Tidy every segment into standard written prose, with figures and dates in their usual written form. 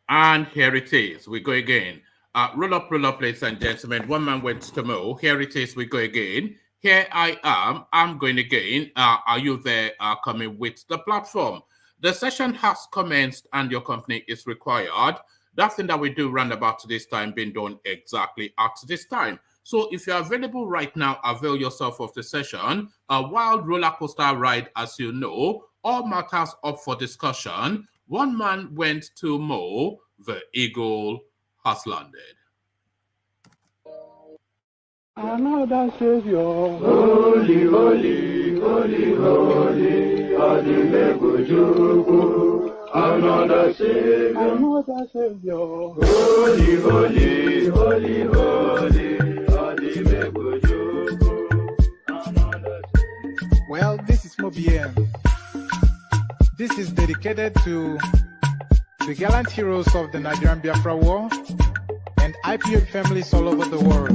And here it is. We go again. Roll up, ladies and gentlemen. One man went to mow. Here it is. We go again. Here I am. I'm going again. Are you there? Coming with the platform. The session has commenced and your company is required. That thing that we do round about this time being done exactly at this time. So if you're available right now, avail yourself of the session. A wild roller coaster ride, as you know. All matters up for discussion. One man went to mow. The eagle has landed. Another Savior, holy, holy, holy, holy, Osinbajo. Another Savior, holy, holy, holy, holy, Osinbajo. Well, this is Mobien. This is dedicated to the gallant heroes of the Nigerian Biafra War and IPO families all over the world.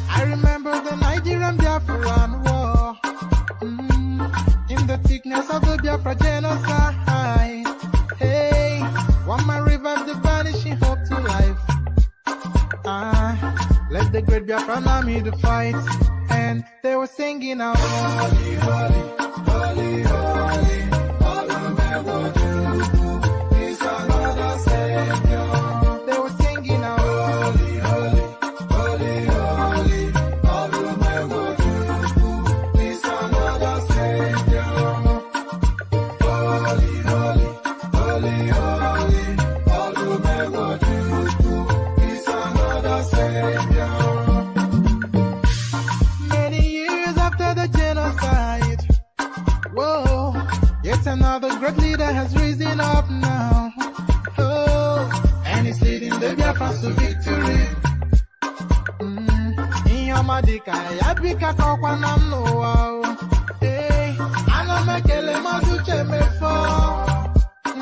I remember the Nigerian Biafran War, in the thickness of the Biafra genocide. Hey, one man revived the vanishing hope to life. Let the great Biafran army to fight, and they were singing out, holy, holy, holy, holy, Osinbajo. Is another Savior. They were singing out, holy, holy, holy, holy, Osinbajo. Is another Savior. Holy, holy, holy, holy, Osinbajo. Is another Savior. Many years after the genocide, whoa, yet another great leader has risen up now. Oh, and he's leading the Biafrans to victory. In your madika, yabika kokwanam no. Hey, anamekele mazuche mefo.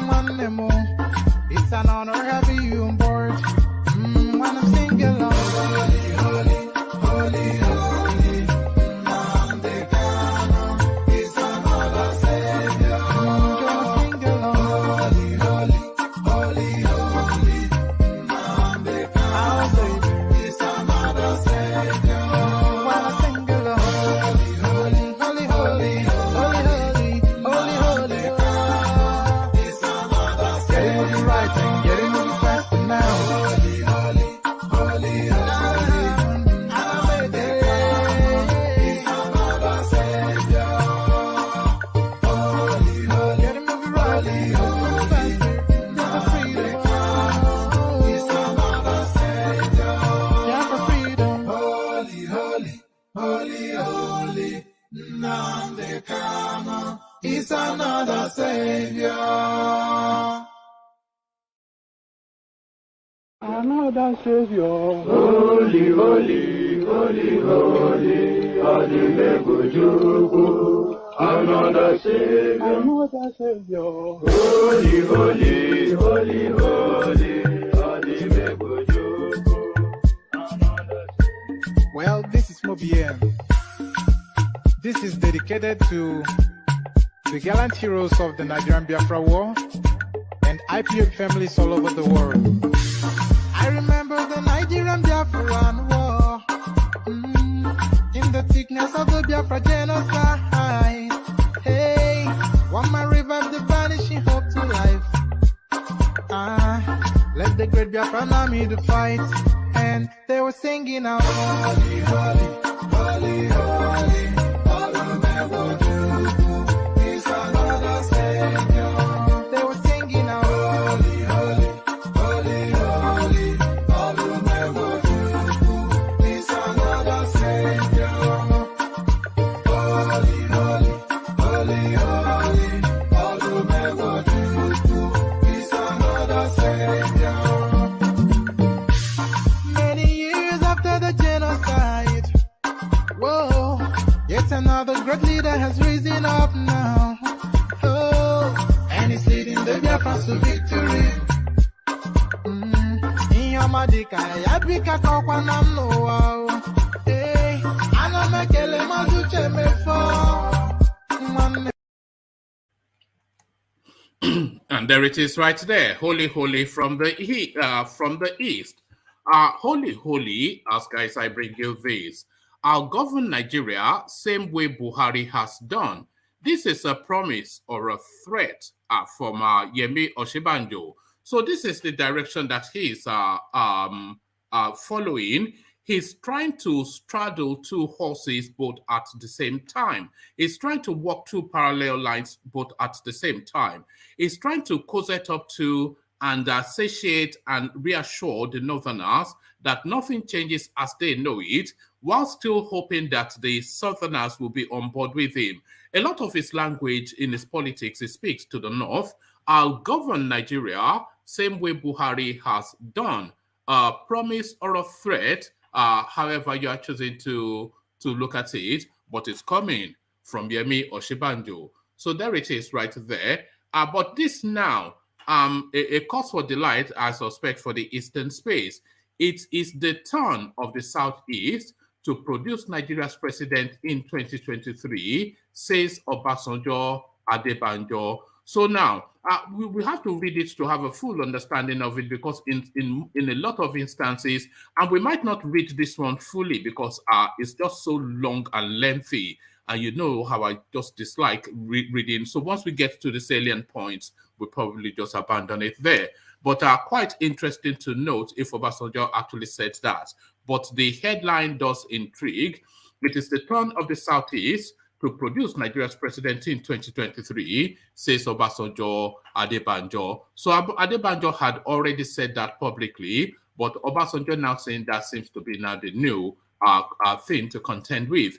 Manemo, it's an honor having you on board. When I'm singing along, holy, holy, holy, holy, Nandekano is another Savior. Gonna sing along, holy, holy, holy, holy, Nandekano is another Savior. When I sing along, holy, holy, holy, holy, holy, holy, holy, is another Savior. Getting moving right and getting moving faster now. Holy, holy, holy, holy, is another Savior. Holy, holy, getting moving right, moving faster. Yeah, for freedom. Is another Savior. Yeah, for freedom. Holy, holy, holy, holy, Nandekano is another Savior. Another Savior, holy, holy, holy, holy, Osinbajo. Another Savior, holy, holy, holy, holy, Osinbajo. Well, this is Mobien. This is dedicated to the gallant heroes of the Nigerian Biafra War and IPO families all over the world. I remember the Nigerian Biafran War, in the thickness of the Biafra genocide. Hey, one man revived the vanishing hope to life. Let the great Biafran army to fight, and they were singing out, holy, holy, holy, holy, Osinbajo is another Savior. They were singing out, holy, holy, holy, holy, Osinbajo is another Savior. Holy, holy, holy, holy, Osinbajo is another Savior. Many years after the genocide, whoa, yet another great leader has risen up now. Oh, and he's leading the Biafrans to victory. In your madika, yabika kokwanam no. Hey, anamekele mazuche mefo. And there it is right there. Holy, holy from the east. Holy, holy, as guys, I bring you this. I'll govern Nigeria same way Buhari has done. This is a promise or a threat from Yemi Osinbajo. So this is the direction that he's following. He's trying to straddle two horses both at the same time. He's trying to walk two parallel lines both at the same time. He's trying to cosset up to and satiate and reassure the Northerners that nothing changes as they know it, while still hoping that the Southerners will be on board with him. A lot of his language in his politics, he speaks to the North. I'll govern Nigeria same way Buhari has done. Promise or a threat, however you are choosing to look at it, but it's coming from Yemi Osinbajo. So there it is right there. But this now, a cause for delight, I suspect, for the Eastern space. It is the turn of the Southeast to produce Nigeria's president in 2023, says Obasanjo Adebanjo. So now, we have to read it to have a full understanding of it, because in a lot of instances, and we might not read this one fully because it's just so long and lengthy, and you know how I just dislike reading. So once we get to the salient points, we probably just abandon it there. But quite interesting to note if Obasanjo actually said that. But the headline does intrigue. It is the turn of the Southeast to produce Nigeria's president in 2023, says Obasanjo Adebanjo. So Adebanjo had already said that publicly, but Obasanjo now saying that seems to be now the new thing to contend with.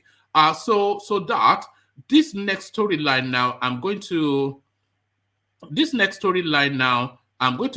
So that this next storyline now, I'm going to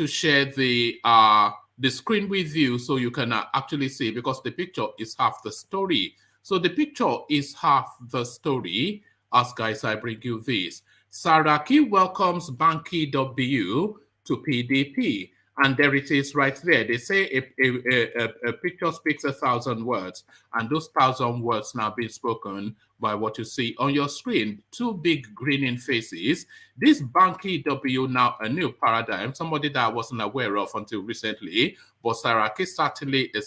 share the screen with you so you can actually see, because the picture is half the story. So the picture is half the story. As guys, I bring you this. SARAKI welcomes Banky W to PDP. And there it is right there. They say a picture speaks 1,000 words. And those 1,000 words now being spoken by what you see on your screen. Two big grinning faces. This Banky W, now a new paradigm, somebody that I wasn't aware of until recently. But SARAKI certainly a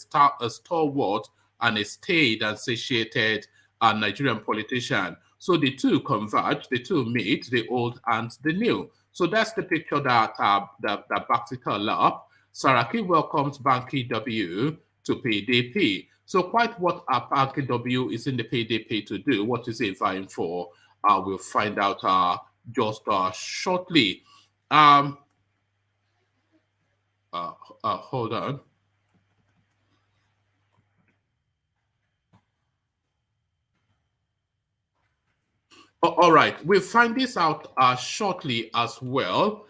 stalwart and a staid and satiated Nigerian politician. So the two converge, the two meet, the old and the new. So that's the picture that backs it all up. SARAKI welcomes Banky W to PDP. So quite what Banky W is in the PDP to do, what is he vying for? We'll find out just shortly. Hold on. All right, we'll find this out shortly as well.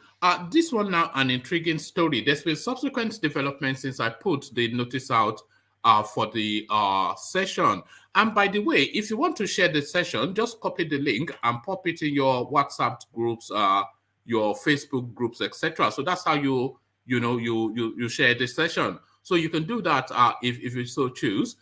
This one now, an intriguing story. There's been subsequent developments since I put the notice out for the session. And by the way, if you want to share the session, just copy the link and pop it in your WhatsApp groups, your Facebook groups, etc. So that's how you share the session. So you can do that if you so choose.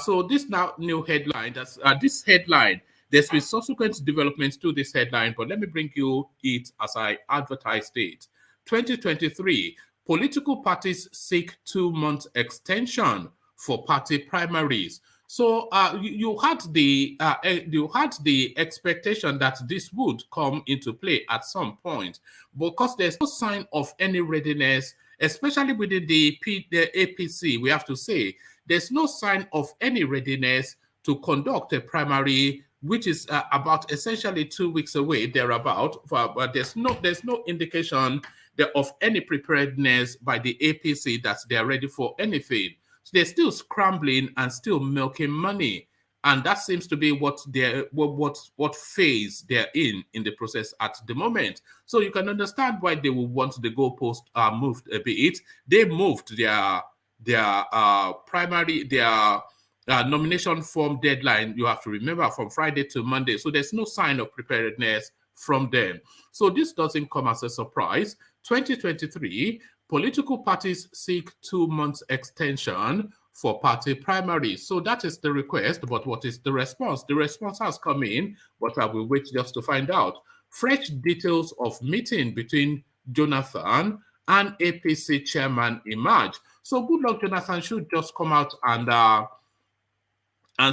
So this now new headline, that's this headline. There's been subsequent developments to this headline, but let me bring you it as I advertised it. 2023, political parties seek 2-month extension for party primaries. So you had the expectation that this would come into play at some point, because there's no sign of any readiness, especially within the APC. We have to say there's no sign of any readiness to conduct a primary, which is about essentially 2 weeks away, thereabout. But there's no indication of any preparedness by the APC that they're ready for anything. So they're still scrambling and still milking money, and that seems to be what phase they're in the process at the moment. So you can understand why they will want the goalpost moved a bit. They moved their primary, their nomination form deadline, you have to remember, from Friday to Monday. So there's no sign of preparedness from them. So this doesn't come as a surprise. 2023, political parties seek 2 months extension for party primaries. So that is the request, but what is the response? The response has come in, but I will wait just to find out. fresh details of meeting between Jonathan and APC chairman emerge. So Goodluck Jonathan should just come out and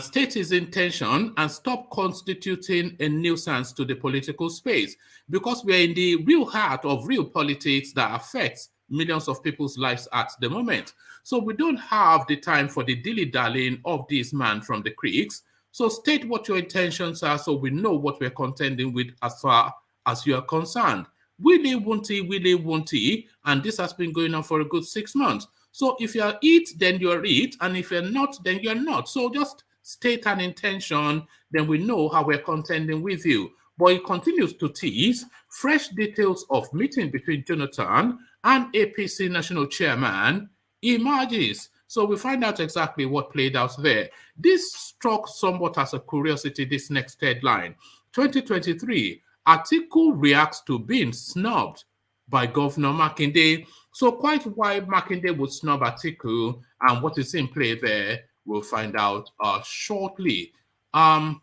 state his intention and stop constituting a nuisance to the political space, because we are in the real heart of real politics that affects millions of people's lives at the moment. So we don't have the time for the dilly-dallying of this man from the creeks. So state what your intentions are so we know what we're contending with as far as you are concerned. Willy won't he, and this has been going on for a good 6 months. So if you're it, then you're it, and if you're not, then you're not. So just state an intention, then we know how we're contending with you. But he continues to tease fresh details of meeting between Jonathan and APC national chairman emerges. So we find out exactly what played out there. This struck somewhat as a curiosity, this next headline. 2023, Atiku reacts to being snubbed by Governor Makinde. So quite why Makinde would snub Atiku and what is in play there, we'll find out shortly. All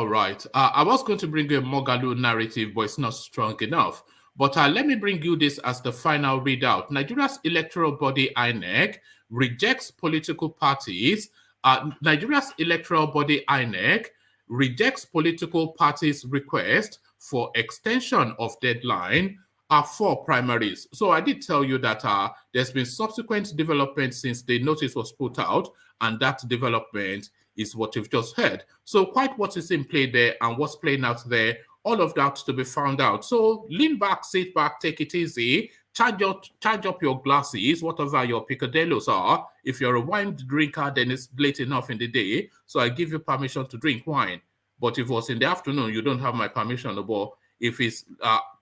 right. I was going to bring you a Mogalu narrative, but it's not strong enough. But let me bring you this as the final readout. Nigeria's electoral body, INEC, rejects political parties. Nigeria's electoral body, INEC, rejects political parties' request for extension of deadline for primaries. So I did tell you that there's been subsequent development since the notice was put out, and that development is what you've just heard. So quite what is in play there and what's playing out there, all of that to be found out. So lean back, sit back, take it easy, charge up your glasses, whatever your picadillos are. If you're a wine drinker, then it's late enough in the day, so I give you permission to drink wine. But if it was in the afternoon, you don't have my permission. But if it's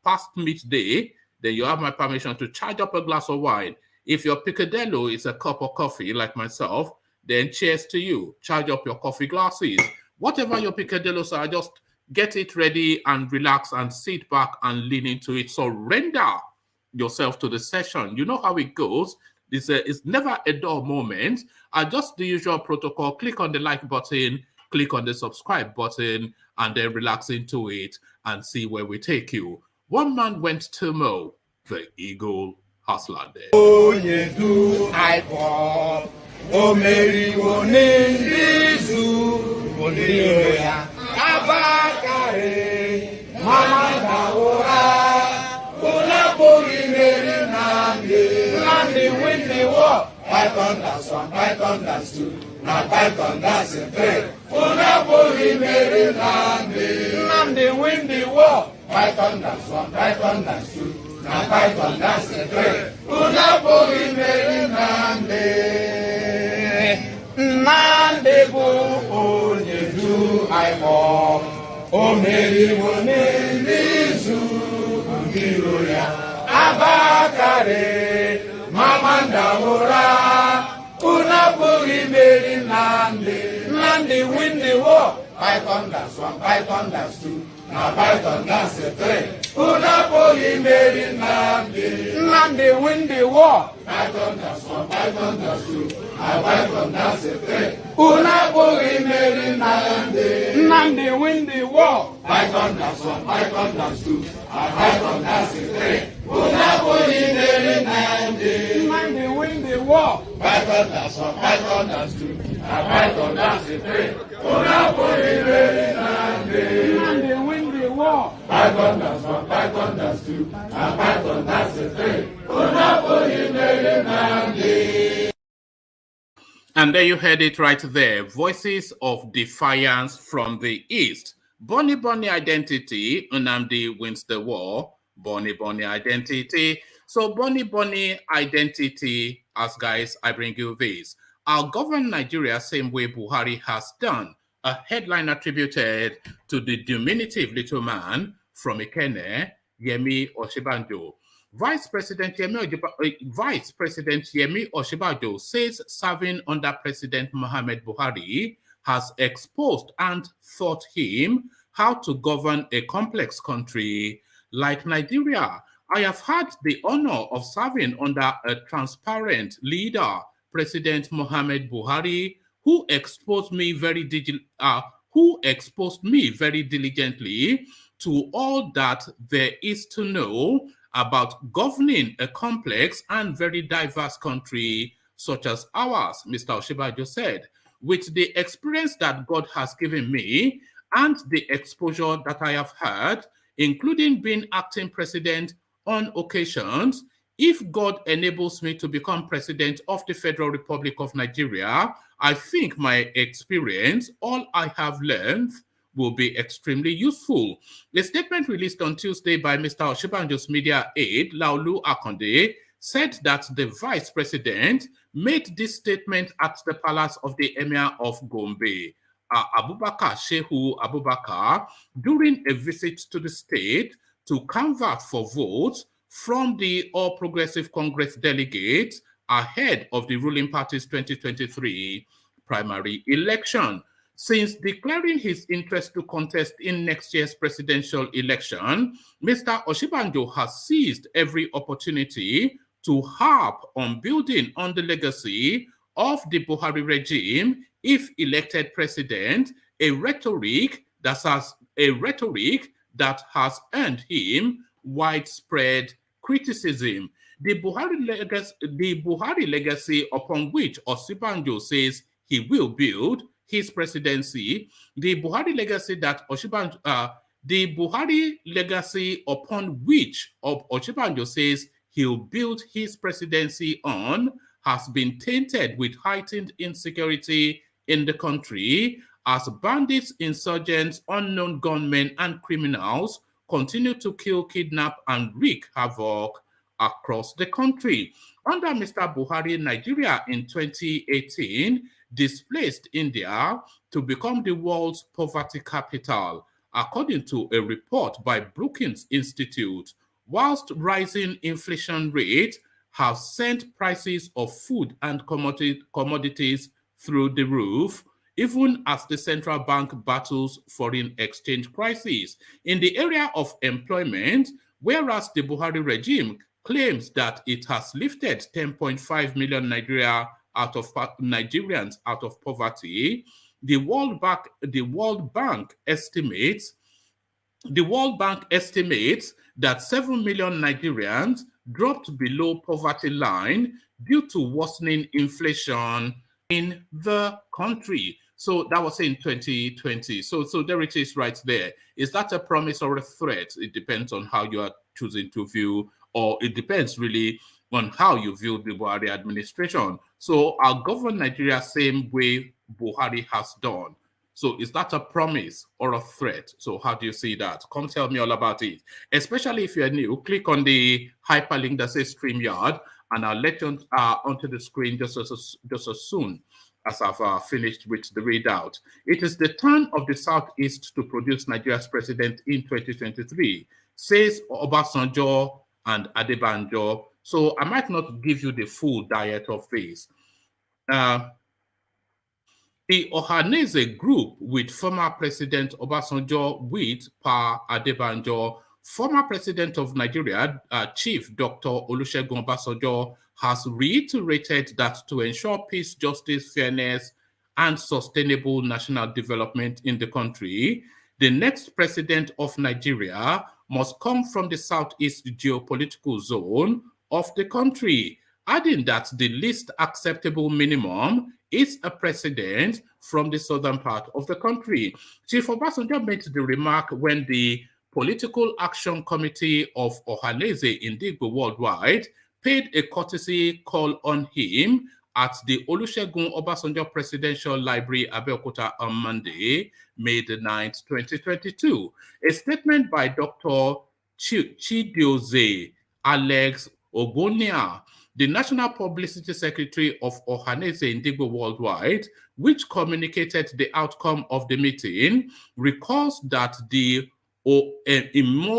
past midday, then you have my permission to charge up a glass of wine. If your picadillo is a cup of coffee, like myself, then cheers to you. Charge up your coffee glasses. Whatever your picadillos are, just get it ready and relax and sit back and lean into it. Surrender yourself to the session. You know how it goes. It's never a dull moment. Just the usual protocol. Click on the like button, click on the subscribe button, and then relax into it and see where we take you. One man went to mow the eagle hustler there. Oh, you do I fall. Oh, Mary, oh, Nindizu, Bolivia, Abakare, Mama Daora, Olapori, Mary, Nandi, win the war. Python, that's one, Python, that's two. Now, Python, that's a three. Olapori, Mary, Nandi, win the war. Python, that's one, Python, that's two. Now, Python, that's a three. Olapori, Mary, Nandi. Nandebo onye du aimo o meri wonendizu ngiro ya abakare mamanda ora unapuri meri nandi win the war. Python that's one, Python that's two, now Python that's a three. Unapuri meri nandi win the war. Python that's one, Python that's two, now Python that's a three. Unapuri meri nandi win the war. Python that's one, Python that's two, now Python that's a three. Unapuri meri nandi win the war. Python that's one, Python that's two, now Python that's a three. Unapuri meri nandi win the war. Python that's one, Python that's two, now Python that's a three. Unapuri meri nandi. And there you heard it right there. Voices of defiance from the East. Bonny identity, Nnamdi wins the war. Bonny identity. So Bonny identity, as guys, I bring you this. I'll govern Nigeria same way Buhari has done. A headline attributed to the diminutive little man from Ikene, Yemi Osinbajo. Vice President Yemi Osinbajo says serving under President Muhammad Buhari has exposed and taught him how to govern a complex country like Nigeria. I have had the honor of serving under a transparent leader, President Muhammad Buhari, who exposed me very who exposed me very diligently to all that there is to know about governing a complex and very diverse country such as ours, Mr. Osinbajo said. With the experience that God has given me and the exposure that I have had, including being acting president on occasions, if God enables me to become president of the Federal Republic of Nigeria, I think my experience, all I have learned, will be extremely useful. A statement released on Tuesday by Mr. Osinbajo's media aide, Laolu Akonde, said that the vice president made this statement at the palace of the Emir of Gombe, Abubakar Shehu Abubakar, during a visit to the state to canvass for votes from the All Progressive Congress delegates ahead of the ruling party's 2023 primary election. Since declaring his interest to contest in next year's presidential election, Mr. Osinbajo has seized every opportunity to harp on building on the legacy of the Buhari regime if elected president, a rhetoric that has earned him widespread criticism. The Buhari legacy upon which Osinbajo says he will build his presidency, the Buhari legacy upon which Osinbajo says he'll build his presidency on has been tainted with heightened insecurity in the country as bandits, insurgents, unknown gunmen, and criminals continue to kill, kidnap, and wreak havoc across the country. Under Mr. Buhari, Nigeria in 2018 displaced India to become the world's poverty capital, according to a report by Brookings Institute, whilst rising inflation rates have sent prices of food and commodities through the roof, even as the central bank battles foreign exchange crisis. In the area of employment, whereas the Buhari regime claims that it has lifted 10.5 million Nigerians out of poverty, the World Bank estimates that 7 million Nigerians dropped below poverty line due to worsening inflation in the country. So that was in 2020. So there it is right there. Is that a promise or a threat? It depends on how you are choosing to view, or it depends really on how you view the Buhari administration. So I'll govern Nigeria same way Buhari has done. So is that a promise or a threat? So how do you see that? Come tell me all about it. Especially if you're new, click on the hyperlink that says StreamYard, and I'll let you onto the screen just as soon as I've finished with the readout. It is the turn of the Southeast to produce Nigeria's president in 2023, says Obasanjo and Adebanjo. So I might not give you the full diet of this. The Ohaneze group with former President Obasanjo with Pa Adebanjo, former President of Nigeria, Chief Dr. Olusegun Obasanjo, has reiterated that to ensure peace, justice, fairness, and sustainable national development in the country, the next president of Nigeria must come from the southeast geopolitical zone of the country, adding that the least acceptable minimum is a president from the southern part of the country. Chief Obasanjo made the remark when the Political Action Committee of Ohaneze Indigbo Worldwide paid a courtesy call on him at the Olusegun Obasanjo Presidential Library, Abeokuta, on Monday, May the 9th, 2022. A statement by Dr. Chidioze Alex Ogonia, the National Publicity Secretary of Ohaneze Indigbo Worldwide, which communicated the outcome of the meeting, recalls that the Imiobi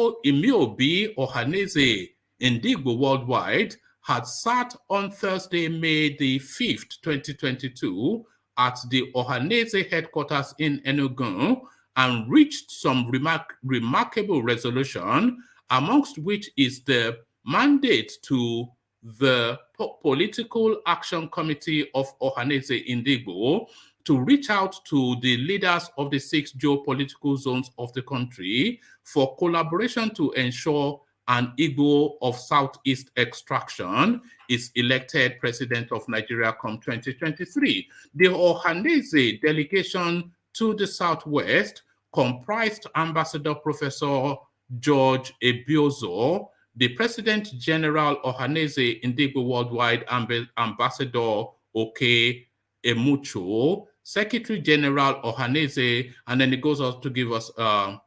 Ohaneze Indigbo Worldwide had sat on Thursday, May the 5th, 2022, at the Ohaneze headquarters in Enugu and reached some remarkable resolution, amongst which is the mandate to the Political Action Committee of Ohaneze Indigbo to reach out to the leaders of the 6 geopolitical zones of the country for collaboration to ensure an IGBO of Southeast extraction is elected president of Nigeria come 2023. The Ohanese delegation to the Southwest comprised Ambassador Professor George Ebiozo, the President General Ohanese Indigbo Worldwide Ambassador Oke Emucho, Secretary General Ohanese, and then it goes on to give us a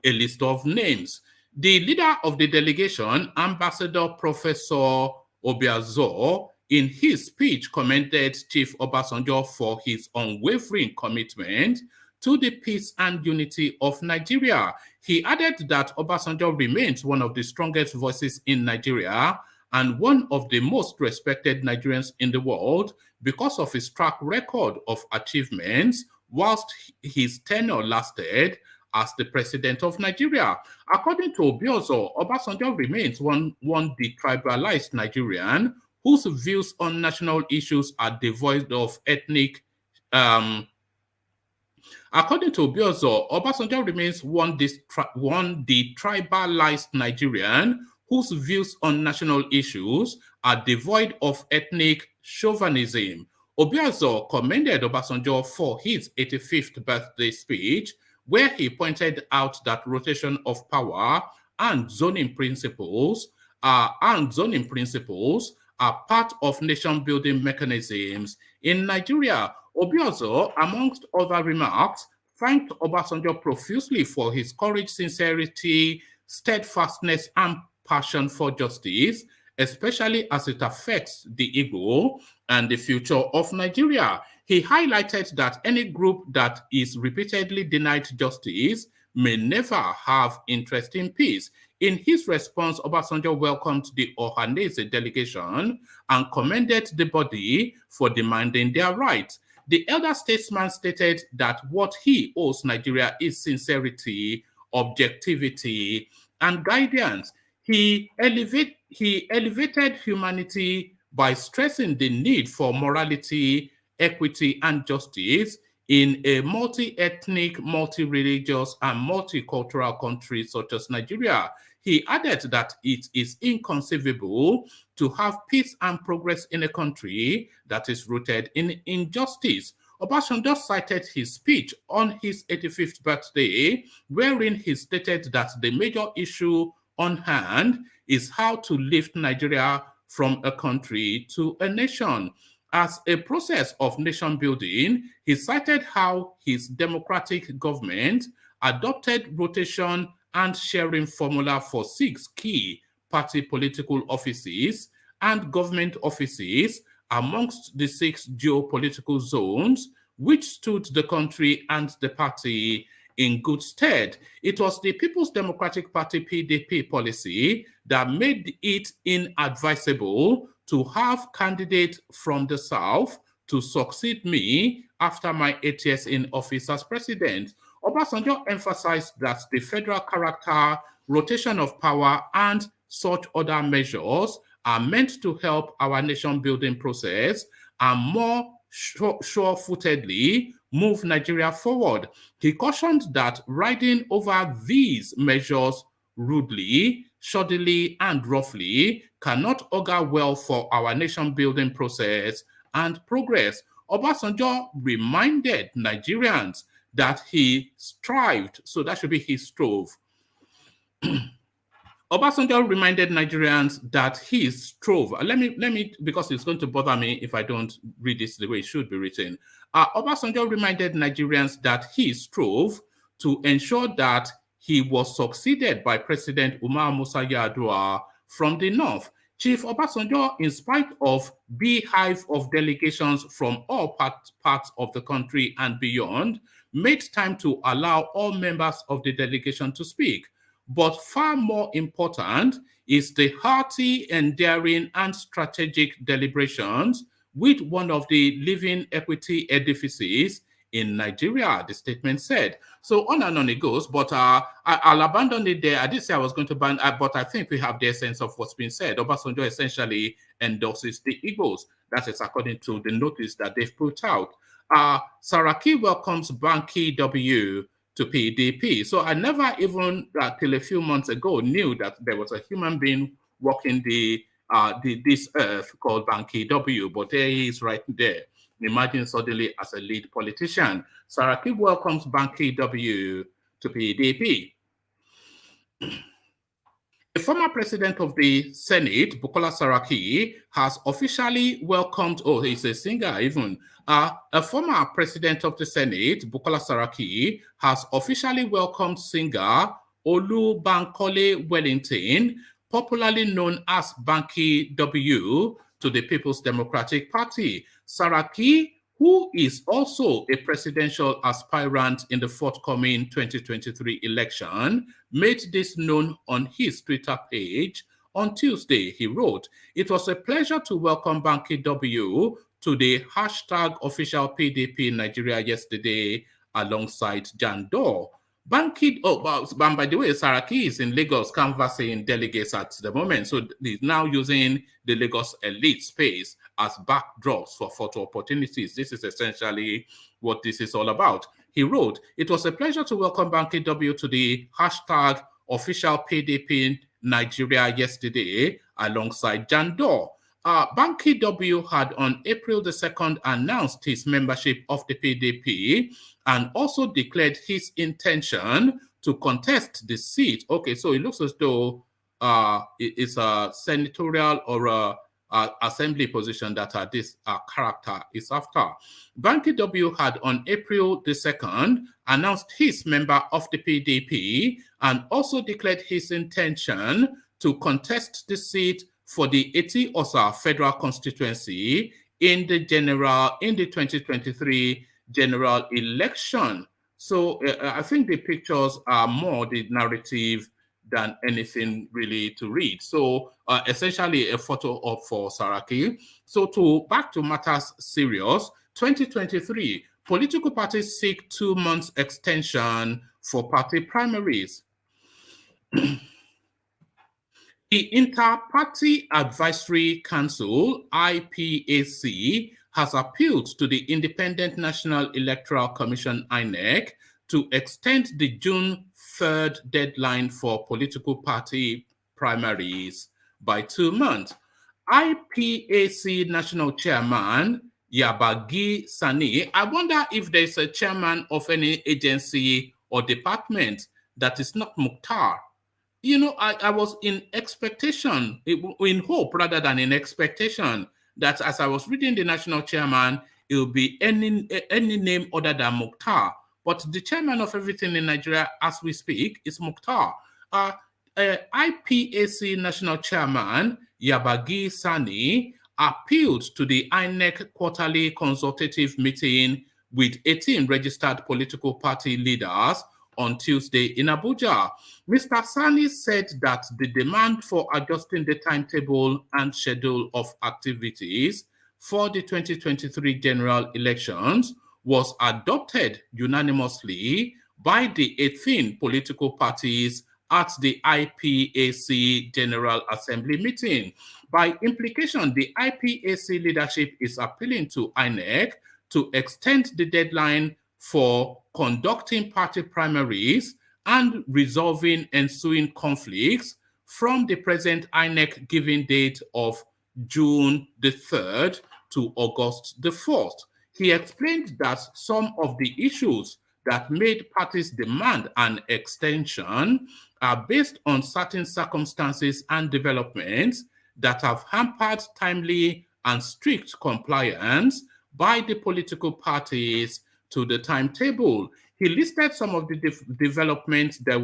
list of names. The leader of the delegation, Ambassador Professor Obiazo, in his speech commended Chief Obasanjo for his unwavering commitment to the peace and unity of Nigeria. He added that Obasanjo remains one of the strongest voices in Nigeria and one of the most respected Nigerians in the world because of his track record of achievements whilst his tenure lasted as the president of Nigeria. According to Obiozo, Obasanjo remains one detribalized Nigerian whose views on national issues are devoid of ethnic. According to Obiozo, Obasanjo remains one detribalized Nigerian whose views on national issues are devoid of ethnic chauvinism. Obiozo commended Obasanjo for his 85th birthday speech, where he pointed out that rotation of power and zoning principles are part of nation-building mechanisms in Nigeria. Obiozo, amongst other remarks, thanked Obasanjo profusely for his courage, sincerity, steadfastness, and passion for justice, especially as it affects the IGBO and the future of Nigeria. He highlighted that any group that is repeatedly denied justice may never have interest in peace. In his response, Obasanjo welcomed the Ohanese delegation and commended the body for demanding their rights. The elder statesman stated that what he owes Nigeria is sincerity, objectivity, and guidance. He elevated humanity by stressing the need for morality, equity, and justice in a multi-ethnic, multi-religious, and multicultural country such as Nigeria. He added that it is inconceivable to have peace and progress in a country that is rooted in injustice. Obasanjo cited his speech on his 85th birthday, wherein he stated that the major issue on hand is how to lift Nigeria from a country to a nation. As a process of nation building, he cited how his democratic government adopted rotation and sharing formula for 6 key party political offices and government offices amongst the 6 geopolitical zones, which stood the country and the party in good stead. It was the People's Democratic Party PDP policy that made it inadvisable to have candidates from the South to succeed me after my 8 years in office as president. Obasanjo emphasized that the federal character, rotation of power, and such other measures are meant to help our nation-building process and more sure-footedly move Nigeria forward. He cautioned that riding over these measures rudely, shoddily, and roughly cannot augur well for our nation-building process and progress. Obasanjo reminded Nigerians that he strived, so that should be he strove. Obasanjo reminded Nigerians that he strove. Let me, because it's going to bother me if I don't read this the way it should be written. Obasanjo reminded Nigerians that he strove to ensure that he was succeeded by President Umar Musa Yar'Adua from the north. Chief Obasanjo, in spite of beehive of delegations from all parts of the country and beyond, made time to allow all members of the delegation to speak. But far more important is the hearty, endearing, and strategic deliberations with one of the living equity edifices in Nigeria, the statement said. So on and on it goes, but I'll abandon it there. I did say I was going to ban, but I think we have the essence of what's been said. Obasanjo essentially endorses the IGBOs. That is according to the notice that they've put out. Saraki welcomes Banky W to PDP. So I never even, till a few months ago, knew that there was a human being walking this earth called Banky W, but there he is right there. Imagine suddenly as a lead politician. Saraki welcomes Banky W to PDP. The former president of the Senate, Bukola Saraki, has officially welcomed, oh, he's a singer even, a former president of the Senate, Bukola Saraki, has officially welcomed singer Olubankole Wellington, popularly known as Banky W, to the People's Democratic Party. Saraki, who is also a presidential aspirant in the forthcoming 2023 election, made this known on his Twitter page. On Tuesday, he wrote, "It was a pleasure to welcome Banky W to the hashtag official PDP Nigeria yesterday alongside Jan Dor. Banky, by the way, Saraki is in Lagos canvassing delegates at the moment, so he's now using the Lagos elite space as backdrops for photo opportunities. This is essentially what this is all about." He wrote, "It was a pleasure to welcome Banky W to the hashtag official PDP Nigeria yesterday alongside Jan Dor. Banky W had on April the 2nd announced his membership of the PDP and also declared his intention to contest the seat." Okay, so it looks as though it's a senatorial or a assembly position that this character is after. Banky W had on April the 2nd announced his member of the PDP and also declared his intention to contest the seat for the Eti Osa federal constituency in the 2023 general election. So I think the pictures are more the narrative than anything really to read. So essentially a photo op for Saraki. So back to matters serious, 2023, political parties seek 2 months extension for party primaries. The Inter-Party Advisory Council, IPAC, has appealed to the Independent National Electoral Commission, INEC, to extend the June 3rd deadline for political party primaries by 2 months. IPAC National Chairman Yabagi Sani, I wonder if there's a chairman of any agency or department that is not Mukhtar. You know, I was in expectation, in hope rather than in expectation, that as I was reading the national chairman, it will be any name other than Mukhtar. But the chairman of everything in Nigeria as we speak is Mukhtar. IPAC national chairman Yabagi Sani appealed to the INEC quarterly consultative meeting with 18 registered political party leaders on Tuesday in Abuja. Mr. Sani said that the demand for adjusting the timetable and schedule of activities for the 2023 general elections was adopted unanimously by the 18 political parties at the IPAC General Assembly meeting. By implication, the IPAC leadership is appealing to INEC to extend the deadline for conducting party primaries and resolving ensuing conflicts from the present INEC given date of June the 3rd to August the 4th. He explained that some of the issues that made parties demand an extension are based on certain circumstances and developments that have hampered timely and strict compliance by the political parties to the timetable. He listed some of the developments that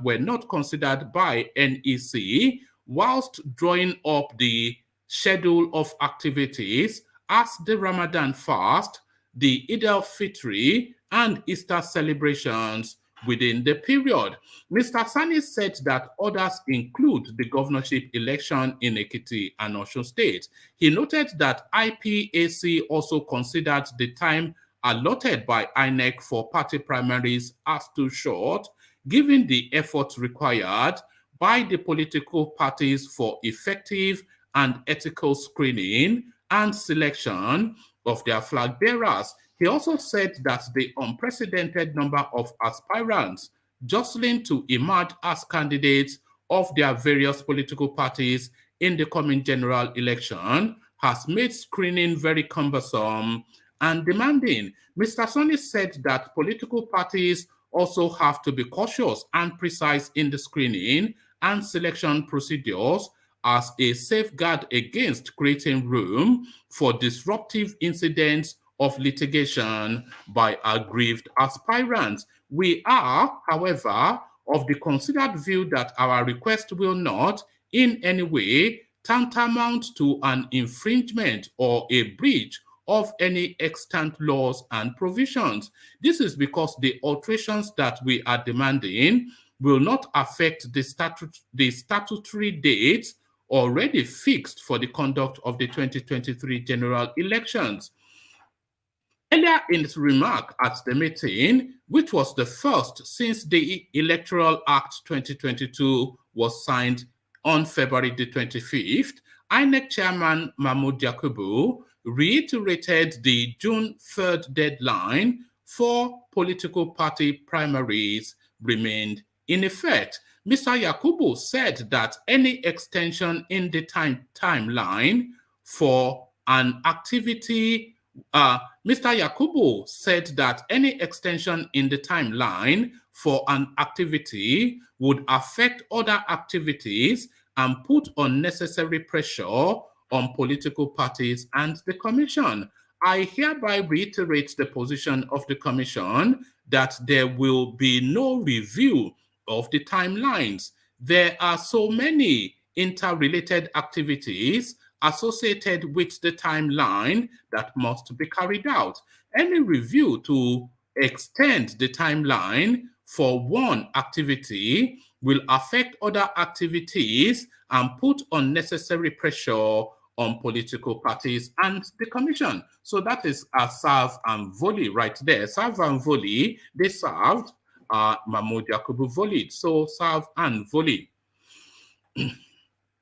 were not considered by NEC, whilst drawing up the schedule of activities as the Ramadan fast, the Eid al-Fitr, and Easter celebrations within the period. Mr. Sani said that others include the governorship election in Ekiti and Osun State. He noted that IPAC also considered the time allotted by INEC for party primaries as too short, given the effort required by the political parties for effective and ethical screening and selection of their flag bearers. He also said that the unprecedented number of aspirants jostling to emerge as candidates of their various political parties in the coming general election has made screening very cumbersome and demanding. Mr. Sonny said that political parties also have to be cautious and precise in the screening and selection procedures as a safeguard against creating room for disruptive incidents of litigation by aggrieved aspirants. We are, however, of the considered view that our request will not in any way tantamount to an infringement or a breach of any extant laws and provisions. This is because the alterations that we are demanding will not affect the statutory dates already fixed for the conduct of the 2023 general elections. Earlier in his remark at the meeting, which was the first since the Electoral Act 2022 was signed on February the 25th, Inec Chairman Mahmoud Yakubu reiterated the June 3rd deadline for political party primaries remained in effect. Mr. Yakubu said that any extension in the timeline for an activity Mr. Yakubu said that any extension in the timeline for an activity would affect other activities and put unnecessary pressure on political parties and the Commission. I hereby reiterate the position of the Commission that there will be no review of the timelines. There are so many interrelated activities associated with the timeline that must be carried out. Any review to extend the timeline for one activity will affect other activities and put unnecessary pressure on political parties and the Commission. So that is serve and volley right there. Serve and volley, they served, Mahmoud Yakubu volleyed. So serve and volley.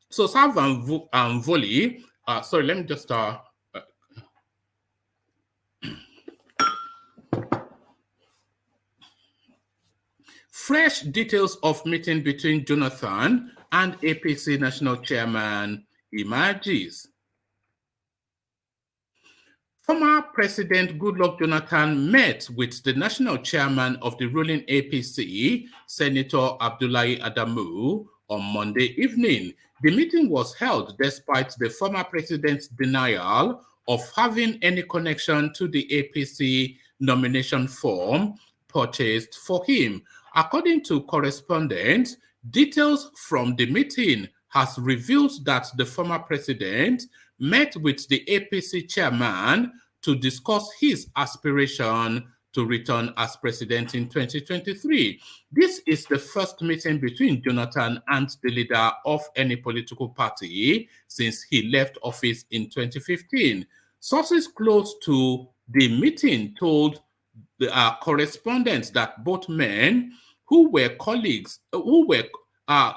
So serve and volley, sorry, let me just fresh details of meeting between Jonathan and APC National Chairman emerges. Former President Goodluck Jonathan met with the national chairman of the ruling APC, Senator Abdullahi Adamu, on Monday evening. The meeting was held despite the former president's denial of having any connection to the APC nomination form purchased for him. According to correspondents, details from the meeting has revealed that the former president met with the APC chairman to discuss his aspiration to return as president in 2023. This is the first meeting between Jonathan and the leader of any political party since he left office in 2015. Sources close to the meeting told the correspondents that both men who were colleagues,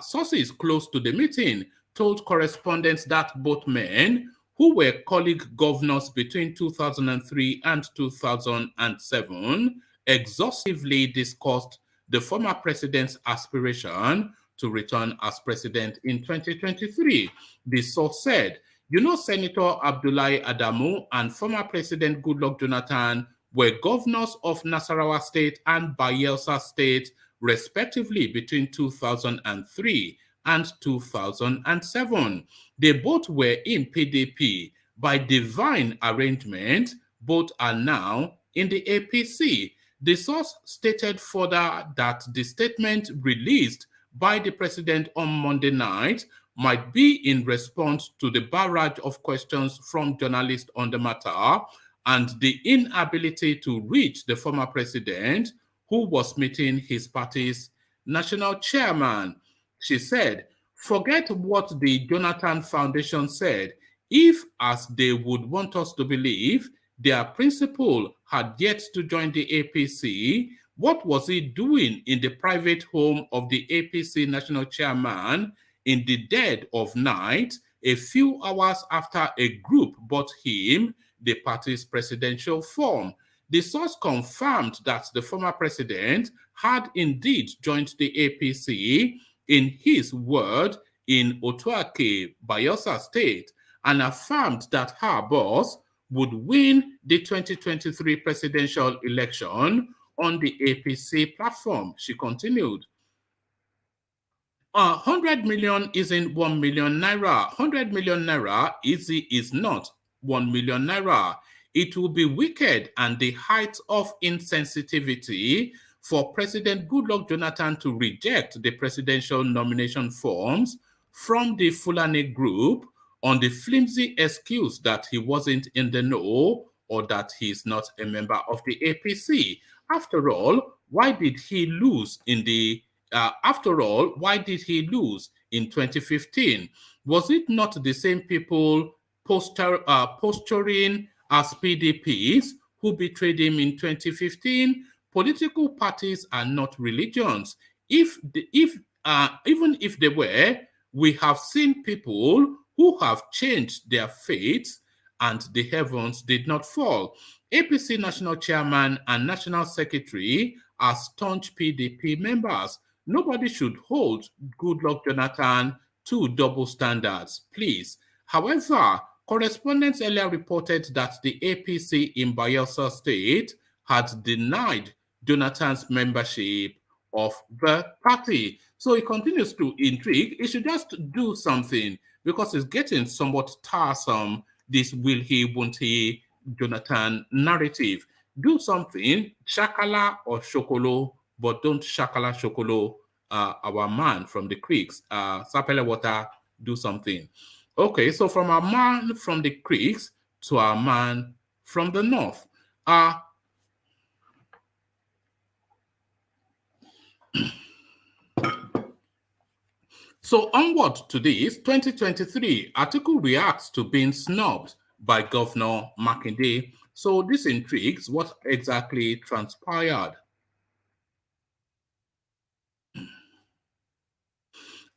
sources close to the meeting told correspondents that both men who were colleague governors between 2003 and 2007 exhaustively discussed the former president's aspiration to return as president in 2023. The source said, you know, Senator Abdullahi Adamu and former President Goodluck Jonathan were governors of Nasarawa State and Bayelsa State, respectively, between 2003 and 2007. They both were in PDP. By divine arrangement, both are now in the APC. The source stated further that the statement released by the president on Monday night might be in response to the barrage of questions from journalists on the matter and the inability to reach the former president, who was meeting his party's national chairman. She said, forget what the Jonathan Foundation said. If, as they would want us to believe, their principal had yet to join the APC, what was he doing in the private home of the APC national chairman in the dead of night a few hours after a group bought him the party's presidential form. The source confirmed that the former president had indeed joined the APC, in his word, in Otuake, Bayelsa State, and affirmed that her boss would win the 2023 presidential election on the APC platform. She continued, 100 million isn't 1 million naira. 100 million naira is not 1 million naira. It will be wicked and the height of insensitivity for President Goodluck Jonathan to reject the presidential nomination forms from the Fulani group on the flimsy excuse that he wasn't in the know or that he's not a member of the APC. After all, why did he lose in 2015? Was it not the same people posturing as PDPs who betrayed him in 2015? Political parties are not religions. Even if they were, we have seen people who have changed their faiths and the heavens did not fall. APC National Chairman and National Secretary are staunch PDP members. Nobody should hold Goodluck Jonathan to double standards, please. However, correspondents earlier reported that the APC in Bayelsa State had denied Jonathan's membership of the party. So he continues to intrigue. He should just do something because it's getting somewhat tiresome, this will he, won't he, Jonathan narrative. Do something, shakala or shokolo, but don't shakala shokolo our man from the creeks. Sapele Water, do something. Okay, so from our man from the creeks to our man from the north. So onward to this, 2023, Atiku reacts to being snubbed by Governor Makinde. So this intrigues what exactly transpired.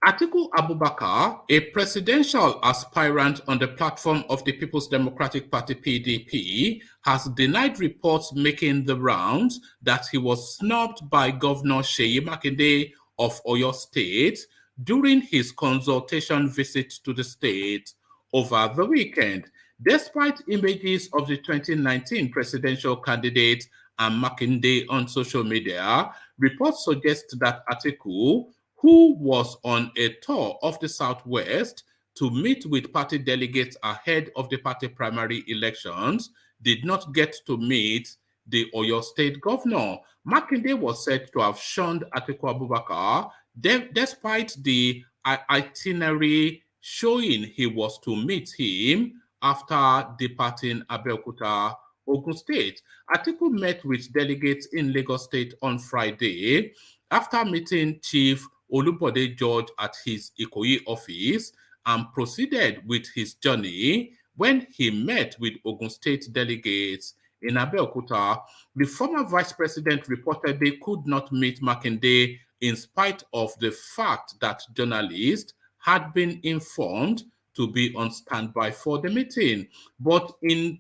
Atiku Abubakar, a presidential aspirant on the platform of the People's Democratic Party PDP, has denied reports making the rounds that he was snubbed by Governor Seyi Makinde of Oyo State during his consultation visit to the state over the weekend. Despite images of the 2019 presidential candidate and Makinde on social media, reports suggest that Atiku, who was on a tour of the Southwest to meet with party delegates ahead of the party primary elections, did not get to meet the Oyo State governor. Makinde was said to have shunned Atiku Abubakar despite the itinerary showing he was to meet him after departing Abeokuta, Ogun State. Atiku met with delegates in Lagos State on Friday after meeting Chief Olubode George at his Ikoyi office and proceeded with his journey when he met with Ogun State delegates in Abeokuta. The former vice president reported they could not meet Makinde in spite of the fact that journalists had been informed to be on standby for the meeting. But in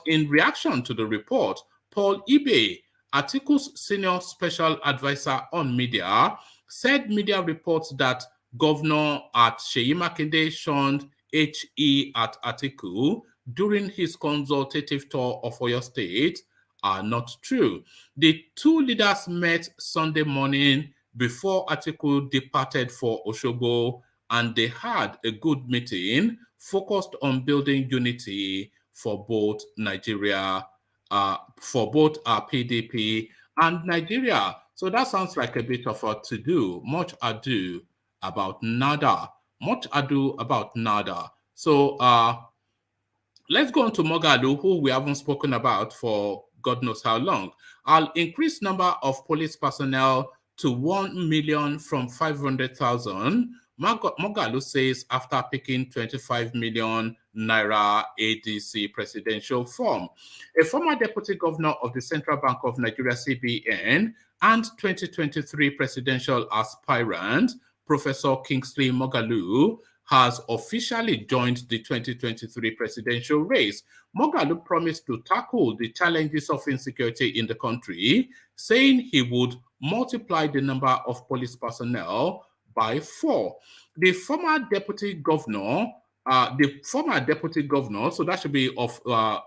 reaction to the report, Paul Ibe, Atiku's senior special advisor on media, said media reports that Governor at Seyi Makinde shunned HE at Atiku during his consultative tour of Oyo State are not true. The two leaders met Sunday morning before Atiku departed for Osogbo, and they had a good meeting focused on building unity for both Nigeria, for both our PDP and Nigeria. So that sounds like a bit of a to-do. Much ado about nada. Much ado about nada. So let's go on to Mogadu, who we haven't spoken about for God knows how long. I'll increase number of police personnel to 1 million from 500,000. Mogadu says after picking 25 million naira ADC presidential form. A former deputy governor of the Central Bank of Nigeria, CBN, and 2023 presidential aspirant, Professor Kingsley Moghalu, has officially joined the 2023 presidential race. Moghalu promised to tackle the challenges of insecurity in the country, saying he would multiply the number of police personnel by 4. The former deputy governor, so that should be of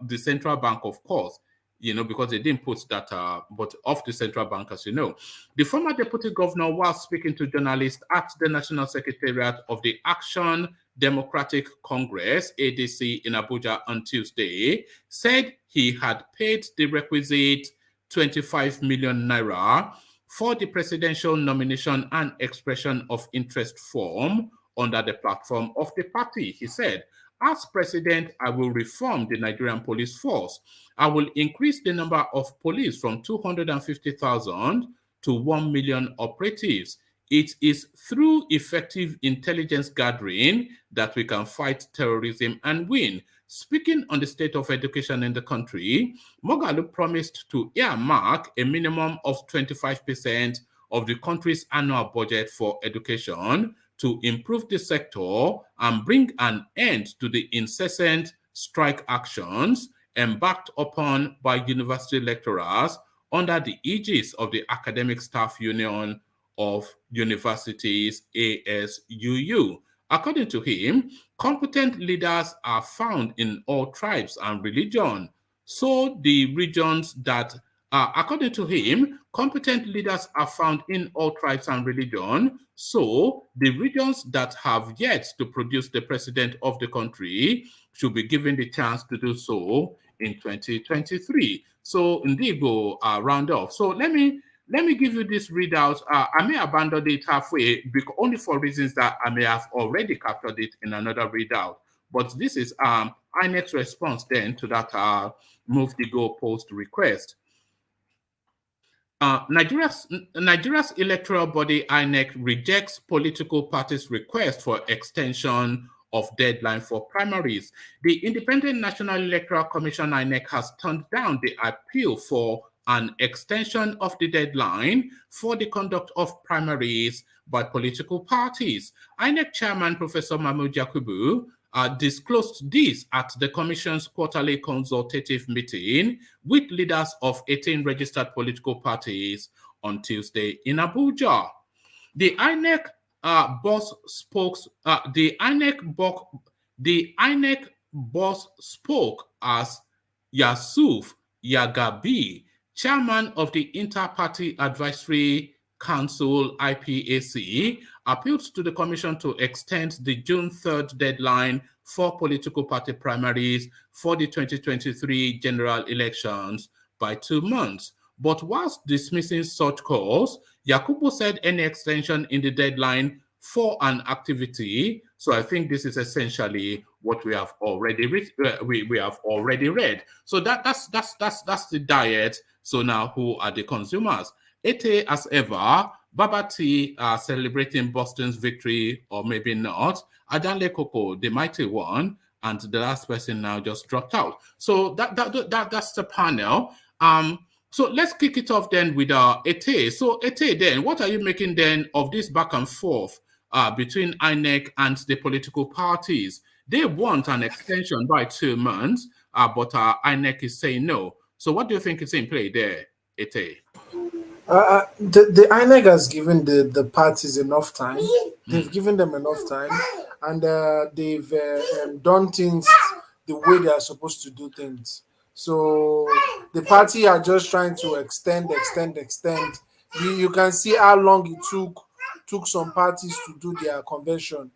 the central bank, of course, because they didn't put that, but of the central bank, as you know. The former deputy governor, while speaking to journalists at the National Secretariat of the Action Democratic Congress, ADC, in Abuja on Tuesday, said he had paid the requisite 25 million naira for the presidential nomination and expression of interest form under the platform of the party. He said, "As president, I will reform the Nigerian police force. I will increase the number of police from 250,000 to 1 million operatives. It is through effective intelligence gathering that we can fight terrorism and win." Speaking on the state of education in the country, Moghalu promised to earmark a minimum of 25% of the country's annual budget for education to improve the sector and bring an end to the incessant strike actions embarked upon by university lecturers under the aegis of the Academic Staff Union of Universities, ASUU. According to him, competent leaders are found in all tribes and religion. So the regions that, according to him, competent leaders are found in all tribes and religion. So the regions that have yet to produce the president of the country should be given the chance to do so in 2023. So indeed, we'll round off. So let me give you this readout. I may abandon it halfway because only for reasons that I may have already captured it in another readout. But this is Inec's response then to that move the goalpost request. Nigeria's electoral body, Inec, rejects political parties' request for extension of deadline for primaries. The Independent National Electoral Commission, Inec, has turned down the appeal for an extension of the deadline for the conduct of primaries by political parties. Inec Chairman Professor Mahmood Yakubu disclosed this at the Commission's quarterly consultative meeting with leaders of 18 registered political parties on Tuesday in Abuja. The INEC boss spoke as Yusuf Yagabi, chairman of the Inter-Party Advisory Council, IPAC, appealed to the Commission to extend the June 3rd deadline for political party primaries for the 2023 general elections by 2 months. But whilst dismissing such calls, Yakubu said any extension in the deadline for an activity. So I think this is essentially what we have already read. So that's the diet. So now, who are the consumers? Ete, as ever, Babati are celebrating Boston's victory, or maybe not. Adanle Koko, the mighty one, and the last person now just dropped out. So that's the panel. So let's kick it off then with Ete. So Ete, then, what are you making then of this back and forth between INEC and the political parties? They want an extension by 2 months, but INEC is saying no. So what do you think is in play there, Ete? The INEC has given the parties enough time. They've given them enough time, and they've done things the way they are supposed to do things. So the party are just trying to extend. You can see how long it took some parties to do their convention.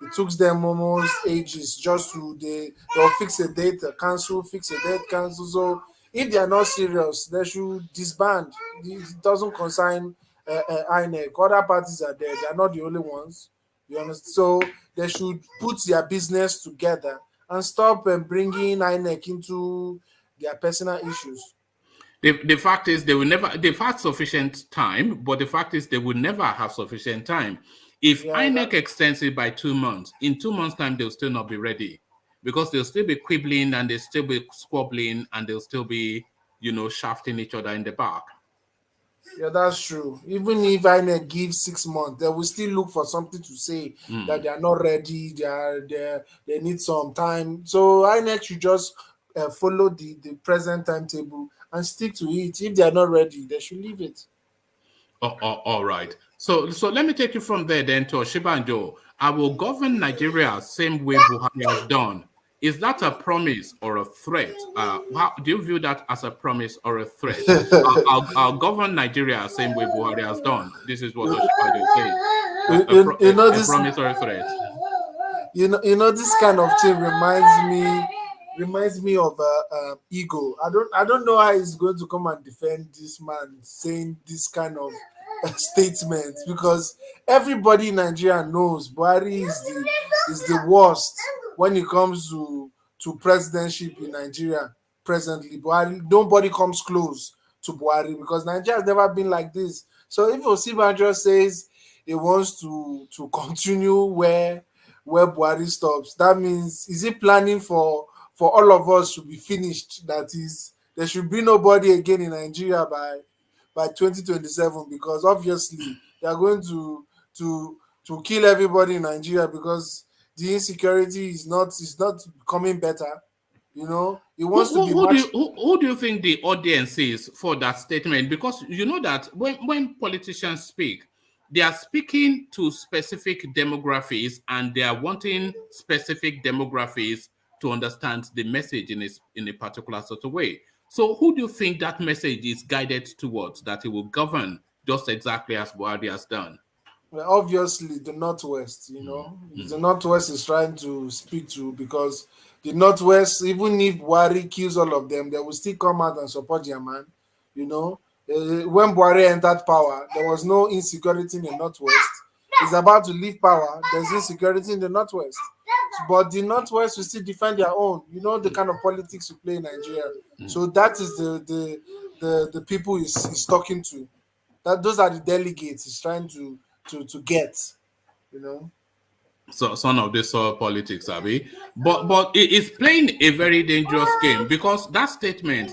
It took them almost ages just to they'll fix a date, cancel. So if they are not serious, they should disband. It doesn't concern INEC. Other parties are there. They are not the only ones. You understand? So they should put their business together and stop bringing INEC into their personal issues. The fact is they've had sufficient time, but the fact is they will never have sufficient time. If INEC extends it by 2 months, in 2 months' time, they'll still not be ready because they'll still be quibbling and they'll still be squabbling and they'll still be, shafting each other in the back. Yeah, that's true. Even if INEC gives 6 months, they will still look for something to say that they are not ready. They need some time. So INEC should just follow the present timetable and stick to it. If they are not ready, they should leave it. All right. So let me take you from there then to Osinbajo. I will govern Nigeria same way Buhari has done. Is that a promise or a threat? How do you view that as a promise or a threat? I'll govern Nigeria same way Buhari has done. This is what Osinbajo is saying. You know A this. promise or a threat? You know this kind of thing reminds me of ego. I don't know how he's going to come and defend this man saying this kind of statement, because everybody in Nigeria knows Buhari is the worst when it comes to presidency in Nigeria presently. Buhari, nobody comes close to Buhari because Nigeria has never been like this. So if Osinbajo says he wants to continue where Buhari stops, that means, is he planning for all of us to be finished? That is, there should be nobody again in Nigeria by 2027, because obviously they are going to kill everybody in Nigeria because the insecurity is not becoming better. He wants to be much. Who do you think the audience is for that statement? Because you know that when politicians speak, they are speaking to specific demographics and they are wanting specific demographics to understand the message in a particular sort of way. So who do you think that message is guided towards, that it will govern just exactly as Buhari has done? Well, obviously, the Northwest, the Northwest is trying to speak to, because the Northwest, even if Buhari kills all of them, they will still come out and support their man. When Buhari entered power, there was no insecurity in the Northwest. He's about to leave power, there's insecurity in the Northwest. But the Northwest will still defend their own. You know the kind of politics we play in Nigeria. So that is the people he's talking to. Those are the delegates he's trying to get, you know. So son of this politics, Abby. But it is playing a very dangerous game, because that statement,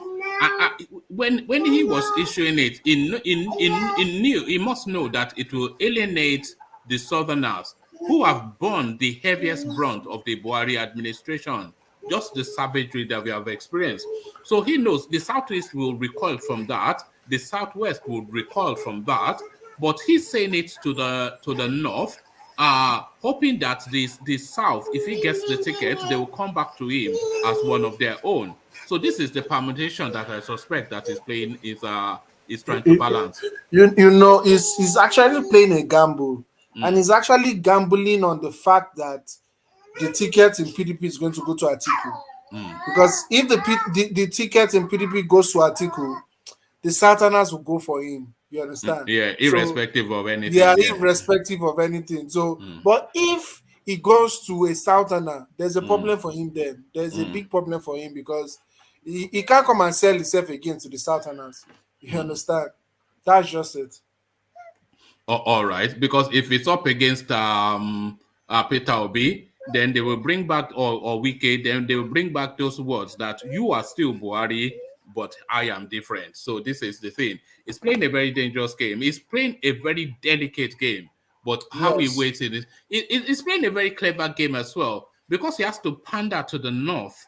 when he was issuing it, he must know that it will alienate the Southerners who have borne the heaviest brunt of the Buhari administration, just the savagery that we have experienced. So he knows the Southeast will recoil from that, the Southwest will recoil from that, but he's saying it to the North, hoping that the South, if he gets the ticket, they will come back to him as one of their own. So this is the permutation that I suspect that is playing is trying to balance. He's actually playing a gamble, and he's actually gambling on the fact that the ticket in PDP is going to go to Atiku. Because if the ticket in PDP goes to Atiku, the Southerners will go for him. You understand? Yeah, irrespective of anything. Yeah, irrespective of anything. So, but if he goes to a Southerner, there's a problem for him then. There's a big problem for him, because he can't come and sell himself again to the Southerners. You understand? That's just it. All right, because if it's up against Peter Obi, then they will bring back, or Wike, then they will bring back those words that you are still Buhari, but I am different. So this is the thing. It's playing a very dangerous game. It's playing a very delicate game. But how he waits in it, it's playing a very clever game as well, because he has to pander to the North,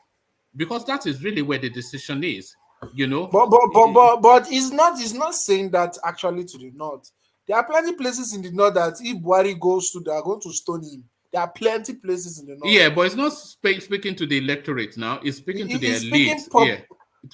because that is really where the decision is. But he's not saying that actually to the North. There are plenty places in the North that if Buhari goes to, they are going to stone him. There are plenty places in the North. Yeah, but it's not speaking to the electorate now. It's speaking to the elite.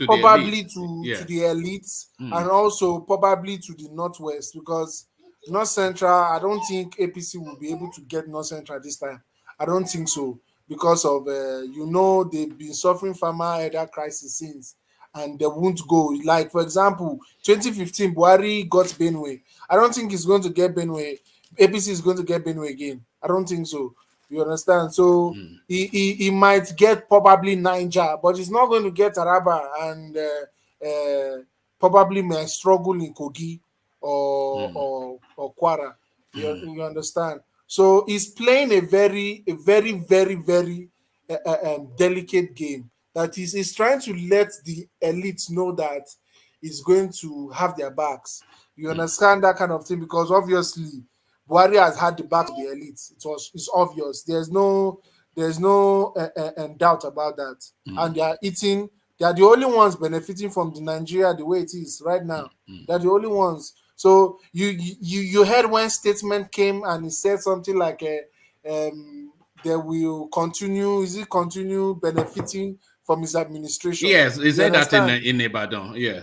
Probably to the elites, and also probably to the Northwest, because North Central, I don't think APC will be able to get North Central this time. I don't think so, because of they've been suffering farmer header crisis since, and they won't go. Like, for example, 2015, Buhari got Benue. I don't think he's going to get Benue. APC is going to get Benue again. I don't think so. You understand? So he might get probably Niger, but he's not going to get Taraba, and probably may struggle in Kogi or Kwara. You understand? So he's playing a very, very, very delicate game. That he's trying to let the elites know that he's going to have their backs. You understand that kind of thing? Because obviously Buhari has had the back of the elites. It's obvious. There's no doubt about that. And they are eating. They are the only ones benefiting from the Nigeria the way it is right now. They're the only ones. So you heard when statement came and he said something like they will continue. Is it continue benefiting from his administration? Yes, he You said that understand? in Ibadan. Yeah.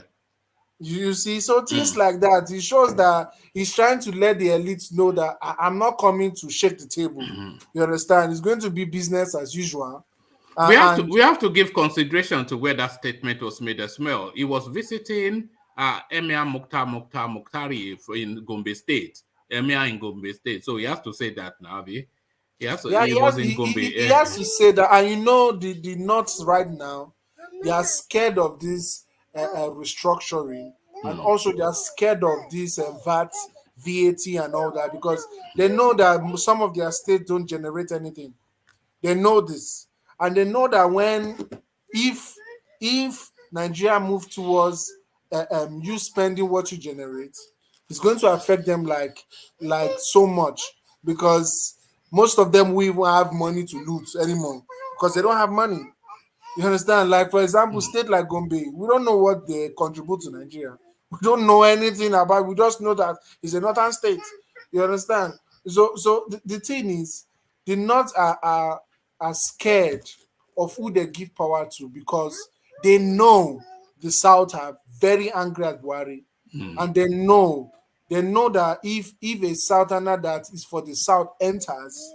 You see, so things like that, it shows that he's trying to let the elites know that I'm not coming to shake the table. You understand? It's going to be business as usual. We have to give consideration to where that statement was made as well. He was visiting Emir Mukhtari in Gombe State. Emir in Gombe State. So he has to say that now. He was in Gombe. He has to say that. And you know, the North right now, they are scared of this restructuring. And also they are scared of this VAT and all that, because they know that some of their states don't generate anything. They know this. And they know that if Nigeria move towards you spending what you generate, it's going to affect them like so much, because most of them will even have money to loot anymore because they don't have money. You understand? Like, for example, state like Gombe, we don't know what they contribute to Nigeria. We don't know anything about it. We just know that it's a northern state. You understand? So the thing is, the North are scared of who they give power to, because they know the South are very angry at Buhari. And they know that if a Southerner that is for the South enters,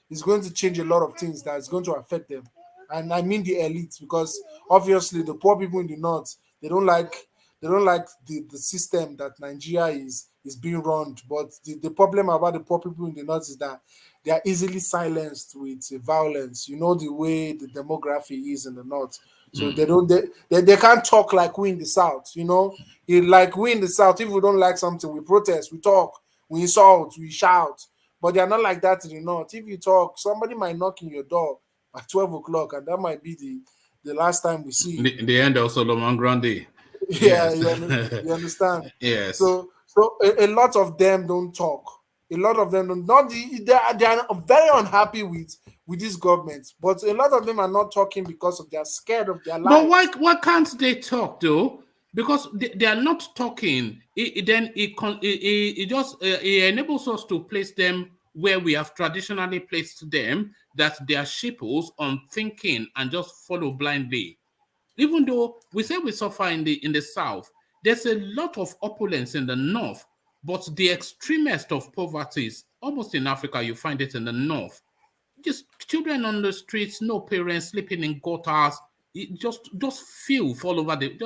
it's going to change a lot of things that is going to affect them. And I mean the elites, because obviously the poor people in the North, they don't like the system that Nigeria is being run. But the problem about the poor people in the North is that they are easily silenced with violence. You know the way the demography is in the North. So they can't talk like we in the South, you know. Like we in the South, if we don't like something, we protest, we talk, we insult, we shout. But they're not like that in the North. If you talk, somebody might knock in your door at 12 o'clock, and that might be the last time we see you. The end of Solomon Grundy. Yeah, Yes. you understand? Yes. So a lot of them don't talk. A lot of them don't. They are very unhappy with this government, but a lot of them are not talking because they're scared of their lives. But why can't they talk though? Because they are not talking. It enables us to place them where we have traditionally placed them, that they are sheeples on thinking and just follow blindly. Even though we say we suffer in the South, there's a lot of opulence in the North, but the extremest of poverty, almost in Africa, you find it in the North. Just children on the streets, no parents, sleeping in gutters, just filth all over the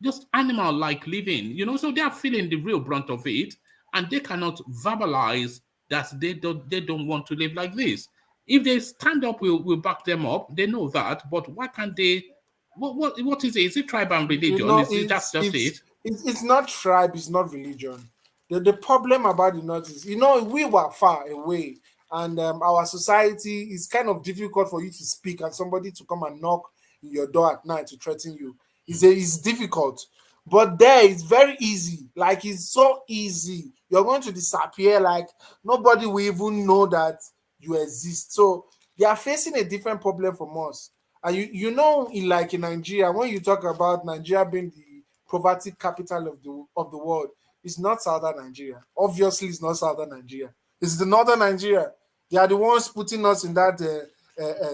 just animal like living, you know. So they are feeling the real brunt of it, and they cannot verbalize that they don't want to live like this. If they stand up, we'll back them up. They know that, but why can't they? What is it? Is it tribe and religion? You know, Is it just it? it's not tribe, it's not religion. The problem about the North is, you know, we were far away, and our society is kind of difficult for you to speak and somebody to come and knock in your door at night to threaten you. It's difficult. But there it's very easy. Like, it's so easy. You're going to disappear, like nobody will even know that you exist. So they are facing a different problem from us. And you know, in Nigeria, when you talk about Nigeria being the poverty capital of the world, it's not southern Nigeria. Obviously, it's not southern Nigeria. It's the northern Nigeria. They are the ones putting us in that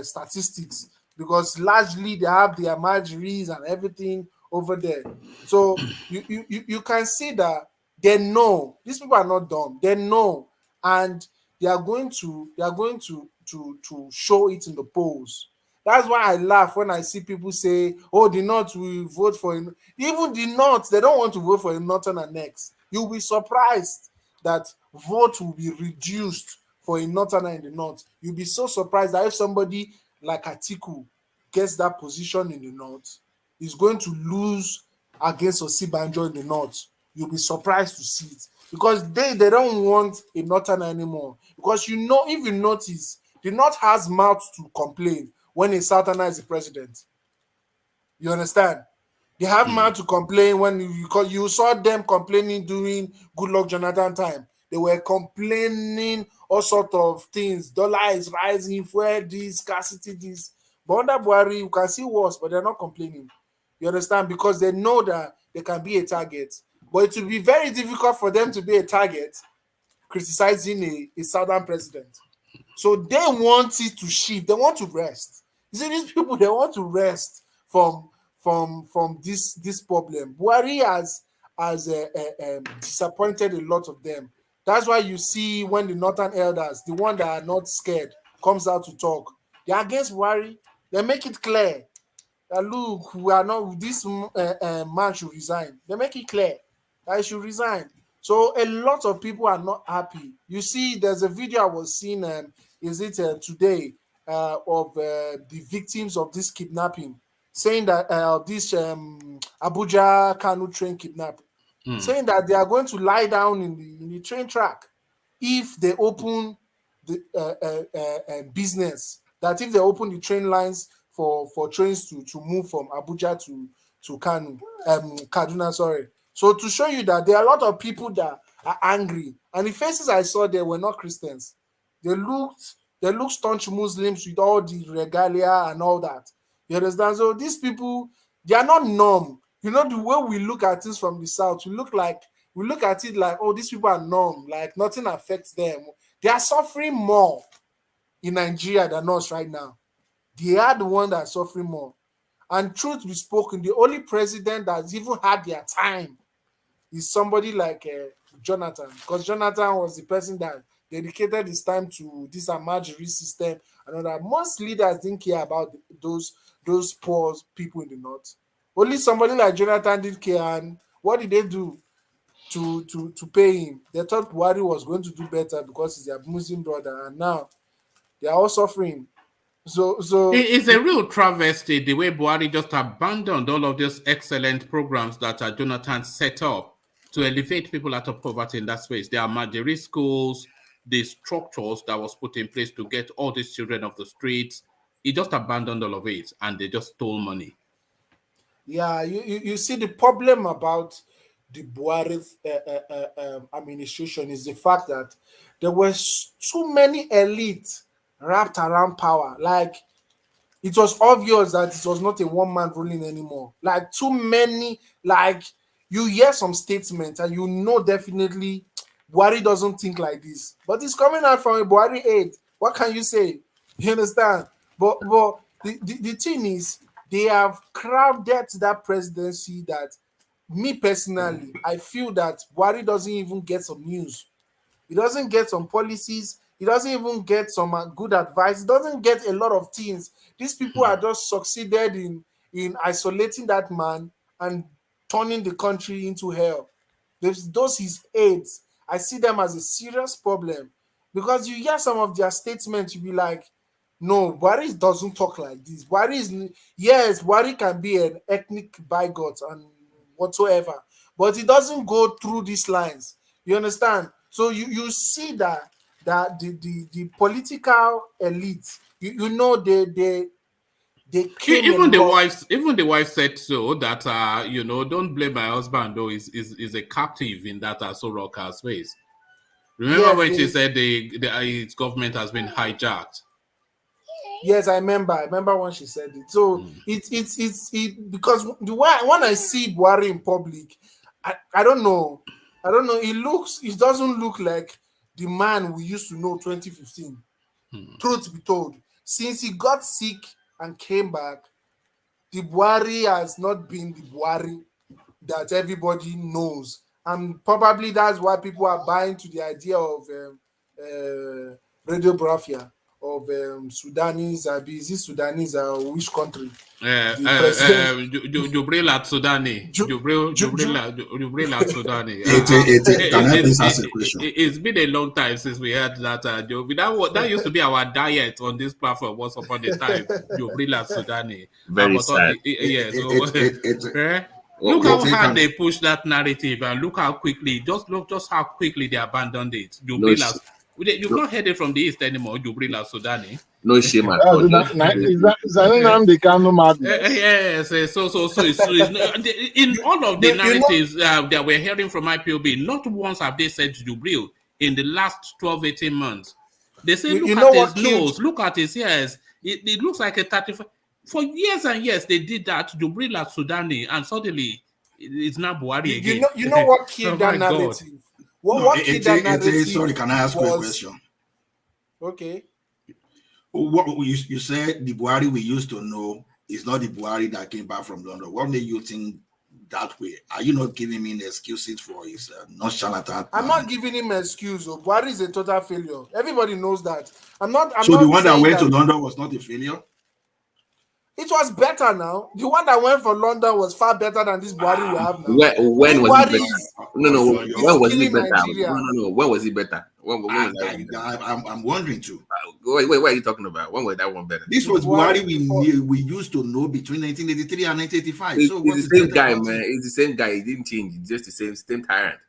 statistics, because largely they have their margeries and everything over there. So you can see that they know these people are not dumb. They know, and they are going to show it in the polls. That's why I laugh when I see people say, "Oh, the North will vote for him." Even the North, they don't want to vote for a Northern annex. You'll be surprised that vote will be reduced for a Northern in the North. You'll be so surprised that if somebody like Atiku gets that position in the North, he's going to lose against Osinbajo in the North. You'll be surprised to see it, because they don't want a Northern anymore. Because you know, if you notice, the North has mouth to complain when a Southerner is the president. You understand? You have man to complain when you saw them complaining during Goodluck Jonathan time. They were complaining all sort of things. Dollar is rising, fuel this, scarcity this. But under Buhari, you can see worse, but they're not complaining. You understand? Because they know that they can be a target. But it will be very difficult for them to be a target criticizing a southern president. So they want it to shift. They want to rest. You see, these people, they want to rest from this problem. Buhari has disappointed a lot of them. That's why you see when the northern elders, the one that are not scared, comes out to talk, they're against Buhari. They make it clear that look, we are not, this man should resign. They make it clear that he should resign. So a lot of people are not happy. You see, there's a video I was seeing, today, of the victims of this kidnapping, saying that this Abuja Kanu train kidnap, saying that they are going to lie down in the train track if they open the business. That if they open the train lines for trains to move from Abuja to Kanu, Kaduna, sorry. So to show you that there are a lot of people that are angry, and the faces I saw there were not Christians. They looked staunch Muslims with all the regalia and all that. You understand? So these people, they are not numb. You know, the way we look at things from the south, we look at it like, oh, these people are numb, like nothing affects them. They are suffering more in Nigeria than us right now. They are the one that are suffering more. And truth be spoken, the only president that's even had their time is somebody like Jonathan, because Jonathan was the person that dedicated his time to this Amajiri system and all that. Most leaders didn't care about those poor people in the north. Only somebody like Jonathan did care. And what did they do to pay him? They thought Buhari was going to do better because he's their Muslim brother, and now they are all suffering. So it's a real travesty the way Buhari just abandoned all of these excellent programs that Jonathan set up to elevate people out of poverty in that space. There are Majiri schools, the structures that was put in place to get all these children off the streets. He just abandoned all of it, and they just stole money. Yeah, you see, the problem about the Buhari administration is the fact that there were too many elites wrapped around power. Like, it was obvious that it was not a one-man ruling anymore. Like, too many, like, you hear some statements and you know definitely Buhari doesn't think like this. But it's coming out from a Buhari aide. What can you say? You understand? But the thing is, they have crowded that presidency that, me personally, I feel that Buhari doesn't even get some news. He doesn't get some policies. He doesn't even get some good advice. He doesn't get a lot of things. These people are just succeeded in isolating that man and turning the country into hell. Those his aides, I see them as a serious problem, because you hear some of their statements, you be like, no, Buhari doesn't talk like this. Buhari can be an ethnic bigot and whatsoever, but he doesn't go through these lines. You understand? So you see that the political elite, you know, they came even the wife said so, that don't blame my husband though, is a captive in that Soroka space. Remember when she said its government has been hijacked? Yes, I remember when she said it. So it's because the way when I see Buhari in public, I don't know. It doesn't look like the man we used to know 2015. Truth be told, since he got sick and came back, the Buhari has not been the Buhari that everybody knows, and probably that's why people are buying to the idea of radiography of Sudanese. Is it Sudanese or which country? Jubril at Sudani. Jubril at Sudani. Can I please ask a question? It's been a long time since we had that joke. That used to be our diet on this platform once upon a time. Jubril at Sudani. Very sad. Look how hard they push that narrative, and look how quickly, just how quickly they abandoned it. You've not heard it from the East anymore, Jubrila Sudani. No shame at Is all. Yes, so it's in all of the narratives that we're hearing from IPOB, not once have they said Jubril in the last 12-18 months. They say, look at his nose, look at his ears. It looks like a 35. For years and years, they did that to Jubril Sudani, and suddenly it's now Buhari again. You know what killed that narrative? What killed that narrative? Sorry, can I ask you a question? Okay. What you said the Buhari we used to know is not the Buhari that came back from London. What made you think that way? Are you not giving me an excuse for his nonchalant? I'm not giving him an excuse. Buhari is a total failure. Everybody knows that. I'm not the one that went to London was not a failure? It was better now. The one that went for London was far better than this Buhari we have now. When was it better? No. When was it better? Nigeria. No. When was it better? When was I'm wondering too. Wait, what are you talking about? When was that one better? This was Buhari we used to know between 1983 and 1985. It's the same guy, man. It's the same guy. He didn't change. It's just the same tyrant.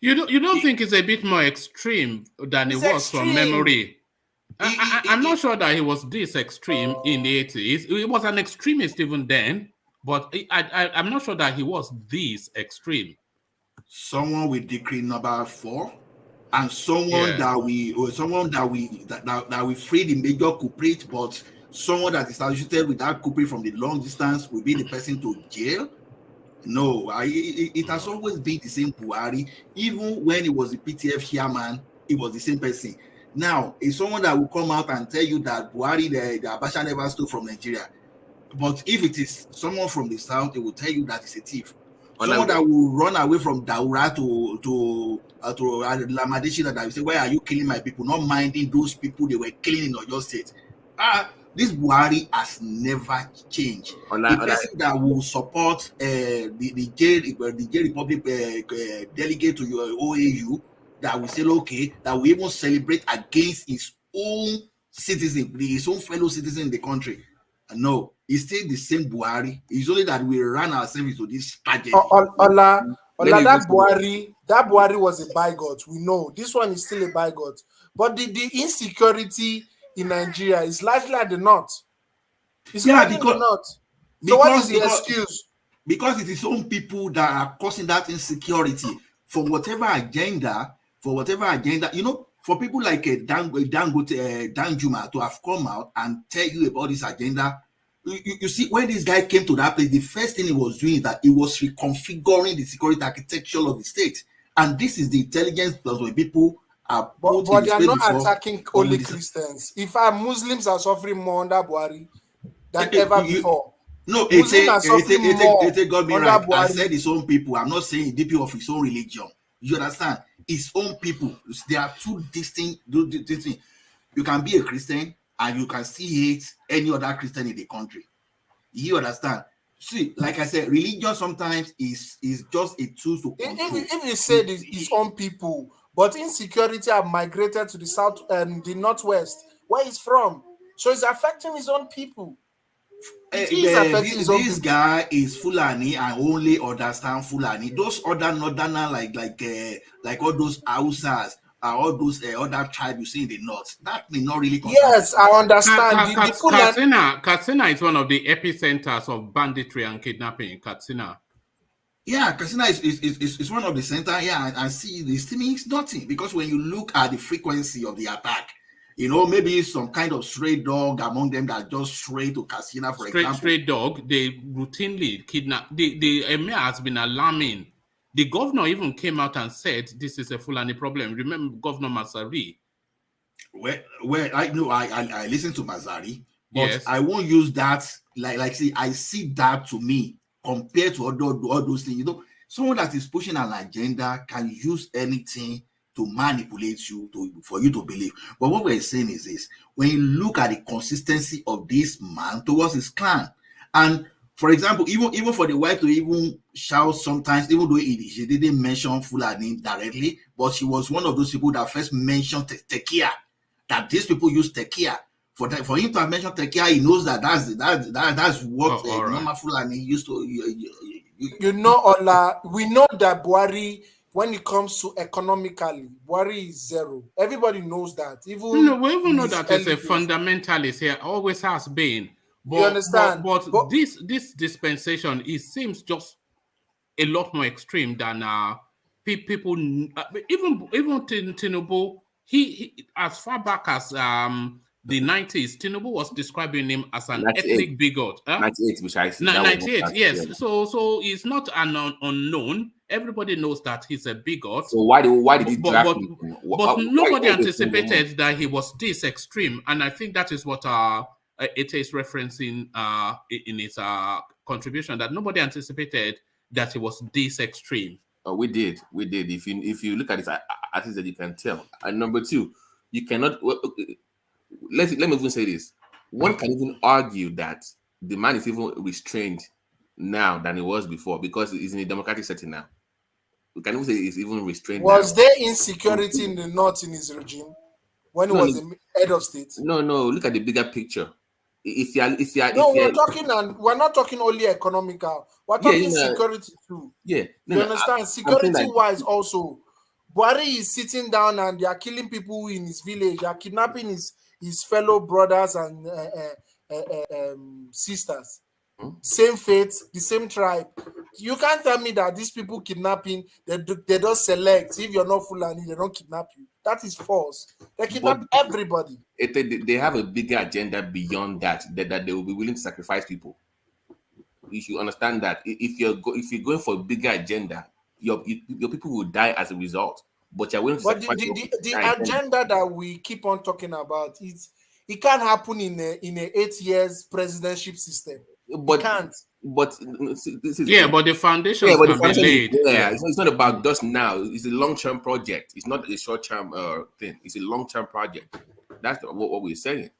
You don't think it's a bit more extreme than it was from memory? I'm not sure that he was this extreme in the 80s. He was an extremist even then, but I'm not sure that he was this extreme. Someone with decree number 4, and someone that we free the major culprit, but someone that is associated with that culprit from the long distance will be the person to jail. No, it has always been the same Buhari. Even when he was the PTF chairman, it was the same person. Now, it's someone that will come out and tell you that Buhari, the Abacha never stole from Nigeria. But if it is someone from the south, it will tell you that it's a thief. Someone that will run away from Daura to Lamadeshina, that will say, why are you killing my people? Not minding those people they were killing in your state. This Buhari has never changed. The person that will support the J Republic delegate to your OAU, that will say, okay, that we even celebrate against his own citizen, his own fellow citizen in the country. No, it's still the same Buhari. It's only that we ran ourselves into this tragedy. That Buhari was a bigot. We know this one is still a bigot. But the insecurity in Nigeria is largely at the north. It's largely the north. So what is the excuse? Because it is his own people that are causing that insecurity for whatever agenda. You know, for people like Danjuma to have come out and tell you about this agenda, you see, when this guy came to that place, the first thing he was doing is that he was reconfiguring the security architecture of the state. And this is the intelligence plus when people are but they are not attacking only Christians. If our Muslims are suffering more under Buhari than ever before. No, it got me right. I said his own people. I'm not saying DP of his own religion. You understand? His own people. There are two distinct. You can be a Christian and you can still hate any other Christian in the country. You understand? See, like I said, religion sometimes is just a tool to control. If you said his own people, but insecurity have migrated to the south and the northwest, where he's from. So it's affecting his own people. This guy is Fulani and only understand Fulani. Those other northerners like all those Hausas, all those other tribes you see in the north, that may not really. Yes, I understand. Katsina is one of the epicenters of banditry and kidnapping in Katsina. Yeah, Katsina is one of the center. Yeah, and see, this thing means nothing because when you look at the frequency of the attack. You know, maybe some kind of stray dog among them that just stray to Katsina, for example. Stray dog, they routinely kidnap. The emir has been alarming. The governor even came out and said this is a Fulani problem. Remember Governor Masari? Well, I know I listen to Masari, but yes. I won't use that. I see that to me compared to all those things. You know, someone that is pushing an agenda can use anything to manipulate you for you to believe. But what we're saying is this: when you look at the consistency of this man towards his clan, and for example, even for the wife to even shout sometimes, even though she didn't mention Fulani directly, but she was one of those people that first mentioned Tekia, that these people use Tekia. For him to have mentioned Tekia, he knows that's what normal Fulani used to. You know, Ola, we know that Buhari when it comes to economically, Buhari is zero. Everybody knows that. Even we even know his that he's a early days. fundamentalist here, always has been. But, You understand? But this dispensation, it seems just a lot more extreme than people. Even Tinubu, he as far back as the 90s, Tinubu was describing him as an 98. ethnic bigot. 98, which I see. 98, yes. So it's not an unknown. Everybody knows that he's a bigot. So why did he draft him? But nobody anticipated that he was this extreme, and I think that is what it is referencing in its contribution, that nobody anticipated that he was this extreme. We did. If you look at it, I think that you can tell. And number two, you cannot. Let me even say this. One can even argue that the man is even restrained now than he was before because he's in a democratic setting now. We can even say he's even restrained. Was there insecurity in the north in his regime when he was the head of state? No. Look at the bigger picture. We're not talking only economical. We're talking security too. Yeah, you understand? Security-wise, also, Buhari is sitting down and they are killing people in his village. They are kidnapping his fellow brothers and sisters. Same faith, the same tribe. You can't tell me that these people kidnapping, they don't select. If you're not Fulani, they don't kidnap you. That is false. They kidnap everybody. They have a bigger agenda beyond that they will be willing to sacrifice people. You should understand that if you're going for a bigger agenda, your people will die as a result. But you're willing to sacrifice the agenda that we keep on talking about, it can't happen in a 8 years presidentship system. But it can't. But but the foundation can be laid. It's not about just now. It's a long-term project. It's not a short-term thing. It's a long-term project. That's what we're saying.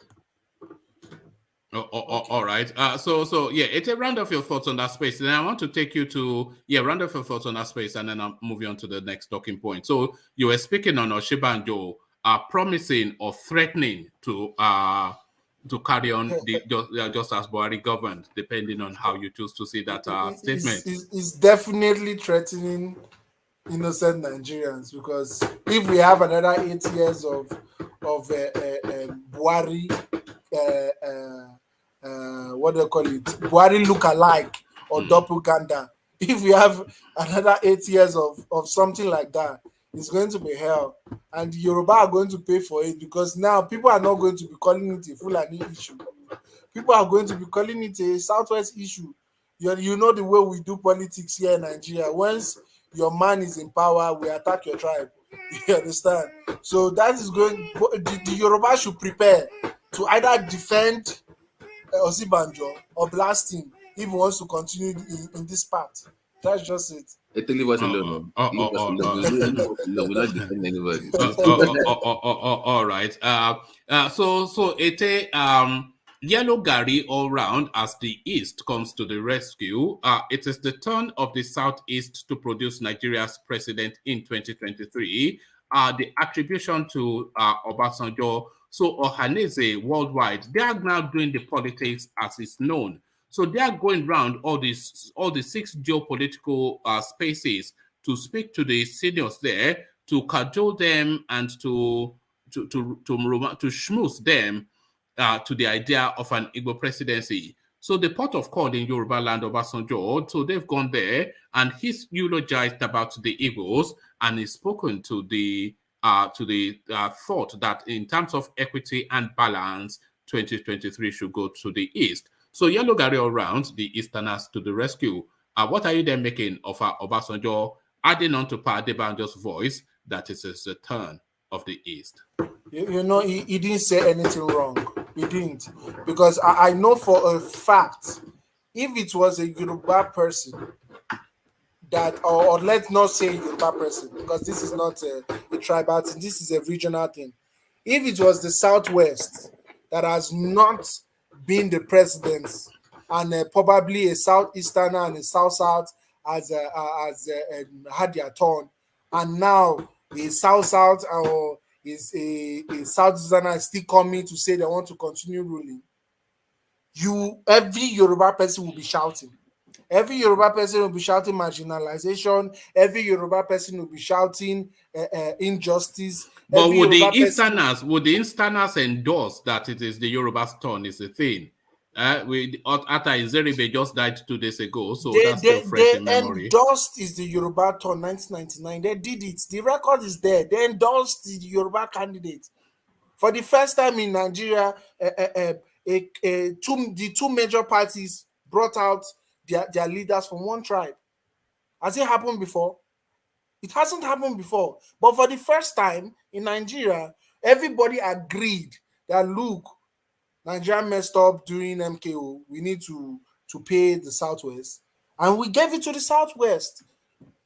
All right. So it's a round of your thoughts on that space. Then I want to take you to round of your thoughts on that space, and then I'll move you on to the next talking point. So you were speaking on Osinbajo promising or threatening to carry on just as Buhari governed, depending on how you choose to see that statement. It's definitely threatening innocent Nigerians, because if we have another 8 years of Buhari, what do you call it? Buhari look-alike or doppelganger. If we have another 8 years of something like that, it's going to be hell. And the Yoruba are going to pay for it, because now people are not going to be calling it a Fulani issue. People are going to be calling it a Southwest issue. You know the way we do politics here in Nigeria. Once your man is in power, we attack your tribe. You understand? So that is going. The Yoruba should prepare to either defend Osinbajo or blast him if he wants to continue in this path. That's just it. Leave us alone. We're not defending anybody. All right. So it's yellow Gary all round as the East comes to the rescue. It is the turn of the Southeast to produce Nigeria's president in 2023. The attribution to Obasanjo. So Ohaneze worldwide, they are now doing the politics as is known. So they are going around all the 6 geopolitical spaces to speak to the seniors there, to cajole them and to schmooze them to the idea of an IGBO presidency. So the port of call in Yoruba land, Obasanjo, so they've gone there and he's eulogized about the IGBOs and he's spoken to the thought that in terms of equity and balance, 2023 should go to the East. So yellow Gary all round, the Easterners to the rescue. What are you then making of Obasanjo adding on to Pa Adebanjo's voice that it is the turn of the East? You know, he didn't say anything wrong. He didn't. Because I know for a fact, if it was a Yoruba person that, or let's not say Yoruba person, because this is not a tribal thing, this is a regional thing. If it was the Southwest that has not been the presidents, and probably a Southeasterner and a South-South has had their turn, and now a South-South or is a Southeasterner still coming to say they want to continue ruling, every Yoruba person will be shouting. Every Yoruba person will be shouting marginalization. Every Yoruba person will be shouting injustice. But Every would the Yoruba person... Easterners endorse that it is the Yoruba's turn is the thing? Ata Izeribe just died 2 days ago, so that's still fresh in memory. Endorsed is the Yoruba turn 1999. They did it. The record is there. They endorsed the Yoruba candidate. For the first time in Nigeria, the two major parties brought out their leaders from one tribe. Has it happened before? It hasn't happened before. But for the first time in Nigeria, everybody agreed that, look, Nigeria messed up during MKO. We need to pay the Southwest. And we gave it to the Southwest.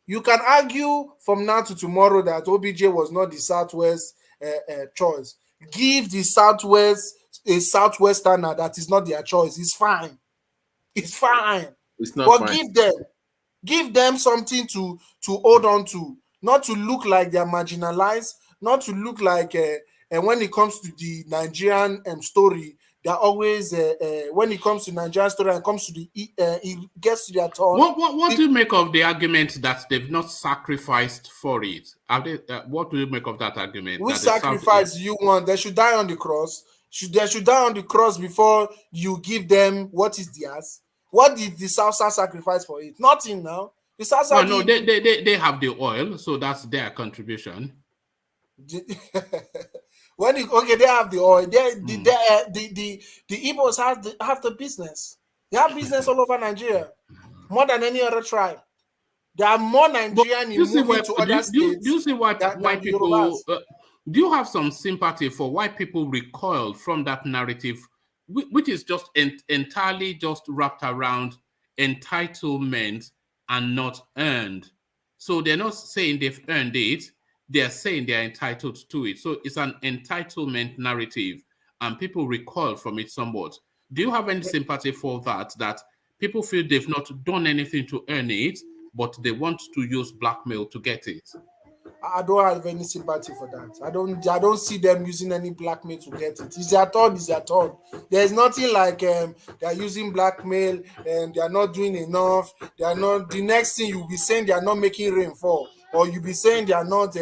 You can argue from now to tomorrow that OBJ was not the Southwest choice. Give the Southwest a Southwesterner that is not their choice. It's fine. It's fine. It's not but fine. give them something to hold on to, not to look like they're marginalized, not to look like and when it comes to the Nigerian story, they're always when it comes to Nigerian story and comes to the it gets to their turn. What do you make of the argument that they've not sacrificed for it? What do you make of that argument? Which sacrifice you want? They should die on the cross. They should die on the cross before you give them what is theirs. What did the Southside sacrifice for it? Nothing now. The Southside. No, they have the oil, so that's their contribution. They have the oil. The Igbos have the business. They have business all over Nigeria, more than any other tribe. There are more Nigerian in moving to other states. Do you see what white people? Do you have some sympathy for why people recoiled from that narrative, which is just entirely just wrapped around entitlement and not earned? So they're not saying they've earned it. They're saying they're entitled to it. So it's an entitlement narrative, and people recoil from it somewhat. Do you have any sympathy for that people feel they've not done anything to earn it, but they want to use blackmail to get it? I don't have any sympathy for that. I don't see them using any blackmail to get it. It's their turn. It's their turn. There's nothing like they're using blackmail and they're not doing enough. They are not. The next thing you'll be saying they are not making rain fall, or you'll be saying they are not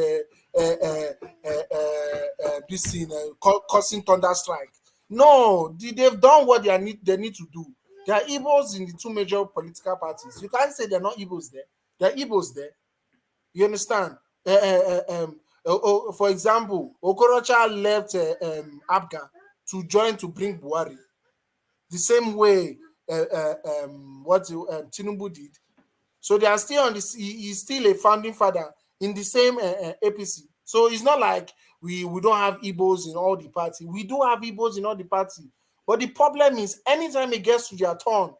causing thunder strike. No, they've done what they need to do. There are Igbos in the two major political parties. You can't say they're not Igbos there. There are Igbos there. You understand? For example, Okorocha left Abga to bring Buhari. The same way what Tinubu did. So they are still on this. He's still a founding father in the same APC. So it's not like we don't have Igbos in all the party. We do have Igbos in all the party. But the problem is, anytime it gets to their turn,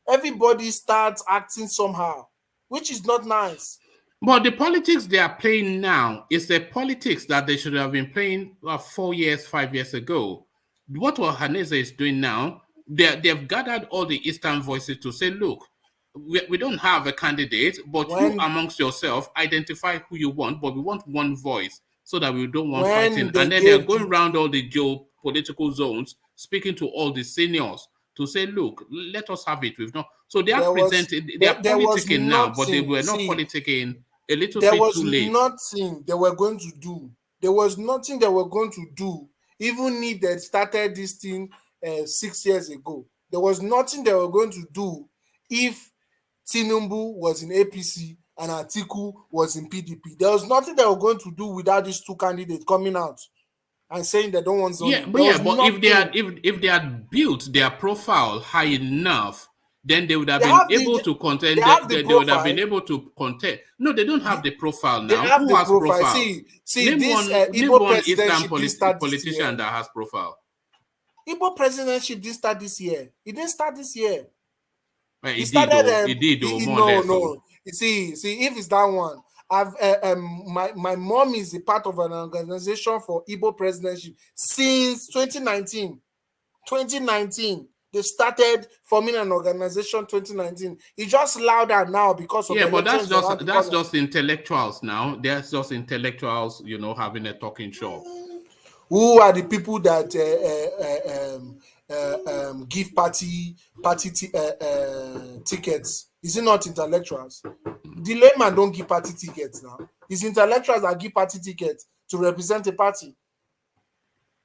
everybody starts acting somehow, which is not nice. But the politics they are playing now is the politics that they should have been playing 4 years, 5 years ago. What Ohaneze is doing now, they've gathered all the Eastern voices to say, look, we don't have a candidate, but you amongst yourself identify who you want, but we want one voice so that we don't want fighting. And then they're going around all the geopolitical zones, speaking to all the seniors to say, look, let us have it. We've not. So they are presenting, they are politicking now, but they were not politicking a little bit too late. There was nothing they were going to do. There was nothing they were going to do, even if they started this thing 6 years ago. There was nothing they were going to do if Tinubu was in APC and Atiku was in PDP. There was nothing they were going to do without these two candidates coming out and saying they don't want zoning. But if they had built their profile high enough, then they would have been able to contend. They would have been able to contend. No, they don't have the profile now. Who has profile? See, name one Eastern politician that has profile. Igbo presidency didn't start this year. It didn't start this year. It did. No. See, if it's that one, my mom is a part of an organization for Igbo presidency since 2019. 2019. They started forming an organization 2019. It's just louder now because of but that's just intellectuals now. There's just intellectuals, having a talking shop. Who are the people that give party tickets Is it not intellectuals? The layman don't give party tickets now. It's intellectuals that give party tickets to represent a party.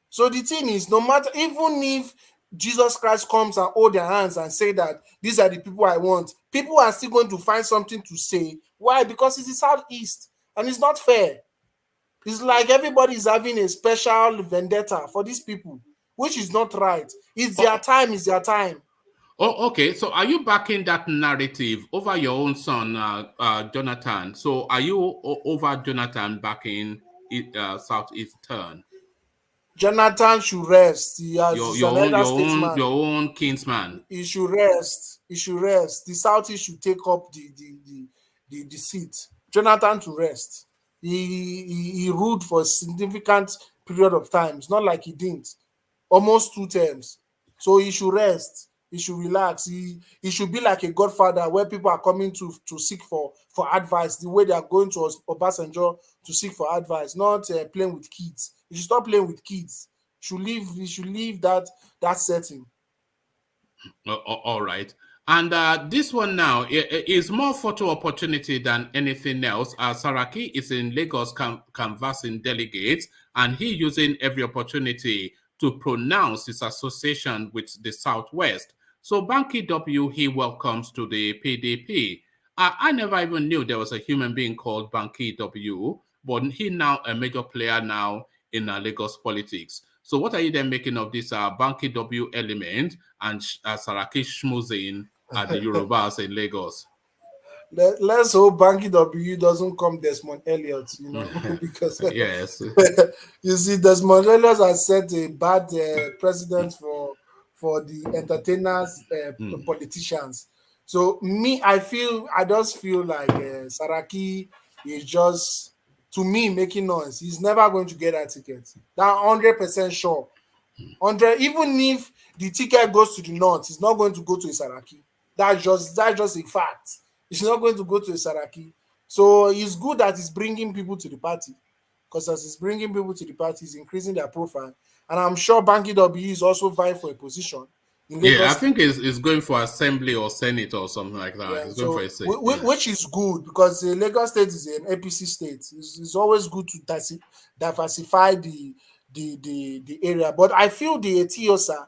So the thing is, no matter, even if Jesus Christ comes and hold their hands and say that these are the people I want, people are still going to find something to say. Why? Because it's the Southeast and it's not fair. It's like everybody is having a special vendetta for these people, which is not right. It's their time, it's their time. Oh, okay. So are you backing that narrative over your own son, Jonathan? So are you over Jonathan backing Southeastern? Jonathan should rest. He has your own kinsman. He should rest. He should rest. The Southeast should take up the seat. Jonathan to rest. He ruled for a significant period of time. It's not like he didn't. Almost 2 terms. So he should rest. He should relax. He should be like a godfather where people are coming to seek for advice, the way they are going to Obasanjo to seek for advice, not playing with kids. You should stop playing with kids. You should leave that setting. All right. And this one now is more photo opportunity than anything else. SARAKI is in Lagos canvassing delegates, and he using every opportunity to pronounce his association with the Southwest. So Banky W, he welcomes to the PDP. I never even knew there was a human being called Banky W, but he now a major player now in Lagos politics. So what are you then making of this Banky W element and SARAKI schmoozing at the Yorubas in Lagos? Let's hope Banky W doesn't come Desmond Elliott, because yes, you see, Desmond Elliott has set a bad precedent for the entertainers, politicians. So I just feel like SARAKI is just, to me, making noise. He's never going to get that ticket. That 100% sure. 100, even if the ticket goes to the north, he's not going to go to a SARAKI. That's just a fact. He's not going to go to a SARAKI. So it's good that he's bringing people to the party, because as he's bringing people to the party, he's increasing their profile. And I'm sure Banky W is also vying for a position in Lagos. Yeah, I think it's going for assembly or senate or something like that. Yeah, it's going for a senate, which is good, because Lagos State is an APC state. It's always good to diversify the area. But I feel the Etiosa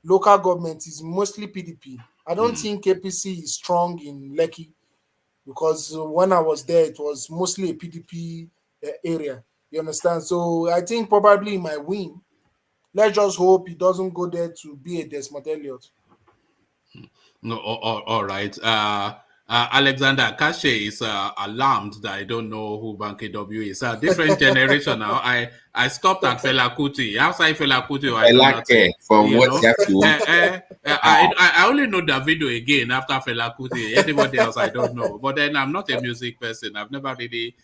local government is mostly PDP. I don't think APC is strong in Lekki, because when I was there, it was mostly a PDP area. You understand? So I think probably he might win. Let's just hope he doesn't go there to be a Desmond Elliott. No, all right. Alexander Kashe is alarmed that I don't know who Banky W is. A different generation now. I stopped at Fela Kuti. Outside Fela Kuti, I like from what you have to. I only know the video again after Fela Kuti. Anybody else, I don't know. But then I'm not a music person. I've never really,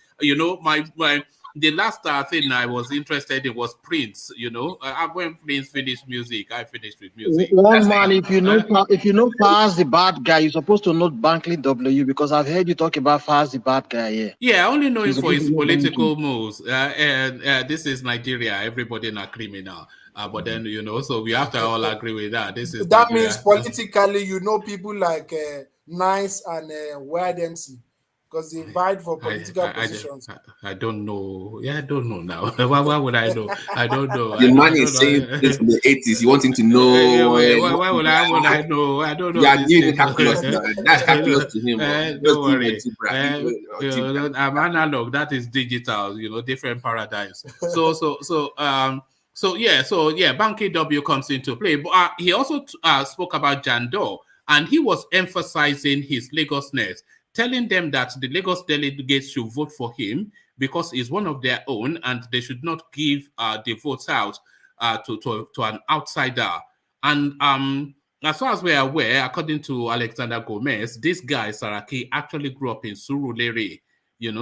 the last thing I was interested in was Prince. When Prince finished music, I finished with music. One man, if you know Faz the bad guy, you're supposed to know Banky W, because I've heard you talk about Faz the bad guy. Yeah, I only know him for his political moves. And this is Nigeria. Everybody not criminal. But then so we have to all agree with that. That Nigeria. Means politically, people like Nice and Wild MC. Because they vied for political positions. I don't know. Yeah, I don't know now. Why would I know? I don't know. The man is saying this from the 80s. You want him to know. Why would I know? I don't know. Yeah, you calculus. That's calculus to him. Don't worry. I'm analog. That is digital. Different paradigms. So Banky W comes into play. But he also spoke about Jandor, and he was emphasizing his Lagosness, telling them that the Lagos delegates should vote for him because he's one of their own, and they should not give the votes out to an outsider. And as far as we're aware, according to Alexander Gomez, this guy, SARAKI, actually grew up in Surulere.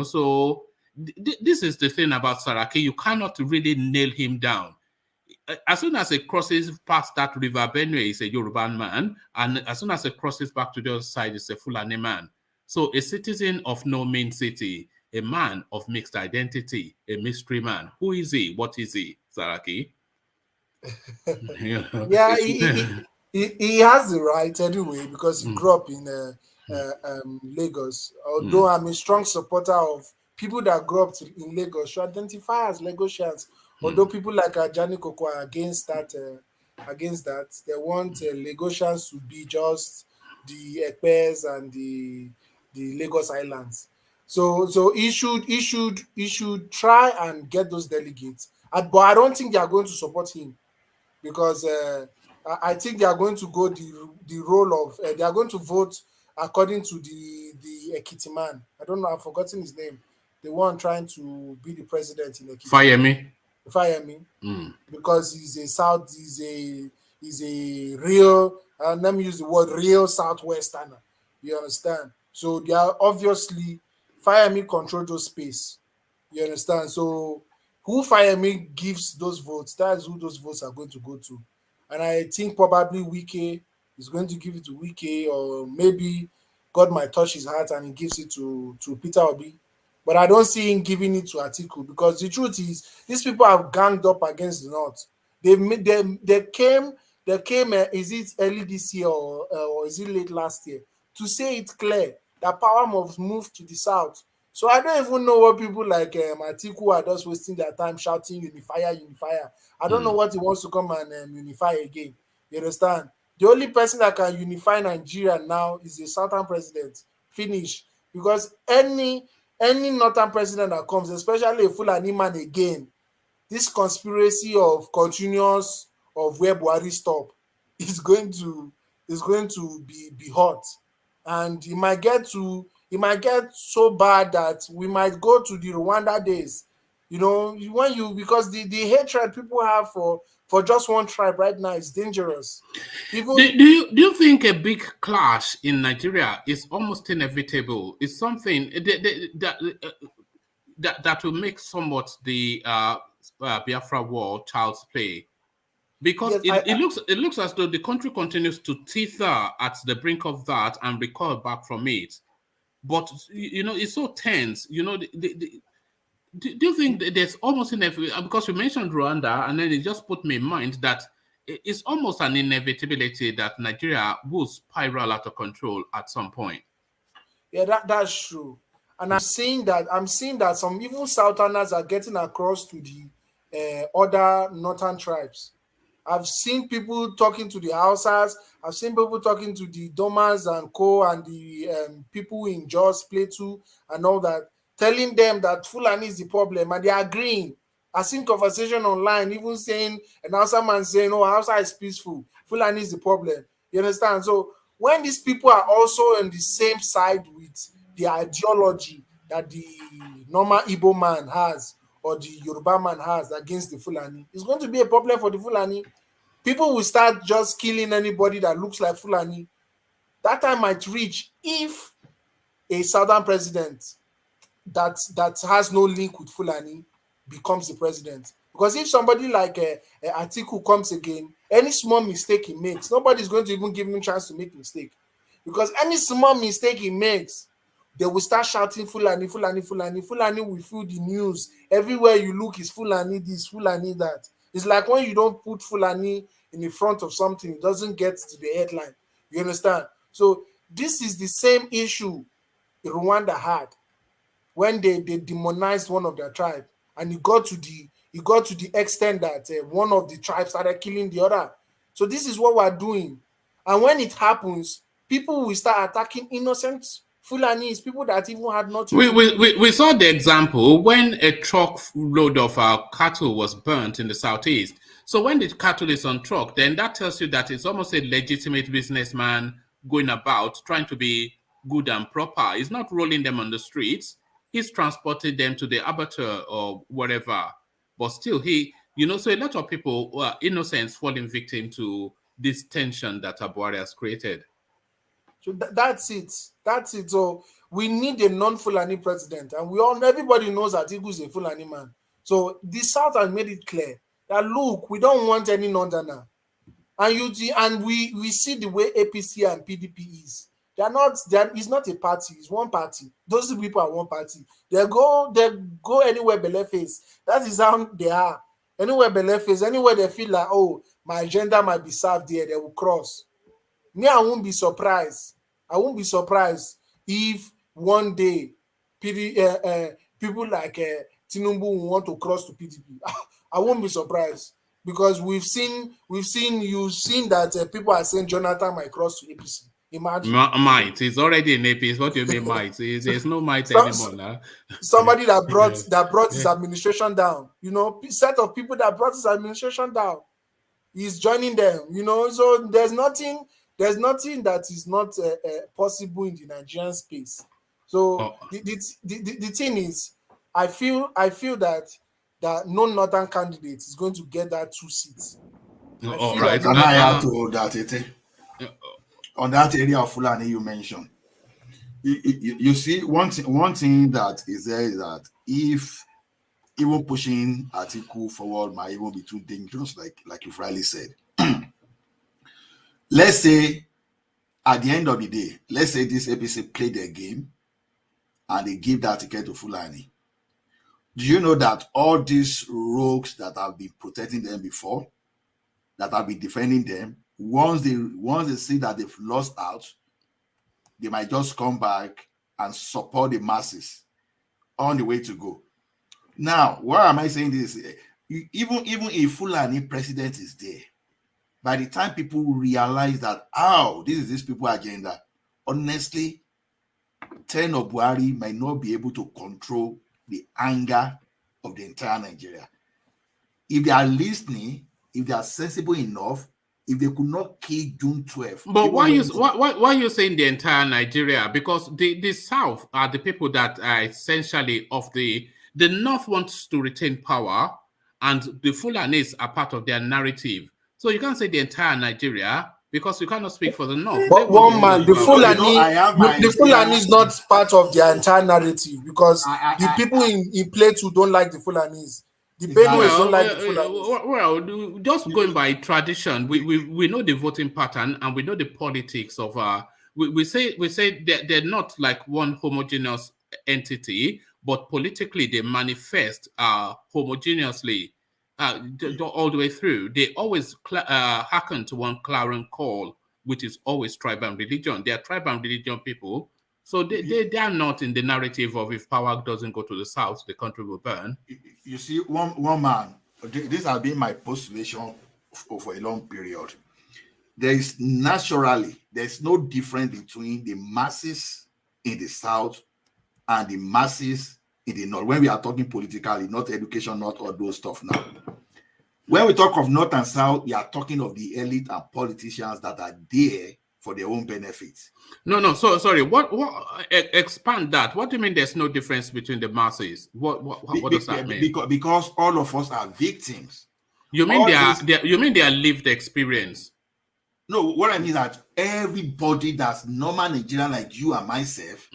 So this is the thing about SARAKI. You cannot really nail him down. As soon as it crosses past that river, Benue is a Yoruban man, and as soon as it crosses back to the other side, it's a Fulani man. So a citizen of no main city, a man of mixed identity, a mystery man. Who is he? What is he, SARAKI? Yeah, he has the right anyway, because he grew up in Lagos. Although I'm a strong supporter of people that grew up in Lagos should identify as Lagosians. Although people like Ajani Koko are against that, they want Lagosians to be just the Ekpes and the Lagos Islands. So he should try and get those delegates. But I don't think they are going to support him because I think they are going to go the role of they are going to vote according to the Ekiti man. I don't know, I've forgotten his name. The one trying to be the president in Ekiti. Fire me. Because he's a real let me use the word real Southwesterner. You understand? So they are obviously Fire.me control those space. You understand? So who Fire.me gives those votes, that's who those votes are going to go to. And I think probably Wike is going to give it to Wike, or maybe God might touch his heart and he gives it to Peter Obi. But I don't see him giving it to Atiku, because the truth is these people have ganged up against the North. They came. Is it early this year or is it late last year, to say it clear that power must move to the South? So I don't even know what people like Atiku are just wasting their time shouting unifier. I don't know what he wants to come and unify again. You understand? The only person that can unify Nigeria now is the Southern president. Finish. Because any northern president that comes, especially a Fulani man again, this conspiracy of continuous of where Buhari stop is going to be hot, and it might get so bad that we might go to the Rwanda days. You know, because the hatred people have for just one tribe right now is dangerous. Do you think a big clash in Nigeria is almost inevitable? It's something that will make somewhat the Biafra war child's play, because Yes, it looks as though the country continues to tether at the brink of that and recoil back from it. But it's so tense. Do you think that there's almost inevitable, because you mentioned Rwanda, and then it just put me in mind that it's almost an inevitability that Nigeria will spiral out of control at some point. Yeah, that's true. And I'm seeing that some even Southerners are getting across to the other northern tribes. I've seen people talking to the Hausas. I've seen people talking to the Domas and Co. and the people in Jos, Plateau, and all that, telling them that Fulani is the problem, and they're agreeing. I've seen conversation online, even saying, an Hausa man saying, "Oh, Hausa is peaceful. Fulani is the problem." You understand? So when these people are also on the same side with the ideology that the normal Igbo man has or the Yoruba man has against the Fulani, it's going to be a problem for the Fulani. People will start just killing anybody that looks like Fulani. That time might reach if a southern president that has no link with Fulani becomes the president. Because if somebody like Atiku comes again, any small mistake he makes, nobody's going to even give him a chance to make a mistake. Because any small mistake he makes, they will start shouting Fulani, Fulani, Fulani. Fulani will fill the news. Everywhere you look is Fulani this, Fulani that. It's like when you don't put Fulani in the front of something, it doesn't get to the headline. You understand? So this is the same issue Rwanda had when they demonized one of their tribe, and it got to the extent that one of the tribes started killing the other. So this is what we're doing, and when it happens, people will start attacking innocent Fulanis, people that even had nothing. We saw the example when a truck load of cattle was burnt in the southeast. So when the cattle is on truck, then that tells you that it's almost a legitimate businessman going about trying to be good and proper. He's not rolling them on the streets. He's transporting them to the abattoir or whatever. But still, so a lot of people who are innocents falling victim to this tension that Buhari has created. So that's it. So we need a non-Fulani president, and everybody knows that Atiku is a Fulani man. So the South has made it clear that look, we don't want any northerner. And we see the way APC and PDP is. It's not a party, it's one party. Those people are one party. They go anywhere belle face. That is how they are. Anywhere belle face, anywhere they feel like, oh, my agenda might be served there, they will cross. Me, I won't be surprised I won't be surprised if one day people like Tinubu will want to cross to PDP. I won't be surprised because you've seen that people are saying Jonathan might cross to APC. Imagine. Might. It's already in APC. What do you mean might? There's no might anymore now. Somebody that brought his administration down. Set of people that brought his administration down. He's joining them. So there's nothing that is not possible in the Nigerian space. So the thing is, I feel that no northern candidate is going to get that 2 seats. All right. Can I add to that, on that area of Fulani you mentioned? You see, one thing that is there is that if even pushing Atiku forward might even be too dangerous, like you've rightly said. Let's say at the end of the day, let's say this APC played their game and they give that ticket to Fulani. Do you know that all these rogues that have been protecting them before, that have been defending them, once they see that they've lost out, they might just come back and support the masses on the way to go. Now, why am I saying this? Even if Fulani president is there, by the time people realize that, this is these people's agenda, honestly, 10 of Buhari might not be able to control the anger of the entire Nigeria. If they are listening, if they are sensible enough, if they could not kill June 12th. But why are you saying the entire Nigeria? Because the South are the people that are essentially of the North wants to retain power, and the Fulanis are part of their narrative. So you can't say the entire Nigeria because you cannot speak for the North. But one man, the Fulani is not part of their entire narrative because the people in Plateau don't like the Fulanis. The Benues don't like the Fulanis. Well, just going by tradition, we know the voting pattern and we know the politics of we say they're not like one homogeneous entity, but politically they manifest homogeneously all the way through. They always hearken to one clarion call, which is always tribe and religion. They are tribe and religion people. So they are not in the narrative of if power doesn't go to the South, the country will burn. You see, one man, this has been my postulation for a long period. There's no difference between the masses in the South and the masses in the North. When we are talking politically, not education, not all those stuff now. When we talk of North and South, we are talking of the elite and politicians that are there for their own benefits. No. So sorry. What expand that? What do you mean? There's no difference between the masses. What does that mean? Because all of us are victims. You mean their lived experience? No, what I mean is that everybody that's normal Nigerian like you and myself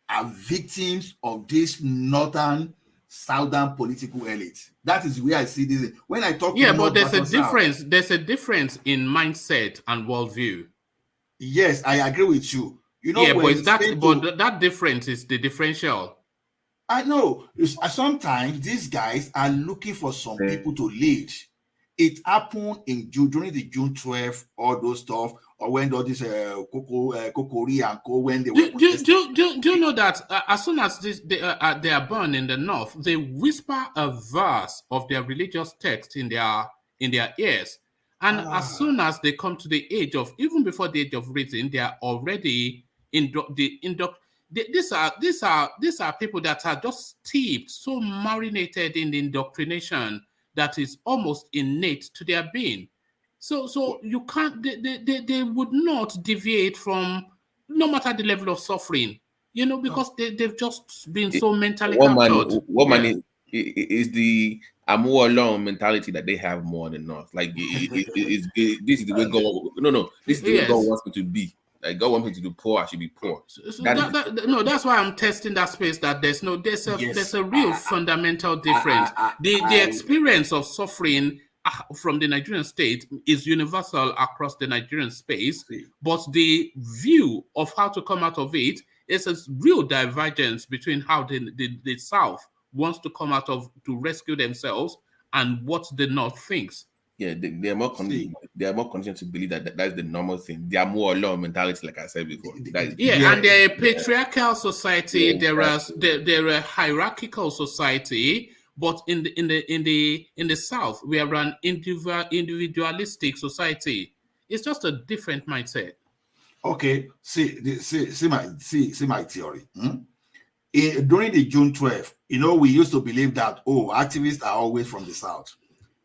are victims of this northern, southern political elite. That is where I see this. When I talk, but there's a difference. There's a difference in mindset and worldview. Yes, I agree with you. But that difference is the differential. I know. Sometimes these guys are looking for some people to lead. It happened during the June 12th, all those stuff, or when all this Kokori and Co. when they were. Do you know that as soon as they are born in the North, they whisper a verse of their religious text in their ears, and as soon as they come to the age of, even before the age of reason, they are already these are people that are just steeped, so marinated in the indoctrination that is almost innate to their being. So you can't, they would not deviate from, no matter the level of suffering, because they've just been so mentally captured. What is the Amu alone mentality that they have more than North. Like this is the way God. This is the way God wants me to be. Like God wants me to do poor, I should be poor. That's why I'm testing that space. That there's a real fundamental difference. The experience of suffering from the Nigerian state is universal across the Nigerian space, but the view of how to come out of it is a real divergence between how the South wants to come out of to rescue themselves and what the North thinks. Yeah, they are more conditioned to believe that that's the normal thing. They are more law mentality, like I said before. And they're a patriarchal society. They're a hierarchical society. But in the South, we are an individualistic society. It's just a different mindset. Okay, see my theory. During the June 12th, we used to believe that activists are always from the South.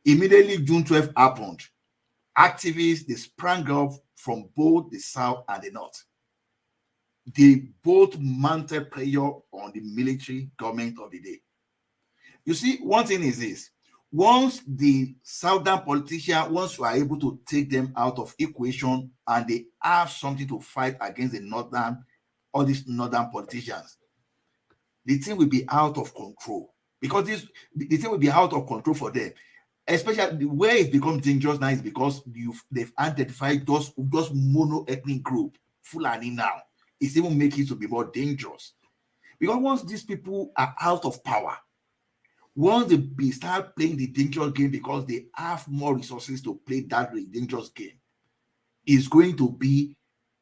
Immediately June 12th happened, activists, they sprang up from both the South and the North. They both mounted pressure on the military government of the day. You see, one thing is this: once the Southern politicians, once you are able to take them out of equation and they have something to fight against all these Northern politicians, the thing will be out of control, because the thing will be out of control for them. Especially where it becomes dangerous now is because they've identified those mono-ethnic group, Fulani now. It's even making it to be more dangerous. Because once these people are out of power, once they start playing the dangerous game because they have more resources to play that dangerous game, it's going to be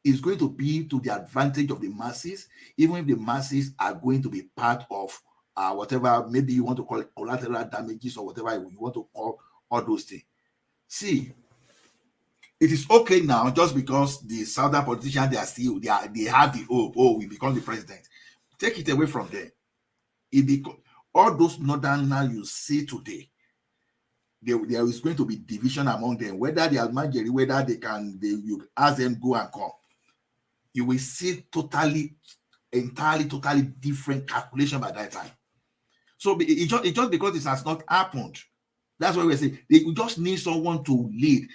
to the advantage of the masses, even if the masses are going to be part of whatever, maybe you want to call it collateral damages or whatever you want to call all those things. See, it is okay now just because the Southern politicians, they have the hope, we become the president. Take it away from them. All those Northerners you see today, there is going to be division among them, whether they are Almajiri, whether you ask them go and come. You will see entirely different calculation by that time. So it just because this has not happened. That's why we say they just need someone to lead.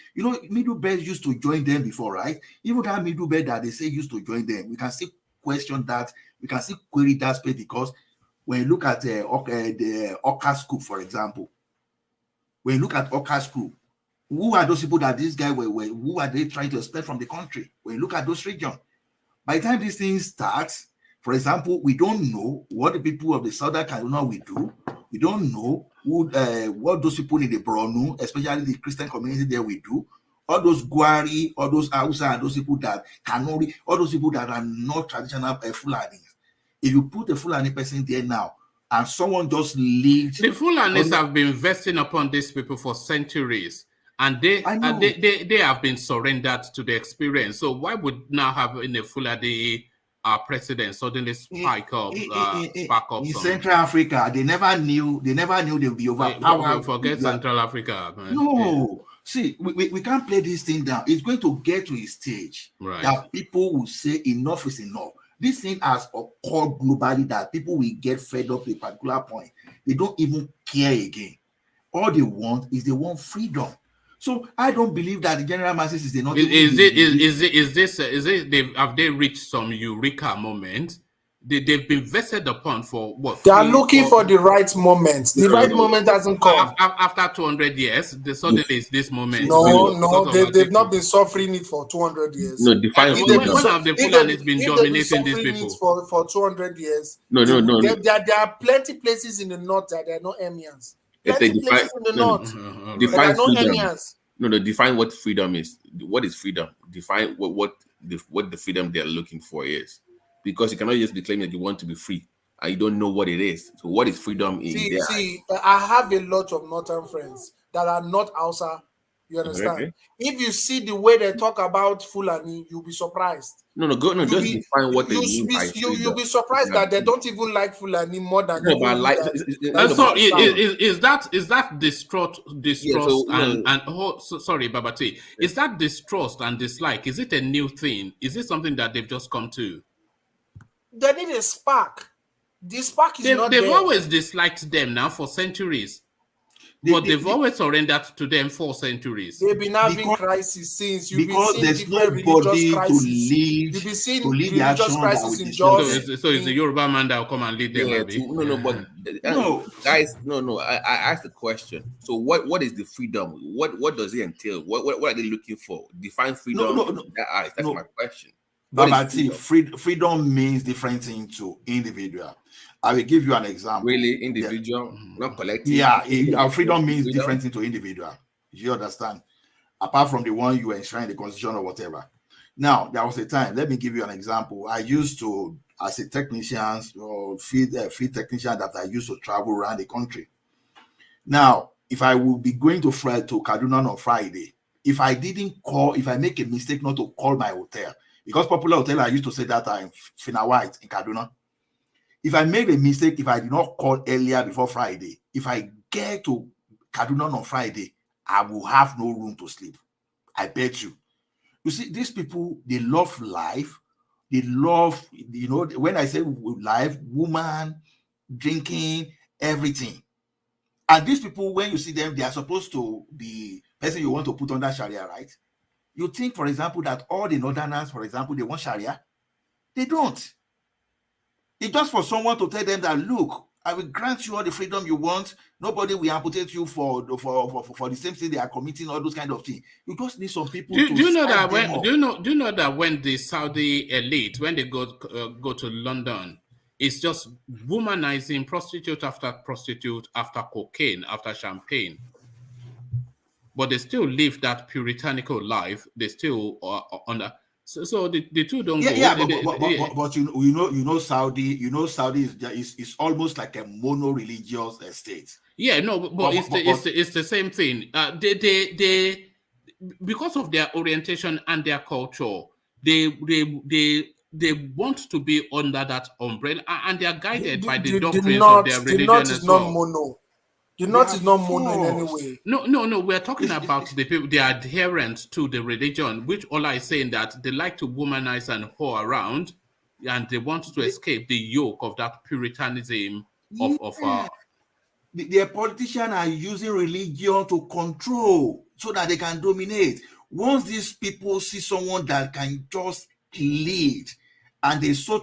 Middle belt used to join them before, right? Even that middle belt that they say used to join them, we can still question that. We can still query that space, because when you look at the Oka School, for example, when you look at Oka School, who are those people that this guy who are they trying to expel from the country? When you look at those regions, by the time these things start, for example, we don't know what the people of the Southern Kaduna will do. We don't know what those people in the Borno, especially the Christian community there, will do. All those Gwari, all those Hausa, and those people that Kanuri, all those people that are not traditional Fulani. If you put a Fulani person there now, and someone just leaves, the Fulanis have been investing upon these people for centuries. And they have been surrendered to the experience. So why would now having a Fulani president suddenly spark up? In Central Africa, they never knew they'll be overpowered. Forget Central Africa, man. No, see, we can't play this thing down. It's going to get to a stage that people will say enough is enough. This thing has occurred globally that people will get fed up to a particular point. They don't even care again. All they want is freedom. So I don't believe that the general masses is not. Have they reached some eureka moment? They've been vested upon for what? They are looking for the right moment. The right moment hasn't come. After 200 years, suddenly it's this moment. No, they've not been suffering it for 200 years. No, define when have the Fulanis been dominating these people? For 200 years. No. There are plenty places in the north that there are no emirs. Plenty places in the north. Define no freedom. emirs. No, define what freedom is. What is freedom? Define what the freedom they're looking for is. Because you cannot just be claiming that you want to be free and you don't know what it is. So what is freedom in there? See, I have a lot of northern friends that are not Hausa. You understand? Okay. If you see the way they talk about Fulani, you'll be surprised. Just define what they mean by freedom. You'll be surprised that they don't even like Fulani more than is that distrust sorry, Babati. Is that distrust and dislike? Is it a new thing? Is it something that they've just come to? They need a spark. The spark is not there. They've always disliked them now for centuries. But they've always surrendered to them for centuries. They've been having crises since. Because there's nobody to lead. You've been seeing religious crisis in Jos. So it's the Yoruba man that will come and lead them. Guys, I asked the question. So what is the freedom? What does it entail? What are they looking for? Define freedom. That's my question. But freedom means different things to individual. I will give you an example. Really, individual, not collective. Yeah, freedom means different thing to individual. You understand? Apart from the one you enshrine in the constitution or whatever. Now, there was a time, let me give you an example. I used to, as a technician or field technician, that I used to travel around the country. Now, if I would be going to Kaduna on Friday, if I make a mistake not to call my hotel, because Popular Hotel, I used to say that I'm Fina White in Kaduna. If I made a mistake, if I did not call earlier before Friday, if I get to Kaduna on Friday, I will have no room to sleep. I bet you. You see, these people, they love life. They love, when I say life, woman, drinking, everything. And these people, when you see them, they are supposed to be person you want to put under Sharia, right? You think, for example, that all the Northerners, for example, they want Sharia. They don't. It's just for someone to tell them that, look, I will grant you all the freedom you want. Nobody will amputate you for the same thing they are committing, all those kind of things. You just need some people do you know that when the Saudi elite, when they go to London, it's just womanizing, prostitute after cocaine, after champagne. But they still live that puritanical life. They still under. So the two don't go. Yeah, but you know Saudi is almost like a mono-religious state. Yeah, no, but it's the same thing. They because of their orientation and their culture, they want to be under that umbrella, and they are guided by the doctrines of their religion. The North is as not well. mono. The North is not mono in any way. No. We're talking about the people, they are adherent to the religion, which Allah is saying that they like to womanize and whore around, and they want to escape the yoke of that puritanism Their politicians are using religion to control so that they can dominate. Once these people see someone that can just lead, and they see,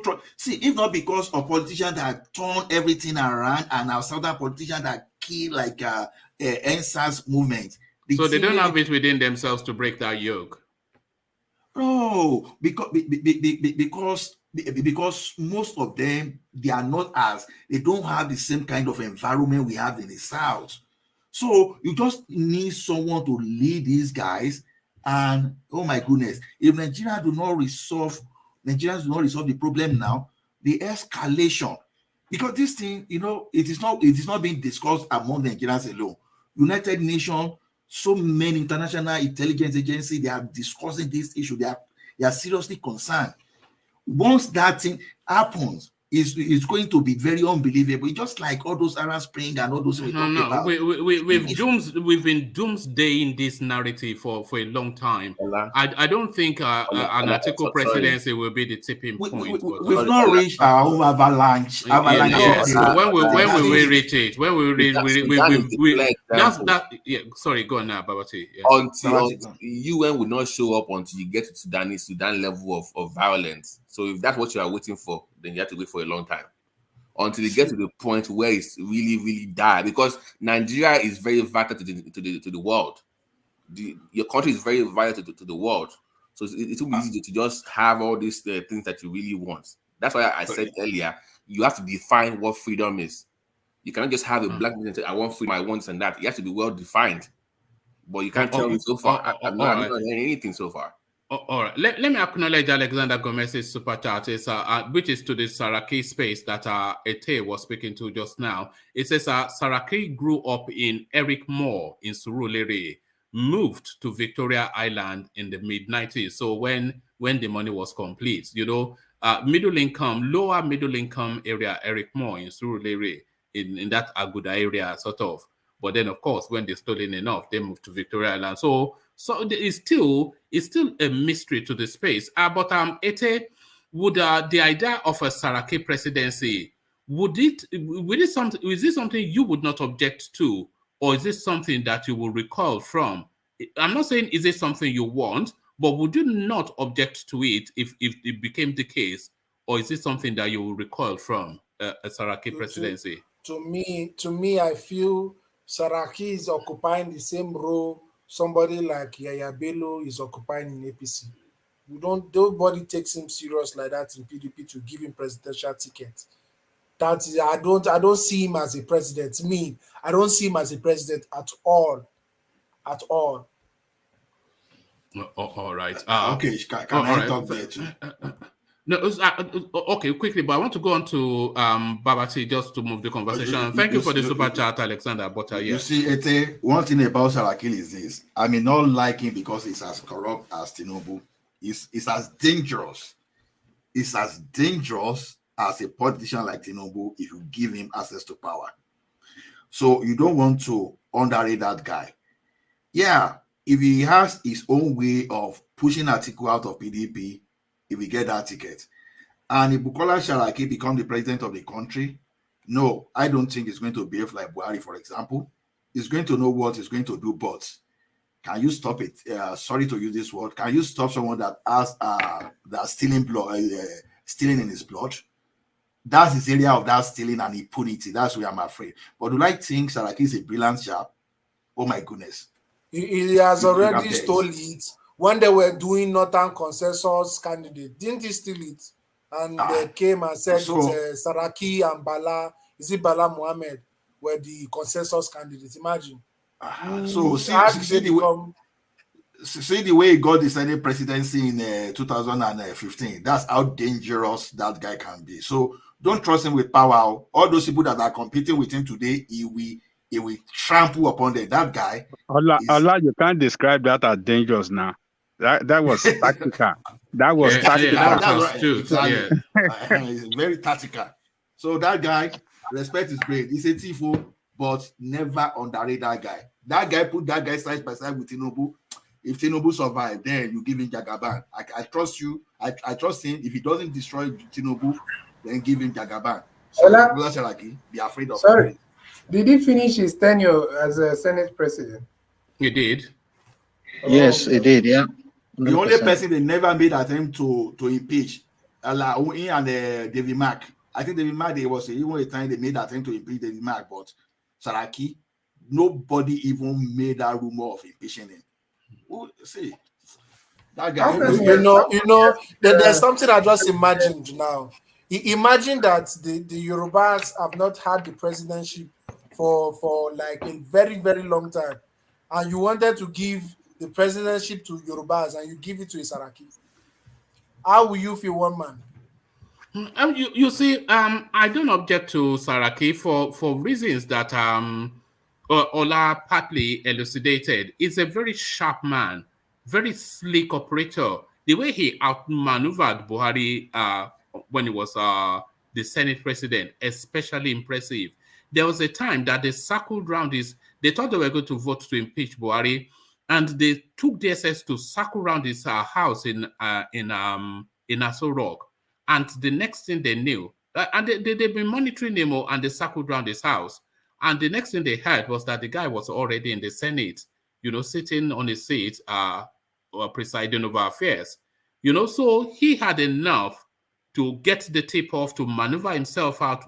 if not because of politicians that turn everything around, and our southern politicians that kill like NSAS movement. So they don't have it within themselves to break that yoke. No, because most of them, they don't have the same kind of environment we have in the South. So you just need someone to lead these guys. And oh my goodness, if Nigerians do not resolve the problem now, the escalation, because this thing, it is not being discussed among Nigerians alone. United Nations, so many international intelligence agencies, they are discussing this issue. They are seriously concerned. Once that thing happens, it's going to be very unbelievable. It's just like all those Arab Spring and all those. We've been doomsdaying this narrative for a long time. I don't think an article presidency will be the tipping point. We've not reached our own avalanche. When will we reach it? When we reach sorry, go on now, Babati. Yeah. Until UN will not show up until you get to Sudan level of violence. So if that's what you are waiting for, then you have to wait for a long time until you get to the point where it's really, really dire. Because Nigeria is very vital to the world. Your country is very vital to the world. So it will be easy to just have all these things that you really want. That's why I said earlier, you have to define what freedom is. You cannot just have a black man say, I want freedom, I want this and that. It has to be well defined. But you can't tell me so far. I'm not hearing anything so far. All right. Let me acknowledge Alexander Gomez's super chat, which is to the SARAKI space that Ete was speaking to just now. It says SARAKI grew up in Eric Moore in Surulere, moved to Victoria Island in the mid-90s. So when the money was complete, lower middle income area, Eric Moore in Surulere, in that Aguda area, sort of. But then, of course, when they're stolen enough, they moved to Victoria Island. So it's still a mystery to the space. But Ete, would the idea of a SARAKI presidency, is this something you would not object to, or is this something that you will recoil from? I'm not saying is it something you want, but would you not object to it if it became the case, or is it something that you will recoil from a SARAKI presidency? To me, I feel SARAKI is occupying the same role somebody like Yaya Bello is occupying in APC. Nobody takes him serious like that in PDP to give him presidential ticket. I don't see him as a president. I don't see him as a president at all. at all. All right. Okay, can I talk there too? No, okay, quickly, but I want to go on to Babati just to move the conversation. Thank you for the super chat, Alexander. But you see, Ete, one thing about SARAKI is this: I may not like him because he's as corrupt as Tinubu. It's as dangerous. It's as dangerous as a politician like Tinubu if you give him access to power. So you don't want to underrate that guy. Yeah, if he has his own way of pushing Atiku out of PDP, if we get that ticket, and if Bukola Saraki become the president of the country, no, I don't think it's going to behave like Buhari, for example. He's going to know what he's going to do, but can you stop it? Sorry to use this word. Can you stop someone that has that's stealing blood, stealing in his blood? That's his area of that stealing and impunity. That's where I'm afraid. But do I think Saraki is a brilliant chap? Oh my goodness. He has already stole it. When they were doing Northern Consensus candidate, didn't he steal it? And they came and said Saraki and Bala, is it Bala Mohammed, were the consensus candidates. Imagine. So see the way he got the Senate presidency in 2015. That's how dangerous that guy can be. So don't trust him with power. All those people that are competing with him today, he will trample upon them. That guy. Allah, you can't describe that as dangerous now. That was tactical. That was tactical. That's true. Exactly. It's very tactical. So that guy, respect is great. He's a thief, but never underrate that guy. That guy put that guy side by side with Tinubu. If Tinubu survive, then you give him Jagaban. I trust you. I trust him. If he doesn't destroy Tinubu, then give him Jagaban. So be afraid of him. Did he finish his tenure as a Senate president? He did. Yes, he did. Yeah. 100%. The only person they never made attempt to impeach, and David Mark. I think David Mark, there was even a time they made attempt to impeach David Mark, but Saraki, nobody even made that rumor of impeaching him. See, that guy. You know, there's something I just imagined now. Imagine that the Yorubas have not had the presidency for like a very, very long time, and you wanted to give the presidency to Yorubas and you give it to a Saraki. How will you feel, one man? You see, I don't object to Saraki for reasons that Ola partly elucidated. He's a very sharp man, very sleek operator. The way he outmaneuvered Buhari when he was the Senate president, especially impressive. There was a time that they circled around they thought they were going to vote to impeach Buhari, and they took DSS to circle around his house in Aso Rock. And the next thing they knew, and they've been monitoring him, and they circled around his house. And the next thing they heard was that the guy was already in the Senate, sitting on his seat, presiding over affairs. So he had enough to get the tip off to maneuver himself out.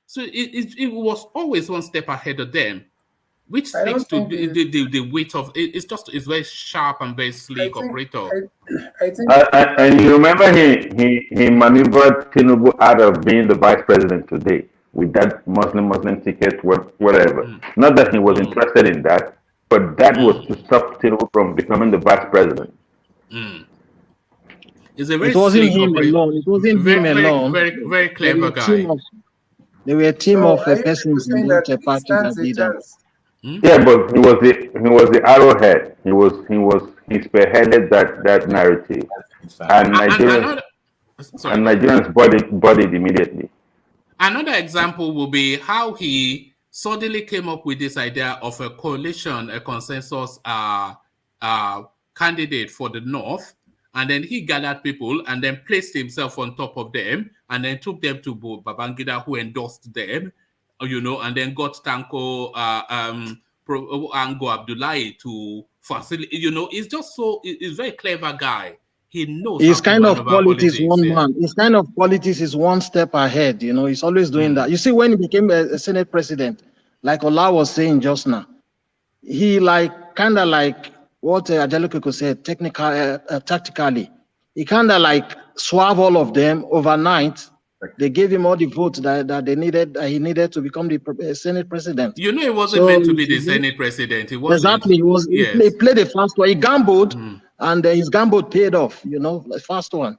So it was always one step ahead of them, which speaks to the weight of it. It's very sharp and very sleek operator. I think and you remember he maneuvered Tinubu out of being the vice president today with that Muslim ticket, whatever. Not that he was interested in that, but that was to stop Tinubu from becoming the vice president. It wasn't him alone. It wasn't him alone. Very, very clever guy. They were a team of persons in the party that did that. Yeah, but he was the arrowhead. He spearheaded that narrative, and Nigerians bodied immediately. Another example will be how he suddenly came up with this idea of a coalition, a consensus candidate for the North, and then he gathered people and then placed himself on top of them, and then took them to Babangida, who endorsed them, and then got Tanko Ango Abdullahi to facilitate. He's just he's a very clever guy. He knows. His kind of politics, one man. His kind of politics is one step ahead. He's always doing that. You see, when he became a Senate president, like Ola was saying just now, he kind of like what Ajaluko said, tactically, he kind of like swerve all of them overnight They gave him all the votes that they needed. He needed to become the Senate president. You know, he wasn't meant to be the Senate president. He wasn't. Exactly. He played a fast one. He gambled, and his gamble paid off. You know, a fast one.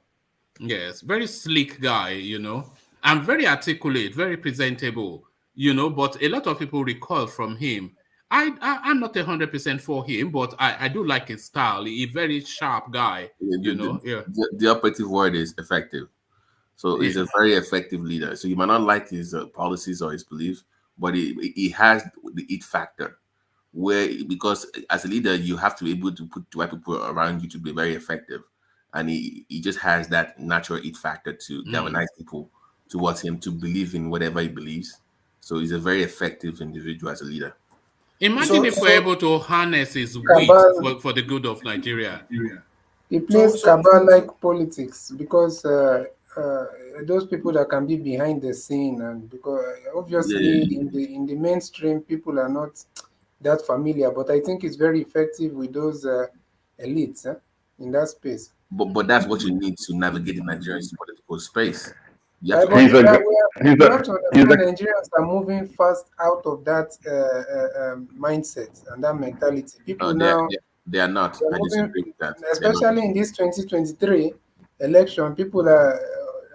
Yes, very sleek guy. You know, and very articulate, very presentable. You know, but a lot of people recoil from him. I'm not 100% for him, but I do like his style. He's a very sharp guy. The operative word is effective. So he's a very effective leader. So you might not like his policies or his beliefs, but he has the it factor, because as a leader you have to be able to put the right people around you to be very effective, and he just has that natural it factor to galvanize people towards him to believe in whatever he believes. So he's a very effective individual as a leader. Imagine if we're able to harness his wit for the good of Nigeria. He plays cabal-like politics because those people that can be behind the scene, and because obviously in the mainstream people are not that familiar, but I think it's very effective with those elites in that space. But that's what you need to navigate the Nigerian political space. Nigerians are moving fast out of that mindset and that mentality. People now they are not. I disagree with that. Especially in this 2023 election, people are.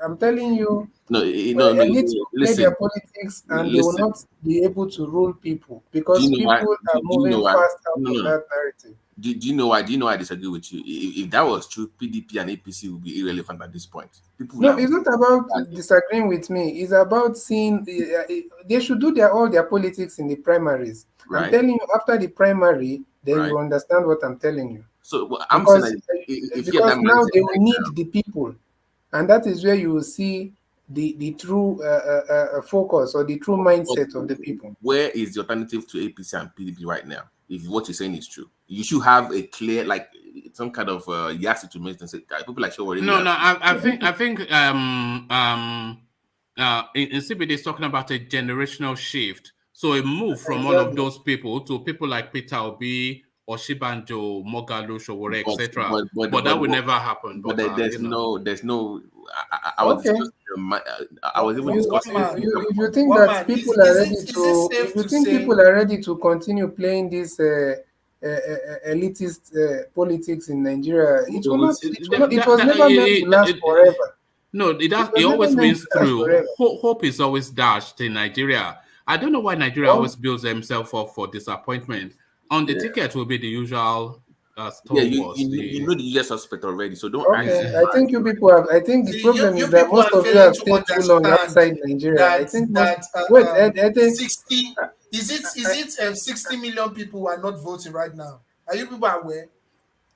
I'm telling you, elites play their politics, and they will not be able to rule people because people are moving fast out of that narrative. Do you know why? Do you know why I disagree with you? If that was true, PDP and APC would be irrelevant at this point. It's not about disagreeing with me. It's about seeing they should do all their politics in the primaries. Right. I'm telling you, after the primary, then you understand what I'm telling you. So I'm saying because now they will need the people, and that is where you will see the true focus or the true mindset of the people. Where is the alternative to APC and PDP right now? If what you're saying is true, you should have a clear, like some kind of yes to make and say people like sure. I think in CBD is talking about a generational shift. So a move from all of those people to people like Peter Obi, Osinbajo, Moghalu, Sowore, etc. But that will never happen. But there's no. I was even discussing. If you think that people are ready to, if you think people are ready to continue playing this elitist politics in Nigeria, it was never meant to last forever. No, it always means through. Hope is always dashed in Nigeria. I don't know why Nigeria always builds themselves up for disappointment. On the ticket will be the usual you know the usual suspect already, so don't. Okay, I think you people have. I think the problem is that most of you have stayed too long outside Nigeria. I think that. I think 60. Is it 60 million people who are not voting right now? Are you people aware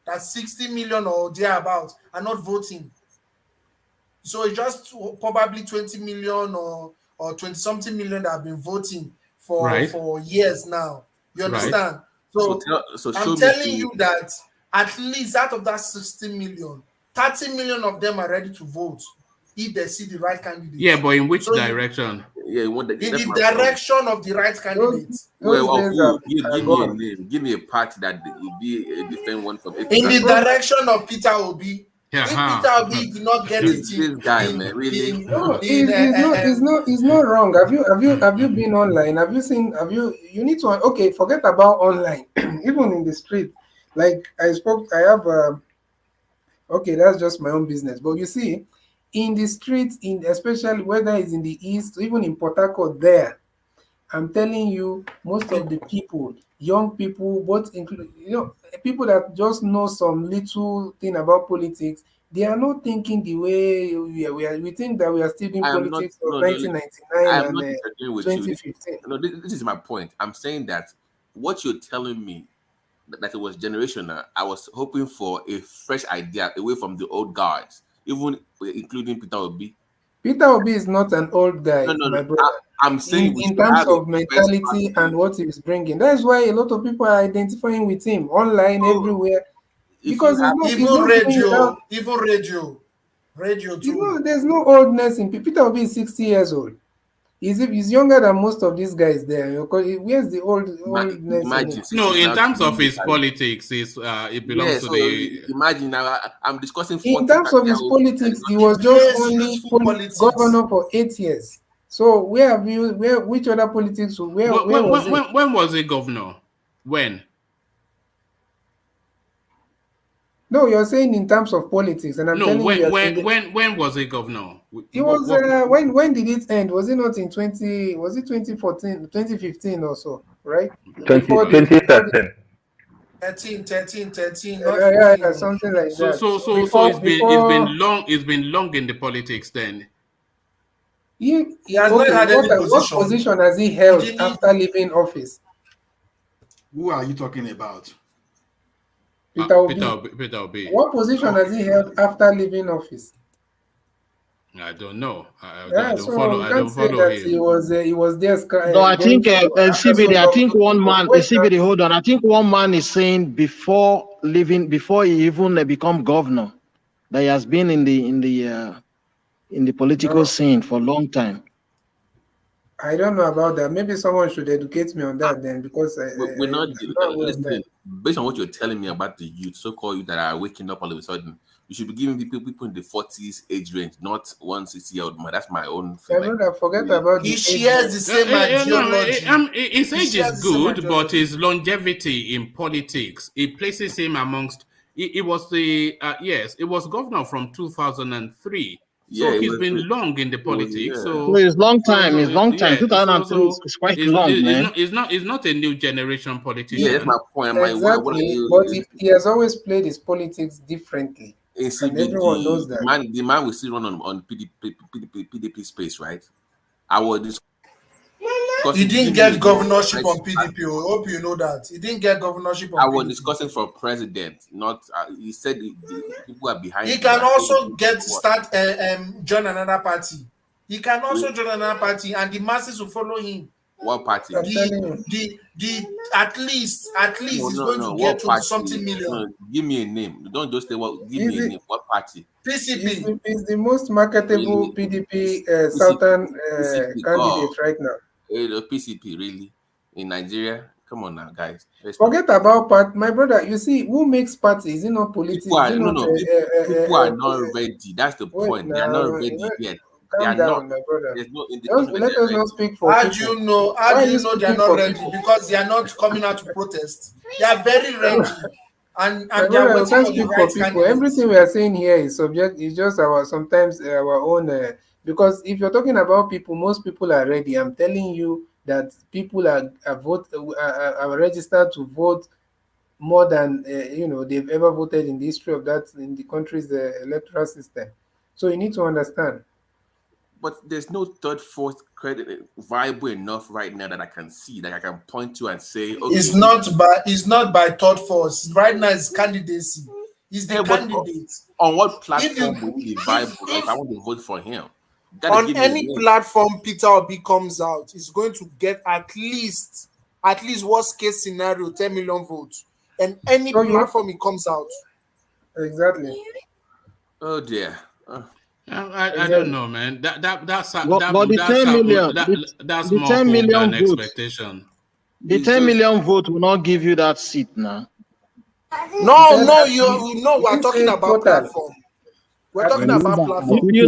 that 60 million or thereabouts are not voting? So it's just probably 20 million or 20 something million that have been voting for years now. You understand? So I'm telling you that at least out of that 60 million, 30 million of them are ready to vote if they see the right candidate. Yeah, but in which direction? In the direction of the right candidate. Give me a name. Give me a party that will be a different one from it. In the direction of Peter Obi. If Peter Obi did not get it, this guy, man, really. It's not wrong. Have you been online? You need to forget about online. Even in the street, like I have that's just my own business. But you see, in the streets, especially whether it's in the east, even in Port Harcourt, there, I'm telling you, most of the people, young people, people that just know some little thing about politics, they are not thinking the way we think that we are still doing politics of 1999 and 2015. No, this is my point. I'm saying that what you're telling me that it was generational, I was hoping for a fresh idea away from the old guards, even including Peter Obi. Peter Obi is not an old guy, my brother. I'm saying in terms of mentality and what he's bringing. That's why a lot of people are identifying with him online everywhere. Because even radio too. There's no oldness in Peter Obi is 60 years old. He's younger than most of these guys there. Where's the oldness? Imagine. No, in terms of his politics, it belongs to the. Imagine now. I'm discussing. In terms of his politics, he was just only governor for 8 years. So which other politics? Where was it? When was he governor? When? No, you're saying in terms of politics, and I'm telling you. When was he governor? It was when did it end? Was it not in 2014, 2015 or so, right? 2013. 13. Yeah, something like that. So it's been long in the politics then. He has not had any position. What position has he held after leaving office? Who are you talking about? Peter Obi. What position has he held after leaving office? I don't know. I don't follow him. He was there. No, I think CBD. I think one man. CBD. Hold on. I think one man is saying before he even become governor, that he has been in the political scene for a long time. I don't know about that. Maybe someone should educate me on that then, because we're not listening. Based on what you're telling me about the youth, so-called youth that are waking up all of a sudden, you should be giving people in the 40s age range, not 160-year-old man. That's my own feeling. Forget about he shares the same ideology. His age is good, but his longevity in politics, it places him amongst. It was it was governor from 2003. So he's been long in the politics. So it's long time. It's long time. 2003 is quite long, man. It's not a new generation politician. Yeah, that's my point. Exactly. But he has always played his politics differently. And everyone knows that. The man will still run on PDP space, right? He didn't get governorship on PDP. I hope you know that. He didn't get governorship on PDP. I was discussing for president, not he said the people are behind. He can also join another party. He can also join another party, and the masses will follow him. What party? At least he's going to get to something million. No, give me a name. Don't just say what. Give me a name. What party? PCP is the most marketable PDP Southern candidate right now. PCP really in Nigeria? Come on now, guys. Forget about part, my brother. You see, who makes parties? Is it not politics? People are not ready. That's the point. They are not ready yet. Calm down, my brother. Let us not speak for. How do you know they are not ready? Because they are not coming out to protest. They are very ready. And they are waiting for the right candidates. Everything we are saying here is subject. It's just sometimes our own. Because if you're talking about people, most people are ready. I'm telling you that people are registered to vote more than they've ever voted in the history of that in the country's electoral system. So you need to understand. But there's no third, fourth credit viable enough right now that I can see, that I can point to and say, okay. It's not by third, fourth. Right now it's candidacy. He's the candidate. On what platform will be viable if I want to vote for him? On any platform Peter Obi comes out, he's going to get at least worst case scenario 10 million votes. And any platform he comes out. Exactly. Oh dear. I don't know, man. That's the 10 million. That's the more 10 million than votes. Expectation. The 10 million vote will not give you that seat now. No, we're talking about platform. We're talking about platform. You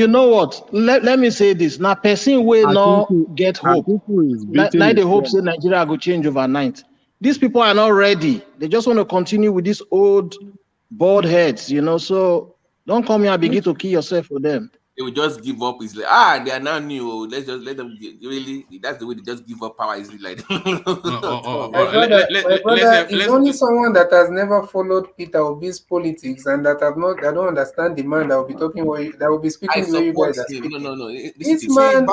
know what? Let me say this. Now, person will not get hope. Like the hope say Nigeria will change overnight. These people are not ready. They just want to continue with these old bald heads, so don't come here and begin to kill yourself for them. They will just give up. It's like, they are now new. Let's just let them really. That's the way they just give up power easily. Like my brother, is only someone that has never followed Peter Obi's politics and that don't understand the man that will be talking that will be speaking the way you guys are speaking. No. This man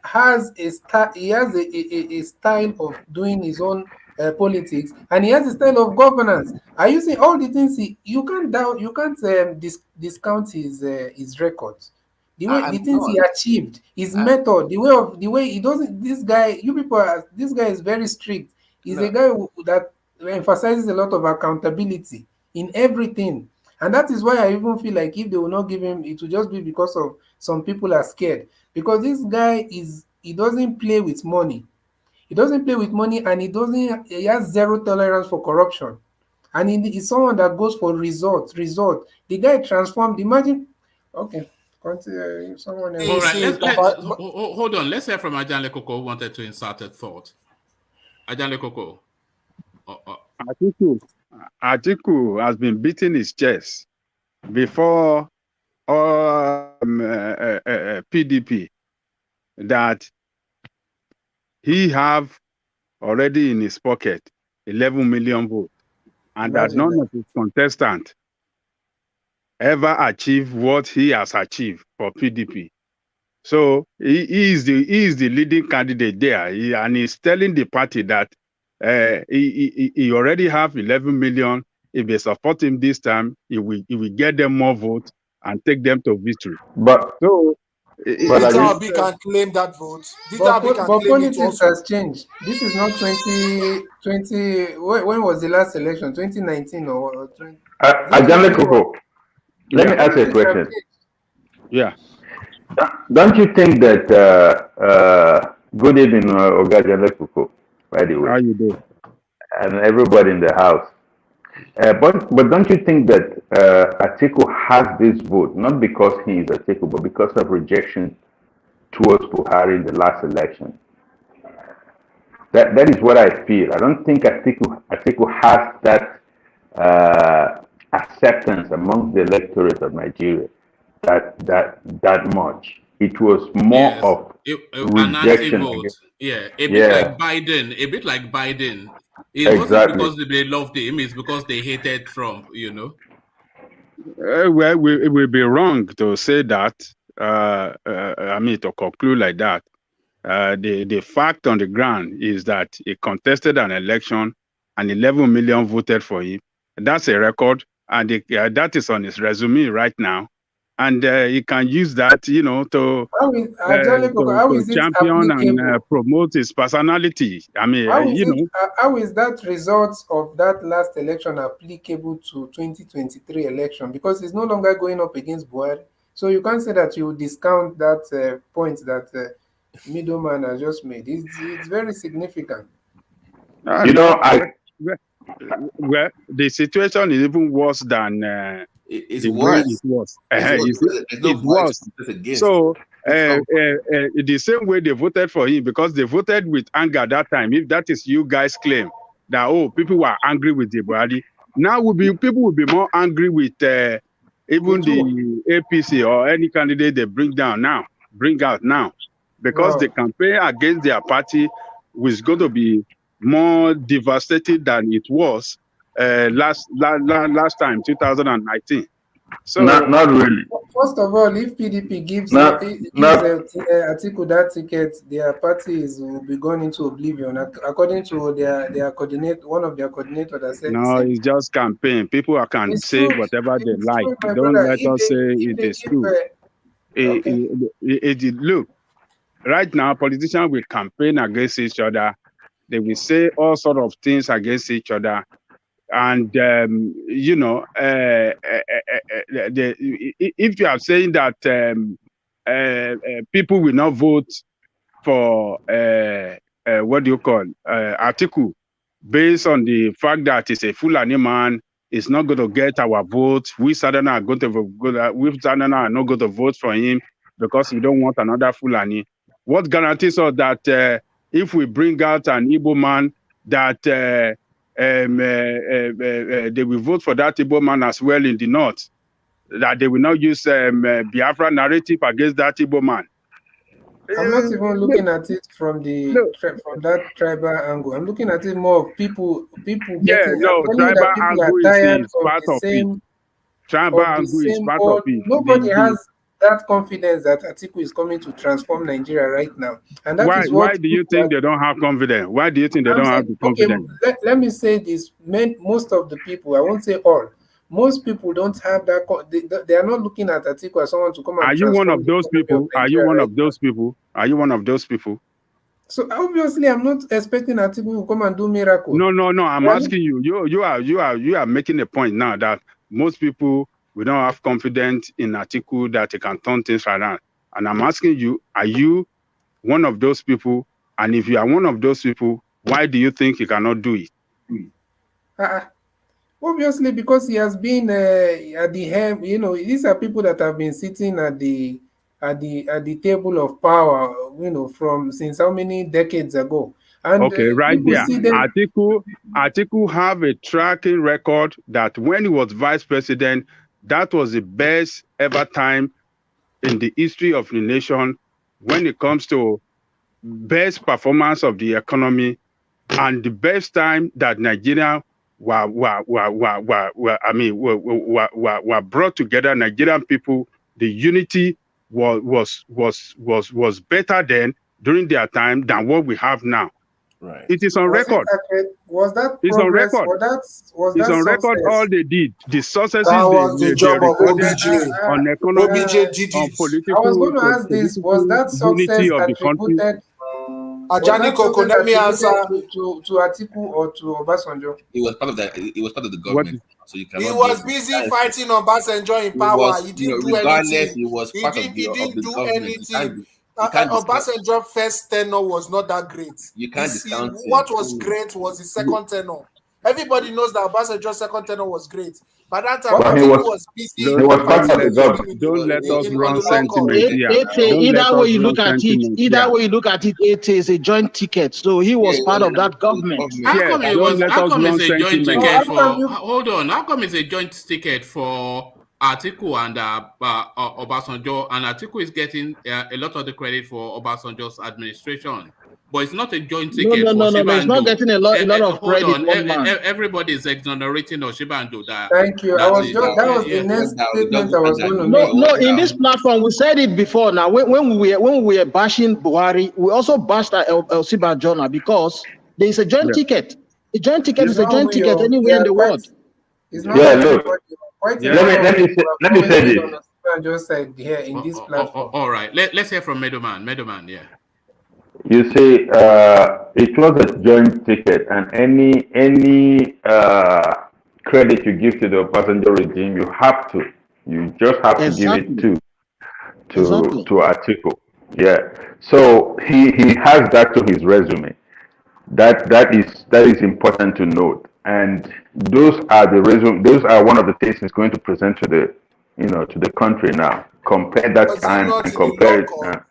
has a style. He has a style of doing his own politics, and he has a style of governance. Are you seeing all the things you can't discount his records, the things he achieved, his method, the way he doesn't. This guy is very strict. He's a guy that emphasizes a lot of accountability in everything. And that is why I even feel like if they will not give him, it will just be because of some people are scared. Because this guy he doesn't play with money. He doesn't play with money, and he has zero tolerance for corruption. And he's someone that goes for result. The guy transformed. Imagine, okay, continue, someone else. All right, See, hold on. Let's hear from Ajanle Koko, who wanted to insert a thought. Ajanle Koko. Atiku has been beating his chest before PDP that he have already in his pocket 11 million votes, and that none of his contestants ever achieved what he has achieved for PDP. So he is the leading candidate there, and he's telling the party that he already have 11 million. If they support him this time, he will get them more votes and take them to victory. But so Peter Obi can claim that vote. But politics has changed. This is not 2020. When was the last election? 2019 or 20? Ajanle Koko, let me ask you a question. Yeah. Don't you think that good evening, Oga Ajanle Koko, by the way. How you doing? And everybody in the house. But don't you think that Atiku has this vote not because he is Atiku, but because of rejection towards Buhari in the last election? That is what I feel. I don't think Atiku has that acceptance amongst the electorate of Nigeria that much. It was more of rejection. A bit like Biden. It wasn't because they loved him, it's because they hated Trump, you know. Well, it would be wrong to say that, to conclude like that. The fact on the ground is that he contested an election and 11 million voted for him. That's a record, and that is on his resume right now. And he can use that, to champion and promote his personality. How is that result of that last election applicable to 2023 election? Because it's no longer going up against Buhari. So you can't say that you discount that point that middleman has just made. It's very significant. Well, the situation is even worse than it's worse. It was. It's worse. So the same way they voted for him, because they voted with anger that time. If that is you guys claim that people were angry with the Buhari, now people will be more angry with even the APC or any candidate they bring out now, because the campaign against their party was going to be more devastated than it was last time, 2019. So not really. First of all, if PDP gives Atiku that ticket, their parties will be gone into oblivion. According to their coordinator, one of their coordinators that said, no, it's just campaign. People can say whatever they like. Don't let us say it is true. Look, right now, politicians will campaign against each other. They will say all sort of things against each other. And, if you are saying that people will not vote for, Atiku, based on the fact that it's a Fulani man, it's not going to get our vote. We Southerners are not going to vote for him because we don't want another Fulani. What guarantees us that if we bring out an Igbo man, that they will vote for that Igbo man as well in the north, that they will not use Biafra narrative against that Igbo man? I'm not even looking at it from that tribal angle. I'm looking at it more of people tribal angle is part of it. Tribal angle is part of it. Nobody has that confidence that Atiku is coming to transform Nigeria right now. And that is what. Why do you think they don't have confidence? Why do you think they don't have the confidence? Okay, let me say this. Most of the people, I won't say all, most people don't have that. They are not looking at Atiku as someone to come and. Are you one of those people? Are you one of those people? Are you one of those people? So obviously, I'm not expecting Atiku to come and do miracle. No. I'm asking you. You are making a point now that most people, we don't have confidence in Atiku that he can turn things around. And I'm asking you, are you one of those people? And if you are one of those people, why do you think he cannot do it? Obviously, because he has been at the helm. You know, these are people that have been sitting at the table of power. You know, from since how many decades ago? And okay, right there, Atiku have a tracking record that when he was vice president, that was the best ever time in the history of the nation when it comes to best performance of the economy and the best time that Nigeria were brought together. Nigerian people, the unity was better then during their time than what we have now. Right. It is on record. Was that it's progress? on record. Was it's that on success? record. All they did, the successes That was the job of OBJ. on economy, OBJ did on it. political. I was going to ask this: was that success of the country? Ajani Koko, let me answer. To Atiku or to Obasanjo? It was part of that. It was part of the government. So you cannot. He was busy fighting Obasanjo in power. He didn't do anything. He was part of the anything. Obasanjo's first tenure was not that great. You can't discount what was great was his second tenure. Everybody knows that Obasanjo's second tenure was great. By that time, he was busy. He was part of the government. Don't let us run sentiment here. Either way you look at it, it is a joint ticket. So he was part of that government. How come it's a joint ticket for? Hold on. How come it's a joint ticket for Atiku and Obasanjo? And Atiku is getting a lot of the credit for Obasanjo's administration. But it's not a joint ticket. No. It's not getting a lot of credit. Everybody is exonerating Osinbajo. Thank you. That was the next statement I was going to make. No, in this platform, we said it before. Now, when we were bashing Buhari, we also bashed Osinbajo because there is a joint ticket. A joint ticket is a joint ticket anywhere in the world. It's not look. Let me say this. Just said here in this platform. All right. Let's hear from Meadowman. Meadowman, yeah. You see, it was a joint ticket, and any credit you give to the Obasanjo regime, you just have to give it to Atiku. Yeah. So he has that to his resume. That is important to note, and those are one of the things he's going to present to the country now. Compare that time and compare it now.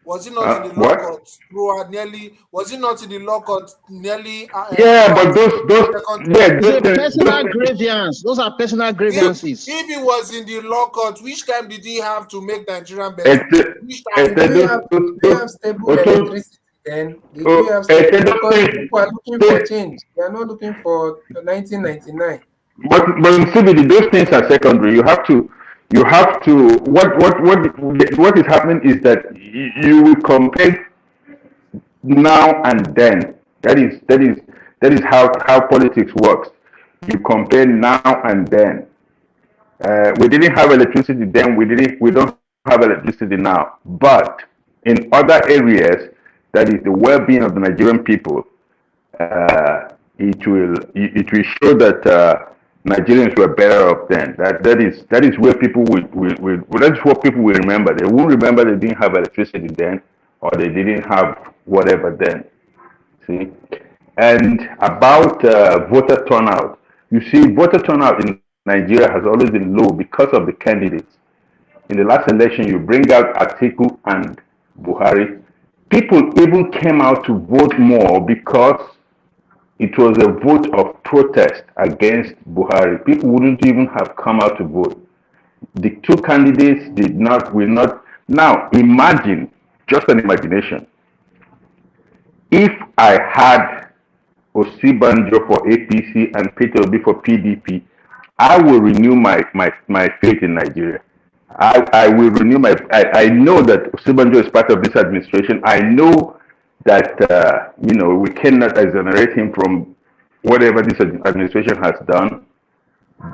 Was he not in the law court throughout nearly? Was he not in the law court nearly? But those personal grievances. Those are personal grievances. If he was in the law court, which time did he have to make Nigerian better? Which time did they have stable electricity? Then they do have stable because people are looking for change. They are not looking for 1999. But in CBD, those things are secondary. You have to what is happening is that you will compare now and then. That is how politics works. You compare now and then. We didn't have electricity then. We don't have electricity now. But in other areas, that is the well-being of the Nigerian people, it will show that Nigerians were better off then. That is where people that's what people will remember. They won't remember they didn't have electricity then, or they didn't have whatever then. See, and about voter turnout, you see, voter turnout in Nigeria has always been low because of the candidates. In the last election, you bring out Atiku and Buhari. People even came out to vote more because it was a vote of protest against Buhari. People wouldn't even have come out to vote. The two candidates will not. Now, imagine, just an imagination, if I had Osinbajo for APC and Peter Obi for PDP, I will renew my faith in Nigeria. I will renew I know that Osinbajo is part of this administration. I know that we cannot exonerate him from whatever this administration has done.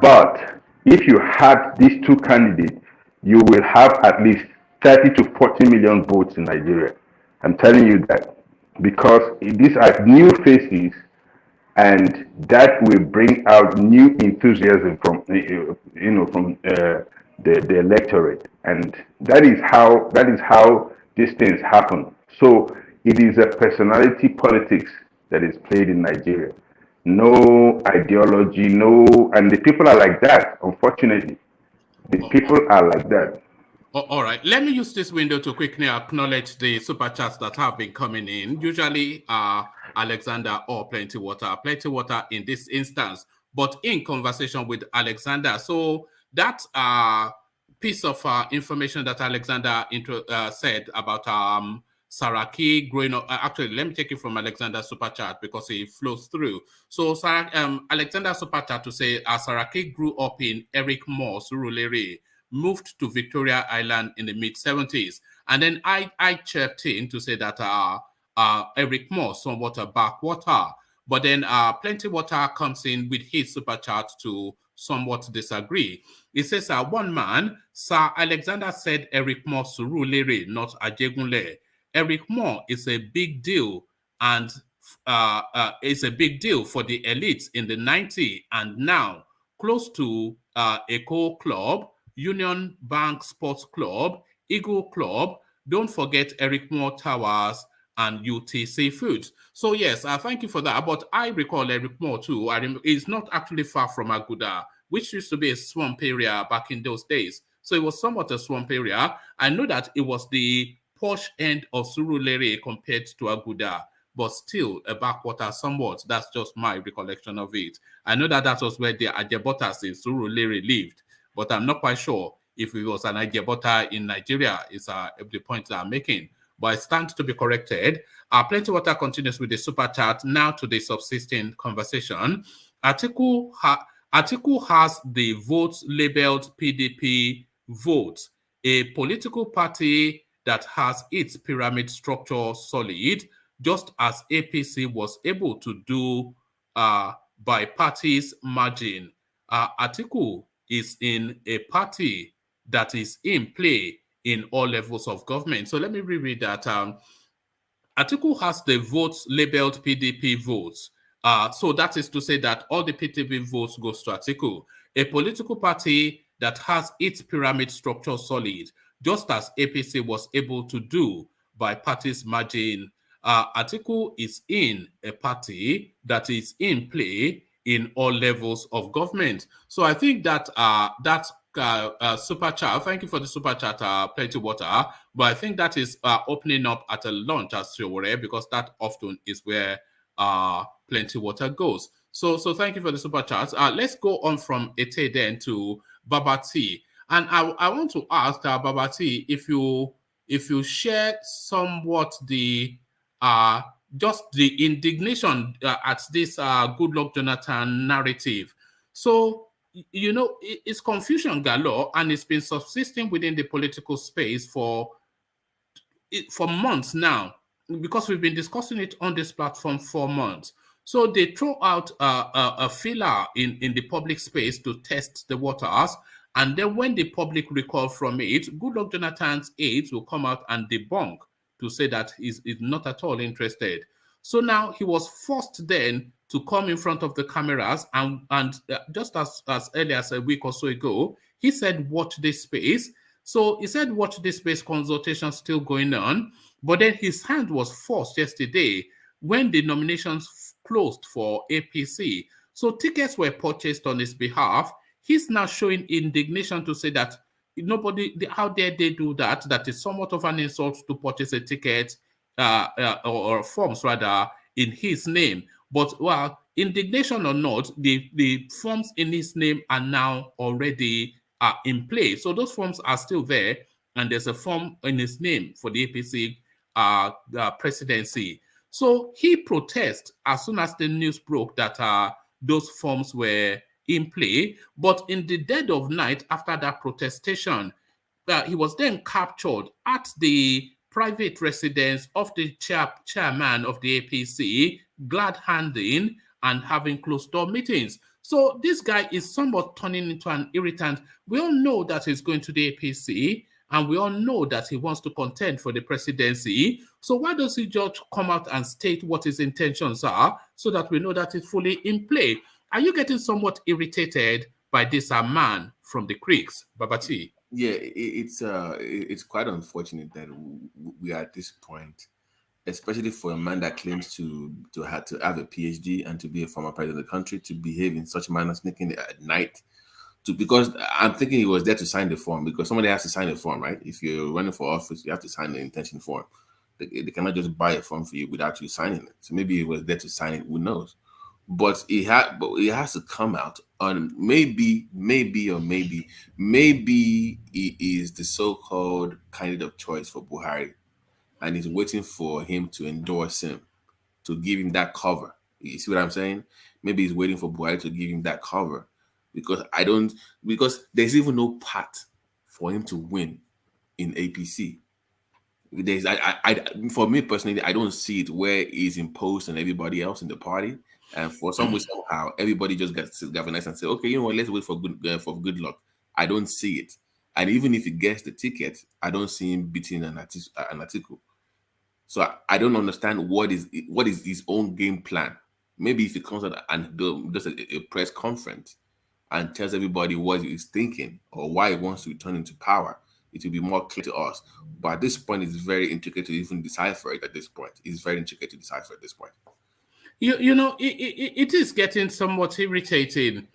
But if you had these two candidates, you will have at least 30 to 40 million votes in Nigeria. I'm telling you that, because these are new faces and that will bring out new enthusiasm from the electorate, and that is how these things happen. So it is a personality politics that is played in Nigeria. No ideology, and the people are like that. Unfortunately, the people are like that. All right, let me use this window to quickly acknowledge the super chats that have been coming in. Usually, Alexander or Plenty Water in this instance, but in conversation with Alexander. So that piece of information that Alexander said about SARAKI growing up. Actually, let me take it from Alexander's super chat because it flows through. So Alexander's super chat to say SARAKI grew up in Eric Moore, Surulere, moved to Victoria Island in the mid-70s. And then I checked in to say that Eric Moore, somewhat a backwater. But then Plenty Water comes in with his super chat to somewhat disagree. It says, one man, Sir Alexander said Eric Moore Surulere, not Ajegunle. Eric Moore is a big deal, and is a big deal for the elites in the 90s and now. Close to Eco Club, Union Bank Sports Club, Eagle Club. Don't forget Eric Moore Towers and UTC Foods. So yes, thank you for that. But I recall Eric Moore too. It's not actually far from Aguda, which used to be a swamp area back in those days. So it was somewhat a swamp area. I know that it was the posh end of Surulere compared to Aguda, but still a backwater somewhat. That's just my recollection of it. I know that that was where the Ajebotas in Surulere lived, but I'm not quite sure if it was an Ajebota in Nigeria is the point that I'm making. But I stand to be corrected. Plenty Water continues with the super chat. Now to the subsisting conversation. Atiku has the votes labeled PDP votes, a political party that has its pyramid structure solid, just as APC was able to do by party's margin. Atiku is in a party that is in play in all levels of government. So let me reread that. Atiku has the votes labeled PDP votes. So that is to say that all the PDP votes goes to Atiku, a political party that has its pyramid structure solid, just as APC was able to do by party's margin. Atiku is in a party that is in play in all levels of government. So I think that super chat, thank you for the super chat, Plenty Water, but I think that is opening up at a launch at Shiowore, because that often is where Plenty Water goes. So thank you for the super chat. Let's go on from Ete then to Babati. And I want to ask Babati if you share somewhat the just the indignation at this Goodluck Jonathan narrative. So, you know, it's confusion galore, and it's been subsisting within the political space for months now, because we've been discussing it on this platform for months. So they throw out a filler in the public space to test the waters, and then when the public recoil from it, Goodluck Jonathan's aides will come out and debunk to say that he's not at all interested. So now he was forced then to come in front of the cameras, and just as early as a week or so ago, he said, watch this space. So he said, watch this space, consultation still going on. But then his hand was forced yesterday when the nominations closed for APC. So tickets were purchased on his behalf. He's now showing indignation to say that how dare they do that? That is somewhat of an insult to purchase a ticket or forms rather in his name. But well, indignation or not, the forms in his name are now already in place. So those forms are still there, and there's a form in his name for the APC presidency. So he protests as soon as the news broke that those forms were in play. But in the dead of night, after that protestation, he was then captured at the private residence of the chairman of the APC, glad-handing and having closed-door meetings. So this guy is somewhat turning into an irritant. We all know that he's going to the APC, and we all know that he wants to contend for the presidency. So why does he just come out and state what his intentions are so that we know that it's fully in play? Are you getting somewhat irritated by this man from the creeks, Babati? Yeah, it's quite unfortunate that we are at this point, especially for a man that claims to have a PhD and to be a former president of the country, to behave in such a manner, sneaking at night. Because I'm thinking he was there to sign the form, because somebody has to sign the form, right? If you're running for office, you have to sign the intention form. They cannot just buy a form for you without you signing it. So maybe he was there to sign it. Who knows? But it has to come out on maybe he is the so-called candidate of choice for Buhari, and he's waiting for him to endorse him, to give him that cover. You see what I'm saying? Maybe he's waiting for Buhari to give him that cover, because there's even no path for him to win in APC. For me personally, I don't see it where he's imposed on everybody else in the party, and for some way somehow everybody just gets galvanized and say, okay, you know what, let's wait for good luck. I don't see it, and even if he gets the ticket, I don't see him beating an article. So I don't understand what is his own game plan. Maybe if he comes out and does a press conference and tells everybody what he's thinking or why he wants to return into power, it will be more clear to us. But at this point, it's very intricate to even decipher it at this point. It's very intricate to decipher at this point. You know, it is getting somewhat irritating.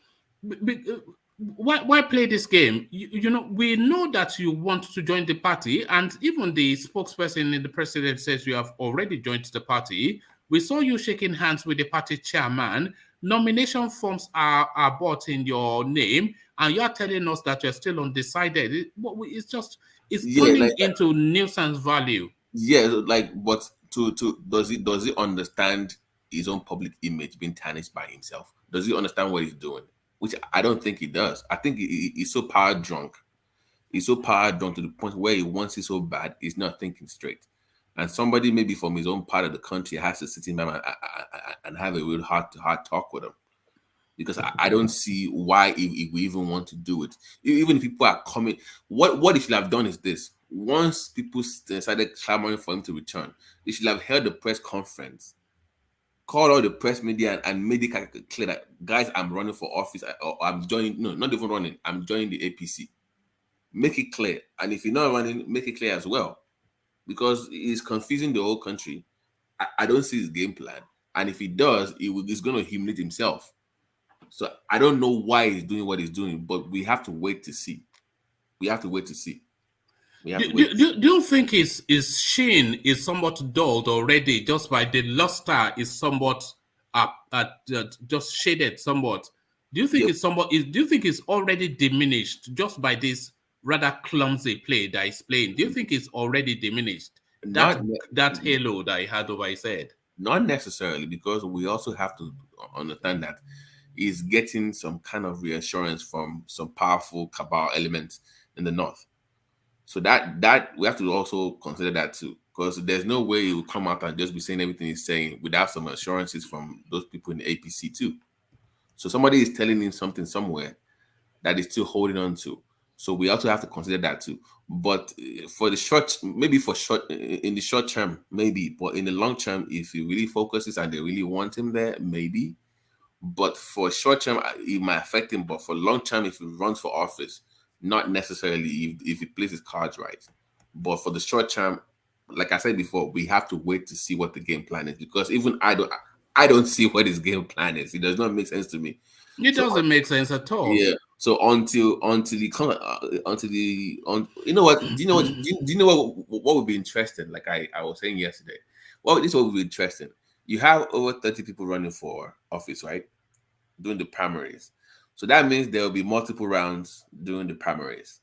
Why play this game? You know, we know that you want to join the party, and even the spokesperson in the president says you have already joined the party. We saw you shaking hands with the party chairman. Nomination forms are bought in your name, and you are telling us that you're still undecided. It's turning into nuisance value. Yeah, but does he understand his own public image being tarnished by himself? Does he understand what he's doing? Which I don't think he does. I think he's so power drunk. He's so power drunk to the point where he wants it so bad, he's not thinking straight. And somebody maybe from his own part of the country has to sit him down and have a real heart-to-heart talk with him. Because I don't see why we even want to do it. Even if people are coming, what he should have done is this. Once people started clamoring for him to return, he should have held a press conference, called all the press media and made it clear that, guys, I'm running for office, or I'm joining, no, not even running, I'm joining the APC. Make it clear. And if you're not running, make it clear as well. Because he's confusing the whole country. I don't see his game plan. And if he does, he's going to humiliate himself. So I don't know why he's doing what he's doing, but we have to wait to see. We have to wait to see. Do you think his sheen is somewhat dulled already just by the luster is somewhat just shaded somewhat? Do you think do you think it's already diminished just by this rather clumsy play that he's playing? Do you think it's already diminished? That halo that he had over his head? Not necessarily, because we also have to understand that he's getting some kind of reassurance from some powerful cabal elements in the north. So that we have to also consider that too, because there's no way he will come out and just be saying everything he's saying without some assurances from those people in the APC too. So somebody is telling him something somewhere that he's still holding on to. So we also have to consider that too. But for the in the short term, maybe, but in the long term, if he really focuses and they really want him there, maybe. But for short term, it might affect him. But for long term, if he runs for office, not necessarily if he plays his cards right. But for the short term, like I said before, we have to wait to see what the game plan is, because even I don't see what his game plan is. It does not make sense to me. It doesn't make sense at all. Yeah. So until he comes, you know what? Do you know what would be interesting? Like I was saying yesterday. Well, this would be interesting. You have over 30 people running for office, right? Doing the primaries. So that means there will be multiple rounds during the primaries.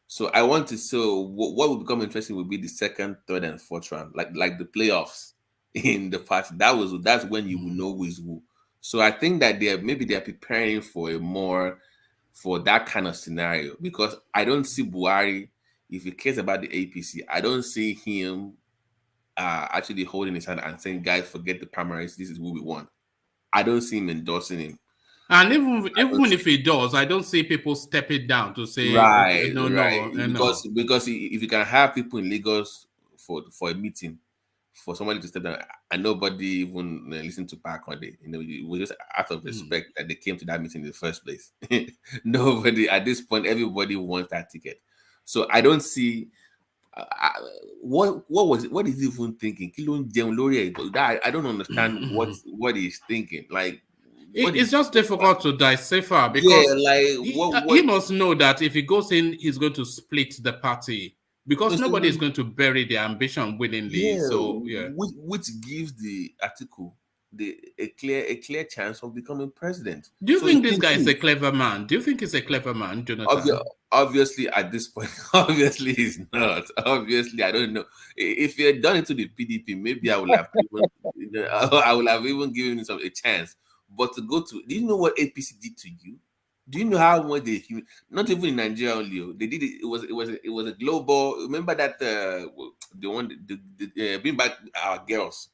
So I want to show what will become interesting will be the second, third, and fourth round, like the playoffs in the party. That's when you will know who is who. So I think that they're preparing for that kind of scenario, because I don't see Buhari, if he cares about the APC, I don't see him actually holding his hand and saying, guys, forget the primaries, this is who we want. I don't see him endorsing him. And even if it does, I don't see people stepping down to say, right, no, right. no. Because if you can have people in Lagos for a meeting, for somebody to step down, and nobody even listen to back on it, it was just out of respect that they came to that meeting in the first place. Nobody at this point, everybody wants that ticket. So I don't see what is he even thinking? I don't understand what he's thinking. Like, it's just difficult to decipher because he must know that if he goes in, he's going to split the party because nobody is going to bury their ambition willingly. Which gives the article a clear chance of becoming president. Do you think this guy is a clever man? Do you think he's a clever man, Jonathan? Obviously, at this point, obviously he's not. Obviously, I don't know. If he had done it to the PDP, maybe I would have even given him a chance. But to go to, do you know what APC did to you? Do you know how much they, not even in Nigeria only, they did it? It was a global. Remember that the bring back our girls.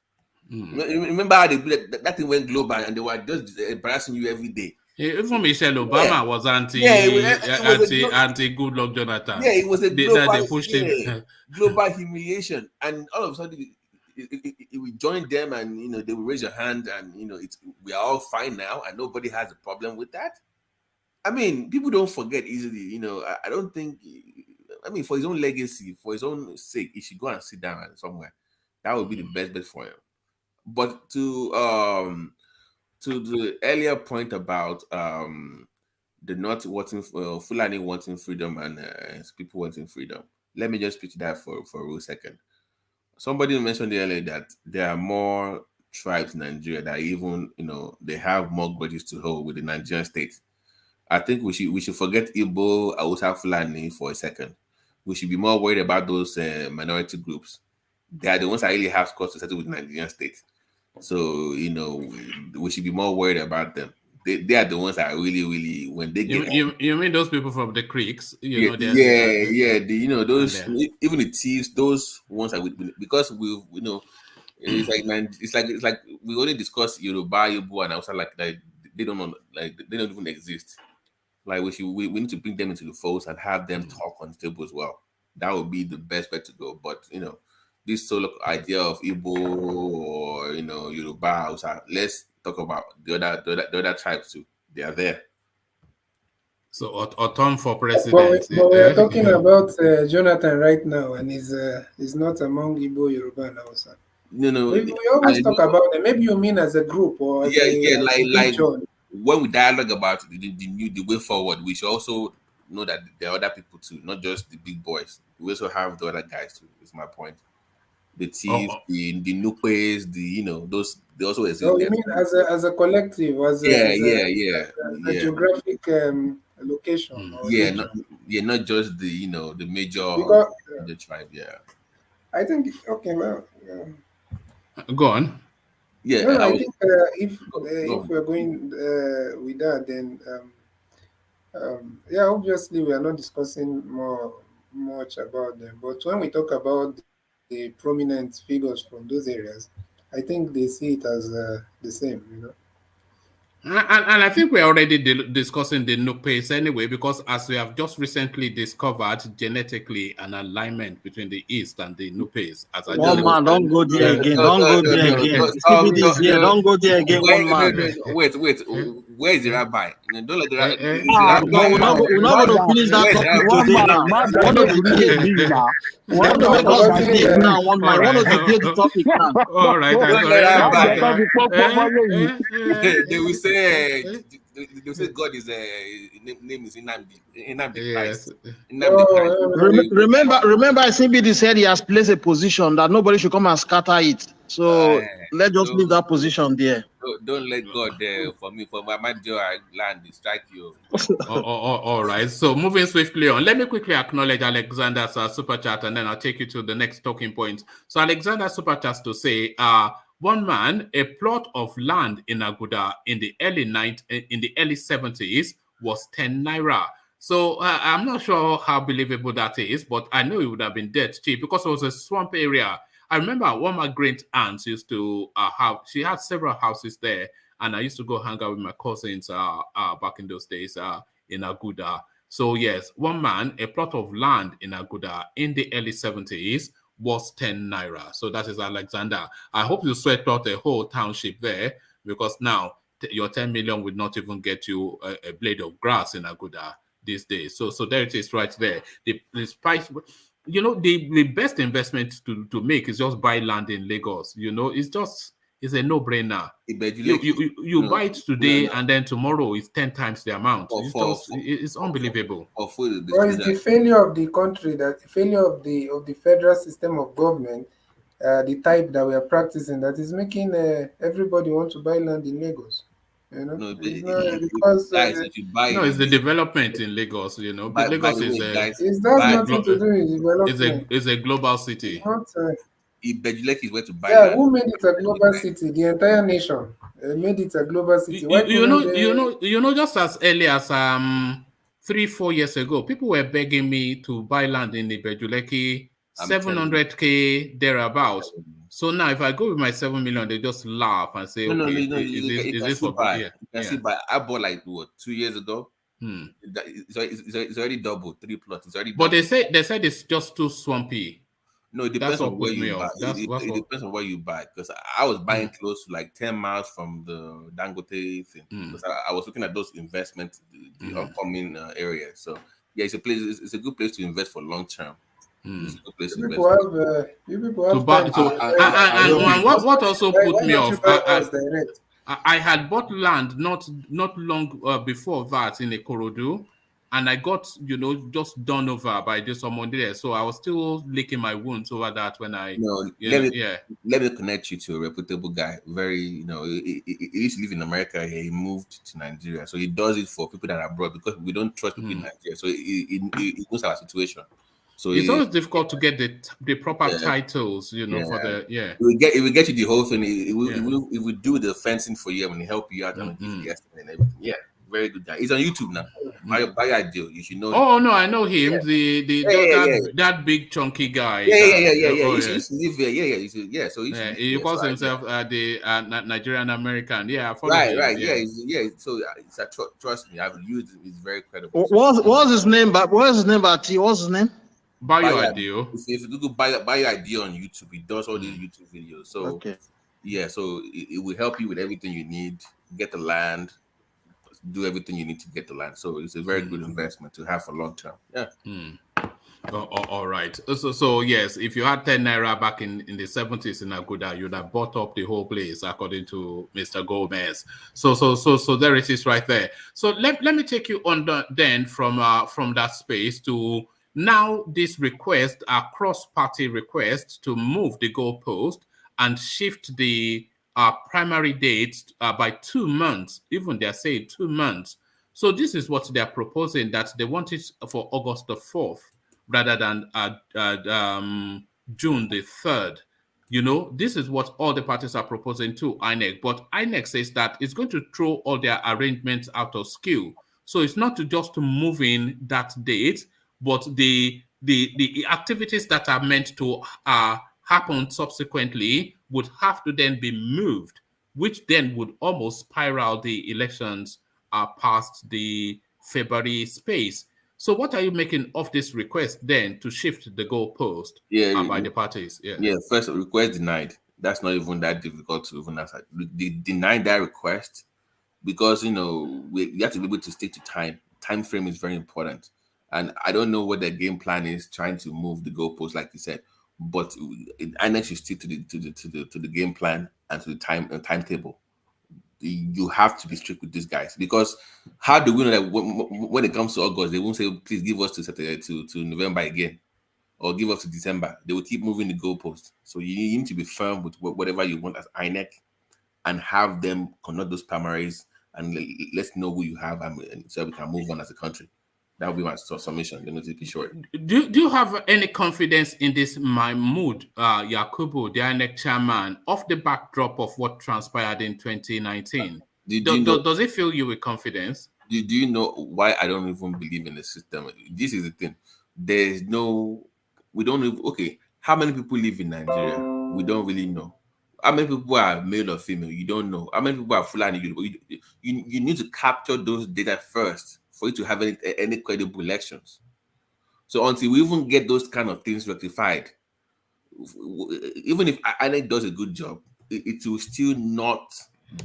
Remember how they that thing went global and they were just embarrassing you every day. Even Michelle Obama was anti good luck Jonathan. Yeah, it was a global, they pushed him. Global humiliation, and all of a sudden we joined them, and they will raise your hand, and we are all fine now, and nobody has a problem with that. I mean, people don't forget easily. I don't think. I mean, for his own legacy, for his own sake, he should go and sit down somewhere. That would be the best bet for him. But to the earlier point about the not wanting Fulani wanting freedom and people wanting freedom, let me just speak to that for a real second. Somebody mentioned earlier that there are more tribes in Nigeria that even they have more grudges to hold with the Nigerian state. I think we should forget Igbo, Hausa, Fulani for a second. We should be more worried about those minority groups. They are the ones that really have scores to settle with the Nigerian state. So we should be more worried about them. They are the ones that are really when they get. You mean those people from the creeks? Those even the thieves, those ones that because it's like we only discuss Yoruba, Igbo, and Hausa like that. They don't even exist. Like we need to bring them into the fold and have them talk on the table as well. That would be the best way to go. But this solo idea of Igbo or Yoruba, let's talk about the other tribes too. They are there. So Otom for president. But we are talking about Jonathan right now, and he's not among Igbo, Yoruba, and Hausa. No. We always talk about them. Maybe you mean as a group or as like when we dialogue about the way forward, we should also know that there are other people too, not just the big boys. We also have the other guys too. Is my point. The thieves, the nukes, those they also exist. So you mean as a collective, as a geographic location? Not just the the major the tribe. Yeah, I think well. Go on. Yeah, no, I think if we're going with that, then obviously we are not discussing much about them. But when we talk about the prominent figures from those areas, I think they see it as the same, And I think we're already discussing the Nupes anyway, because as we have just recently discovered genetically an alignment between the East and the Nupes. One man, don't go there again. Don't go there again. Don't go there again. One man. Wait. Where is the rabbi? Don't let the rabbi. We're not going to finish that topic today now. One of the topic now. All right. They will say God is name is Inamdi. Yes. Remember, CBD said he has placed a position that nobody should come and scatter it. So let's just leave that position there. Don't let God for my joy land strike you. All right. So moving swiftly on, let me quickly acknowledge Alexander's super chat, and then I'll take you to the next talking point. So Alexander super chats to say, one man, a plot of land in Aguda in the early 70s was 10 naira. So I'm not sure how believable that is, but I know it would have been dead cheap because it was a swamp area. I remember one of my great aunts used to she had several houses there, and I used to go hang out with my cousins back in those days in Aguda. So yes, one man, a plot of land in Aguda in the early 70s was 10 naira. So that is Alexander. I hope you sweat out a whole township there, because now your 10 million would not even get you a blade of grass in Aguda these days. So there it is right there. The price, the best investment to make is just buy land in Lagos. It's a no-brainer. You buy it today and then tomorrow it's 10 times the amount. It's unbelievable. Well, it's the failure of the country, that the failure of the federal system of government, the type that we are practicing, that is making everybody want to buy land in Lagos. It's the development in Lagos. Lagos is nothing to do with development. It's a global city. Ibejulek is where to buy. Yeah, who made it a global city? The entire nation made it a global city. Just as early as 3-4 years ago, people were begging me to buy land in Ibejuleki, 700K thereabouts. So now, if I go with my 7 million, they just laugh and say, "Is this for?" You can see buy. I bought 2 years ago. It's already double, 3 plots. It's already. But they said it's just too swampy. No, it depends on where you buy. It depends on where you buy, because I was buying close to 10 miles from the Dangote thing. Because I was looking at those investments, the upcoming area. So yeah, it's a place. It's a good place to invest for long term. It's a good place to invest. What also put me off? I had bought land not long before that in Ikorodu, and I got just done over by this someone there. So I was still licking my wounds over that when I. Let me connect you to a reputable guy. Very, he used to live in America. He moved to Nigeria, so he does it for people that are abroad, because we don't trust people in Nigeria. So he knows our situation. So it's always difficult to get the proper titles, for the It will get you the whole thing. It will do the fencing for you and help you out and give you the estimate and everything. Yeah, very good guy. He's on YouTube now. Buy Ideal. You should know. Oh no, I know him. That big chunky guy. He used to live there. So he calls himself the Nigerian American. Yeah, I follow him. Right. So trust me, I've used him. He's very credible. What's his name? What's his name? What's his name? Buy Your Ideal. If you Google buy Your Ideal on YouTube, he does all these YouTube videos. So so it will help you with everything you need. Get the land, do everything you need to get the land. So it's a very good investment to have for long term. All right. So yes, if you had 10 naira back in the 70s in Aguda, you'd have bought up the whole place, according to Mr. Gomez. So there it is right there. So let me take you on then from that space to now this request, a cross-party request to move the goalpost and shift the primary dates by 2 months. Even they're saying 2 months. So this is what they're proposing, that they want it for August the 4th rather than June the 3rd. This is what all the parties are proposing to INEC. But INEC says that it's going to throw all their arrangements out of skew. So it's not just moving that date, but the activities that are meant to happen subsequently would have to then be moved, which then would almost spiral the elections past the February space. So what are you making of this request then to shift the goalpost by the parties? First, request denied. That's not even that difficult to even answer. They denied that request because we have to be able to stick to time. Time frame is very important. And I don't know what their game plan is, trying to move the goalpost, like you said. But INEC should stick to the game plan and to the timetable. You have to be strict with these guys, because how do we know that when it comes to August, they won't say, "Please give us to November again," or "Give us to December." They will keep moving the goalpost. So you need to be firm with whatever you want as INEC, and have them conduct those primaries, and let's know who you have, and so we can move on as a country. That would be my submission. Let me be short. Do you have any confidence in this Mahmoud Yakubu, the INEC chairman, of the backdrop of what transpired in 2019? Does it fill you with confidence? Do you know why I don't even believe in the system? This is the thing. We don't know. Okay, how many people live in Nigeria? We don't really know. How many people are male or female? You don't know. How many people are Fulani? You need to capture those data first for you to have any credible elections. So until we even get those kind of things rectified, even if INEC does a good job, it will still not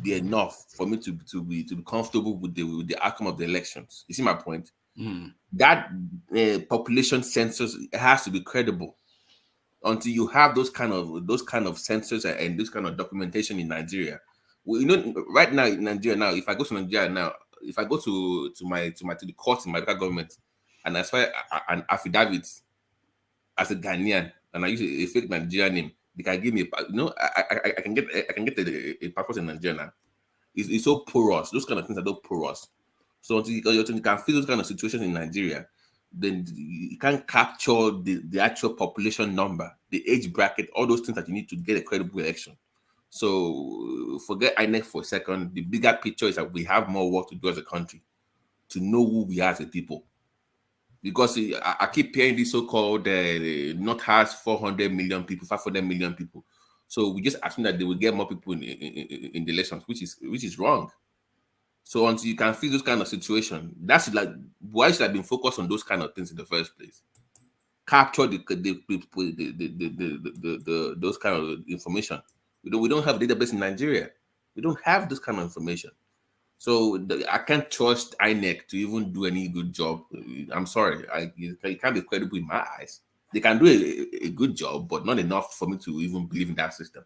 be enough for me to be comfortable with the outcome of the elections. You see my point? That population census has to be credible. Until you have those kind of sensors and this kind of documentation in Nigeria. Well, you know, right now in Nigeria now, if I go to Nigeria now, if I go to the court in my local government and I swear an affidavit as a Ghanaian and I use a fake Nigerian name, they can give me, I can get a passport in Nigeria now. It's so porous. Those kind of things are so porous. So until you can feel those kind of situations in Nigeria, then you can't capture the actual population number, the age bracket, all those things that you need to get a credible election. So forget INEC for a second. The bigger picture is that we have more work to do as a country to know who we are as a people. Because I keep hearing this so-called North has 400 million people, 500 million people. So we just assume that they will get more people in the elections, which is wrong. So until you can feel those kind of situation, that's like why should have been focused on those kind of things in the first place. Capture those kind of information. We don't have a database in Nigeria. We don't have this kind of information. So I can't trust INEC to even do any good job. I'm sorry, it can't be credible in my eyes. They can do a good job, but not enough for me to even believe in that system.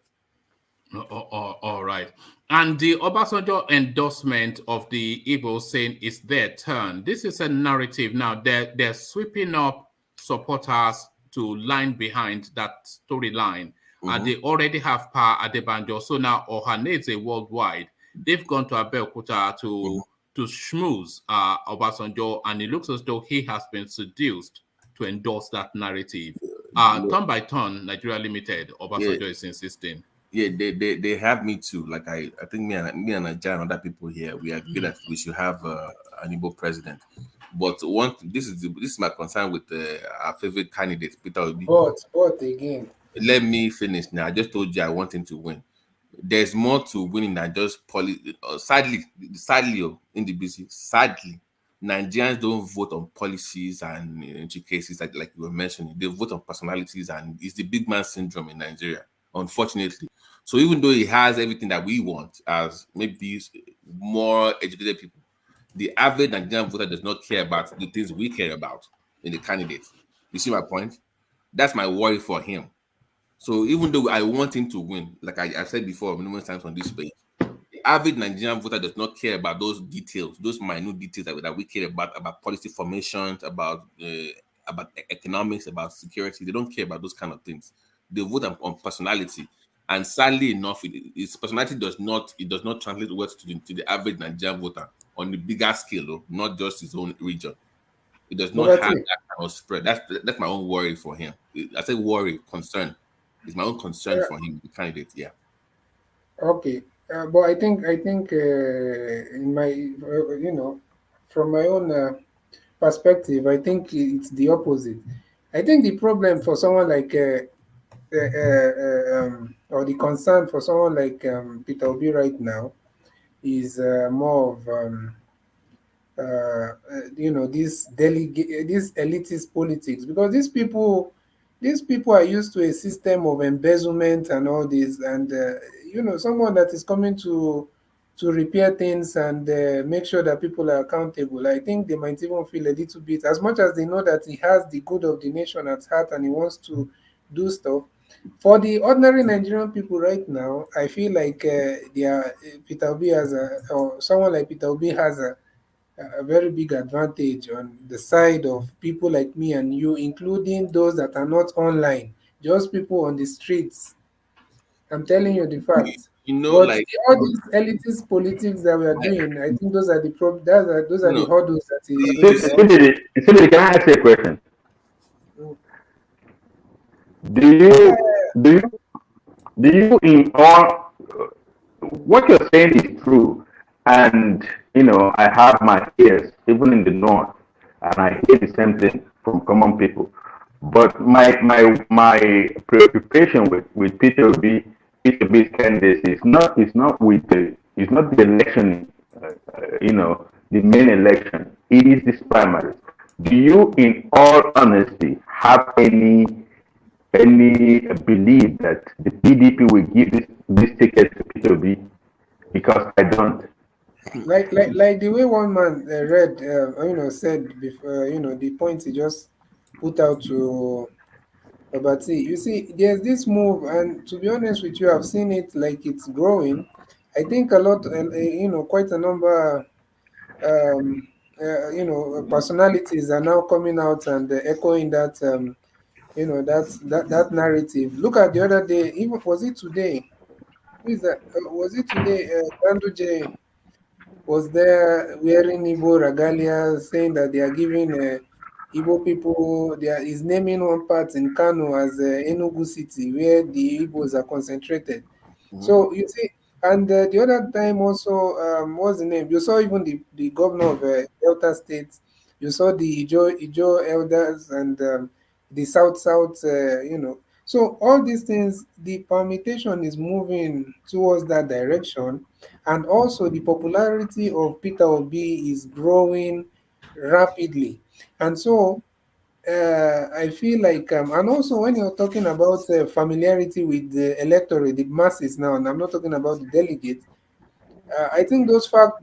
All right. And the Obasanjo endorsement of the IGBO saying it's their turn. This is a narrative now. They're sweeping up supporters to line behind that storyline. And they already have power at the Banjo. So now Ohaneze worldwide, they've gone to Abeokuta to schmooze Obasanjo, and it looks as though he has been seduced to endorse that narrative. Turn by turn, Nigeria Limited, Obasanjo is insisting. Yeah, they have me too. Like I think me and Nigeria and other people here, we agree that we should have an Igbo president. But this is my concern with our favorite candidate, Peter Obi. But again, let me finish now. I just told you I want him to win. There's more to winning than just sadly, in the BC, sadly, Nigerians don't vote on policies and into cases like you were mentioning. They vote on personalities, and it's the big man syndrome in Nigeria, unfortunately. So even though he has everything that we want as maybe more educated people, the average Nigerian voter does not care about the things we care about in the candidates. You see my point? That's my worry for him. So even though I want him to win, like I've said before numerous times on this page, the average Nigerian voter does not care about those details, those minute details that we care about policy formations, about economics, about security. They don't care about those kind of things. They vote on personality. And sadly enough, his personality does not translate well to the average Nigerian voter on the bigger scale, not just his own region. It does not have that kind of spread. That's my own worry for him. I say worry, concern. It's my own concern for him, the candidate. Yeah. Okay, but I think in my from my own perspective, I think it's the opposite. I think the problem for someone like or the concern for someone like Peter Obi right now is more of this elitist politics, because these people are used to a system of embezzlement and all this, and someone that is coming to repair things and make sure that people are accountable. I think they might even feel a little bit, as much as they know that he has the good of the nation at heart and he wants to do stuff. For the ordinary Nigerian people right now, I feel like Peter Obi or someone like Peter Obi has a very big advantage on the side of people like me and you, including those that are not online, just people on the streets. I'm telling you the facts. But all these elitist politics that we are doing, I think those are the those are the hurdles that is. Can I ask you a question? Do you in all what you're saying is true? And I have my fears even in the north, and I hear the same thing from common people. But my preoccupation with Peter Obi Peter candidacy is not with it's not the election, the main election. It is this primaries. Do you, in all honesty, have any belief that the PDP will give this ticket to Peter B? Because I don't. Like the way one man read, said before, the point he just put out to Obati. You see, there's this move, and to be honest with you, I've seen it like it's growing. I think a lot, quite a number, personalities are now coming out and echoing that, that narrative. Look at the other day, even was it today? Who is that? Was it today? Bandu J was there wearing Igbo regalia, saying that they are giving Igbo people, is naming one part in Kano as Enugu City, where the Igbos are concentrated. So you see, and the other time also, what's the name? You saw even the governor of Delta State, you saw the Ijo elders and the South, So all these things, the permutation is moving towards that direction. And also the popularity of Peter Obi is growing rapidly. And so I feel like, and also when you're talking about familiarity with the electorate, the masses now, and I'm not talking about the delegates, I think those are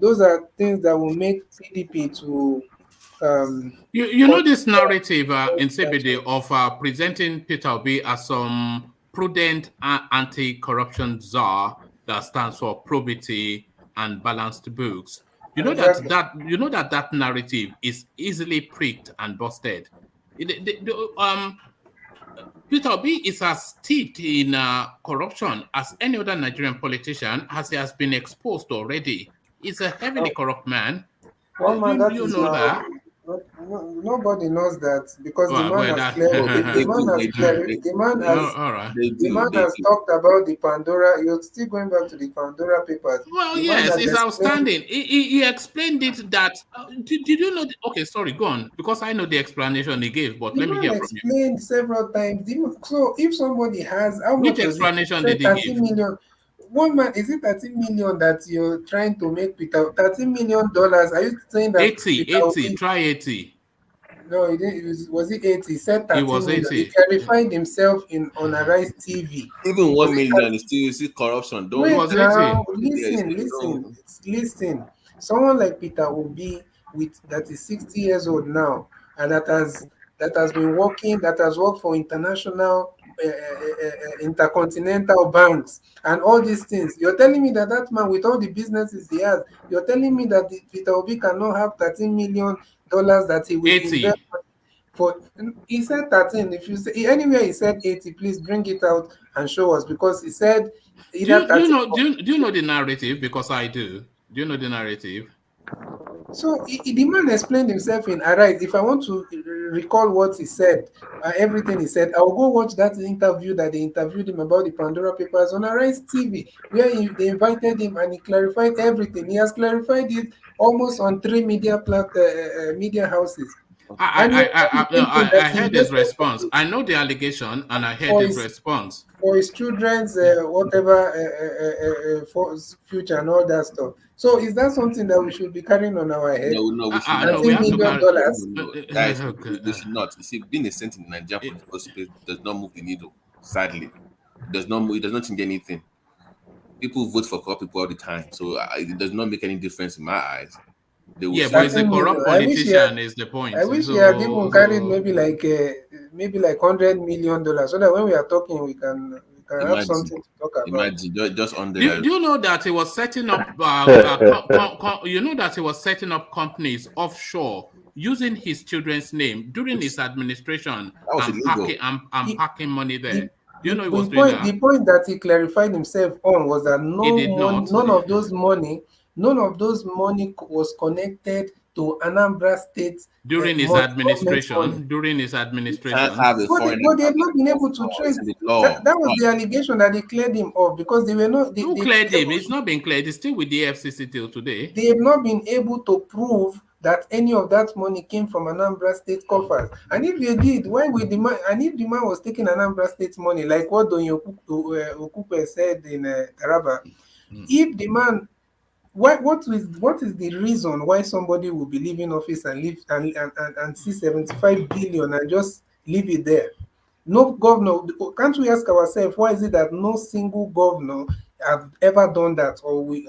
things that will make PDP to. You know this narrative in CBD of presenting Peter Obi as some prudent anti-corruption czar that stands for probity and balanced books. You know Exactly. that narrative is easily pricked and busted. Peter Obi is as steeped in corruption as any other Nigerian politician, as he has been exposed already. He's a heavily corrupt man. One man, that You is know that. Nobody knows that because the man has talked about the Pandora. You're still going back to the Pandora papers. Well, yes, it's outstanding. He explained it that. Did you know? Okay, sorry, go on, because I know the explanation he gave, but let me hear from you. Explained several times. So if somebody has, how much explanation did he give? 30 million. One man, is it 13 million that you're trying to make Peter? $13 million? Are you saying that 80? Try 80. No, it was it 80? He said 13 million. 80. He clarified himself on Arise TV. Even 1 million is still corruption. Don't wait now. Listen. Someone like Peter Obi, that is 60 years old now, and that has been working, that has worked for international intercontinental banks and all these things. You're telling me that man, with all the businesses he has, you're telling me that Peter Obi cannot have $13 million that he will 80. invest for? He said 13. If you say anywhere he said 80, please bring it out and show us, because he said do you know the narrative? Because I do. Do you know the narrative? So the man explained himself in Arise. If I want to recall what he said, everything he said, I'll go watch that interview that they interviewed him about the Pandora Papers on Arise TV, where they invited him and he clarified everything. He has clarified it almost on 3 media houses. I heard his response. I know the allegation and I heard his response. For his children's for his future and all that stuff. So is that something that we should be carrying on our head? No, we should $13 million? No, guys, we should not. You see, being a cent in the Nigerian political space does not move the needle. Sadly, it does not change anything. People vote for corrupt people all the time, so it does not make any difference in my eyes. But it's a corrupt politician is the point. I wish he had even carried maybe like $100 million, so that when we are talking, we can have something to talk about. Imagine just on the. Do you know that he was setting up? You know that he was setting up companies offshore using his children's name during his administration and packing money there. Do you know he was doing that? The point that he clarified himself on was that none of those money was connected to Anambra State during his administration. During his administration, but they have not been able to trace. That was the allegation that they cleared him of, because they were not. Who cleared him? It's not been cleared. It's still with the FCC till today. They have not been able to prove that any of that money came from Anambra State coffers. And if they did, why would the man, and if the man was taking Anambra State money, like what Don Okupe said in Taraba, if the man, what is the reason why somebody will be leaving office and leave and see 75 billion and just leave it there? No governor, can't we ask ourselves, why is it that no single governor have ever done that, or we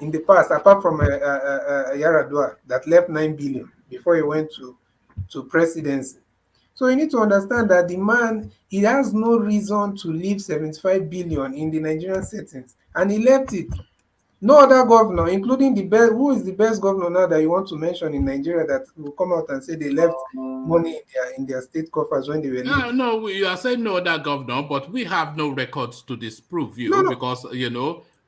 in the past, apart from Yaradua that left 9 billion before he went to presidency? So you need to understand that the man, he has no reason to leave 75 billion in the Nigerian settings, and he left it. No other governor, including the best, who is the best governor now that you want to mention in Nigeria that will come out and say they left money in their state coffers when they were leaving? No, you are saying no other governor, but we have no records to disprove you because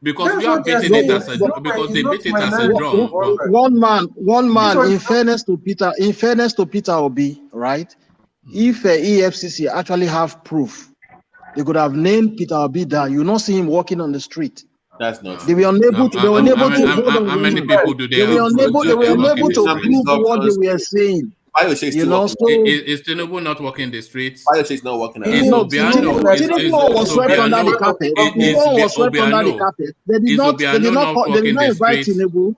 because we are beating it as a drum. One man. In fairness to Peter Obi, right? If EFCC actually have proof, they could have named Peter Obi down. You not see him walking on the street. That's not. They were unable to. How many people do they? They were unable to prove what they were saying. You know, so is Tinubu not walking the streets? Is not walking. Tinubu was swept under the carpet. Tinubu was swept under the carpet. They did not invite Tinubu.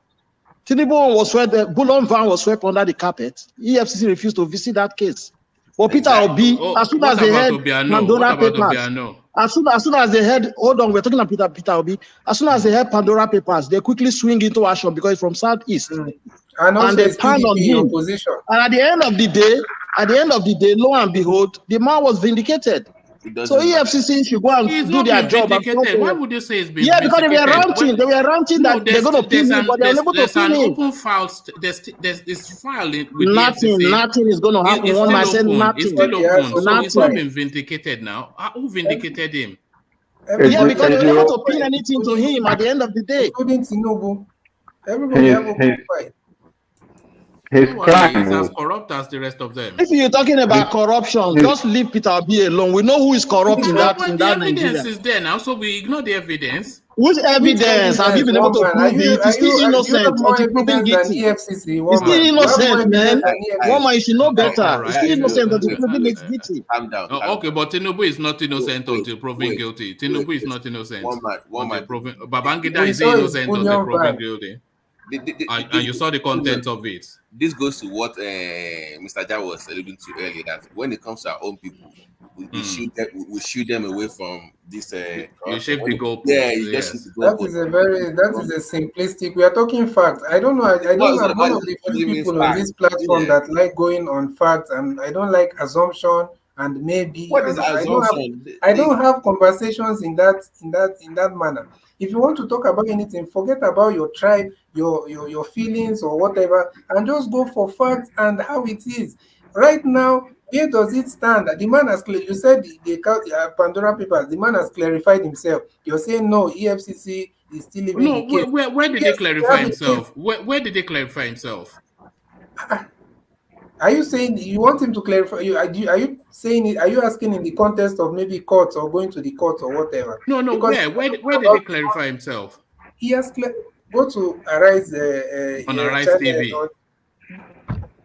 Tinubu was swept. The Bullion van was swept under the carpet. EFCC refused to visit that case. But Peter Obi, as soon as they heard Pandora Papers, as soon as they heard, hold on, we're talking about Peter Obi. As soon as they heard Pandora Papers, they quickly swing into action because it's from Southeast, and they turned on him. And at the end of the day, lo and behold, the man was vindicated. So EFCC should go and do their job. Why would you say it's been because they were ranting. They were ranting that they're going to pin him, but they're unable to pin him. Open file. There's filing. Nothing is going to happen. One man said nothing. It's still open. So he's not been vindicated now. Who vindicated him? Yeah, because they were able to pin anything to him at the end of the day. Including Tinubu. Everybody have a fight. He's as corrupt as the rest of them. If you're talking about corruption, just leave Peter Obi alone. We know who is corrupt in that Nigeria. The evidence is there now, so we ignore the evidence. Which evidence? Have you been able to prove it? He's still innocent until proven guilty. He's still innocent, man. Woman, you should know better. He's still innocent until proven guilty. Calm down. Okay, but Tinubu is not innocent until proven guilty. Tinubu is not innocent. One man. Babangida is innocent until proven guilty. And you saw the content of it. This goes to what Mr. Jai was alluding to earlier, that when it comes to our own people, we shoot them away from this. You shape the goalpost. Yeah, that is a simplistic. We are talking facts. I don't know. I'm one of the few people on this platform that like going on facts, and I don't like assumption and maybe. What is assumption? I don't have conversations in that manner. If you want to talk about anything, forget about your tribe, your feelings or whatever, and just go for facts and how it is. Right now, where does it stand? The man has, you said the Pandora Papers, the man has clarified himself. You're saying no, EFCC is still living the case. Where did he clarify himself? Where did he clarify himself? Are you saying you want him to clarify? Are you saying it? Are you asking in the context of maybe courts or going to the court or whatever? No. Where did he clarify himself? He has go to Arise on Arise TV.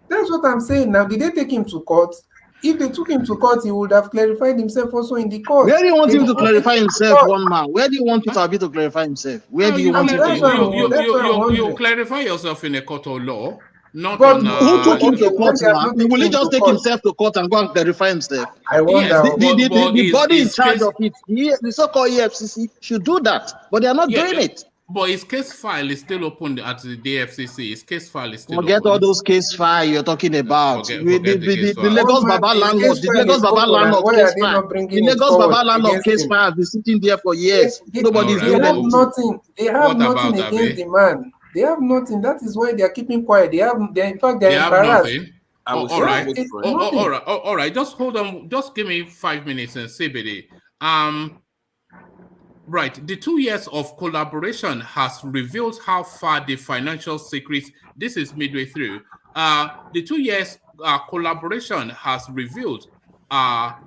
That's what I'm saying. Now, did they take him to court? If they took him to court, he would have clarified himself also in the court. Where do you want him to clarify himself, one man? Where do you want Peter Obi to clarify himself? Where do you want him to? You clarify yourself in a court of law. Not but who took him to court now? Will he just take himself to court and go and clarify himself? I wonder. The body in charge of it, the so-called EFCC, should do that, but they are not doing it. But his case file is still open at the DFCC. His case file is still forget open. all those case files you're talking about. The Lagos Baba landlord, the Lagos Baba landlord case file. The Lagos Baba landlord case file has been sitting there for years. Nobody's doing anything. They have nothing against the man. They have nothing. That is why they are keeping quiet. They're embarrassed. Nothing. All right. Just hold on. Just give me 5 minutes and CBD. Right. The 2 years of collaboration has revealed how far the financial secrets. This is midway through. The 2 years collaboration has revealed how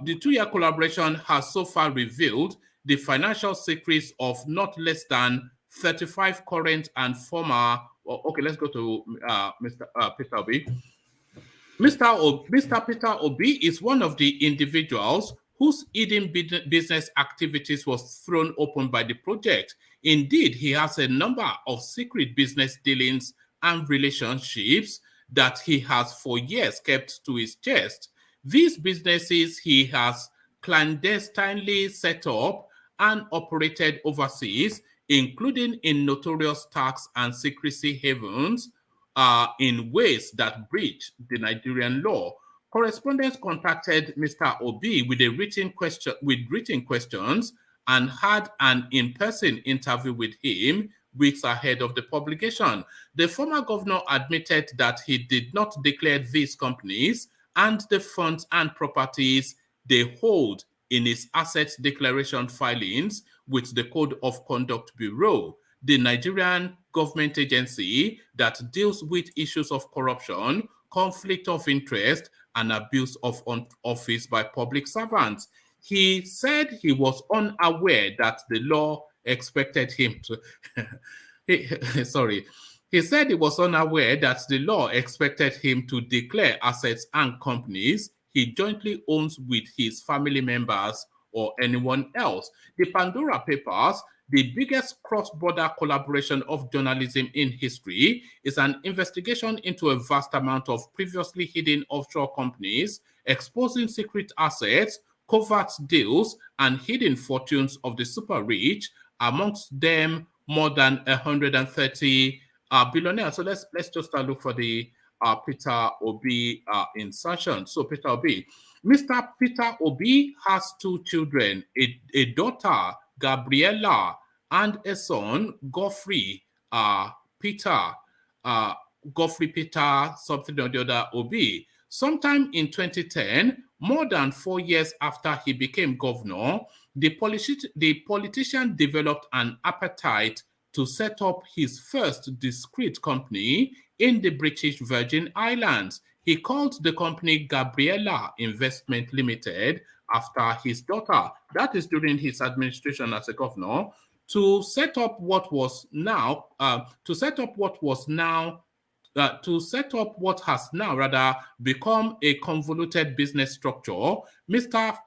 the 2 year collaboration has so far revealed the financial secrets of not less than 35 current and former okay, let's go to Mr. Peter Obi. Mr. Peter Obi is one of the individuals whose hidden business activities was thrown open by the project. Indeed, he has a number of secret business dealings and relationships that he has for years kept to his chest. These businesses he has clandestinely set up and operated overseas, including in notorious tax and secrecy havens, in ways that breach the Nigerian law. Correspondents contacted Mr. Obi with written questions and had an in-person interview with him weeks ahead of the publication. The former governor admitted that he did not declare these companies and the funds and properties they hold in his assets declaration filings with the Code of Conduct Bureau, the Nigerian government agency that deals with issues of corruption, conflict of interest, and abuse of office by public servants. He said he was unaware that the law expected him to... He said he was unaware that the law expected him to declare assets and companies he jointly owns with his family members or anyone else. The Pandora Papers, the biggest cross-border collaboration of journalism in history, is an investigation into a vast amount of previously hidden offshore companies, exposing secret assets, covert deals, and hidden fortunes of the super rich, amongst them more than 130 billionaires. So let's just look for the Peter Obi insertion. So Peter Obi, Mr. Peter Obi has two children, a daughter, Gabriella, and a son, Godfrey Peter, something or the other, Obi. Sometime in 2010, more than 4 years after he became governor, the politician developed an appetite to set up his first discrete company in the British Virgin Islands. He called the company Gabriella Investment Limited after his daughter. That is during his administration as a governor, to set up what has now become a convoluted business structure. Mr.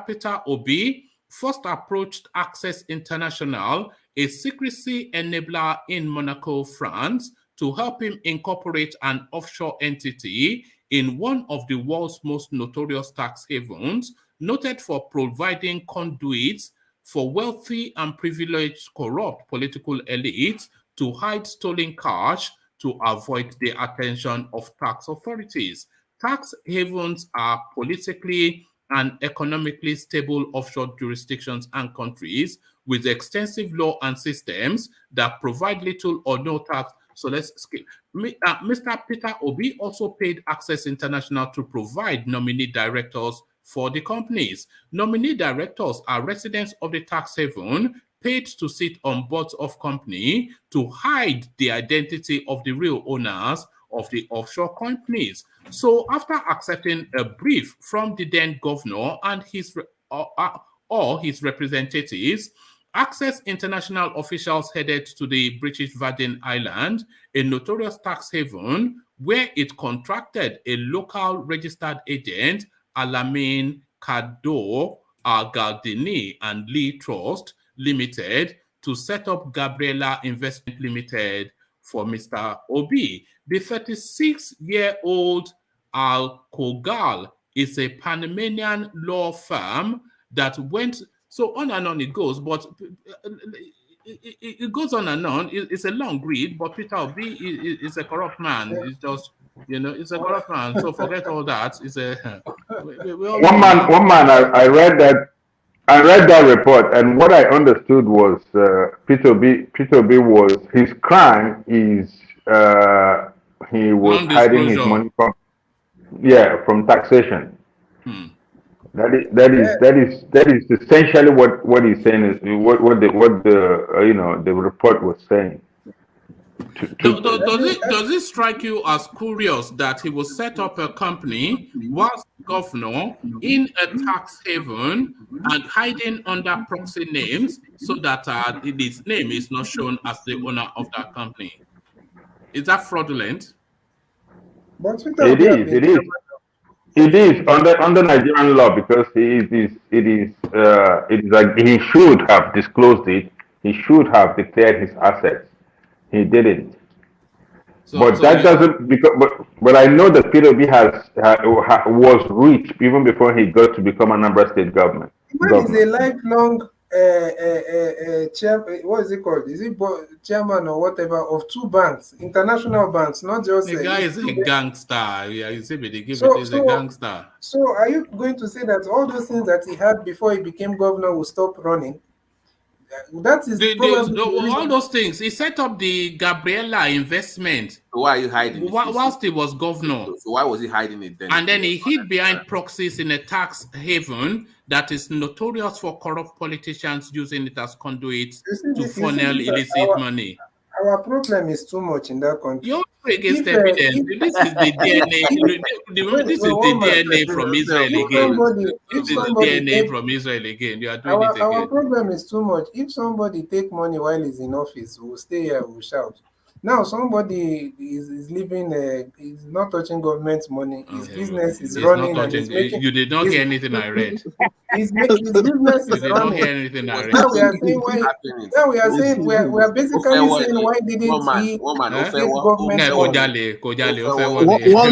Peter Obi first approached Access International, a secrecy enabler in Monaco, France, to help him incorporate an offshore entity in one of the world's most notorious tax havens, noted for providing conduits for wealthy and privileged corrupt political elites to hide stolen cash to avoid the attention of tax authorities. Tax havens are politically and economically stable offshore jurisdictions and countries with extensive law and systems that provide little or no tax. So let's skip. Mr. Peter Obi also paid Access International to provide nominee directors for the companies. Nominee directors are residents of the tax haven, paid to sit on boards of company to hide the identity of the real owners of the offshore companies. So after accepting a brief from the then governor and his representatives, Access International officials headed to the British Virgin Islands, a notorious tax haven, where it contracted a local registered agent, Alamin Kado Galdini and Lee Trust Limited, to set up Gabriella Investment Limited for Mr. Obi. The 36-year-old Al Kogal is a Panamanian law firm that went... So on and on it goes, but it goes on and on. It's a long read, but Peter Obi is a corrupt man. It's just, it's a corrupt man. So forget all that. It's a... One man, I read that report, and what I understood was Peter Obi was, his crime is he was hiding his money from taxation. That is essentially what he's saying, is what the report was saying. Does it strike you as curious that he will set up a company whilst governor in a tax haven and hiding under proxy names so that his name is not shown as the owner of that company? Is that fraudulent? It is. It is under Nigerian law because it is like he should have disclosed it. He should have declared his assets. He didn't. But that doesn't because but I know that PWB was rich even before he got to become Anambra State government. Man is a lifelong what is it called? Is it chairman or whatever of 2 banks, international banks, not just the guy is a gangster. Yeah, you see, they give so, it is a gangster. So are you going to say that all those things that he had before he became governor will stop running? That is all those things. He set up the Gabriela investment. So why are you hiding it? Whilst he was governor. So why was he hiding it then? And then he hid behind proxies in a tax haven that is notorious for corrupt politicians using it as conduits to funnel illicit money. Our problem is too much in that country. You're against evidence. This is the DNA. This is the DNA from Israel again. This is the DNA from Israel again. You are doing it again. Our problem is too much. If somebody take money while he's in office, we'll stay here, we'll shout. Now somebody is living, is not touching government money. His business is running. You did not hear anything I read. His business is running. Hear anything I read. Now we are saying why. Now we are saying we are basically saying why didn't he One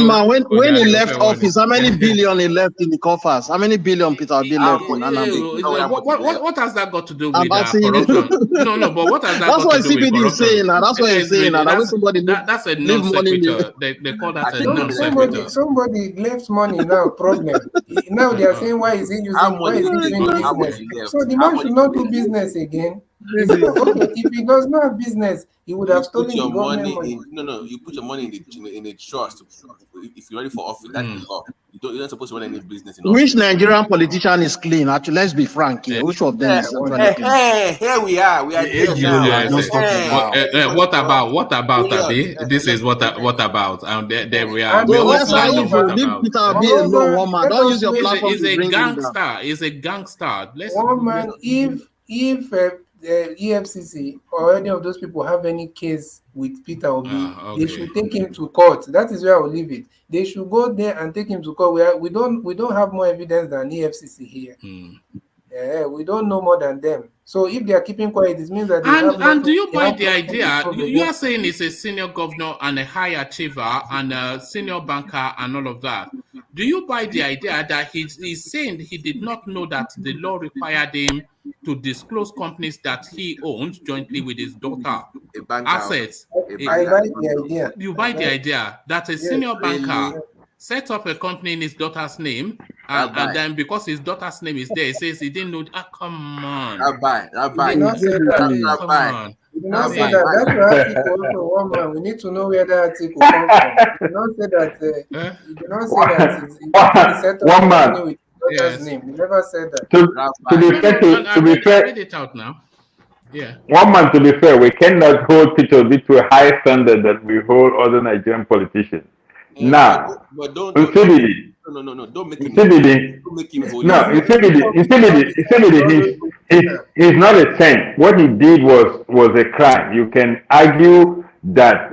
man when he left office, how many billion he left in the coffers? How many billion Peter Obi left in Anambra? What has that got to do with corruption? No, but what has that got to do with corruption? That's what CBD is saying. That's what he's saying. That's a non-sequitur. They call that a non-sequitur. Somebody left money now. Problem. Now they are saying why is he using? Why is he doing business? So the man should not do business again. If he does not have business, he would have stolen your the government money. No. You put your money in a trust. If you're ready for office, that is law. You're not supposed to run any business. Which Nigerian politician is clean? Actually, let's be frank here. Which of them is here we are. We are there. What about Abi? This is what about? And there we are. Don't use your platform. He's a gangster. One man, if EFCC or any of those people have any case with Peter Obi, they should take him to court. That is where I'll leave it. They should go there and take him to court. We don't have more evidence than EFCC here. We don't know more than them. So if they are keeping quiet, it means that and do you buy the idea? You are saying he's a senior governor and a high achiever and a senior banker and all of that. Do you buy the idea that he's saying he did not know that the law required him to disclose companies that he owns jointly with his daughter, assets? I buy the idea. You buy the idea that a senior banker set up a company in his daughter's name, and then because his daughter's name is there, he says he didn't know. Come on. Rabbi. Come on. You did not say that. That's the article also, one man. We need to know where that article comes from. You did not say that. You did not say that. He set up one man with his daughter's name. You never said that. To be fair, read it out now. Yeah. One man, to be fair, we cannot hold Peter Obi to a high standard that we hold other Nigerian politicians. Now, but don't make him. Don't make him. No, he's not a saint. What he did was a crime. You can argue that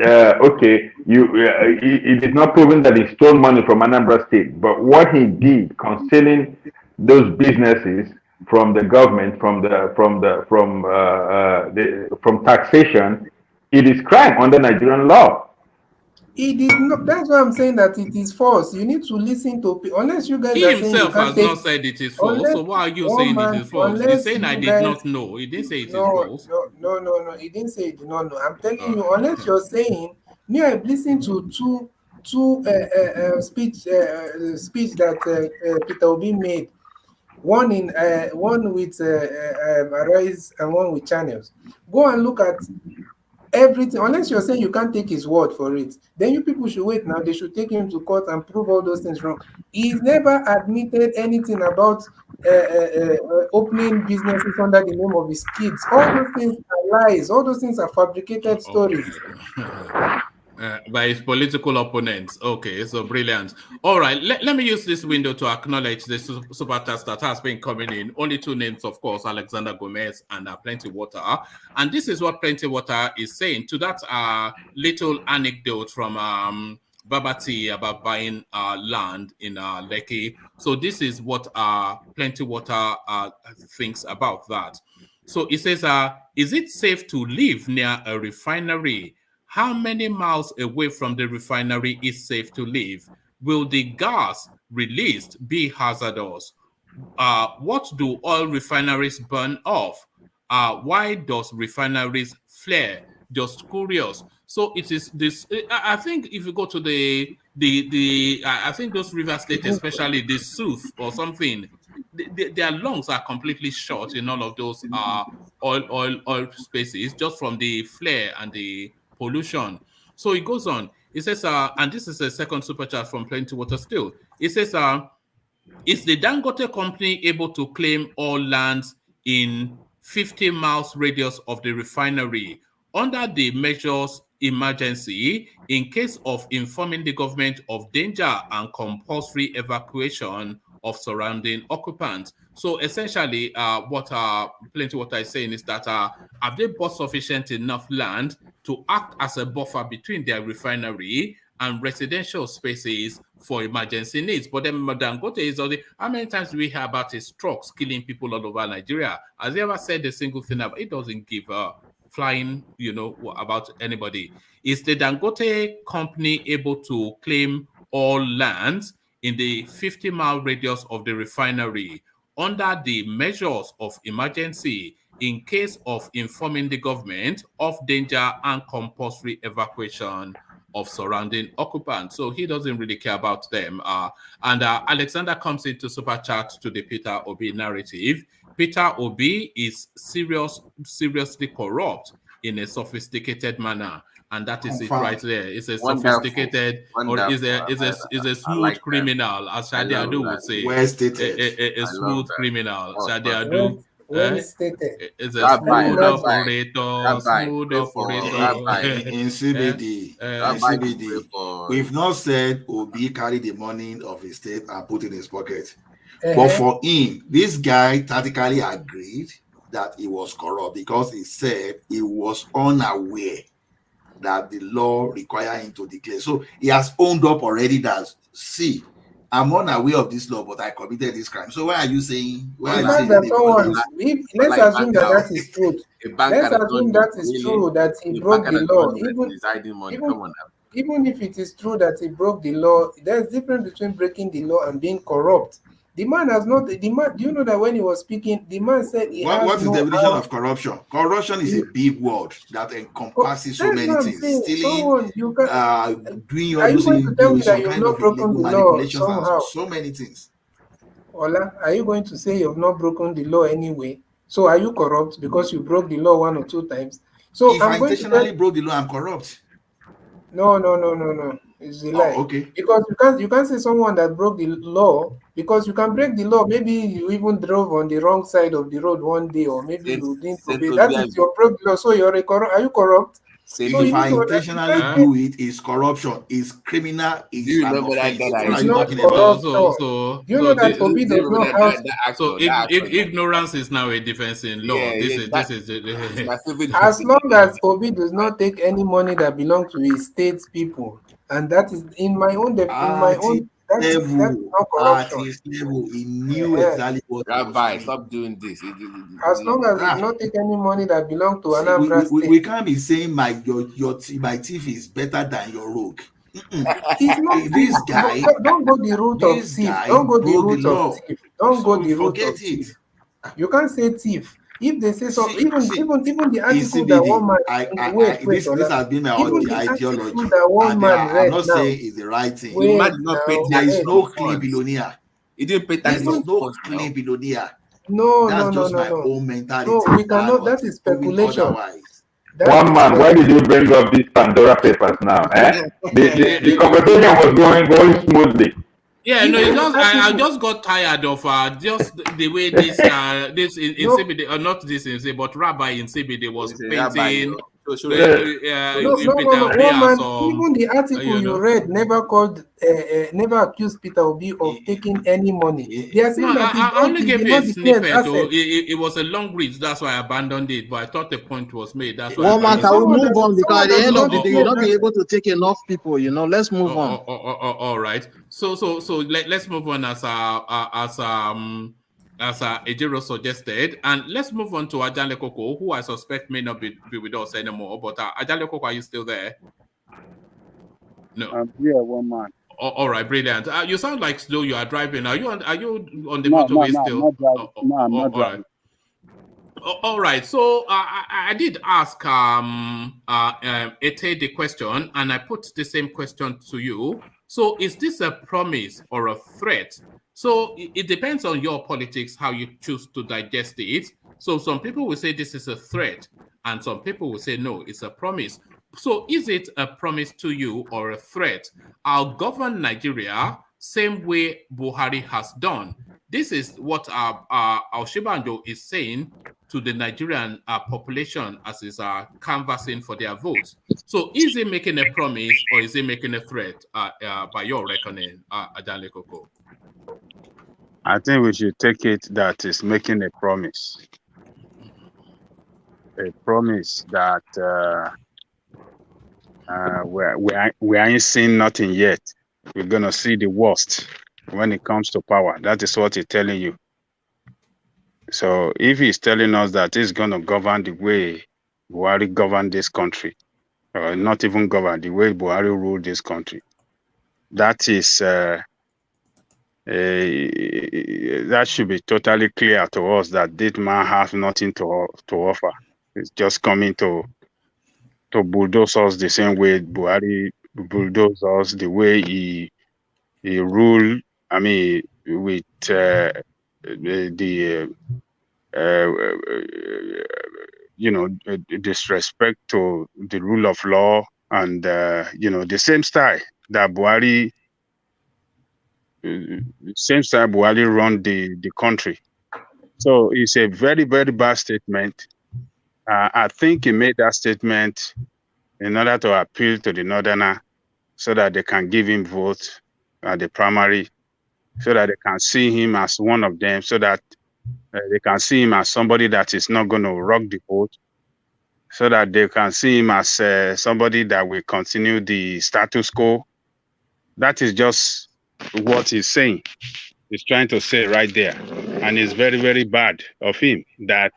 it is not proven that he stole money from Anambra State, but what he did concealing those businesses from the government, from taxation, it is crime under Nigerian law. He did not. That's why I'm saying that it is false. You need to listen to unless you guys. He himself has not said it is false. So why are you saying it is false? He's saying I did not know. He didn't say it is false. No. He didn't say he did not know. I'm telling you, unless you're saying, I've listened to two speech that Peter Obi made. One with Arise and one with Channels. Go and look at everything. Unless you're saying you can't take his word for it, then you people should wait. Now they should take him to court and prove all those things wrong. He's never admitted anything about opening businesses under the name of his kids. All those things are lies. All those things are fabricated stories. By his political opponents. Okay, so brilliant. All right, let me use this window to acknowledge the super chats that has been coming in. Only two names, of course, Alexander Gomez and Plenty Water. And this is what Plenty Water is saying to that little anecdote from Babati about buying land in Lekki. So this is what Plenty Water thinks about that. So it says, is it safe to live near a refinery? How many miles away from the refinery is safe to live? Will the gas released be hazardous? What do oil refineries burn off? Why does refineries flare? Just curious. So it is this. I think if you go to I think those River State, especially the South or something, their lungs are completely short in all of those oil spaces just from the flare and the pollution. So it goes on. It says, and this is a second super chat from Plenty Water still. It says, is the Dangote company able to claim all lands in 50 miles radius of the refinery under the measures emergency in case of informing the government of danger and compulsory evacuation of surrounding occupants? So essentially, what Plenty Water is saying is that have they bought sufficient enough land to act as a buffer between their refinery and residential spaces for emergency needs? But then Dangote is already, how many times do we hear about his trucks killing people all over Nigeria? Has he ever said a single thing about it? Doesn't give a flying, about anybody. Is the Dangote company able to claim all lands in the 50-mile radius of the refinery under the measures of emergency in case of informing the government of danger and compulsory evacuation of surrounding occupants? So he doesn't really care about them. And Alexander comes into super chat to the Peter Obi narrative. Peter Obi is seriously corrupt in a sophisticated manner. And that is it right there. It's a sophisticated, or is a smooth criminal, as Shadi Adu would say. A smooth criminal. Shadi Adu. It's a smooth operator. In CBD, we've not said Obi carry the money of his state and put in his pocket. But for him, this guy tactically agreed that he was corrupt because he said he was unaware that the law required him to declare. So he has owned up already that, see, I'm unaware of this law, but I committed this crime. So why are you saying? Let's assume that is true. Let's assume that is true, that he broke the law. Even if it is true that he broke the law, there's a difference between breaking the law and being corrupt. The man has not. Do you know that when he was speaking, the man said, "What is the definition of corruption? Corruption is a big word that encompasses so many things. Stealing, doing all those things, doing some kind of illegal manipulations, and so many things." Ola, are you going to say you have not broken the law anyway? So are you corrupt because you broke the law 1 or 2 times? So if I intentionally broke the law, I'm corrupt. No. It's a lie. Okay. Because you can't say someone that broke the law, because you can break the law. Maybe you even drove on the wrong side of the road one day, or maybe you didn't obey. That is your broke the law. So you're are you corrupt? So if I intentionally do it, is corruption, is criminal, is an offense. It's not corruption. Do you know that Obi does not have? So ignorance is now a defense in law. This is as long as Obi does not take any money that belongs to his state people, and that is in my own that's not corruption. He knew exactly what. Rabbi, stop doing this. As long as he does not take any money that belongs to Anambra State. We can't be saying my thief is better than your rogue. He's not this guy. Don't go the route of thief. Don't go the route of thief. Don't go the route of thief. You can't say thief. If they say so, even the article that one man this has been my ideology. I'm not saying it's the right thing. There is no clean billionaire. He didn't pay tax. There is no clean billionaire. No, that's just my own mentality. No, we cannot. That is speculation. One man, why did you bring up these Pandora papers now? The conversation was going smoothly. Yeah, no, I just got tired of just the way this in CBD, not this in CBD, but Rabbi in CBD was painting So, No, woman, even the article you read never called, never accused Peter Obi of taking any money. They are saying that I only gave you a snippet. asset. It was a long read, that's why I abandoned it. But I thought the point was made. That's why. One man, can we move on, because at the end of the day, you'll not be asset. able to take enough people. You know, let's move on. All right. So let's move on as Ejiro suggested, and let's move on to Ajale Koko, who I suspect may not be with us anymore. But Ajale Koko, are you still there? No. Yeah, one man. All right, brilliant. You sound like slow. You are driving. Are you on the motorway still? I'm not driving. All right. So I did ask Ete the question, and I put the same question to you. So is this a promise or a threat? So it depends on your politics, how you choose to digest it. So some people will say this is a threat, and some people will say, no, it's a promise. So is it a promise to you or a threat? I'll govern Nigeria same way Buhari has done. This is what Osinbajo is saying to the Nigerian population as is canvassing for their votes. So is he making a promise or is he making a threat by your reckoning, Ajale Koko? I think we should take it that is making a promise. A promise that we ain't seen nothing yet. We're gonna see the worst when it comes to power. That is what he's telling you. So if he's telling us that he's gonna govern the way Buhari governed this country, or not even govern the way Buhari ruled this country, that is that should be totally clear to us that this man has nothing to offer. It's just coming to bulldoze us the same way Buhari bulldozed us, the way he ruled. I mean, with disrespect to the rule of law, and the same style that Buhari. Same style Buhari run the country. So it's a very, very bad statement. I think he made that statement in order to appeal to the Northerner so that they can give him vote at the primary, so that they can see him as one of them, so that they can see him as somebody that is not going to rock the boat, so that they can see him as somebody that will continue the status quo. That is just what he's saying. He's trying to say right there. And it's very, very bad of him that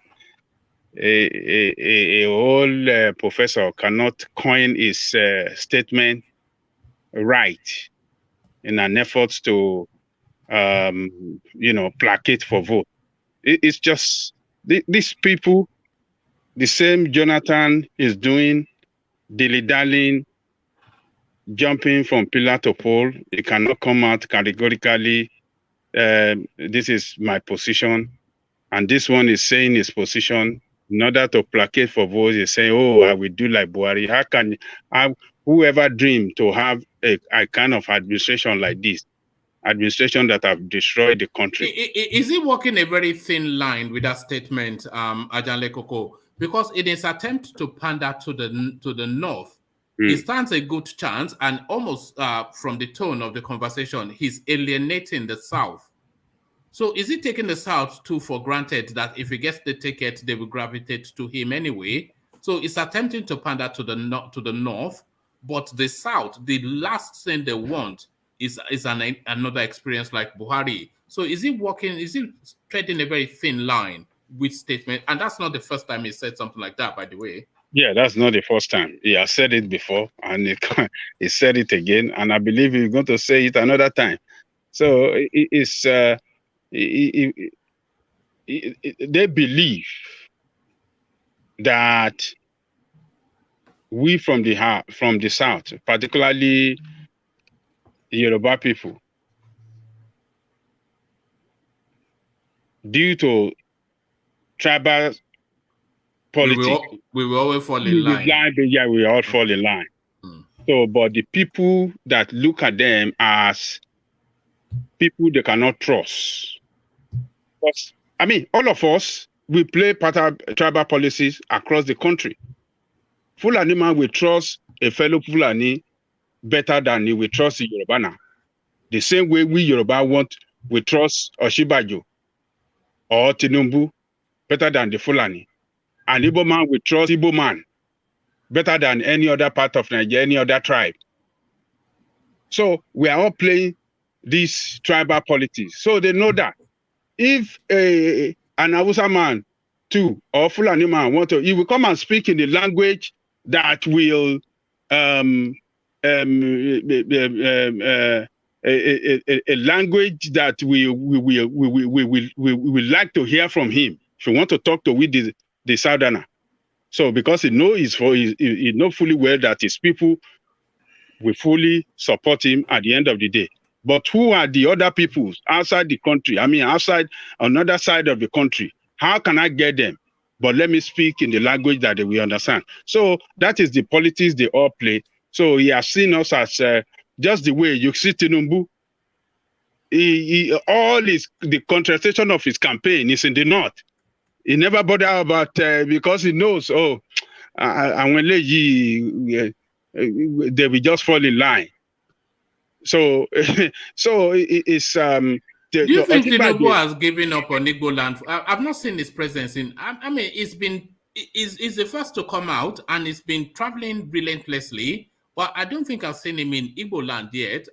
a whole professor cannot coin his statement right in an effort to, placate for vote. It's just these people, the same Jonathan is doing, dilly-dallying, jumping from pillar to pole. He cannot come out categorically. This is my position. And this one is saying his position in order to placate for votes. He's saying, oh, I will do like Buhari. How can whoever dream to have a kind of administration like this? Administration that have destroyed the country. Is he walking a very thin line with that statement, Ajale Koko? Because in his attempt to pander to the north, he stands a good chance, and almost from the tone of the conversation, he's alienating the south. So is he taking the south too for granted that if he gets the ticket, they will gravitate to him anyway? So he's attempting to pander to the north, but the south, the last thing they want is another experience like Buhari. So is he treading a very thin line with statement? And that's not the first time he said something like that, by the way. Yeah, that's not the first time. He has said it before, and he said it again, and I believe he's going to say it another time. So they believe that we from the south, particularly Yoruba people, due to tribal politics, we will always fall in line. Yeah, we all fall in line. So, but the people that look at them as people they cannot trust. Because, I mean, all of us, we play part of tribal policies across the country. Fulani man will trust a fellow Fulani better than he will trust the Yoruba now. The same way we Yoruba we trust Osinbajo or Tinubu better than the Fulani. An Igbo man will trust Igbo man better than any other part of Nigeria, any other tribe. So we are all playing this tribal politics. So they know that if an Hausa man too or Fulani man he will come and speak in the language that will a language that we like to hear from him. If you want to talk to with the Southerner. So because he knows he know fully well that his people will fully support him at the end of the day. But who are the other people outside the country? I mean, outside another side of the country. How can I get them? But let me speak in the language that they will understand. So that is the politics they all play. So he has seen us as just the way you see Tinubu. The concentration of his campaign is in the north. He never bothered about because he knows, they will just fall in line. So, it's do you think Tinubu has given up on Igbo land? I've not seen his presence in. I mean, it's the first to come out, and it's been traveling relentlessly. But I don't think I've seen him in Igbo land yet.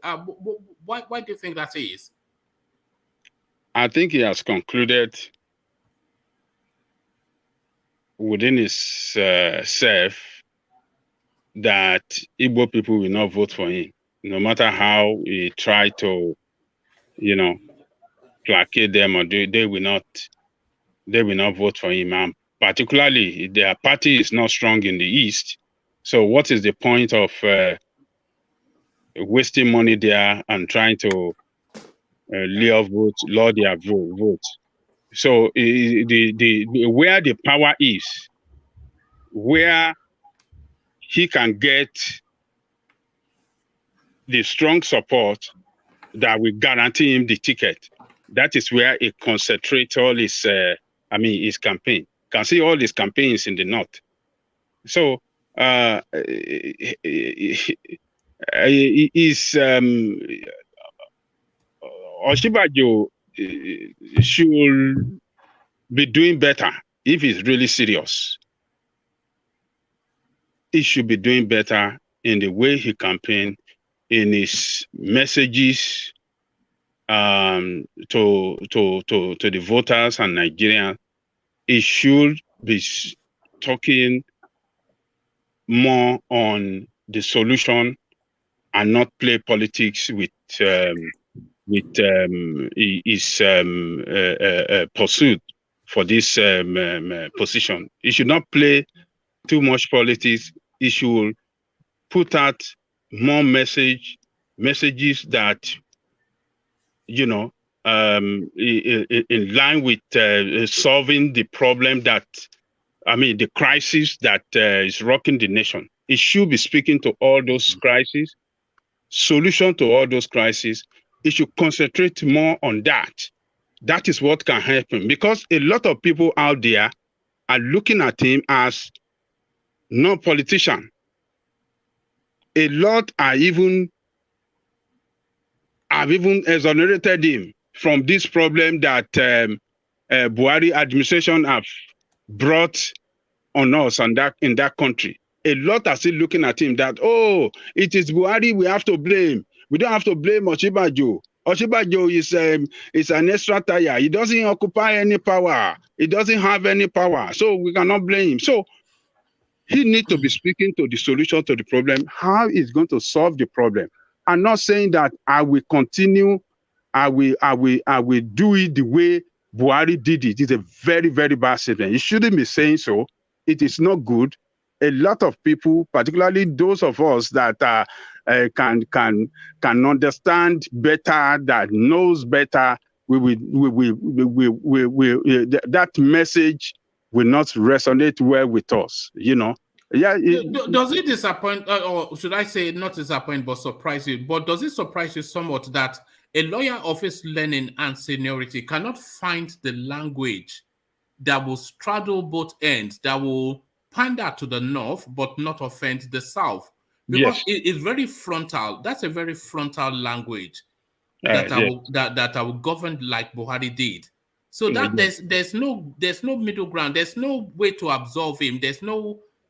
Why do you think that is? I think he has concluded within his self that Igbo people will not vote for him, no matter how he try to, placate them, or they will not vote for him. And particularly, their party is not strong in the East. So what is the point of wasting money there and trying to lure their vote? So where the power is, where he can get the strong support that will guarantee him the ticket, that is where he concentrates all his campaign. You can see all his campaigns in the north. So Osinbajo should be doing better if he's really serious. He should be doing better in the way he campaigned, in his messages to the voters and Nigerians. He should be talking more on the solution and not play politics with his pursuit for this position. He should not play too much politics. He should put out more messages that, in line with solving the problem the crisis that is rocking the nation. He should be speaking to all those crises, solution to all those crises. He should concentrate more on that. That is what can help him, because a lot of people out there are looking at him as no politician. A lot have even exonerated him from this problem that Buhari administration have brought on us and in that country. A lot are still looking at him that, it is Buhari we have to blame. We don't have to blame Osinbajo. Osinbajo is an extra tire. He doesn't occupy any power. He doesn't have any power. So we cannot blame him. So he needs to be speaking to the solution to the problem, how he's going to solve the problem. I'm not saying that I will continue, I will do it the way Buhari did it. It's a very, very bad statement. You shouldn't be saying so. It is not good. A lot of people, particularly those of us that can understand better, that knows better, that message will not resonate well with us. Yeah. Does it disappoint, or should I say not disappoint, but surprise you? But does it surprise you somewhat that a lawyer of his learning and seniority cannot find the language that will straddle both ends, that will pander to the North, but not offend the South. Because it's very frontal. That's a very frontal language that I will govern like Buhari did. So that there's no middle ground. There's no way to absolve him.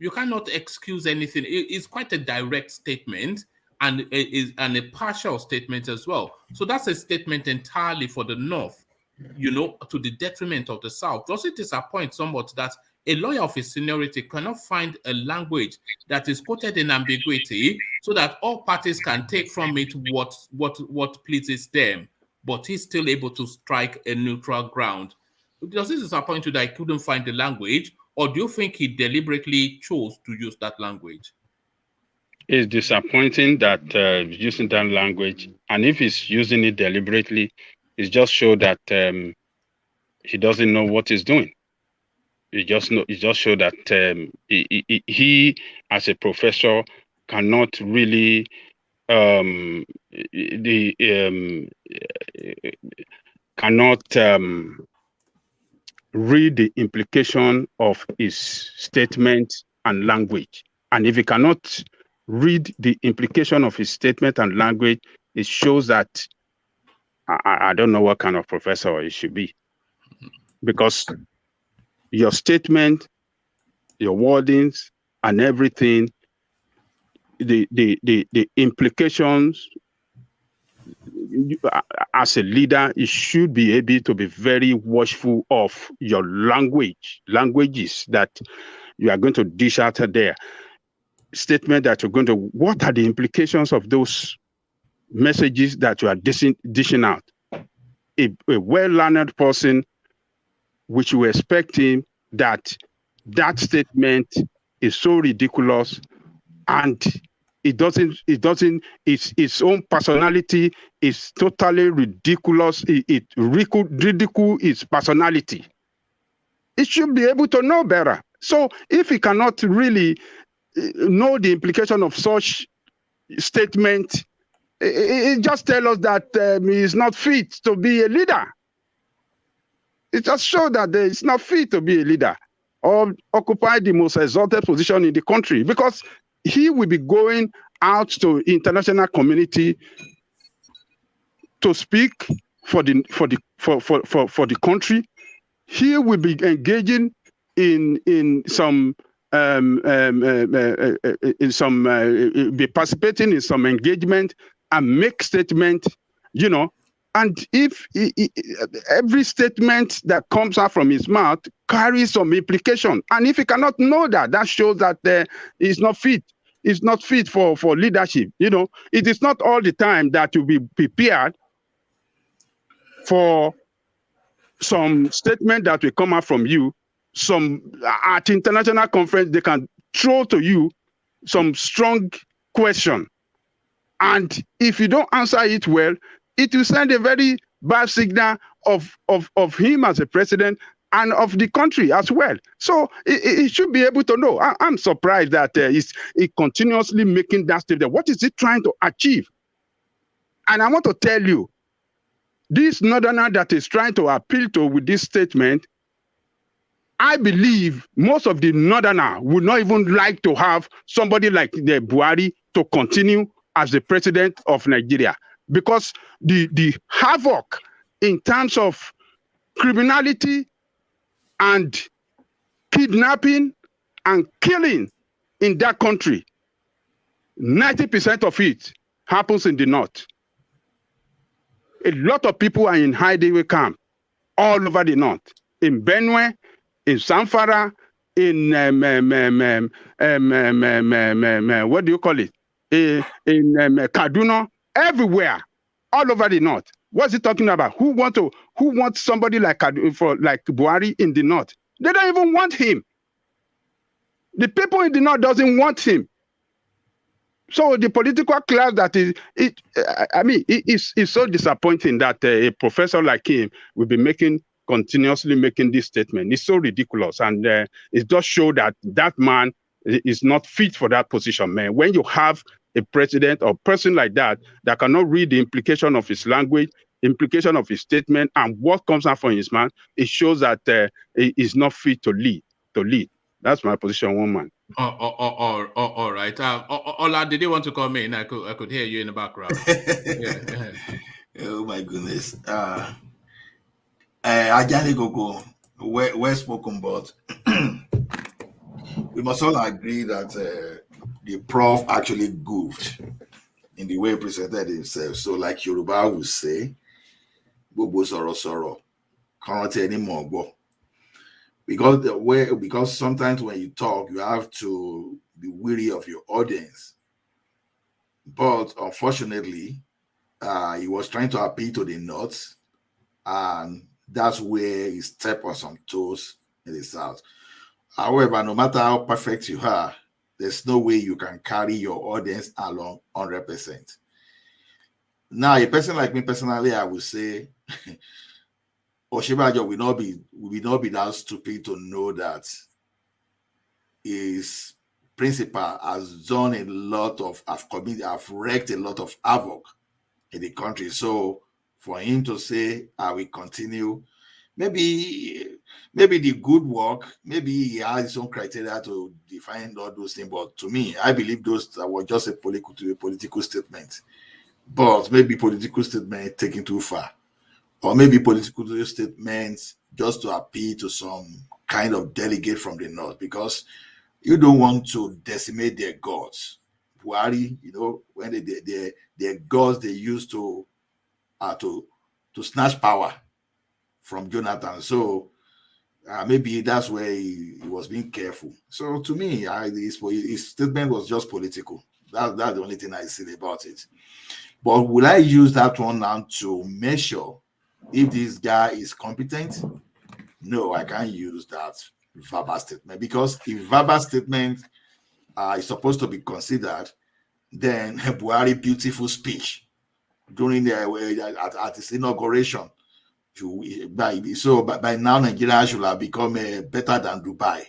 You cannot excuse anything. It's quite a direct statement and a partial statement as well. So that's a statement entirely for the North, to the detriment of the South. Does it disappoint somewhat that a lawyer of his seniority cannot find a language that is quoted in ambiguity so that all parties can take from it what pleases them, but he's still able to strike a neutral ground? Does it disappoint you that he couldn't find the language, or do you think he deliberately chose to use that language? It's disappointing that using that language, and if he's using it deliberately, it just shows that he doesn't know what he's doing. It just shows that he, as a professor, cannot really read the implication of his statement and language. And if he cannot read the implication of his statement and language, it shows that I don't know what kind of professor he should be. Because your statement, your wordings, and everything, the implications, as a leader, you should be able to be very watchful of your languages that you are going to dish out there. Statement that you're going to, what are the implications of those messages that you are dishing out? A well-learned person, which you expect him that statement is so ridiculous, and its own personality is totally ridiculous. It ridicule its personality. It should be able to know better. So if he cannot really know the implication of such statement, it just tells us that he is not fit to be a leader. It just shows that it's not fit to be a leader or occupy the most exalted position in the country, because he will be going out to international community to speak for the country. He will be engaging in some be participating in some engagement and make statement, and if every statement that comes out from his mouth carries some implication, and if he cannot know that shows that he's not fit. It's not fit for leadership. It is not all the time that you be prepared for some statement that will come out from you. Some at international conference, they can throw to you some strong question, and if you don't answer it well, it will send a very bad signal of him as a president and of the country as well. So he should be able to know. I'm surprised that he's continuously making that statement. What is he trying to achieve? And I want to tell you, this northerner that is trying to appeal to with this statement, I believe most of the northerner would not even like to have somebody like the Buhari to continue as the president of Nigeria, because the havoc in terms of criminality and kidnapping and killing in that country, 90% of it happens in the north. A lot of people are in hiding camp all over the north, in Benue, in Zamfara, in what do you call it? In Kaduna, everywhere, all over the north. What's he talking about? Who wants somebody like Buhari in the north? They don't even want him. The people in the north doesn't want him. So the political class that is, it's so disappointing that a professor like him will be continuously making this statement. It's so ridiculous, and it does show that man is not fit for that position, man. When you have a president or person like that cannot read the implication of his language, implication of his statement, and what comes out from his mouth, it shows that he is not fit to lead. That's my position, one man. All right. Ola, did you want to come in? I could hear you in the background. Yeah. Oh my goodness. Ajani Gogo, well spoken, but we must all agree that the prof actually goofed in the way he presented himself. So, like Yoruba would say, Bobo Soro, can't anymore. Because sometimes when you talk, you have to be wary of your audience. But unfortunately, he was trying to appeal to the North, and that's where he stepped on some toes in the South. However, no matter how perfect you are, there's no way you can carry your audience along 100%. Now, a person like me personally, I would say, Osinbajo will not be that stupid to know that his principal has done a lot of, have wreaked a lot of havoc in the country. So for him to say, I will continue, maybe the good work, maybe he has his own criteria to define all those things. But to me, I believe those were just a political statement. But maybe political statement taken too far. Or maybe political statements just to appeal to some kind of delegate from the North, because you don't want to decimate their gods. Buhari, when their gods they used to snatch power from Jonathan. So maybe that's where he was being careful. So to me, his statement was just political. That's the only thing I see about it. But will I use that one now to measure if this guy is competent? No, I can't use that verbal statement, because if verbal statement is supposed to be considered, then Buhari beautiful speech during at his inauguration, by now Nigeria should have become better than Dubai.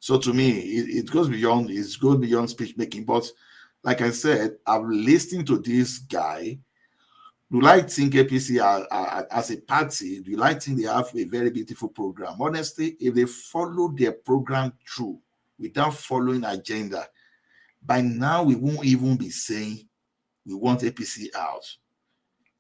So to me, it goes beyond speech making. But like I said, I'm listening to this guy. Do I think APC as a party, do I think they have a very beautiful program? Honestly, if they follow their program through without following agenda, by now we won't even be saying we want APC out.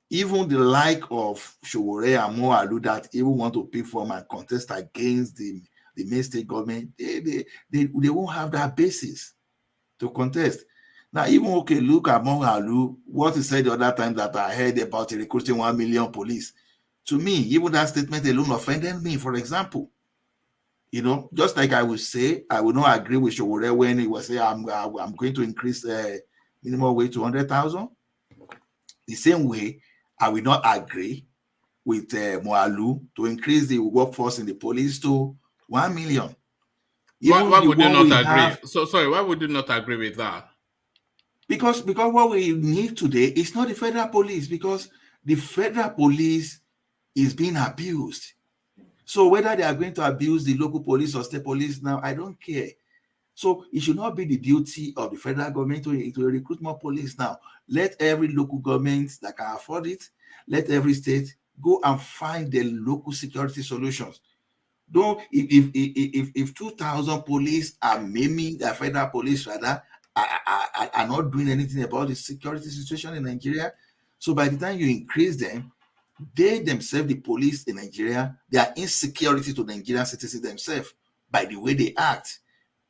Even the like of Showore and Moalu that even want to pick from and contest against the main state government, they won't have that basis to contest. Now, even look at Mohalu, what he said the other time that I heard about recruiting 1 million police. To me, even that statement alone offended me, for example. Just like I would say, I would not agree with Showore when he was saying, I'm going to increase minimum wage to 100,000. The same way, I will not agree with Mohalu to increase the workforce in the police to 1 million. Why would you not agree? Sorry, why would you not agree with that? Because what we need today is not the federal police, because the federal police is being abused. So whether they are going to abuse the local police or state police now, I don't care. So it should not be the duty of the federal government to recruit more police now. Let every local government that can afford it, let every state go and find the local security solutions. Don't if 2,000 police are maiming the federal police rather are not doing anything about the security situation in Nigeria. So by the time you increase them, they themselves, the police in Nigeria, they are insecurity to Nigerian citizens themselves by the way they act.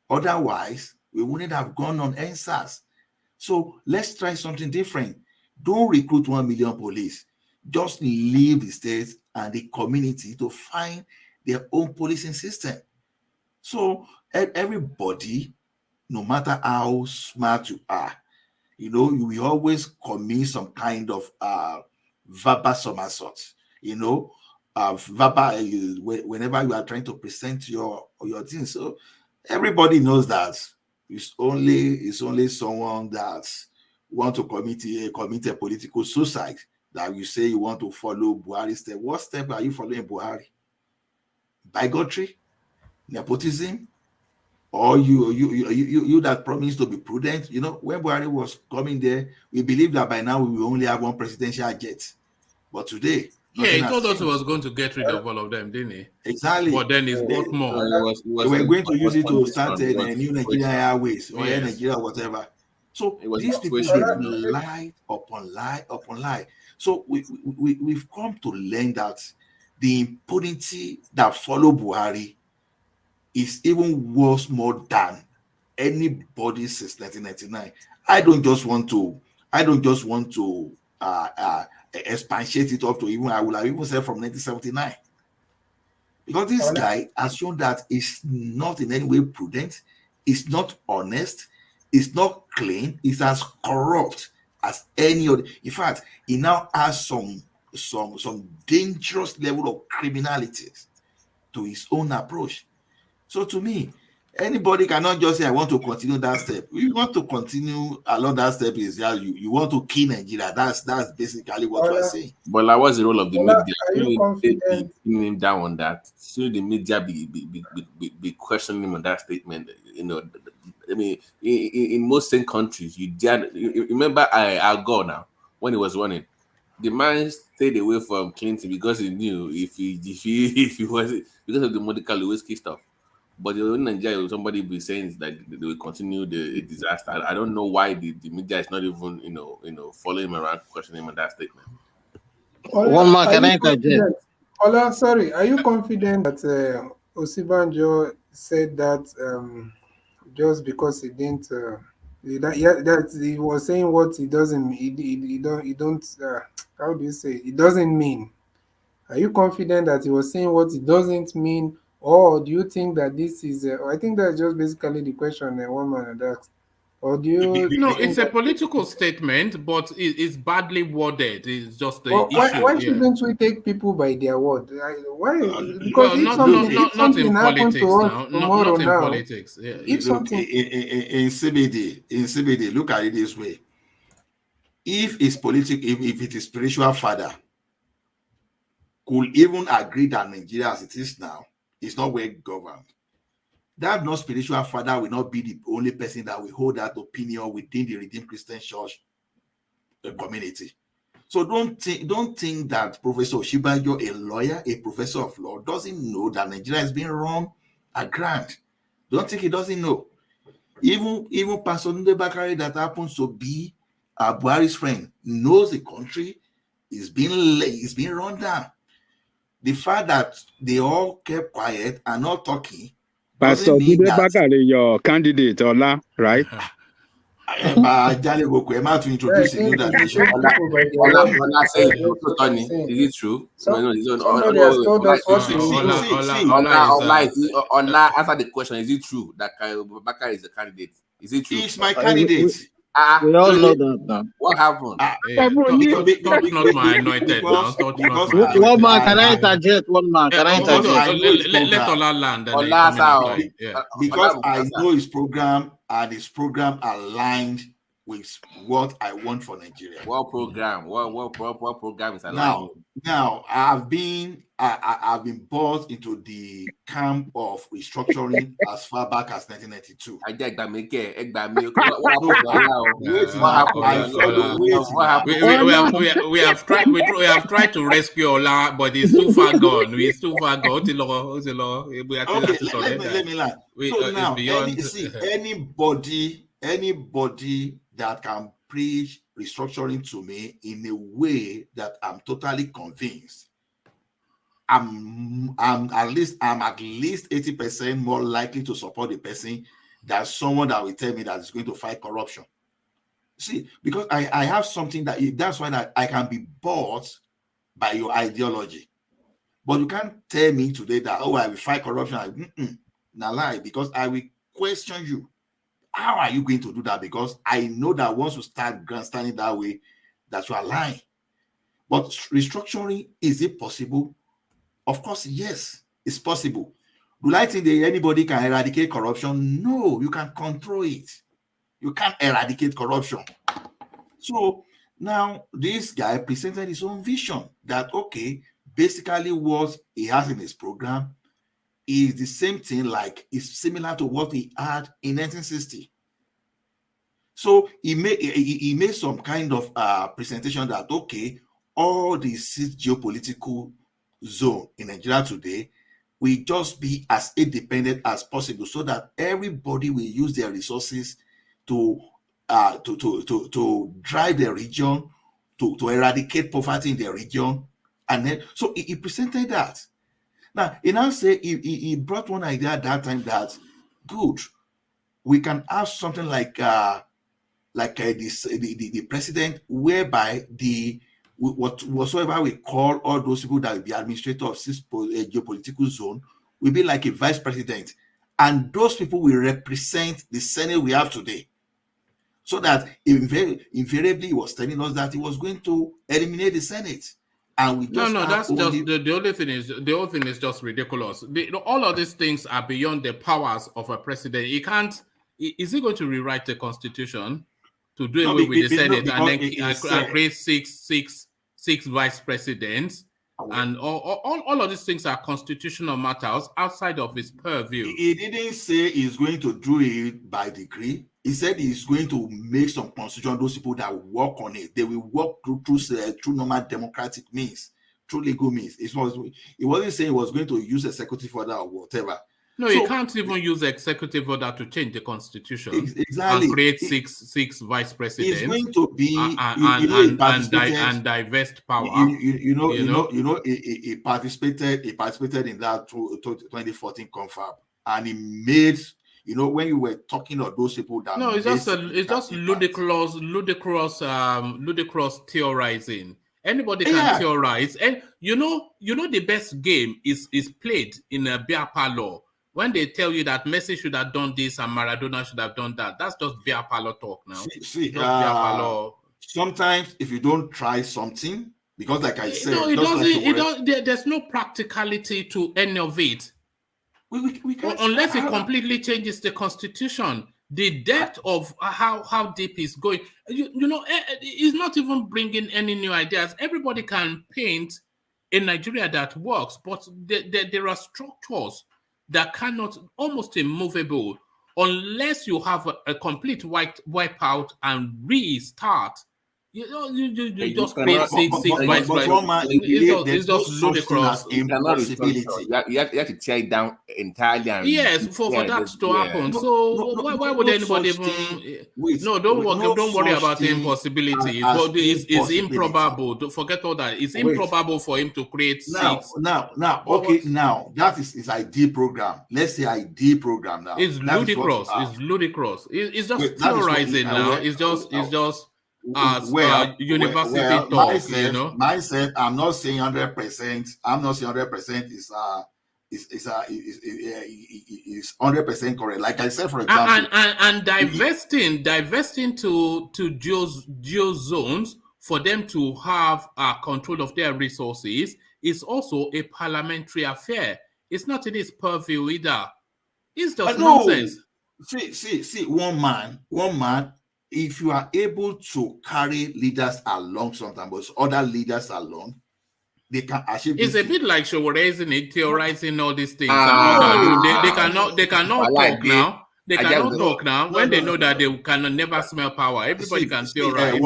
Otherwise, we wouldn't have gone on NSAS. So let's try something different. Don't recruit 1 million police. Just leave the states and the community to find their own policing system. So everybody, no matter how smart you are, you will always commit some kind of verbal somersault. Verbal whenever you are trying to present your thing. So everybody knows that it's only someone that want to commit a political suicide that you say you want to follow Buhari's step. What step are you following Buhari? Bigotry, nepotism, or you that promised to be prudent. When Buhari was coming there, we believed that by now we will only have one presidential jet. But today, Yeah, he told us he was going to get rid of all of them, didn't he? Exactly. But then he's bought more. They were going to use it to start a new Nigerian Airways or Air Nigeria, whatever. So these people lie upon lie upon lie. So we've come to learn that the impunity that followed Buhari is even worse more than anybody since 1999. I don't just want to expatiate it up to even, I would have even said from 1979. Because this guy has shown that he's not in any way prudent, he's not honest, he's not clean, he's as corrupt as any other. In fact, he now has some dangerous level of criminality to his own approach. So to me, anybody cannot just say, I want to continue that step. You want to continue along that step is you want to kill Nigeria. That's basically what we're saying. But like, what's the role of the media? Are you confident? Pin him down on that. Should the media be questioning him on that statement? You know, I mean, in most same countries, you remember Al Gore now when he was running. The man stayed away from Clinton because he knew if he was because of the Monica Lewinsky stuff. But in Nigeria, somebody be saying that they will continue the disaster. I don't know why the media is not even following him around, questioning him on that statement. One more, can I interject? Ola, sorry, are you confident that Osinbajo said that just because he didn't? That he was saying what he doesn't. He don't. How do you say? It doesn't mean. Are you confident that he was saying what it doesn't mean? Or do you think that this is? I think that's just basically the question that one man had asked. Or do you? No, it's a political statement, but it's badly worded. It's just the issue. Why shouldn't we take people by their word? Why? Because if something happens to us tomorrow not in now, politics. Yeah. If something in CBD, look at it this way: if it's political, if it is spiritual father, could even agree that Nigeria as it is now is not well governed. That no spiritual father will not be the only person that will hold that opinion within the Redeemed Christian Church community. So don't think that Professor Osinbajo, a lawyer, a professor of law, doesn't know that Nigeria is being run aground. Don't think he doesn't know. Even Pastor Nde Bakari, that happens to be Buhari's friend, knows the country is being run down. The fact that they all kept quiet and not talking. Pastor Nde Bakari, your candidate, Ola, right? To introduce a new dimension. Is it true? Somebody has told us what Ola, answer the question. Is it true that Bakari is a candidate? Is it true? He's my candidate. We all know that now. What happened? Touch not my anointed now. One man, can I interject? One man, can I interject? Let Ola land. Because I know his program and his program aligned with what I want for Nigeria. What program? What program is aligned? Now I've been brought into the camp of restructuring as far back as 1992. We have tried to rescue Ola, but he's too far gone. He's too far gone. Okay, let me land. So now, anybody that can preach restructuring to me in a way that I'm totally convinced, I'm at least 80% more likely to support the person than someone that will tell me that is going to fight corruption. See, because I have something that's why I can be bought by your ideology. But you can't tell me today that, I will fight corruption. Nah, lie, because I will question you. How are you going to do that? Because I know that once you start grandstanding that way, that you are lying. But restructuring, is it possible? Of course, yes, it's possible. Do I think that anybody can eradicate corruption? No, you can control it. You can't eradicate corruption. So now this guy presented his own vision that, basically what he has in his program is the same thing, like it's similar to what he had in 1960. So he made some kind of presentation that, all the 6 geopolitical zone in Nigeria today will just be as independent as possible, so that everybody will use their resources to drive the region, to eradicate poverty in the region. And then, so he presented that. Now, he now say he brought one idea at that time that, good, we can have something like the president, whereby whatsoever we call all those people that will be administrator of this geopolitical zone will be like a vice president, and those people will represent the Senate we have today. So that invariably he was telling us that he was going to eliminate the Senate. And we just that's just the only thing is just ridiculous. All of these things are beyond the powers of a president. He can't. Is he going to rewrite the constitution to do away with the Senate and then create six vice presidents? And all of these things are constitutional matters outside of his purview. He didn't say he's going to do it by decree. He said he's going to make some constitution. Those people that work on it, they will work through normal democratic means, through legal means. He wasn't saying he was going to use executive order or whatever. No, you can't even use executive order to change the constitution. Exactly. And create six vice presidents. It's going to be and divest power. He participated in that 2014 confab, and he made. When you were talking of those people that it's just ludicrous theorizing. Anybody can theorize, and the best game is played in a beer parlor. When they tell you that Messi should have done this and Maradona should have done that, that's just beer parlor talk now. Sometimes if you don't try something, because like I said, there's no practicality to any of it. We can't, unless it completely changes the constitution. The depth of how deep is going, it's not even bringing any new ideas. Everybody can paint a Nigeria that works, but there are structures that cannot, almost immovable, unless you have a complete wipe out and restart. You just create six vice presidents. It's just ludicrous. You have to tear it down entirely. Yes, for that to happen. So why would anybody even? Don't worry about the impossibility. But it's improbable. Don't forget all that. It's improbable for him to create six. Now, that is his ID program. Let's say ID program now. It's ludicrous. It's ludicrous. It's just theorizing now. It's just. University talk, Mindset. I'm not saying 100%. I'm not saying 100% is 100% correct. Like I said, for example, and divesting to geo zones for them to have control of their resources is also a parliamentary affair. It's not in his purview either. It's just nonsense. See, one man. If you are able to carry leaders along sometimes, other leaders along, they can achieve. It's a bit like theorizing all these things. They cannot talk now. They cannot talk now when they know that they can never smell power. Everybody can theorize.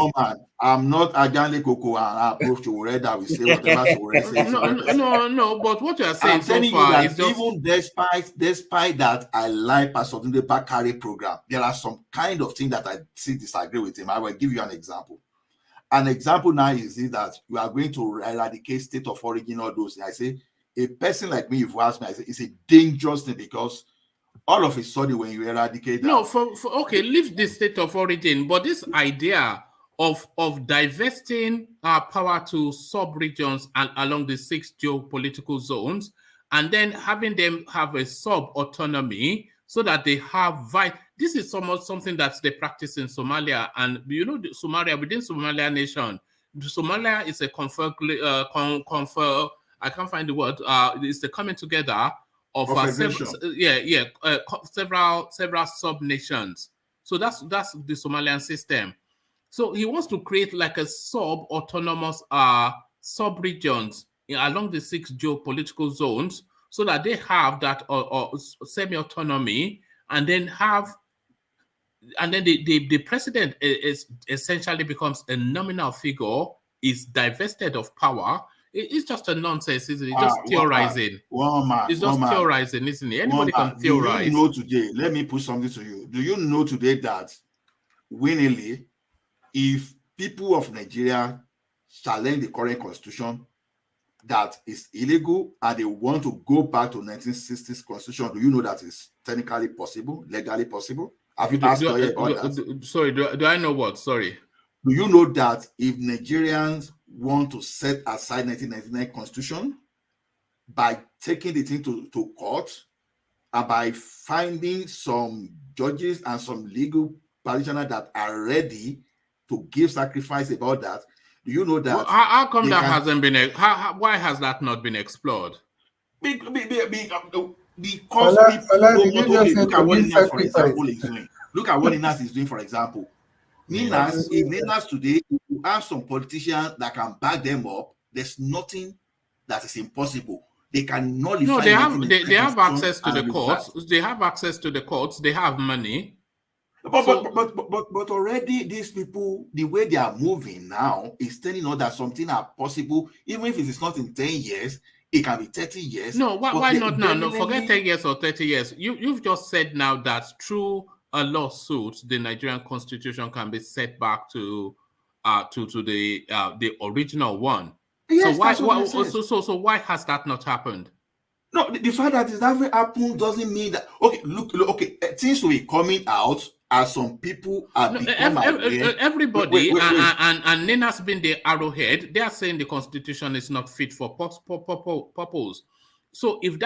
I'm not Ajanle Koko and approach to that we say whatever says. No, but what you are saying so far is just even despite that, I like Pastor Tunde Bakare program. There are some kind of things that I disagree with him. I will give you an example. An example now is that you are going to eradicate state of origin, all those things. I say a person like me, if you ask me, I say it's a dangerous thing because all of a sudden when you eradicate that, leave the state of origin, but this idea of divesting power to sub-regions and along the 6 geopolitical zones, and then having them have a sub-autonomy so that they have this is something that they practice in Somalia, and Somalia, within Somalia nation, Somalia is a I can't find the word. It's the coming together of several sub-nations. So that's the Somalian system. So he wants to create like a sub-autonomous sub-regions along the 6 geopolitical zones so that they have that semi-autonomy, and then the president is essentially becomes a nominal figure is divested of power, it's just a nonsense, isn't it? Just theorizing. It's just theorizing, isn't it? Anybody can theorize. Do you know today? Let me put something to you. Do you know today that willingly, if people of Nigeria challenge the current constitution that is illegal and they want to go back to 1960s constitution, do you know that is technically possible, legally possible? Have you asked about that? Sorry, do I know what? Sorry. Do you know that if Nigerians want to set aside 1999 constitution by taking the thing to court and by finding some judges and some legal practitioners that are ready to give sacrifice about that, do you know that? Well, how come that hasn't been? Why has that not been explored? Because people look at what Ninas, for example, is doing. Look at what Ninas is doing, for example. Ninas, if Ninas today, if you have some politicians that can back them up, there's nothing that is impossible. They can nullify. No, they have access to the courts. They have access to the courts. They have money. But already these people, the way they are moving now is telling us that something are possible, even if it is not in 10 years, it can be 30 years. No, why not now? No, forget 10 years or 30 years. You've just said now that through a lawsuit, the Nigerian constitution can be set back to the original one. Yes, so why has that not happened? No, the fact that it hasn't happened doesn't mean that. Okay, look, things will be coming out as some people are becoming everybody and Nina's been the arrowhead. They are saying the constitution is not fit for purpose. So if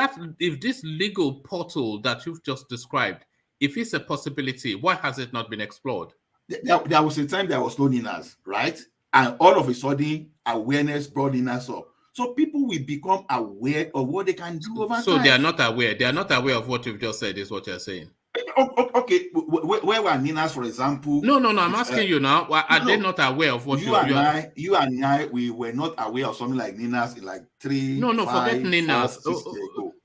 this legal portal that you've just described, if it's a possibility, why has it not been explored? There was a time there was no Ninas, right? And all of a sudden, awareness brought Ninas up. So people will become aware of what they can do over time. So they are not aware. They are not aware of what you've just said, is what you're saying. Okay, where were Ninas, for example? No, I'm asking you now. Are they not aware of what you and I, we were not aware of something like Ninas in like 3, No, 5, forget Ninas. 4, 6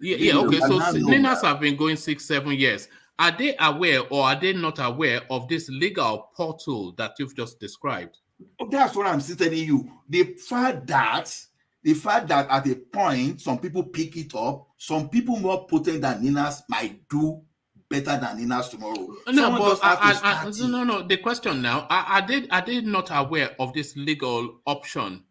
years ago. Okay, so Ninas have been going 6-7 years. Are they aware or are they not aware of this legal portal that you've just described? That's what I'm telling you. The fact that at a point some people pick it up, some people more potent than Ninas might do better than Ninas tomorrow. No. The question now: are they not aware of this legal option?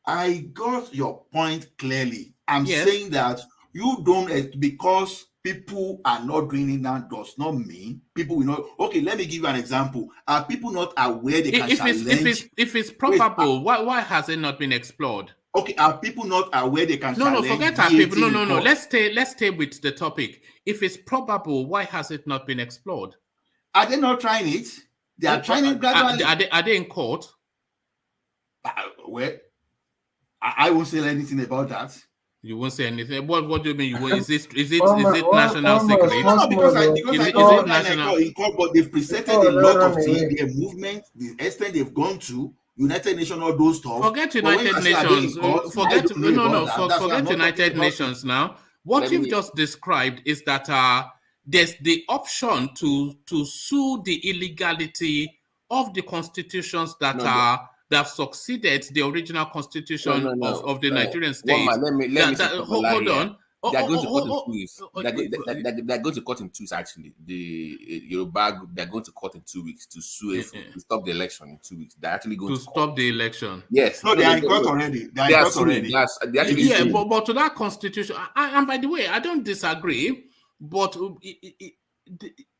I got your point clearly. I'm saying that you don't, because people are not doing it now does not mean people will not. Okay, let me give you an example. Are people not aware they can challenge? If it's probable, why has it not been explored? Okay, are people not aware they can challenge? No, forget our people. No. Let's stay with the topic. If it's probable, why has it not been explored? Are they not trying it? They are trying it gradually. Are they in court? Well, I won't say anything about that. You won't say anything. What do you mean? Is it national secret? No, because I know national in court, but they've presented a lot of things. Their movement, the extent they've gone to, United Nations, all those stuff. Forget United Nations. Forget United Nations now. What you've just described is that there's the option to sue the illegality of the constitutions that have succeeded the original constitution of the Nigerian state. Hold on. They're going to cut in 2 weeks. They're going to cut in 2 weeks, actually. The Yoruba, they're going to cut in 2 weeks to sue to stop the election in 2 weeks. They're actually going to stop the election. Yes. No, they are in court already. They are already. But to that constitution, and by the way, I don't disagree, but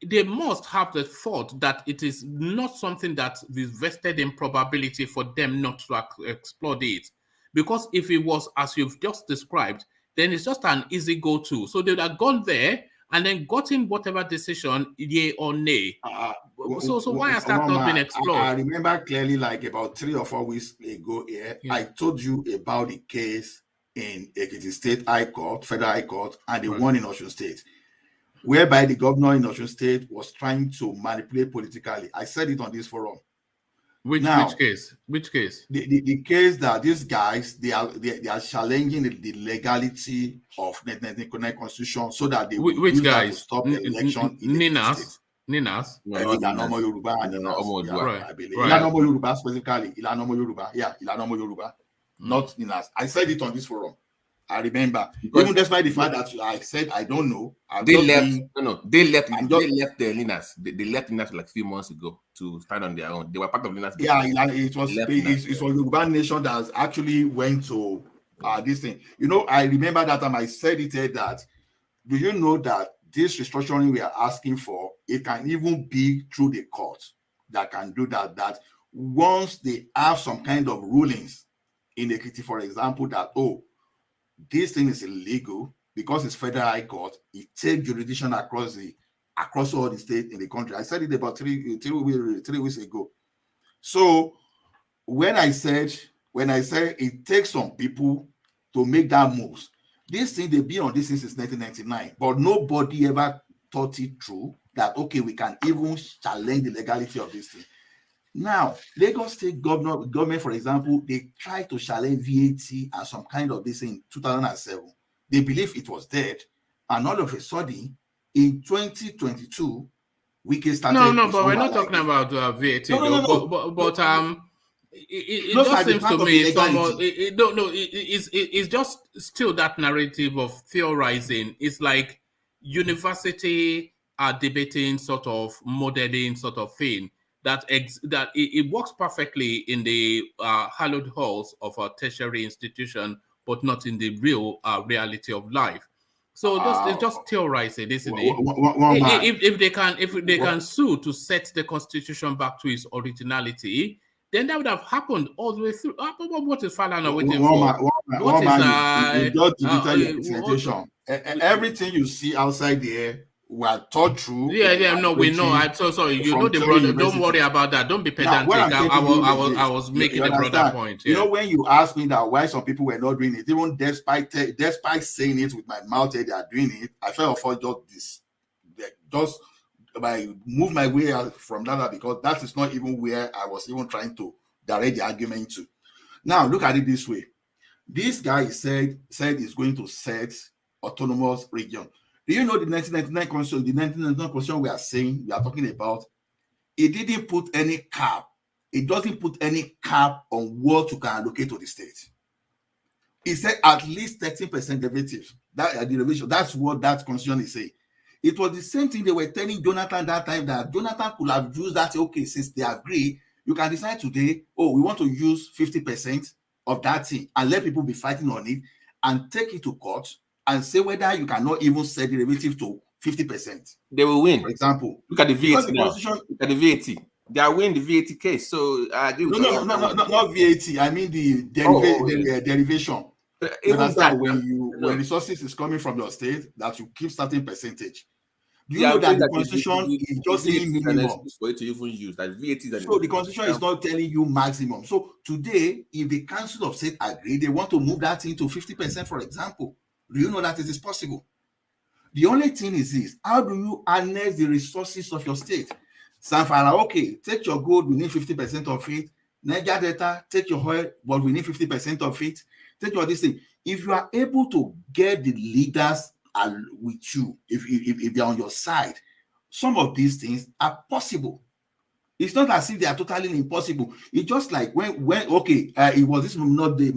they must have the thought that it is not something that is vested in probability for them not to exploit it. Because if it was as you've just described, then it's just an easy go-to. So they would have gone there and then gotten whatever decision, yay or nay. So why has that not been explored? I remember clearly, like about 3 or 4 weeks ago I told you about the case in Ekiti State High Court, Federal High Court, and the one in Osun State, whereby the governor in Osun State was trying to manipulate politically. I said it on this forum. Which case? The case that these guys they are challenging the legality of the constitution so that they which guys stop the election. Ninas. Ninas? Ilana Omo Yoruba and Ninas. Yeah, I believe. Ilana Omo Yoruba specifically. Ilana Omo Yoruba. Yeah, Ilana Omo Yoruba. Not Ninas. I said it on this forum. I remember. Because even despite the fact that I said I don't know. They left the Linas. They left Linas like a few months ago to stand on their own. They were part of Linas. Yeah, it was Yoruba Nation that actually went to this thing. You know, I remember that time I said it that do you know that this restructuring we are asking for, it can even be through the court that can do that. That once they have some kind of rulings in Ekiti, for example, that this thing is illegal because it's federal high court, it takes jurisdiction across all the states in the country. I said it about three weeks ago. So when I said it takes some people to make that moves, this thing they've been on this since 1999, but nobody ever thought it through that we can even challenge the legality of this thing. Now, Lagos State government, for example, they tried to challenge VAT and some kind of this in 2007. They believe it was dead, and all of a sudden, in 2022, we can start. No, but we're not talking about VAT. It just seems to me it's just still that narrative of theorizing. It's like university debating sort of modeling sort of thing. That it works perfectly in the hallowed halls of a tertiary institution, but not in the real reality of life. So it's just theorizing, isn't it? If they can sue to set the constitution back to its originality, then that would have happened all the way through. What is Falana waiting for? Everything you see outside there were taught through. No, we know. I'm so sorry. You know the brother. Don't worry about that. Don't be pedantic. I was making the broader point. You know, when you ask me that why some people were not doing it, even despite saying it with my mouth, they are doing it. I felt for just I move my way out from that because that is not even where I was even trying to direct the argument to. Now look at it this way. This guy said he's going to set autonomous region. Do you know the 1999 constitution? The 1999 constitution we are talking about, it didn't put any cap. It doesn't put any cap on what you can allocate to the state. It said at least 13% derivative. That's what that constitution is saying. It was the same thing they were telling Jonathan that time, that Jonathan could have used that. Since they agree, you can decide today, we want to use 50% of that thing and let people be fighting on it and take it to court and say whether you cannot even set the derivative to 50%. They will win. For example, look at the VAT now. Look at the VAT. They are winning the VAT case. So no, not VAT. I mean the derivation. You understand when resources is coming from your state that you keep certain percentage. Do you know that the constitution is just saying minimum for it to even use that VAT? So the constitution is not telling you maximum. So today, if the Council of State agree, they want to move that into 50%, for example. Do you know that it is possible? The only thing is this: how do you harness the resources of your state? Sanfara, take your gold, we need 50% of it. Niger Delta, take your oil, but we need 50% of it. Take your this thing. If you are able to get the leaders with you, if they're on your side, some of these things are possible. It's not as if they are totally impossible. It's just like when it was this not the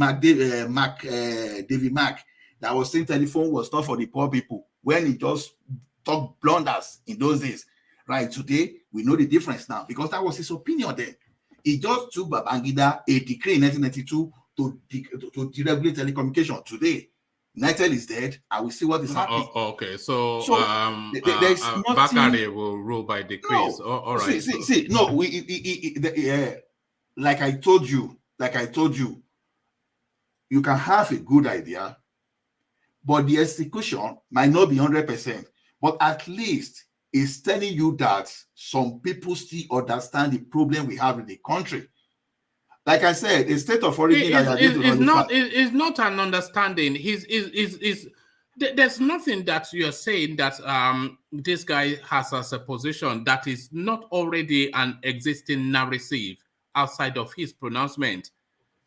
David Mack that was saying telephone was not for the poor people when he just talked blunders in those days. Right, today we know the difference now because that was his opinion then. He just took Babangida a decree in 1992 to deregulate telecommunication. Today, Nitel is dead, and we see what is happening. So there's nothing. Bakare will rule by decrees. No. All right. Like I told you, you can have a good idea, but the execution might not be 100%. But at least it's telling you that some people still understand the problem we have in the country. Like I said, a state of origin is not an understanding. There's nothing that you're saying that this guy has as a position that is not already an existing narrative outside of his pronouncement.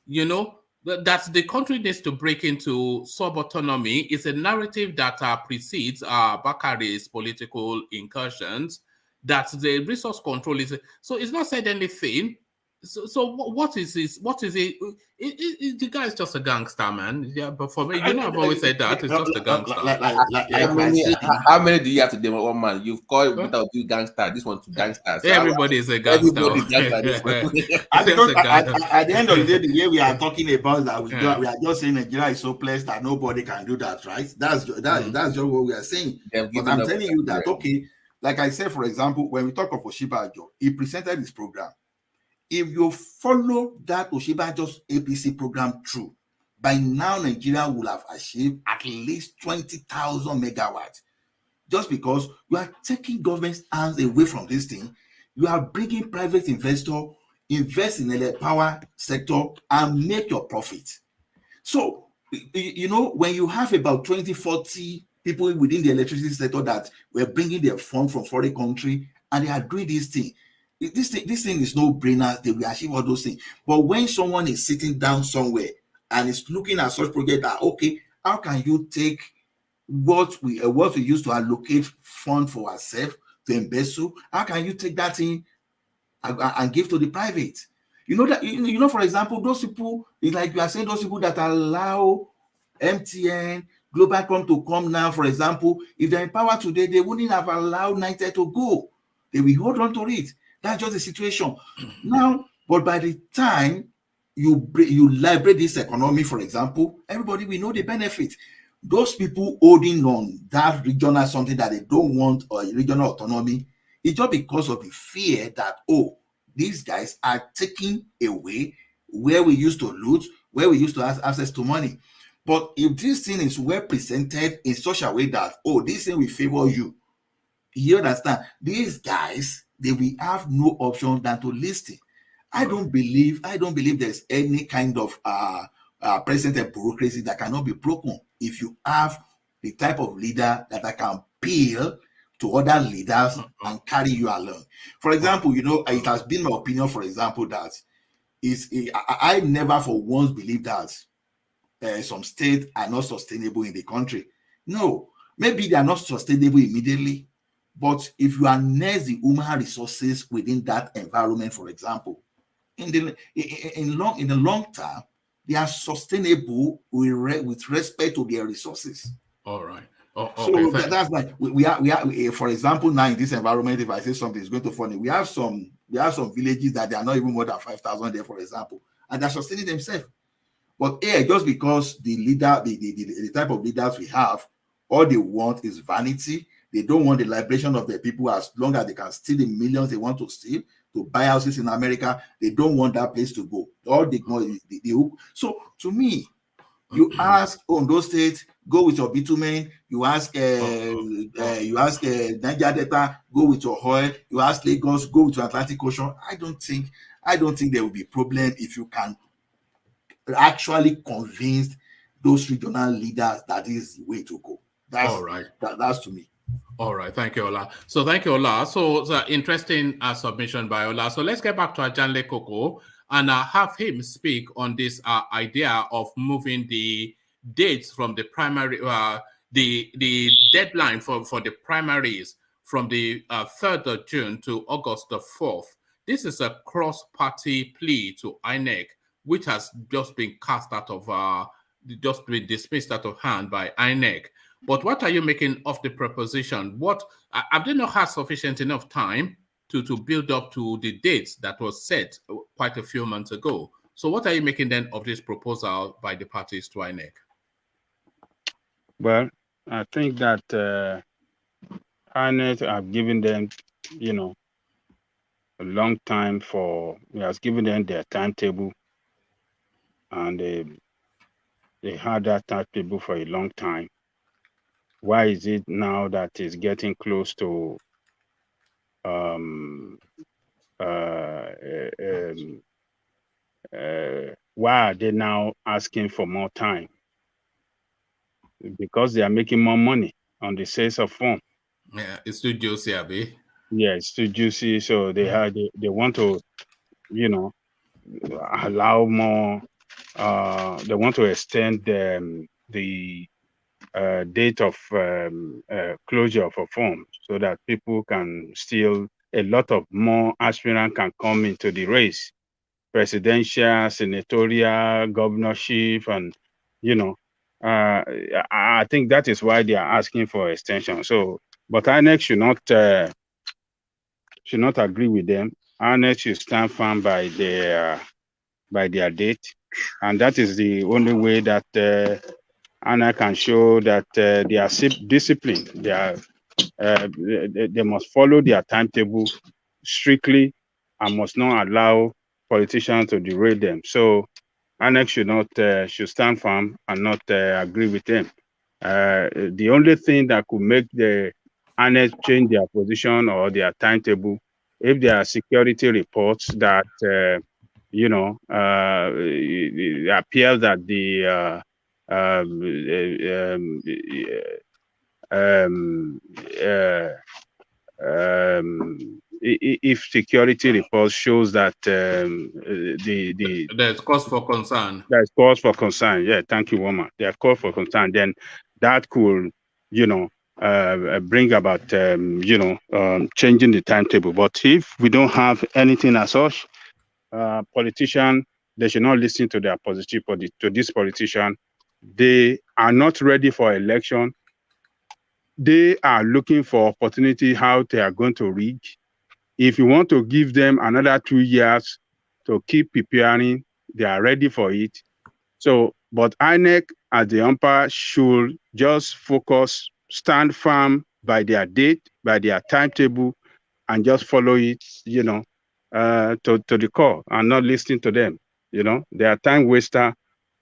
You know, that the country needs to break into sub-autonomy is a narrative that precedes Bakare's political incursions. that the resource control is. So it's not said anything. So what is this? What is it? The guy is just a gangster, man. Yeah, but for me, I've always said that it's just a gangster. How many do you have to do one man? You've called without two gangster. This one to gangster. So everybody is a gangster. Everybody's gangster. At the end of the day, the way we are talking about that, we are just saying Nigeria is so blessed that nobody can do that, right? That's just what we are saying. But I'm telling you that, okay, like I said, for example, when we talk of Osinbajo, he presented his program. If you follow that Osinbajo's APC program through, by now Nigeria will have achieved at least 20,000 megawatts. Just because you are taking government's hands away from this thing, you are bringing private investor, invest in the power sector and make your profit. So, when you have about 20, 40 people within the electricity sector that were bringing their fund from foreign country and they are doing this thing, this thing is no brainer. They will achieve all those things. But when someone is sitting down somewhere and is looking at such project that, okay, how can you take what we used to allocate fund for ourselves to embezzle? How can you take that thing and give to the private? For example, those people, it's like you are saying, those people that allow MTN, Globalcom to come now, for example, if they're in power today, they wouldn't have allowed United to go. They will hold on to it. That's just the situation now. But by the time you liberate this economy, for example, everybody will know the benefit. Those people holding on that regional something that they don't want, or regional autonomy, it's just because of the fear that, oh, these guys are taking away where we used to loot, where we used to have access to money. But if this thing is well presented in such a way that, oh, this thing will favor you, you understand, these guys, they will have no option than to listen. I don't believe there's any kind of president bureaucracy that cannot be broken if you have the type of leader that can appeal to other leaders and carry you along. For example, it has been my opinion, for example, that I never for once believed that some states are not sustainable in the country. No, maybe they are not sustainable immediately, but if you harness the human resources within that environment, for example, in the long term, they are sustainable with respect to their resources. All right. So that's like we are, for example, now in this environment, if I say something is going to funny, we have some villages that they are not even more than 5,000 there, for example, and they're sustaining themselves. But just because the leader, the type of leaders we have, all they want is vanity. They don't want the liberation of their people as long as they can steal the millions they want to steal to buy houses in America. They don't want that place to go. All they want. So to me, you ask Ondo State, go with your bitumen. You ask Niger Delta, go with your oil. You ask Lagos, go with your Atlantic Ocean. I don't think there will be a problem if you can actually convince those regional leaders that is the way to go. That's all right. That's to me. All right, thank you, Ola. So thank you, Ola. So the interesting submission by Ola. So let's get back to Ajanle Koko and have him speak on this idea of moving the dates from the primary, the deadline for the primaries from the 3rd of June to August the 4th. This is a cross-party plea to Inec, which has just been cast out of, just been dismissed out of hand by Inec. But what are you making of the proposition? What have they not had sufficient enough time to build up to the dates that was set quite a few months ago? So what are you making then of this proposal by the parties to INEC? Well, I think that INEC have given them, a long time he has given them their timetable, and they had that timetable for a long time. Why is it now that it's getting close to why are they now asking for more time? Because they are making more money on the sales of phone. Yeah, it's too juicy, Abi. Yeah, it's too juicy. So they want to, allow more. They want to extend the date of closure for phone so that people can still a lot of more aspirants can come into the race, presidential, senatorial, governorship, and I think that is why they are asking for extension. So, but INEC should not agree with them. INEC should stand firm by their date, and that is the only way that INEC can show that they are disciplined. They must follow their timetable strictly and must not allow politicians to derail them. So INEC should stand firm and not agree with them. The only thing that could make the INEC change their position or their timetable, if there are security reports that it appears that if security reports shows that there's cause for concern. There's cause for concern. Yeah, thank you, woman. There's cause for concern. Then that could, bring about, changing the timetable. But if we don't have anything as such, politicians, they should not listen to their positive to this politician. They are not ready for election. They are looking for opportunity how they are going to rig. If you want to give them another 2 years to keep preparing, they are ready for it. So, but INEC as the umpire should just focus, stand firm by their date, by their timetable, and just follow it, to the core and not listen to them. They are time waster.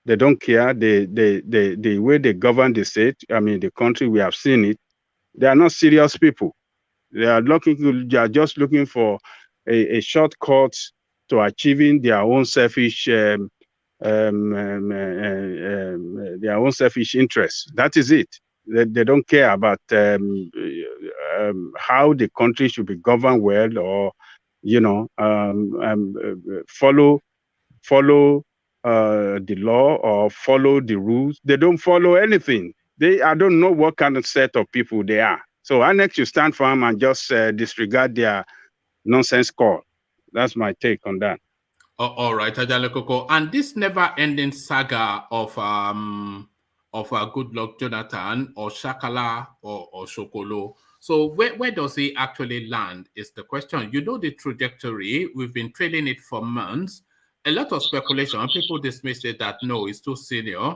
They don't care. The way they govern the state, the country, we have seen it. They are not serious people. They are just looking for a shortcut to achieving their own selfish interests. That is it. They don't care about how the country should be governed well, or follow the law or follow the rules. They don't follow anything. I don't know what kind of set of people they are. So INEC should stand firm and just disregard their nonsense call. That's my take on that. All right, Ajale Koko. And this never-ending saga of Goodluck Jonathan or Shakala or Shokolo. So where does he actually land is the question. The trajectory. We've been trailing it for months. A lot of speculation. People dismissed it that no, it's too senior.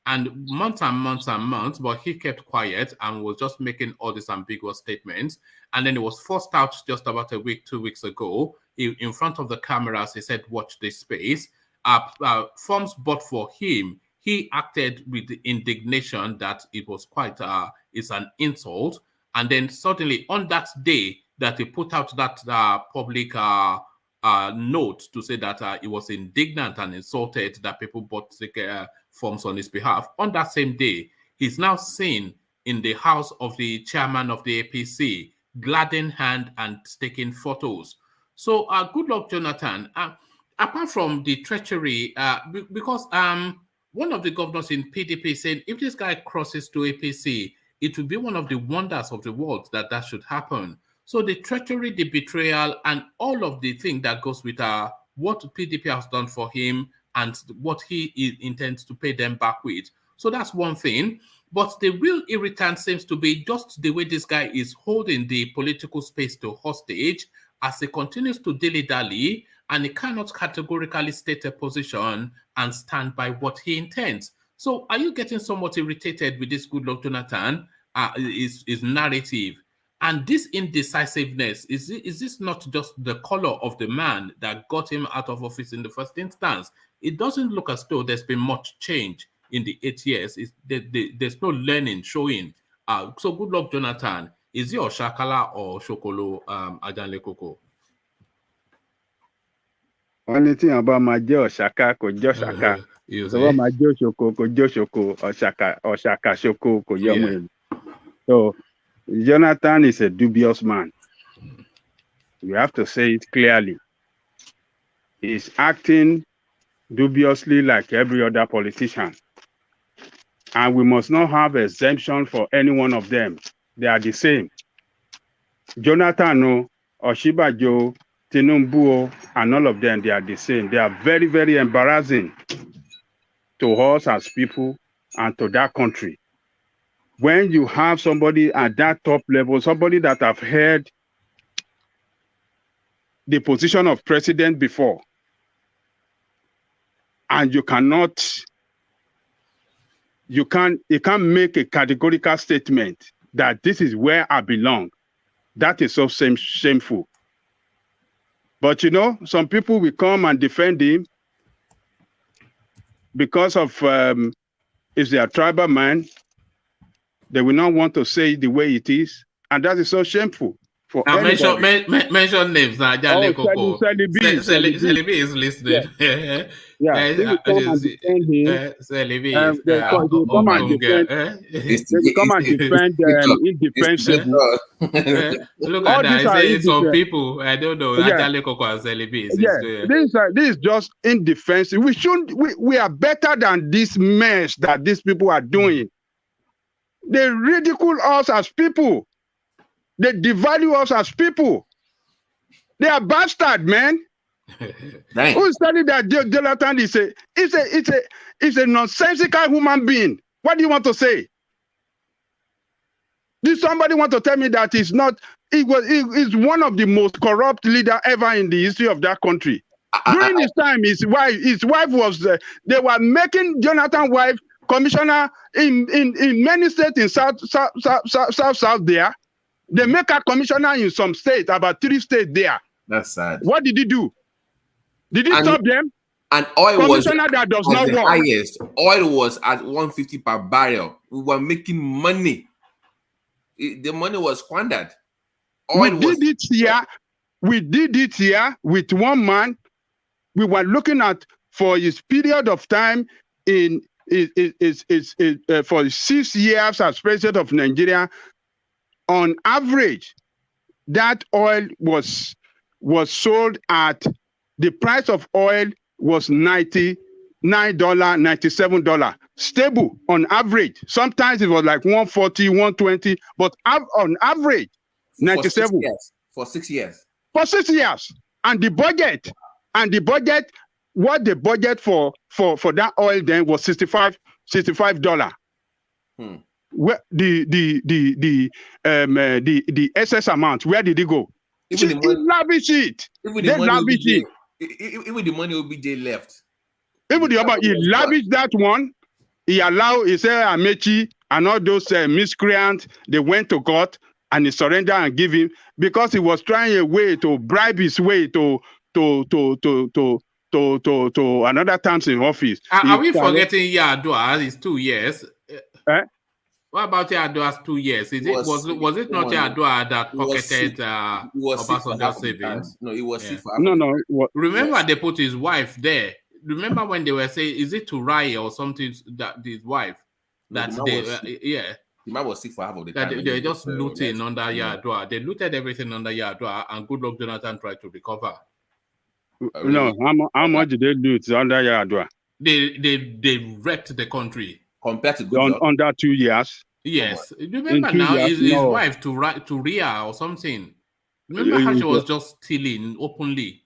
And months and months and months, but he kept quiet and was just making all these ambiguous statements. And then it was forced out just about 2 weeks ago. In front of the cameras, he said, watch this space. Forms bought for him. He acted with the indignation that it was quite, it's an insult. And then suddenly on that day that he put out that public note to say that he was indignant and insulted that people bought forms on his behalf. On that same day, he's now seen in the house of the chairman of the APC, glad in hand and taking photos. So, Goodluck Jonathan, apart from the treachery, because one of the governors in PDP said, if this guy crosses to APC, it will be one of the wonders of the world that should happen. So the treachery, the betrayal, and all of the thing that goes with what PDP has done for him and what he intends to pay them back with. So that's one thing. But the real irritant seems to be just the way this guy is holding the political space to hostage as he continues to dilly-dally, and he cannot categorically state a position and stand by what he intends. So are you getting somewhat irritated with this Goodluck Jonathan, his narrative? And this indecisiveness, is this not just the color of the man that got him out of office in the first instance? It doesn't look as though there's been much change in the 8 years. There's no learning showing. So Goodluck Jonathan, is he or Shakala or Shokolo, Ajale Koko? Only thing about my Joe Shaka, ko Jo Shaka. So my Joe Shoko, ko Jo Shoko, or Shaka Shoko, ko Yomu. So Jonathan is a dubious man. You have to say it clearly. He's acting dubiously like every other politician. And we must not have exemption for any one of them. They are the same. Jonathan, no, Osinbajo, Tinubu, and all of them, they are the same. They are very, very embarrassing to us as people and to that country. When you have somebody at that top level, somebody that have held the position of president before, and you can't make a categorical statement that this is where I belong. That is so shameful. But you know, some people will come and defend him because of if they are tribal man, they will not want to say it the way it is, and that is so shameful. For mention names. Celebi is listening. Yeah, they will come and defend him. They come and defend indefensible. Look at that. I say some people. I don't know. This is just indefensible. We are better than this mess that these people are doing. They ridicule us as people. They devalue us as people. They are bastard, man. Who's telling that Jonathan is a nonsensical human being? What do you want to say? Did somebody want to tell me that he's one of the most corrupt leader ever in the history of that country? During his time, his wife was they were making Jonathan's wife commissioner in many states in south there. They make her commissioner in some states, about 3 states there. That's sad. What did he do? Did he stop them? And oil commissioner was that does not the work. highest. Oil was at 150 per barrel. We were making money. The money was squandered. We did it here with one man. We were looking at for his period of time for 6 years as president of Nigeria. On average, that oil was sold at the price of oil was $99, $97. Stable on average. Sometimes it was like 140, 120, but on average, 97. For 6 years. For 6 years. And the budget, what the budget for that oil then was $65. Where the excess amount, where did it go? Lavish it. Even the money OBJ left. He lavished that one. He said Amechi and all those miscreants, they went to court and he surrendered and give him because he was trying a way to bribe his way to another terms in office. Are we forgetting Yadua? It's 2 years. What about Yadua's 2 years? Was it not Yadua that pocketed Obasanjo's savings? No, it was No. Remember, they put his wife there. Remember when they were saying, is it to Raya or something that his wife? That the man was sick for half of the time. They're just looting under Yadua. They looted everything under Yadua, and good luck Jonathan tried to recover. No, how much did they loot under Yadua? They wrecked the country. Compared to under 2 years. Yes, remember now his wife to Ria or something. Remember how she was just stealing openly.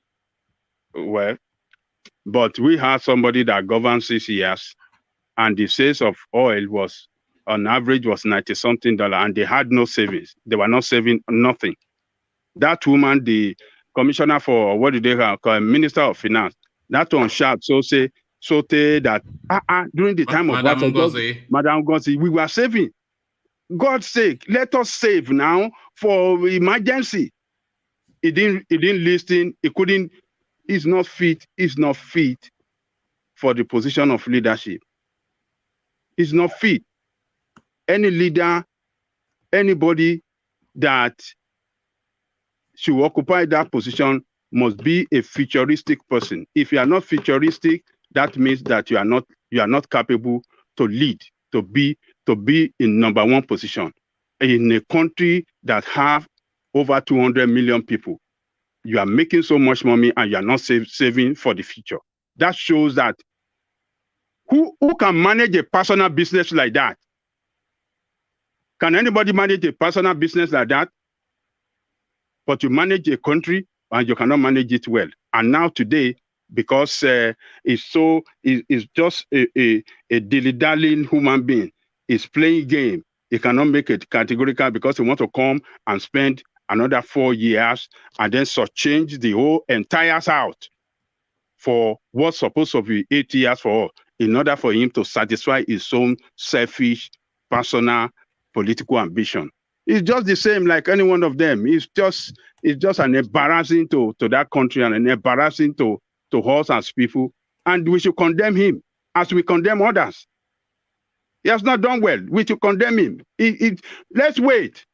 Well, but we had somebody that governed 6 years, and the sales of oil was on average was $90-something, and they had no savings. They were not saving nothing. That woman, the commissioner for what did they call Minister of Finance, that one sharp say that during the time of Madam Ngozi, we were saving. God's sake, let us save now for emergency. He didn't listen. He couldn't. He's not fit for the position of leadership. He's not fit. Any leader, anybody that should occupy that position must be a futuristic person. If you are not futuristic, that means that you are not capable to lead, to be in number 1 position in a country that have over 200 million people. You are making so much money and you are not saving for the future. That shows that who can manage a personal business like that? Can anybody manage a personal business like that? but you manage a country and you cannot manage it well. And now today, because it's just a dilly-dallying human being, is playing game. He cannot make it categorical because he wants to come and spend another 4 years and then change the whole entire South for what's supposed to be 8 years for all, in order for him to satisfy his own selfish, personal, political ambition. It's just the same like any one of them. It's just an embarrassing to that country and an embarrassing to us as people. And we should condemn him as we condemn others. He has not done well. We should condemn him. Let's wait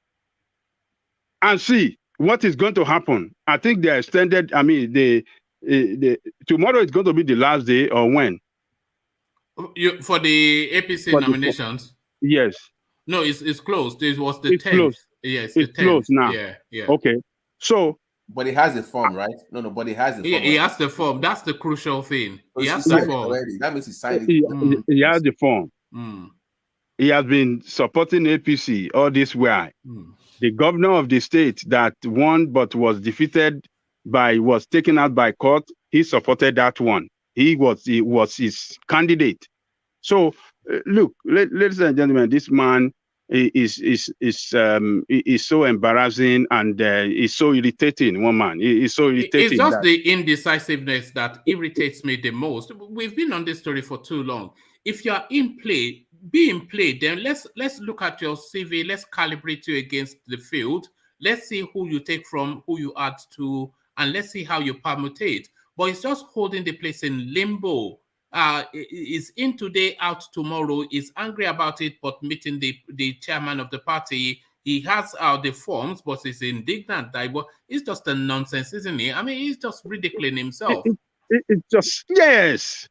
and see what is going to happen. I think they extended, I mean, tomorrow is going to be the last day, or when? For the APC nominations? Yes. No, it's closed. It was the 10th. Closed. Yes, it's closed now. Yeah. Okay. So, but he has the form, right? No, but he has the form. He has the form. That's the crucial thing. So he has the form already. That means he signed it. He has the form. He has been supporting APC all this while. The governor of the state that won but was defeated was taken out by court, he supported that one. He was his candidate. So look, ladies and gentlemen, this man is so embarrassing and is so irritating. One man is so irritating. It's just the indecisiveness that irritates me the most. We've been on this story for too long. If you are in play, be in play. Then let's look at your CV. Let's calibrate you against the field. Let's see who you take from, who you add to, and let's see how you permutate. But it's just holding the place in limbo. Is in today, out tomorrow, is angry about it, but meeting the chairman of the party. He has the forms, but he's indignant. It's just a nonsense, isn't it? I mean, he's just ridiculing himself. It's just, yes.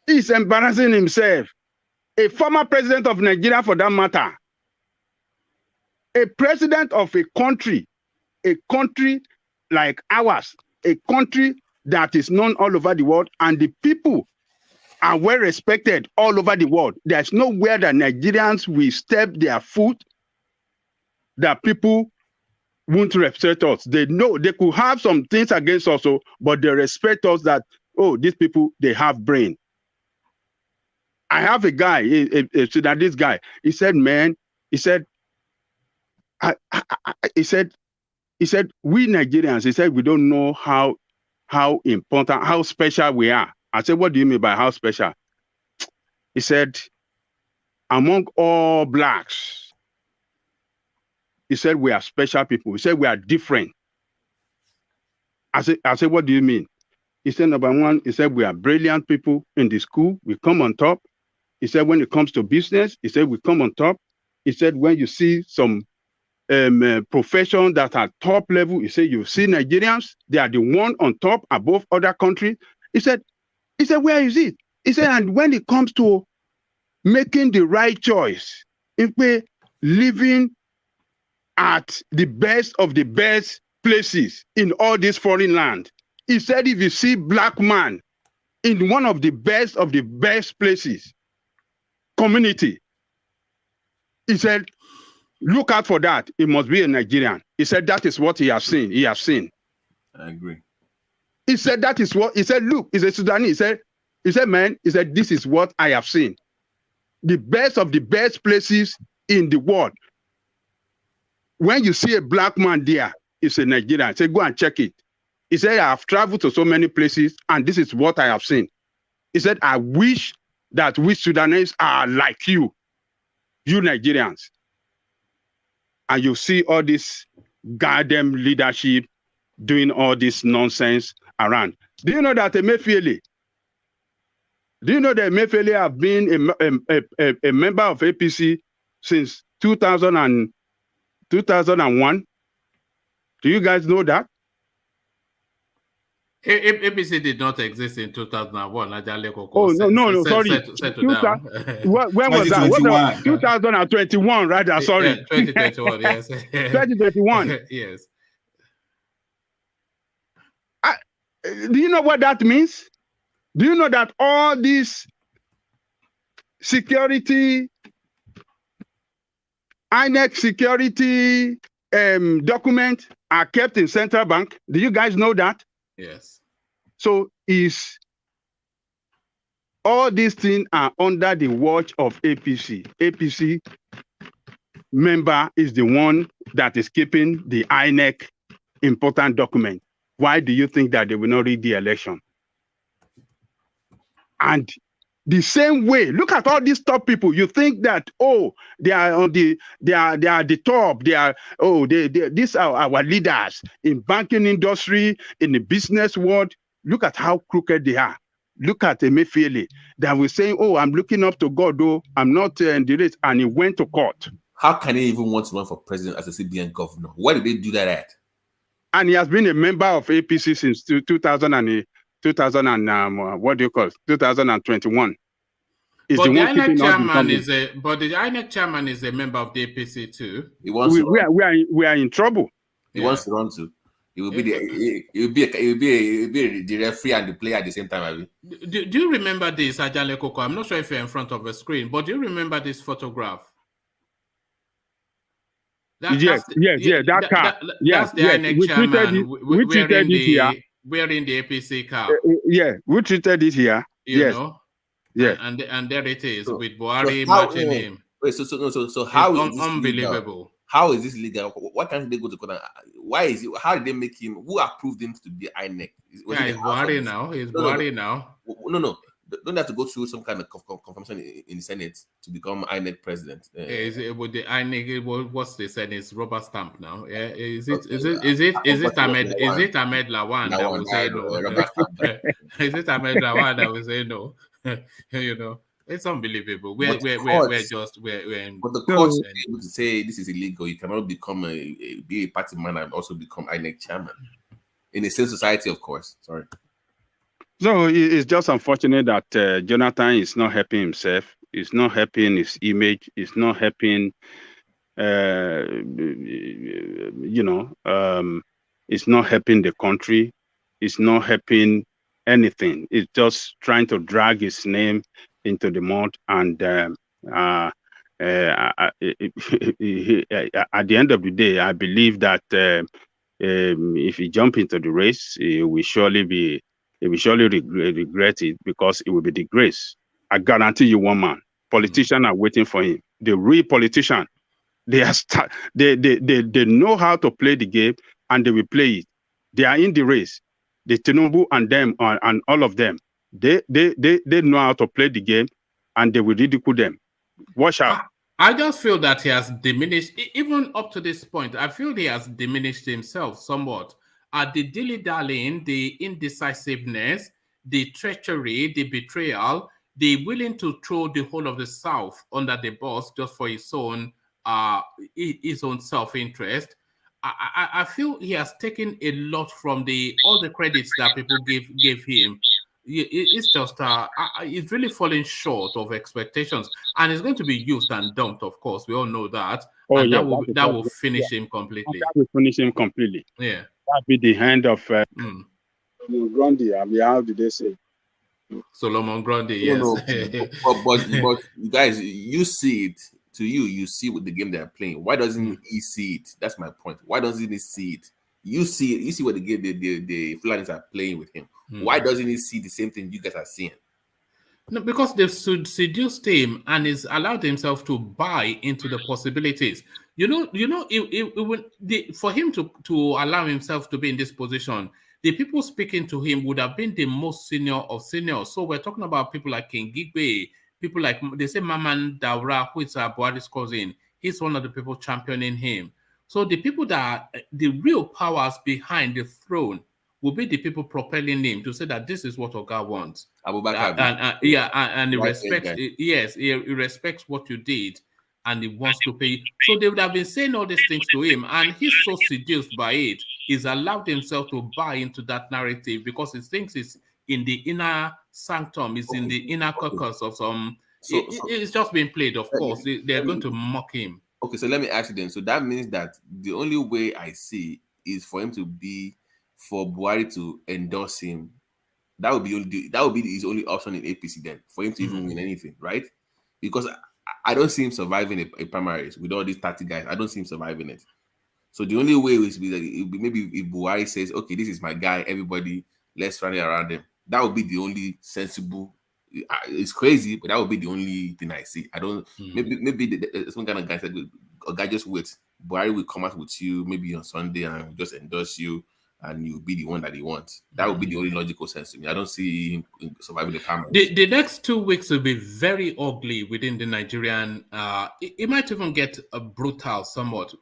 He's embarrassing himself. A former president of Nigeria, for that matter. A president of a country like ours, a country that is known all over the world, and the people are well respected all over the world. There's nowhere that Nigerians will step their foot that people won't respect us. They know they could have some things against us, but they respect us that, oh, these people, they have brain. I have a guy, this guy, he said, man, he said, he said, we Nigerians, he said, we don't know how important, how special we are. I said, what do you mean by how special? He said, among all blacks, he said, we are special people. He said, we are different. I said, what do you mean? He said, number one, he said, we are brilliant people in the school. We come on top. He said, when it comes to business, he said, we come on top. He said, when you see some profession that are top level, he said, you see Nigerians, they are the one on top above other countries. He said, where is it? He said, and when it comes to making the right choice, if we're living at the best of the best places in all this foreign land, he said, if you see black man in one of the best places, community, he said, look out for that. It must be a Nigerian. He said, that is what he has seen. He has seen. I agree. He said, that is what, he said, look, he's a Sudanese. He said, man, he said, this is what I have seen. The best of the best places in the world. When you see a black man there, it's a Nigerian. He said, go and check it. He said, I have traveled to so many places, and this is what I have seen. He said, I wish that we Sudanese are like you Nigerians. And you see all this goddamn leadership doing all this nonsense around. Do you know that Emefiele have been a member of APC since 2001? Do you guys know that? APC did not exist in 2001. Oh, no, sorry. When was that? 2021, rather, sorry. 2021, yes. 2021. Yes. Do you know what that means? Do you know that all this security, Inec security, documents are kept in central bank. Do you guys know that? Yes. So is all these things are under the watch of APC. APC member is the one that is keeping the INEC important document. Why do you think that they will not read the election? And the same way, look at all these top people. You think that they are on the the top. These are our leaders in banking industry, in the business world. Look at how crooked they are. Look at Emefiele that was saying, I'm looking up to God, though I'm not in the race, and he went to court. How can he even want to run for president as a CBN governor? Why did they do that at? And he has been a member of APC since 2021. But the INEC chairman is a member of the APC too. We are in trouble. He wants to run too. It will be the referee and the player at the same time. Do you remember this, Ajale Koko? I'm not sure if you're in front of a screen, but do you remember this photograph? Yes, that car. That's the INEC chairman wearing the APC car. We treated it here. You know? Yeah. And there it is with Buhari matching him. Wait, so how is this unbelievable? Legal? How is this legal? Why can't they go to court? Why is it? How did they make him? Who approved him to be INEC? He's Buhari now. He's Buhari now. No. Don't have to go through some kind of confirmation in the Senate to become INEC president. Is it with the INEC? What's the Senate's rubber stamp now? Yeah, is it Ahmed Lawan that will say no? Is it Ahmed Lawan that will say no? You know, it's unbelievable. We're in. But the courts are able to say this is illegal. You cannot become be a party man and also become INEC chairman in the same society, of course. Sorry. So it's just unfortunate that Jonathan is not helping himself. It's not helping his image. It's not helping, it's not helping the country. It's not helping anything. It's just trying to drag his name into the mud. And at the end of the day, I believe that if he jump into the race, he will surely regret it because it will be disgrace. I guarantee you one man. Politicians are waiting for him. The real politician, they know how to play the game and they will play it. They are in the race. The Tinubu and them and all of them, they know how to play the game and they will ridicule them. Watch out. I just feel that he has diminished, even up to this point, I feel he has diminished himself somewhat. The dilly-dallying, the indecisiveness, the treachery, the betrayal, the willing to throw the whole of the South under the bus just for his own self-interest. I feel he has taken a lot from all the credits that people gave him. It's just it's really falling short of expectations, and it's going to be used and dumped. Of course, we all know that. That will finish him completely. That will finish him completely. Yeah, that be the hand of Grundy. I mean, how did they say? Solomon Grundy. Yes. No. but you guys, you see it. To you see what the game they are playing. Why doesn't he see it? That's my point. Why doesn't he see it? You see it. You see what the game the Fulanis are playing with him. Why doesn't he see the same thing you guys are seeing? No, because they've seduced him and he's allowed himself to buy into the possibilities. For him to allow himself to be in this position, the people speaking to him would have been the most senior of seniors. So we're talking about people like King Gigbe, people like, they say Maman Daura, who is Buhari's cousin. He's one of the people championing him. So the people that are the real powers behind the throne will be the people propelling him to say that this is what Oga wants. And he respects, he respects what you did and he wants to pay. So they would have been saying all these things to him, and he's so seduced by it. He's allowed himself to buy into that narrative because he thinks it's in the inner sanctum, it's in the inner caucus of some. It's just being played, of course. They're going to mock him. Okay, so let me ask you then. So that means that the only way I see is for Buhari to endorse him. That would be his only option in APC then, for him to even win anything, right? Because I don't see him surviving a primaries with all these 30 guys. I don't see him surviving it. So the only way is maybe if Buhari says, okay, this is my guy, everybody, let's run it around him. That would be the only sensible. It's crazy, but that would be the only thing I see. I don't. Maybe some kind of guy said, a guy just wait. Buhari will come out with you maybe on Sunday and will just endorse you, and you'll be the one that he wants. That would be the only logical sense to me. I don't see him surviving the primaries. The next 2 weeks will be very ugly within the Nigerian. It might even get brutal somewhat,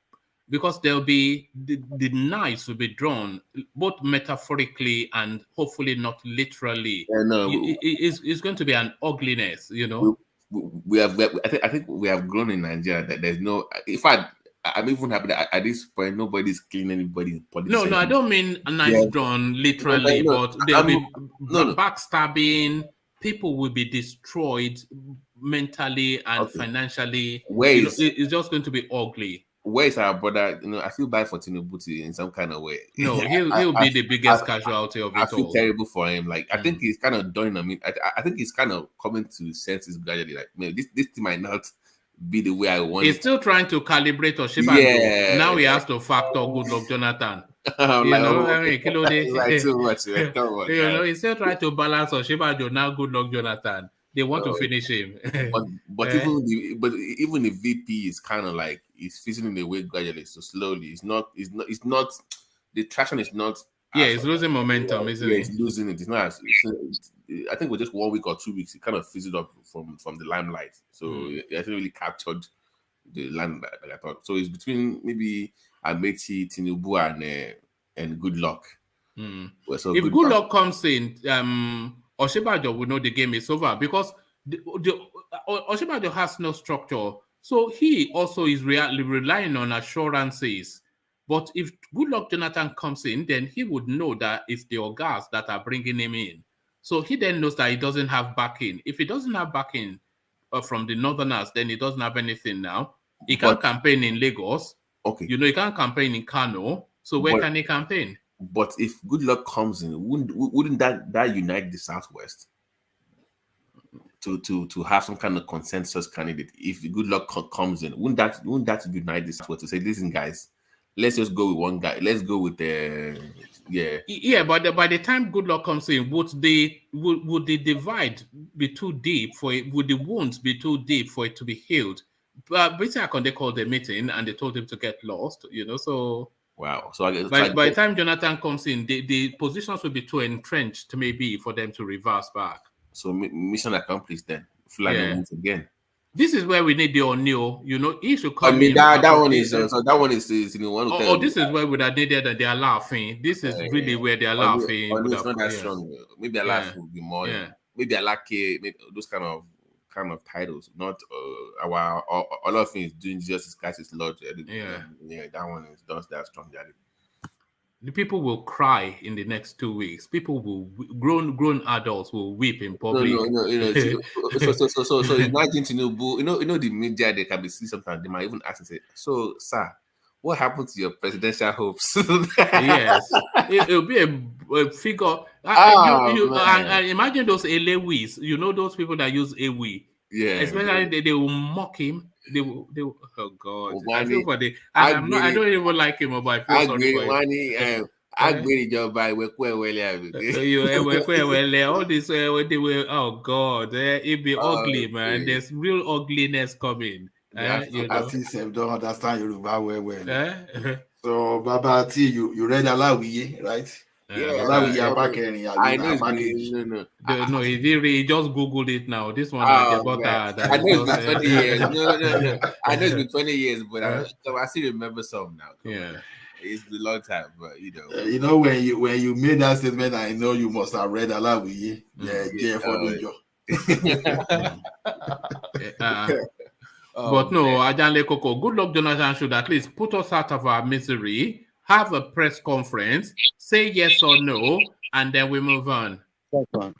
because there'll be the knives will be drawn both metaphorically and hopefully not literally. It's going to be an ugliness, you know. I think we have grown in Nigeria that there's no. In fact, I'm even happy that at this point nobody's killing anybody in politics. No, I don't mean knives drawn literally, but there'll be backstabbing. People will be destroyed mentally and financially. It's just going to be ugly. Where is our brother? You know, I feel bad for Tinubu in some kind of way. No, he'll be the biggest casualty of it all. I feel terrible for him. Like, I think he's kind of done. I mean, I think he's kind of coming to senses gradually. Like, man, this thing might not be the way I want. He's still trying to calibrate Osinbajo. Yeah. Now he has to factor Goodluck Jonathan. He's still trying to balance Osinbajo. Now Goodluck Jonathan. They want to finish him. but even the VP is kind of like he's fizzling away gradually, so slowly. It's not the traction is not. Yeah, it's losing momentum, isn't it? It's losing it. It's not. I think with just 1 week or 2 weeks, it kind of fizzled up from the limelight. So it hasn't really captured the limelight like I thought. So it's between maybe Amechi, Tinubu, and Goodluck. So if Goodluck comes in, Osinbajo will know the game is over, because Osinbajo has no structure. So he also is relying on assurances. But if Goodluck Jonathan comes in, then he would know that it's the Ogas that are bringing him in. So he then knows that he doesn't have backing. If he doesn't have backing from the Northerners, then he doesn't have anything now. He can't campaign in Lagos. Okay. You know, he can't campaign in Kano. So where can he campaign? But if Goodluck comes in, wouldn't that unite the Southwest to have some kind of consensus candidate? If Goodluck comes in, wouldn't that unite the Southwest to say, listen, guys, let's just go with one guy. Let's go with But by the time Goodluck comes in, would the divide be too deep for it? Would the wounds be too deep for it to be healed? But basically, they called the meeting and they told him to get lost. You know, so. Wow. So by the time Jonathan comes in, the positions will be too entrenched maybe for them to reverse back. So mission accomplished then. Flying once again. This is where we need the O'Neill. You know, he should come. I mean, that one is you know, one. This is where we have needed that they are laughing. This is really where they are laughing. It's not that strong. Maybe a laugh will be more. Maybe a lucky. Maybe those kind of titles. Not a lot of things doing Jesus Christ is Lord. That one is not that strong. The people will cry in the next 2 weeks. People will grown adults will weep in public. No. So imagine Tinubu. You know the media, they can be see sometimes. They might even ask and say, "So, sir, what happened to your presidential hopes?" Yes, it'll be a figure. Imagine those Elewis. You know those people that use Ewi. Yeah, especially they will mock him. They will. Oh God! I feel for the. I don't even like him, but I feel sorry for him. All this they were. Oh God! It be ugly, man. There's real ugliness coming. Artists don't understand Yoruba well. So, Baba T, you read Alawiye, right? I know. No, he just Googled it now. This one I know it's been 20 years. No. I know it's been 20 years, but I still remember some now. Yeah, it's been a long time, but you know. You know when you made that statement, I know you must have read Alawiye. For the job. But no, Ajanle Koko, Goodluck Jonathan should at least put us out of our misery. Have a press conference, say yes or no, and then we move on. Okay.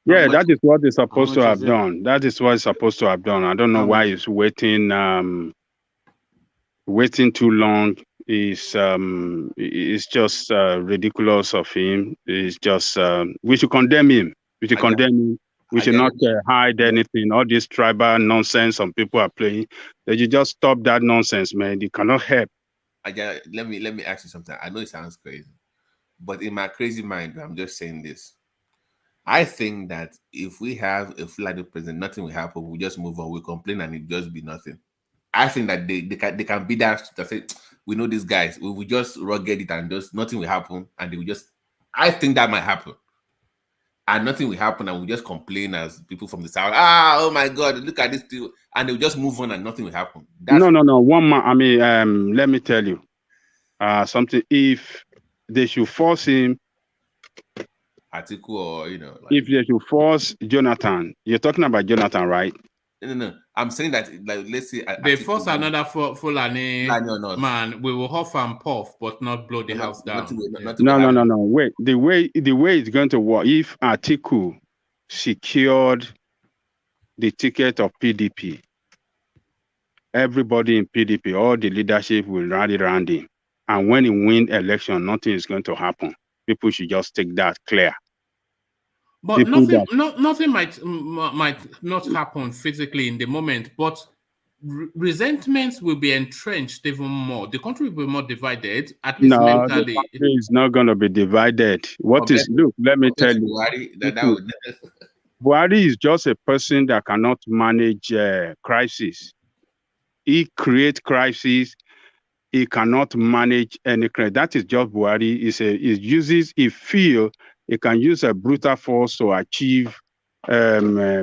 Yeah, that is what it's supposed to have done. That is what it's supposed to have done. I don't know why he's waiting. Waiting too long is just ridiculous of him. It's just we should condemn him. We should condemn him. We should not hide anything. All this tribal nonsense some people are playing. They should just stop that nonsense, man. You cannot help let me ask you something. I know it sounds crazy, but in my crazy mind, I'm just saying this. I think that if we have a Fulani president, nothing will happen. We just move on. We complain and it just be nothing. I think that they can be that to say, we know these guys. We will just rugged it and just nothing will happen, and they will just. I think that might happen, and nothing will happen, and we just complain as people from the south. Oh my God, look at this thing, and they will just move on, and nothing will happen. No. One man. I mean, let me tell you, something. If they should force him. Article or if they should force Jonathan, you're talking about Jonathan, right? No. I'm saying that, like, let's say they force another Fulani man, we will huff and puff, but not blow the house down. No. Wait, the way it's going to work, if Atiku secured the ticket of PDP, everybody in PDP, all the leadership will rally around him, and when he wins election, nothing is going to happen. People should just take that clear. But nothing might not happen physically in the moment, but resentments will be entrenched even more. The country will be more divided, at least mentally. The country is not going to be divided. Look, let me tell you. Buhari is just a person that cannot manage crisis. He creates crisis. He cannot manage any crisis. That is just Buhari. He can use a brutal force to achieve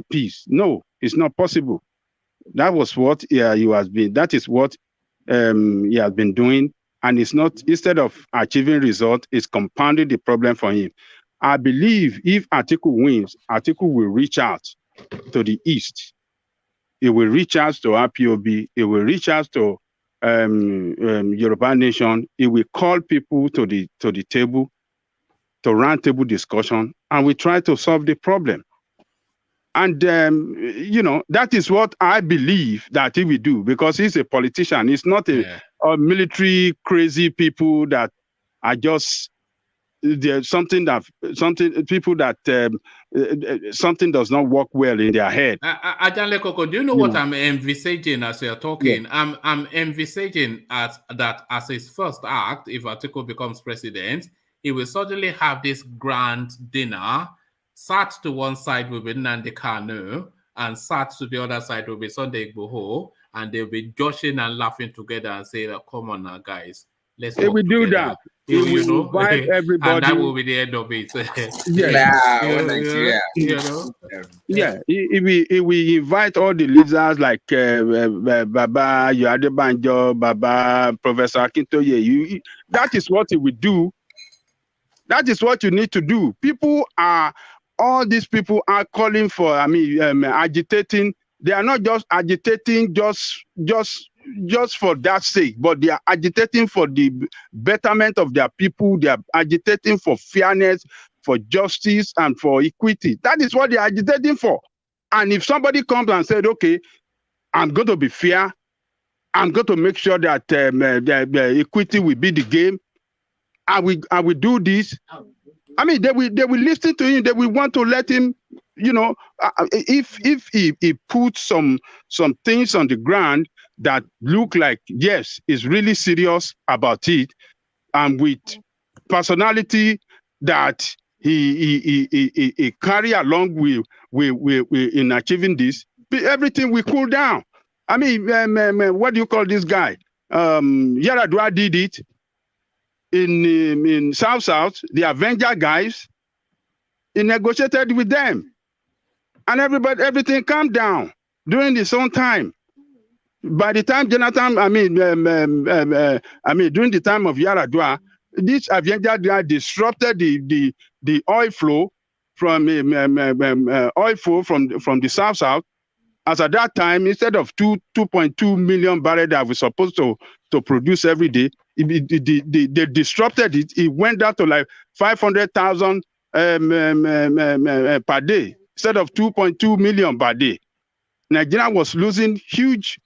peace. No, it's not possible. That was what he has been. That is what he has been doing, and it's not. Instead of achieving result, it's compounding the problem for him. I believe if Atiku wins, Atiku will reach out to the east. It will reach out to IPOB. It will reach out to Yoruba Nation. It will call people to the table, to round table discussion, and we try to solve the problem. And that is what I believe that he will do, because he's a politician. He's not a military crazy people that are just something does not work well in their head. Ajanle Koko, do you know what I'm envisaging as you're talking? Yeah. I'm envisaging that as his first act, if Atiku becomes president, he will suddenly have this grand dinner. Sat to one side will be Nnamdi Kanu, and sat to the other side will be Sunday Igboho, and they'll be joshing and laughing together and say, "Come on now, guys, let's." He will do that. He will invite everybody, and that will be the end of it. He will invite all the leaders like Baba Adebanjo, Baba Professor Akintoye. That is what he will do. That is what you need to do. All these people are calling for, agitating. They are not just agitating just for that sake, but they are agitating for the betterment of their people. They are agitating for fairness, for justice, and for equity. That is what they are agitating for. And if somebody comes and said, okay, I'm going to be fair, I'm going to make sure that the equity will be the game, I will do this. I mean, they will listen to him. They will want to let him, if he puts some things on the ground that look like, yes, he's really serious about it, and with personality that he carry along with in achieving this, everything will cool down. I mean, what do you call this guy? Yaradua did it. In South, the Avenger guys, he negotiated with them, and everything calmed down during his own time. By the time Jonathan, during the time of Yaradua, this Avenger guy disrupted the oil flow from from the South. As at that time, instead of 2.2 million barrels that we're supposed to produce every day, they disrupted it. It went down to like 500,000 per day instead of 2.2 million per day. Nigeria was losing huge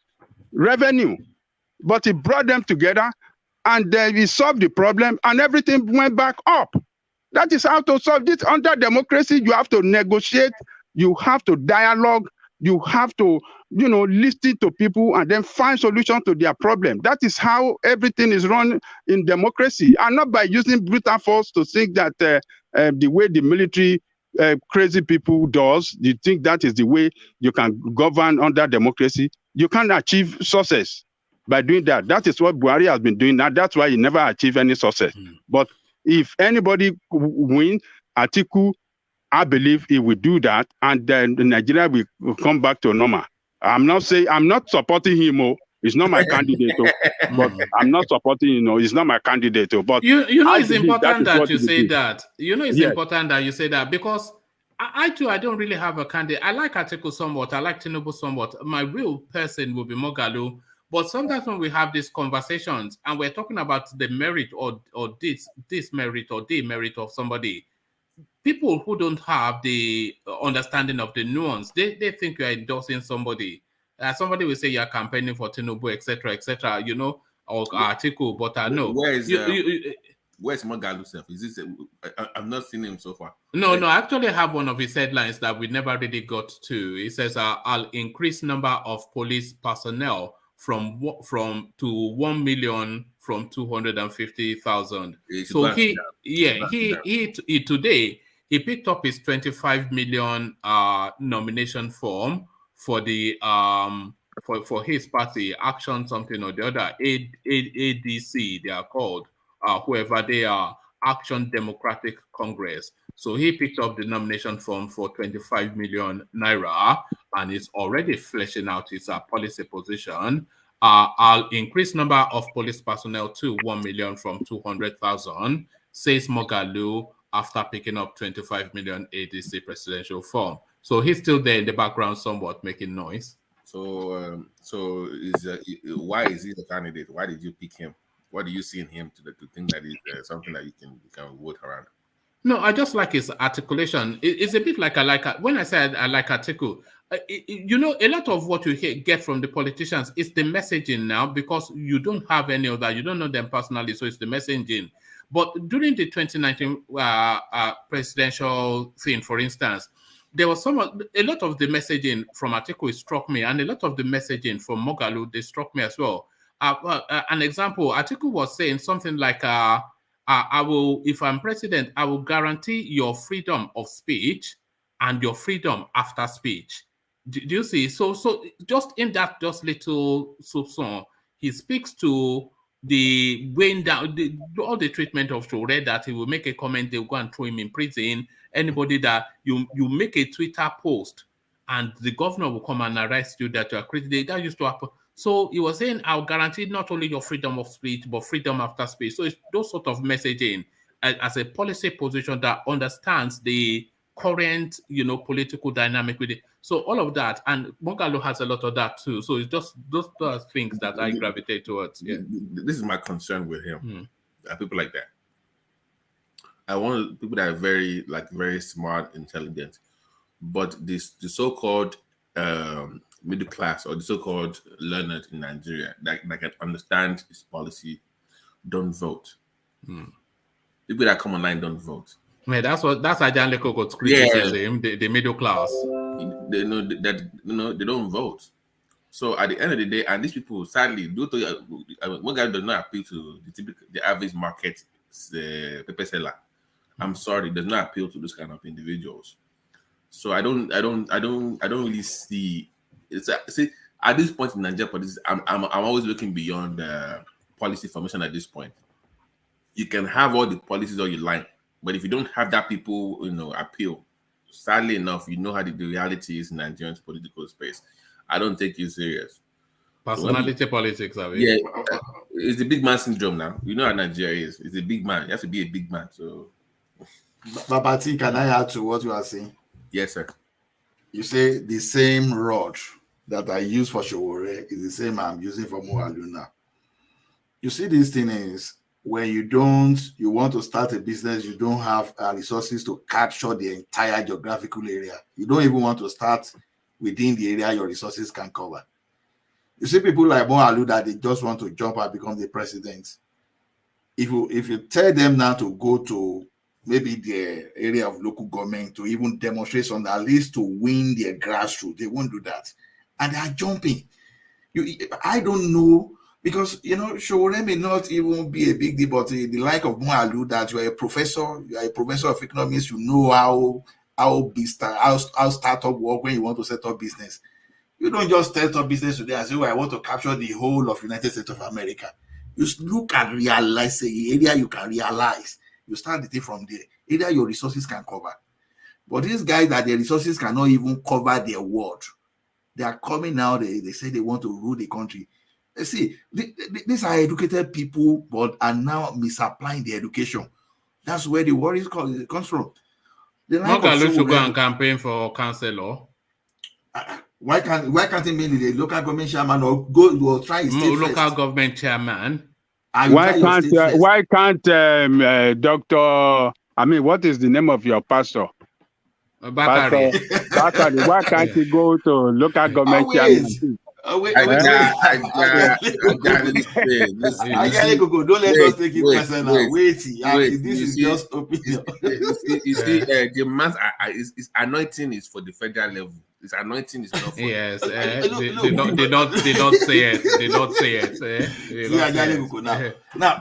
revenue, but it brought them together, and then we solved the problem, and everything went back up. That is how to solve this. Under democracy, you have to negotiate, you have to dialogue, You have to, listen to people and then find solutions to their problem. That is how everything is run in democracy, and not by using brutal force to think that the way the military crazy people does, you think that is the way you can govern under democracy. You can't achieve success by doing that. That is what Buhari has been doing. Now that's why he never achieved any success. But if anybody win, Atiku, I believe he will do that, and then Nigeria will come back to normal. I'm not supporting him. He's not my candidate, but I'm not supporting. He's not my candidate. But it's important that you say that. It's important that you say that, because I too, I don't really have a candidate. I like Atiku somewhat. I like Tinubu somewhat. My real person will be Moghalu. But sometimes when we have these conversations and we're talking about the merit or this merit or demerit of somebody, people who don't have the understanding of the nuance, they think you are endorsing somebody. Somebody will say you're campaigning for Tinubu, etc., or Atiku, but no. Where's Moghalu self? Is this? I've not seen him so far. No. I actually have one of his headlines that we never really got to. He says, "I'll increase number of police personnel from 1 million from 250,000." So he today he picked up his 25 million nomination form for the for his party, Action something or the other, ADC they are called, whoever they are, Action Democratic Congress. So he picked up the nomination form for 25 million naira, and is already fleshing out his policy position. I'll increase number of police personnel to 1 million from 200,000, says Moghalu after picking up 25 million ADC presidential form. So he's still there in the background, somewhat making noise. So, why is he the candidate? Why did you pick him? What do you see in him to think that is something that you can vote around? No, I just like his articulation. It's a bit like when I said I like Atiku, a lot of what you get from the politicians is the messaging now, because you don't have any of that. You don't know them personally, so it's the messaging. But during the 2019 presidential thing, for instance, there was a lot of the messaging from Atiku struck me, and a lot of the messaging from Moghalu, they struck me as well. An example, Atiku was saying something like, I will, if I'm president, I will guarantee your freedom of speech and your freedom after speech. Do you see? So just in that little soupçon, he speaks to the weighing down, all the treatment of Shore, that he will make a comment, they'll go and throw him in prison. Anybody that you make a Twitter post and the governor will come and arrest you that you are critical, that used to happen. So he was saying, I'll guarantee not only your freedom of speech, but freedom after speech. So it's those sort of messaging as a policy position that understands the current, political dynamic with it. So all of that, and Moghalu has a lot of that too. So it's just those things that I gravitate towards. Yeah. This is my concern with him. People like that. I want people that are very smart, intelligent, but the so-called middle class or the so-called learned in Nigeria that can understand his policy don't vote. People that come online don't vote. Man, that's Ajan Lekoko's criticism. The middle class. They know that they don't vote. So at the end of the day, and these people sadly one guy does not appeal to the average market paper seller. I'm sorry, does not appeal to those kind of individuals. So I don't really see. See, at this point in Nigeria politics, I'm always looking beyond policy formation. At this point, you can have all the policies all you like, but if you don't have that people, appeal, sadly enough, how the reality is in Nigerian political space. I don't take you serious. Personality politics, I mean. Yeah, it's the big man syndrome now. How Nigeria is. It's a big man. You have to be a big man. So, Babati, can I add to what you are saying? Yes, sir. You say the same rod that I use for Showore is the same I'm using for Moghalu now. You see, this thing is when you want to start a business, you don't have resources to capture the entire geographical area. You don't even want to start within the area your resources can cover. You see people like Moghalu that they just want to jump and become the president. If you tell them now to go to maybe their area of local government to even demonstrate something, at least to win their grassroots. They won't do that. And they are jumping. I don't know, because, Showore may not even be a big deal, but the like of Mualu, that you are a professor of economics, you know how startup work when you want to set up business. You don't just set up business today and say, I want to capture the whole of United States of America. You look at realize the area you can realize. You start the thing from there. Either your resources can cover. But these guys that their resources cannot even cover their world, they are coming now, they say they want to rule the country. See, these are educated people, but are now misapplying the education. That's where the worry comes from. Mogalu should go and campaign for councillor. Why can't he mean the local government chairman or go or try his state local government chairman? Why can't Dr. I mean, what is the name of your pastor? Bakari. Bakari. Why can't he go to local government chairman? Don't let us take it personal. This is just opinion. You see, the man's anointing is for the federal level. His anointing is not for yes. They don't say it. They don't say it. Now,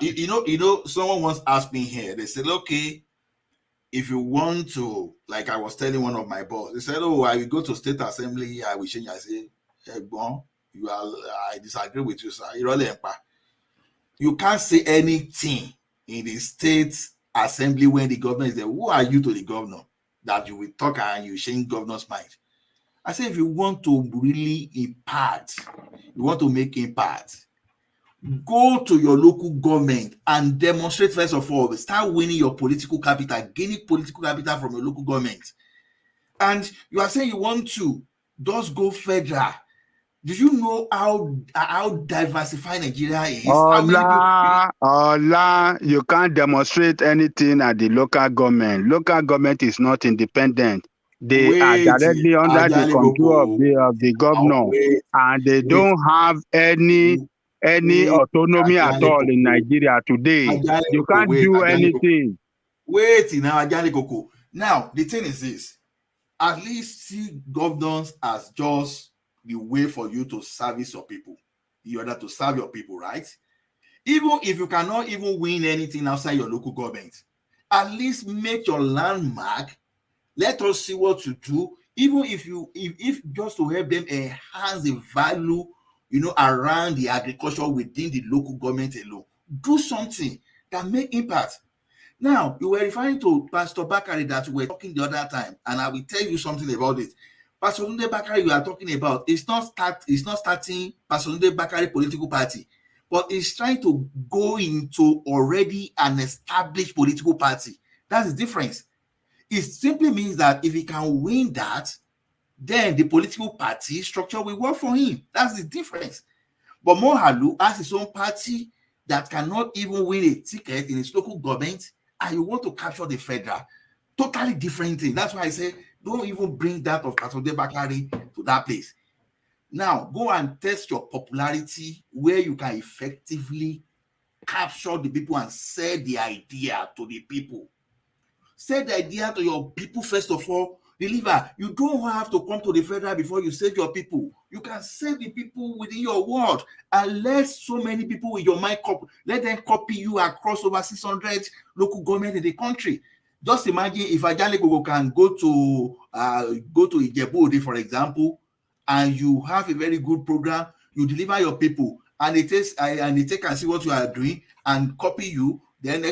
someone once asked me here. They said, okay, if you want to, like I was telling one of my boss, they said, oh, I will go to state assembly. I will change. I say, hey, bon, I disagree with you, sir. You can't say anything in the state assembly when the governor is there. Who are you to the governor that you will talk and you change governor's mind? I say, if you want to really impart, you want to make impact, go to your local government and demonstrate first of all. Start winning your political capital, gaining political capital from your local government. And you are saying you want to just go federal. Do you know how diversified Nigeria is? You can't demonstrate anything at the local government. Local government is not independent. They are directly under the control of the governor, and they don't have any autonomy at all in Nigeria today. You can't do anything. Now, the thing is this: at least see governors as just the way for you to service your people, in order to serve your people, right? Even if you cannot even win anything outside your local government, at least make your landmark. Let us see what you do. Even if just to help them enhance the value, around the agriculture within the local government alone. Do something that make impact. Now, you were referring to Pastor Bakari that we were talking the other time, and I will tell you something about it. Pastor Nde Bakari, you are talking about, it's not starting Pastor Nde Bakari political party, but it's trying to go into already an established political party. That's the difference. It simply means that if he can win that, then the political party structure will work for him. That's the difference. But Mohalu has his own party that cannot even win a ticket in his local government, and you want to capture the federal. Totally different thing. That's why I say, don't even bring that of Pastor Bakari to that place. Now, go and test your popularity where you can effectively capture the people and sell the idea to the people. Sell the idea to your people first of all. Deliver. You don't have to come to the federal before you save your people. You can save the people within your world, and let so many people with your mind let them copy you across over 600 local government in the country. Just imagine if Ajani Gogo can go to IGBO, for example, and you have a very good program. You deliver your people, and they can see what you are doing and copy you. Then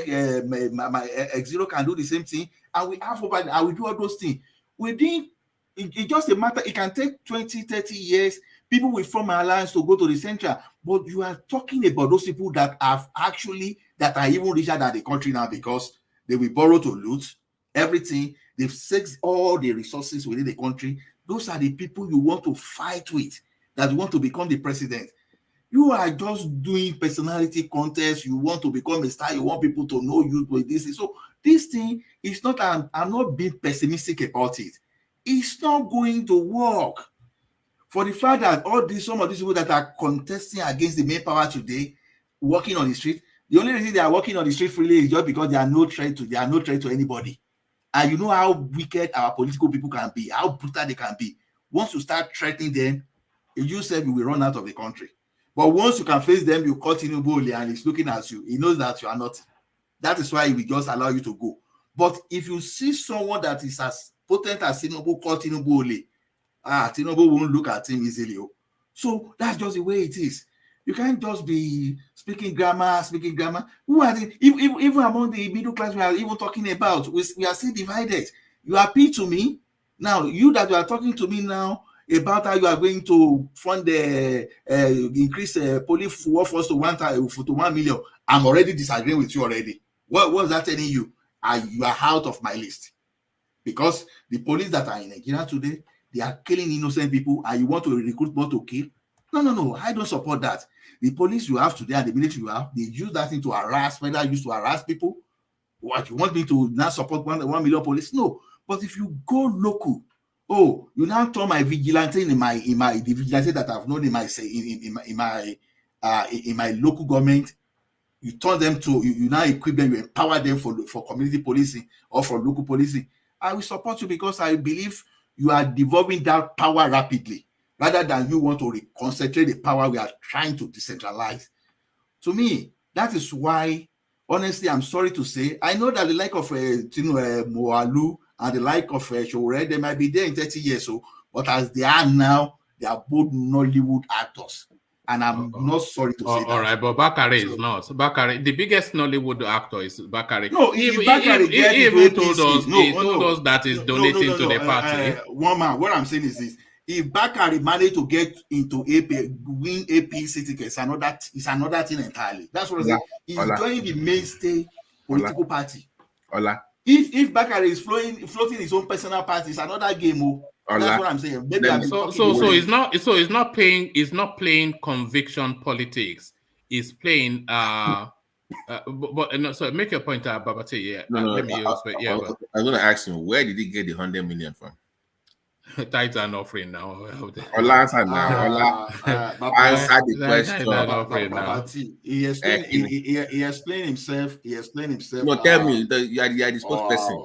my X0 can do the same thing, and I will do all those things. It's just a matter, it can take 20, 30 years. People will form an alliance to go to the central, but you are talking about those people that are even richer than the country now, because they will borrow to loot everything. They've seized all the resources within the country. Those are the people you want to fight with, that want to become the president. You are just doing personality contests. You want to become a star. You want people to know you with this. So this thing is not, I'm not being pessimistic about it. It's not going to work. For the fact that some of these people that are contesting against the main power today, walking on the street, The only reason they are walking on the street freely is just because they are no threat to anybody. And you know how wicked our political people can be, how brutal they can be. Once you start threatening them, you said you will run out of the country. But once you can face them, you cut Tinubu and he's looking at you. He knows that you are not. That is why he will just allow you to go. But if you see someone that is as potent as Tinubu, call Tinubu Tinubu won't look at him easily. So that's just the way it is. You can't just be speaking grammar. Who are they? Even among the middle class, we are even talking about. We are still divided. You appeal to me now. You that you are talking to me now about how you are going to fund the increase police workforce to 1 million. I'm already disagreeing with you already. What was that telling you? You are out of my list, because the police that are in Nigeria today, they are killing innocent people, and you want to recruit more to kill? No. I don't support that. The police you have today and the military you have, they use that thing to harass, whether used to harass people. What, you want me to now support 1 million police? No. But if you go local, you now turn my vigilante the vigilante that I've known in my local government, you turn them to, you now equip them, you empower them for community policing or for local policing. I will support you because I believe you are devolving that power rapidly, rather than you want to concentrate the power we are trying to decentralize. To me, that is why, honestly, I'm sorry to say, I know that the like of Moalu and the like of Showore, they might be there in 30 years, but as they are now, they are both Nollywood actors. And I'm not sorry to say that. All right, but Bakare is not. Bakare, the biggest Nollywood actor is Bakare. No, he told us that he's donating to the party. One man, what I'm saying is this: if Bakare managed to get into win APC tickets, it's another thing entirely. That's what I'm saying. He's joining the mainstay political party. If Bakare is floating his own personal party, it's another game. That's what I'm saying. So it's not playing conviction politics. It's playing so make your point, Babati. Yeah. I'm gonna ask him, where did he get the 100 million from? Tithes and offering now. Answer the question. He explained himself. No, tell me, you are the spokesperson.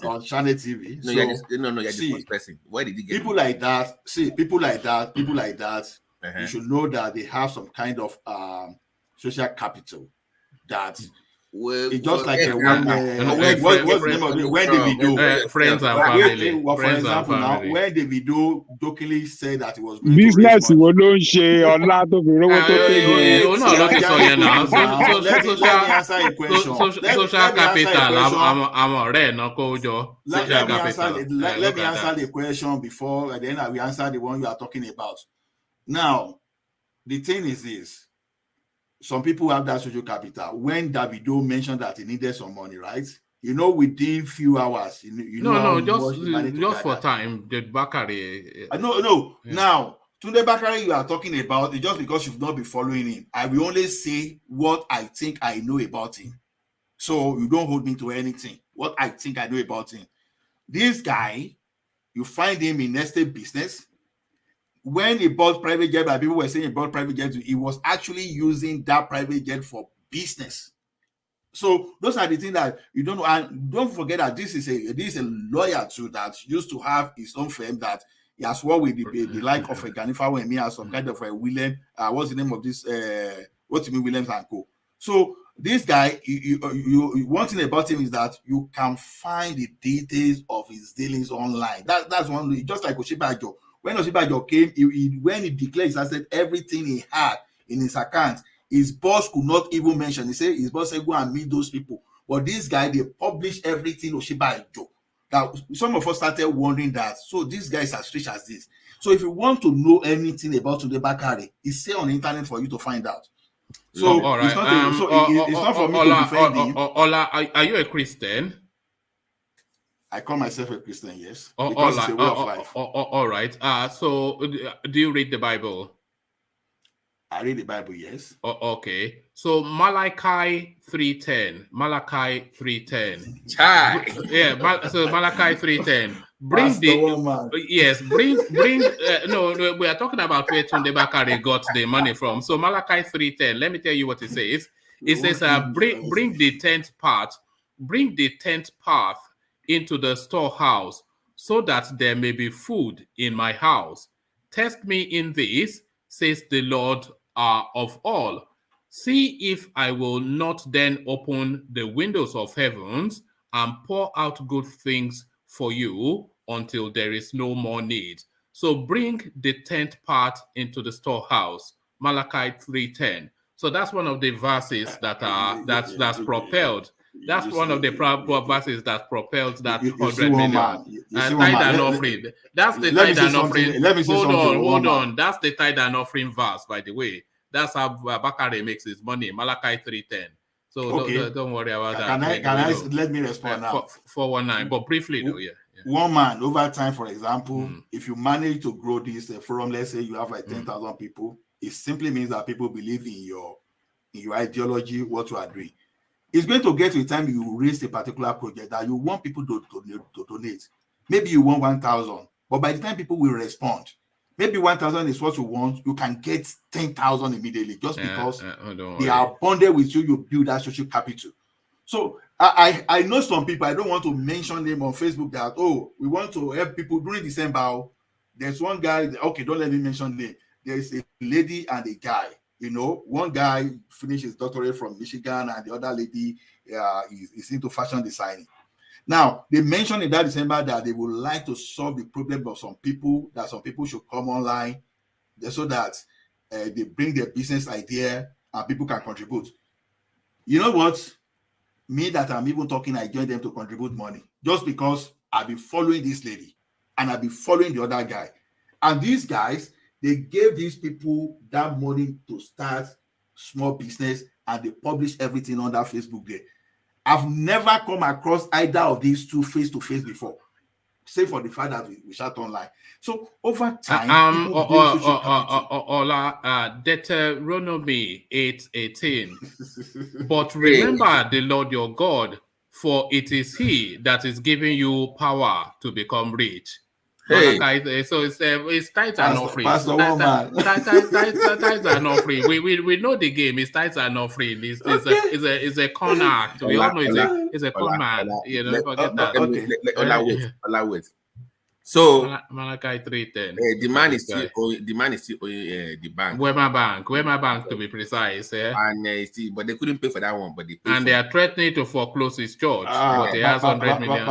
On Channel TV. No, you're the spokesperson. Where did he get people like that? People like that. You should know that they have some kind of social capital. That it's just like what's the name of it? When Davido friends and family. For example, now when Davido jokingly said that it was business will not share or not to be social capital. I'm already not Kojo. Let me answer the question before, and then I will answer the one you are talking about. Now, the thing is this. Some people have that social capital. When Davido mentioned that he needed some money, right? Within few hours, just for time, the Bakare. No. Yeah. Now, Tunde Bakare, you are talking about, just because you've not been following him. I will only say what I think I know about him. So you don't hold me to anything. What I think I know about him. This guy, you find him in estate business. When he bought private jet, people were saying he bought private jet, he was actually using that private jet for business. So those are the things that you don't know. And don't forget that this is a lawyer too that used to have his own firm that he has worked with the like of a Ganifa and me as some kind of a William. What's the name of this? What do you mean Williams and Co? So this guy, one thing about him is that you can find the details of his dealings online. That's one, just like Osinbajo. When Osinbajo came, when he declared his asset, everything he had in his account, his boss could not even mention. He said his boss said, go and meet those people. But this guy, they published everything Osinbajo. Now, some of us started wondering that, so this guy is as rich as this. So if you want to know anything about Tunde Bakare, it's there on the internet for you to find out. So all right. It's not for me to defend him. Ola, are you a Christian? I call myself a Christian, yes. Because it's a way of life. All right. So do you read the Bible? I read the Bible, yes. Okay. So Malachi 3:10. Malachi 3:10. Yeah. So Malachi 3:10. Bring no, we are talking about where Tunde Bakare got the money from. So Malachi 3:10. Let me tell you what it says. It says, bring the 10th part into the storehouse, so that there may be food in my house. Test me in this, says the Lord of all. See if I will not then open the windows of heavens and pour out good things for you until there is no more need. So bring the 10th part into the storehouse. Malachi 3:10. So that's one of the verses that that's propelled. That's one of the verses that propelled that 100 million. Tithe and offering. That's the tithe and offering. Hold on. That's the tithe and offering verse, by the way. That's how Bakare makes his money. Malachi 3:10. So don't worry about that. Let me respond now. 419. But briefly though, yeah. One man over time, for example, if you manage to grow this forum, let's say you have like 10,000 people, it simply means that people believe in your ideology, what you are doing. It's going to get to a time you raise a particular project that you want people to donate. Maybe you want 1,000, but by the time people will respond, maybe 1,000 is what you want, you can get 10,000 immediately just because they are bonded with you. You build that social capital. So I know some people, I don't want to mention them on Facebook, that, we want to help people during December. There's one guy, okay, don't let me mention them. There's a lady and a guy. One guy finished his doctorate from Michigan, and the other lady is into fashion designing. Now, they mentioned in that December that they would like to solve the problem of some people, that some people should come online so that they bring their business idea and people can contribute. You know what? Me that I'm even talking, I joined them to contribute money just because I've been following this lady and I've been following the other guy. And these guys, they gave these people that money to start small business, and they publish everything on that Facebook there. I've never come across either of these two face to face before, save for the fact that we chat online. So over time, Deuteronomy 8:18. But remember the Lord your God, for it is He that is giving you power to become rich. Hey. So it's tithes and offering. Tithes and offering. We know the game. It's tithes and offering. It's a con act. We all know it's a con man. Forget that. Wait. So Malachi 3:10. The man is still owing the bank. Wema Bank to be precise. And but they couldn't pay for that one. But they are threatening to foreclose his church. But he has 100 million.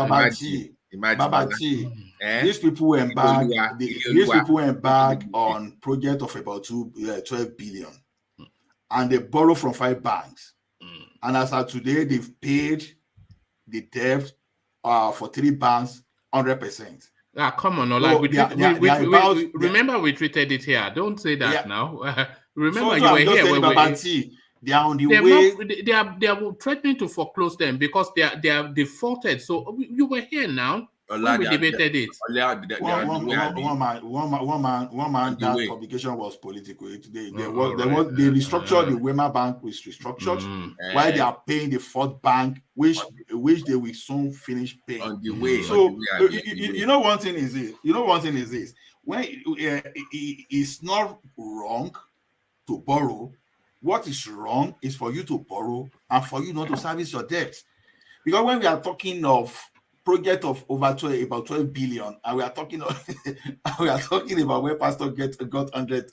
Imagine. These people were embarked on project of about 12 billion, and they borrow from 5 banks. And as of today, they've paid the debt for 3 banks 100%. Come on, remember we treated it here. Don't say that now. Remember you were here. They are on the way. They are threatening to foreclose them because they are defaulted. So you were here now when we debated it. One man. That publication was political. They restructured the Wema Bank, which restructured while they are paying the 4th bank, which they will soon finish paying. On the way. So you know one thing is this. When it's not wrong to borrow. What is wrong is for you to borrow and for you not to service your debt. Because when we are talking of project of about 12 billion, and we are talking about where pastor got 100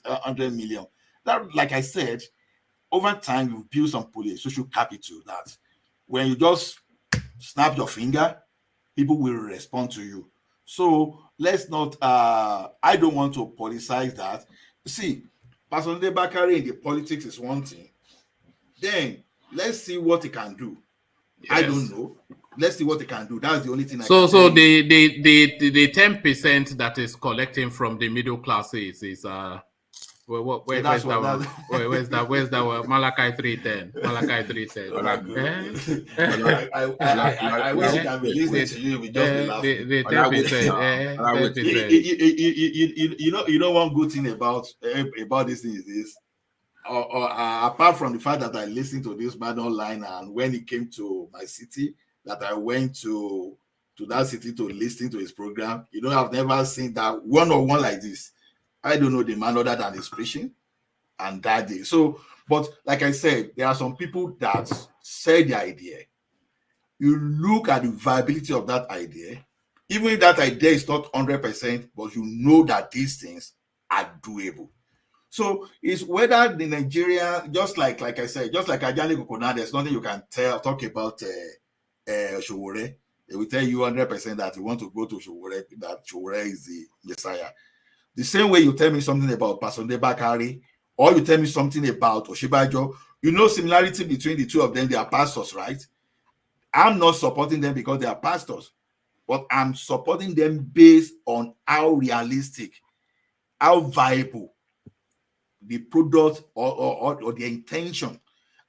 million. That, like I said, over time you build some social capital that when you just snap your finger, people will respond to you. So let's not. I don't want to politicize that. See. Pastor Bakare in the politics is one thing. Then let's see what he can do. Yes. I don't know. Let's see what he can do. That's the only thing. So the 10% that is collecting from the middle classes is where's that one? Malachi 3:10. Malachi 3:10. I wish I can release it to you. We just laugh. The 10%. You know one good thing about this thing is this. Apart from the fact that I listened to this man online, and when he came to my city, that I went to that city to listen to his program. I've never seen that one-on-one like this. I don't know the man other than his preaching and that day. So But like I said, there are some people that say the idea. You look at the viability of that idea, even if that idea is not 100%, but you know that these things are doable. So it's whether the Nigeria, just like I said, just like Ajani Kokona, there's nothing you can talk about Showore. They will tell you 100% that you want to go to Showore, that Showore is the Messiah. The same way you tell me something about Pasonde Bakari, or you tell me something about Osinbajo, you know similarity between the two of them, they are pastors, right? I'm not supporting them because they are pastors, but I'm supporting them based on how realistic, how viable the product or the intention.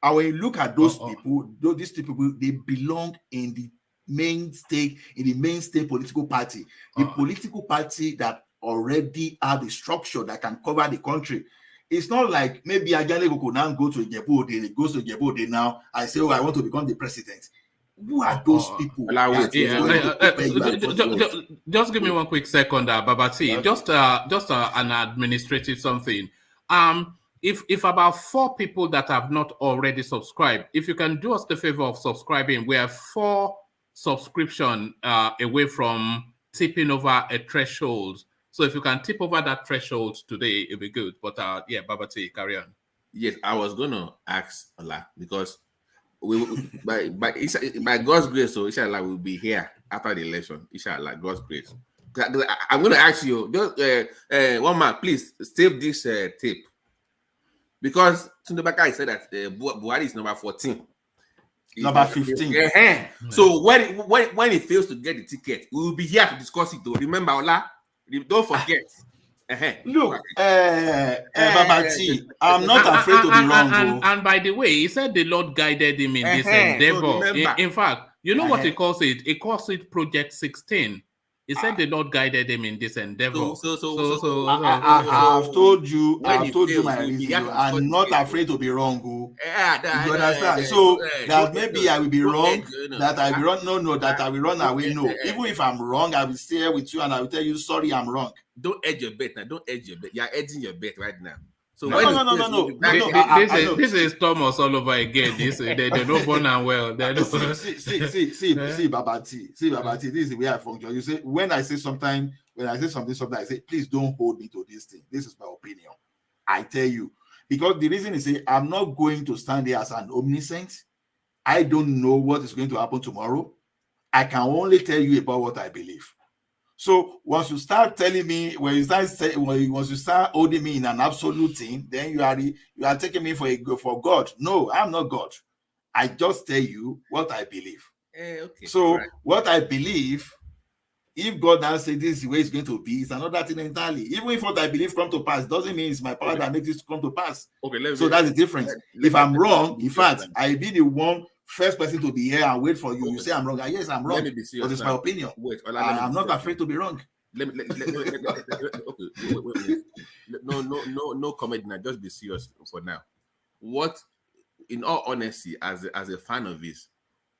And when you look at those people, these people, they belong in the mainstay political party, the political party that already have a structure that can cover the country. It's not like maybe Ajale could now go to IGBO, he goes to IGBO now. I say, oh, I want to become the president. Who are those people? Just give me one quick second, Babati. Just an administrative something. If about 4 people that have not already subscribed, if you can do us the favor of subscribing, we have 4 subscription away from tipping over a threshold. So if you can tip over that threshold today, it'll be good. But yeah, Babati, carry on. Yes, I was gonna ask Ola because by God's grace, so inshallah we'll be here after the election. Inshallah, God's grace. I'm gonna ask you, just one man, please save this tape. Because Tunde said that Buhari is number 14. Number 15. So when he fails to get the ticket, we will be here to discuss it though. Remember, Ola, don't forget. Look, Babati, I'm not afraid to be wrong. And by the way, he said the Lord guided him in this endeavor. So in fact, you know what he calls it? He calls it Project 16. He said the Lord guided him in this endeavor. I've told you my reason. I'm not afraid to be wrong. You understand? So that maybe I will be wrong, that I will run. No, that I will run away. No, even if I'm wrong, I will stay here with you and I will tell you, sorry, I'm wrong. Don't edge your bet now. Don't edge your bet. You're edging your bet right now. So no. This is Thomas all over again. They don't born and well. See, Babati. This is the way I function. You say when I say something, I say, please don't hold me to this thing. This is my opinion. I tell you. Because the reason is I'm not going to stand there as an omniscient. I don't know what is going to happen tomorrow. I can only tell you about what I believe. So once you start telling me, once you start holding me in an absolute thing, then you are taking me for God. No, I'm not God. I just tell you what I believe. Okay. So what I believe, if God now says this is the way it's going to be, it's another thing entirely. Even if what I believe come to pass, doesn't mean it's my power that makes it come to pass. Okay, so that's the difference. If I'm wrong, in fact, I be the first person to be here and wait for you. Okay. You say I'm wrong. Yes, I'm wrong. But it's my opinion. Wait, I'm not afraid to be wrong. Okay. No comment now. Just be serious for now. What, in all honesty, as a fan of this,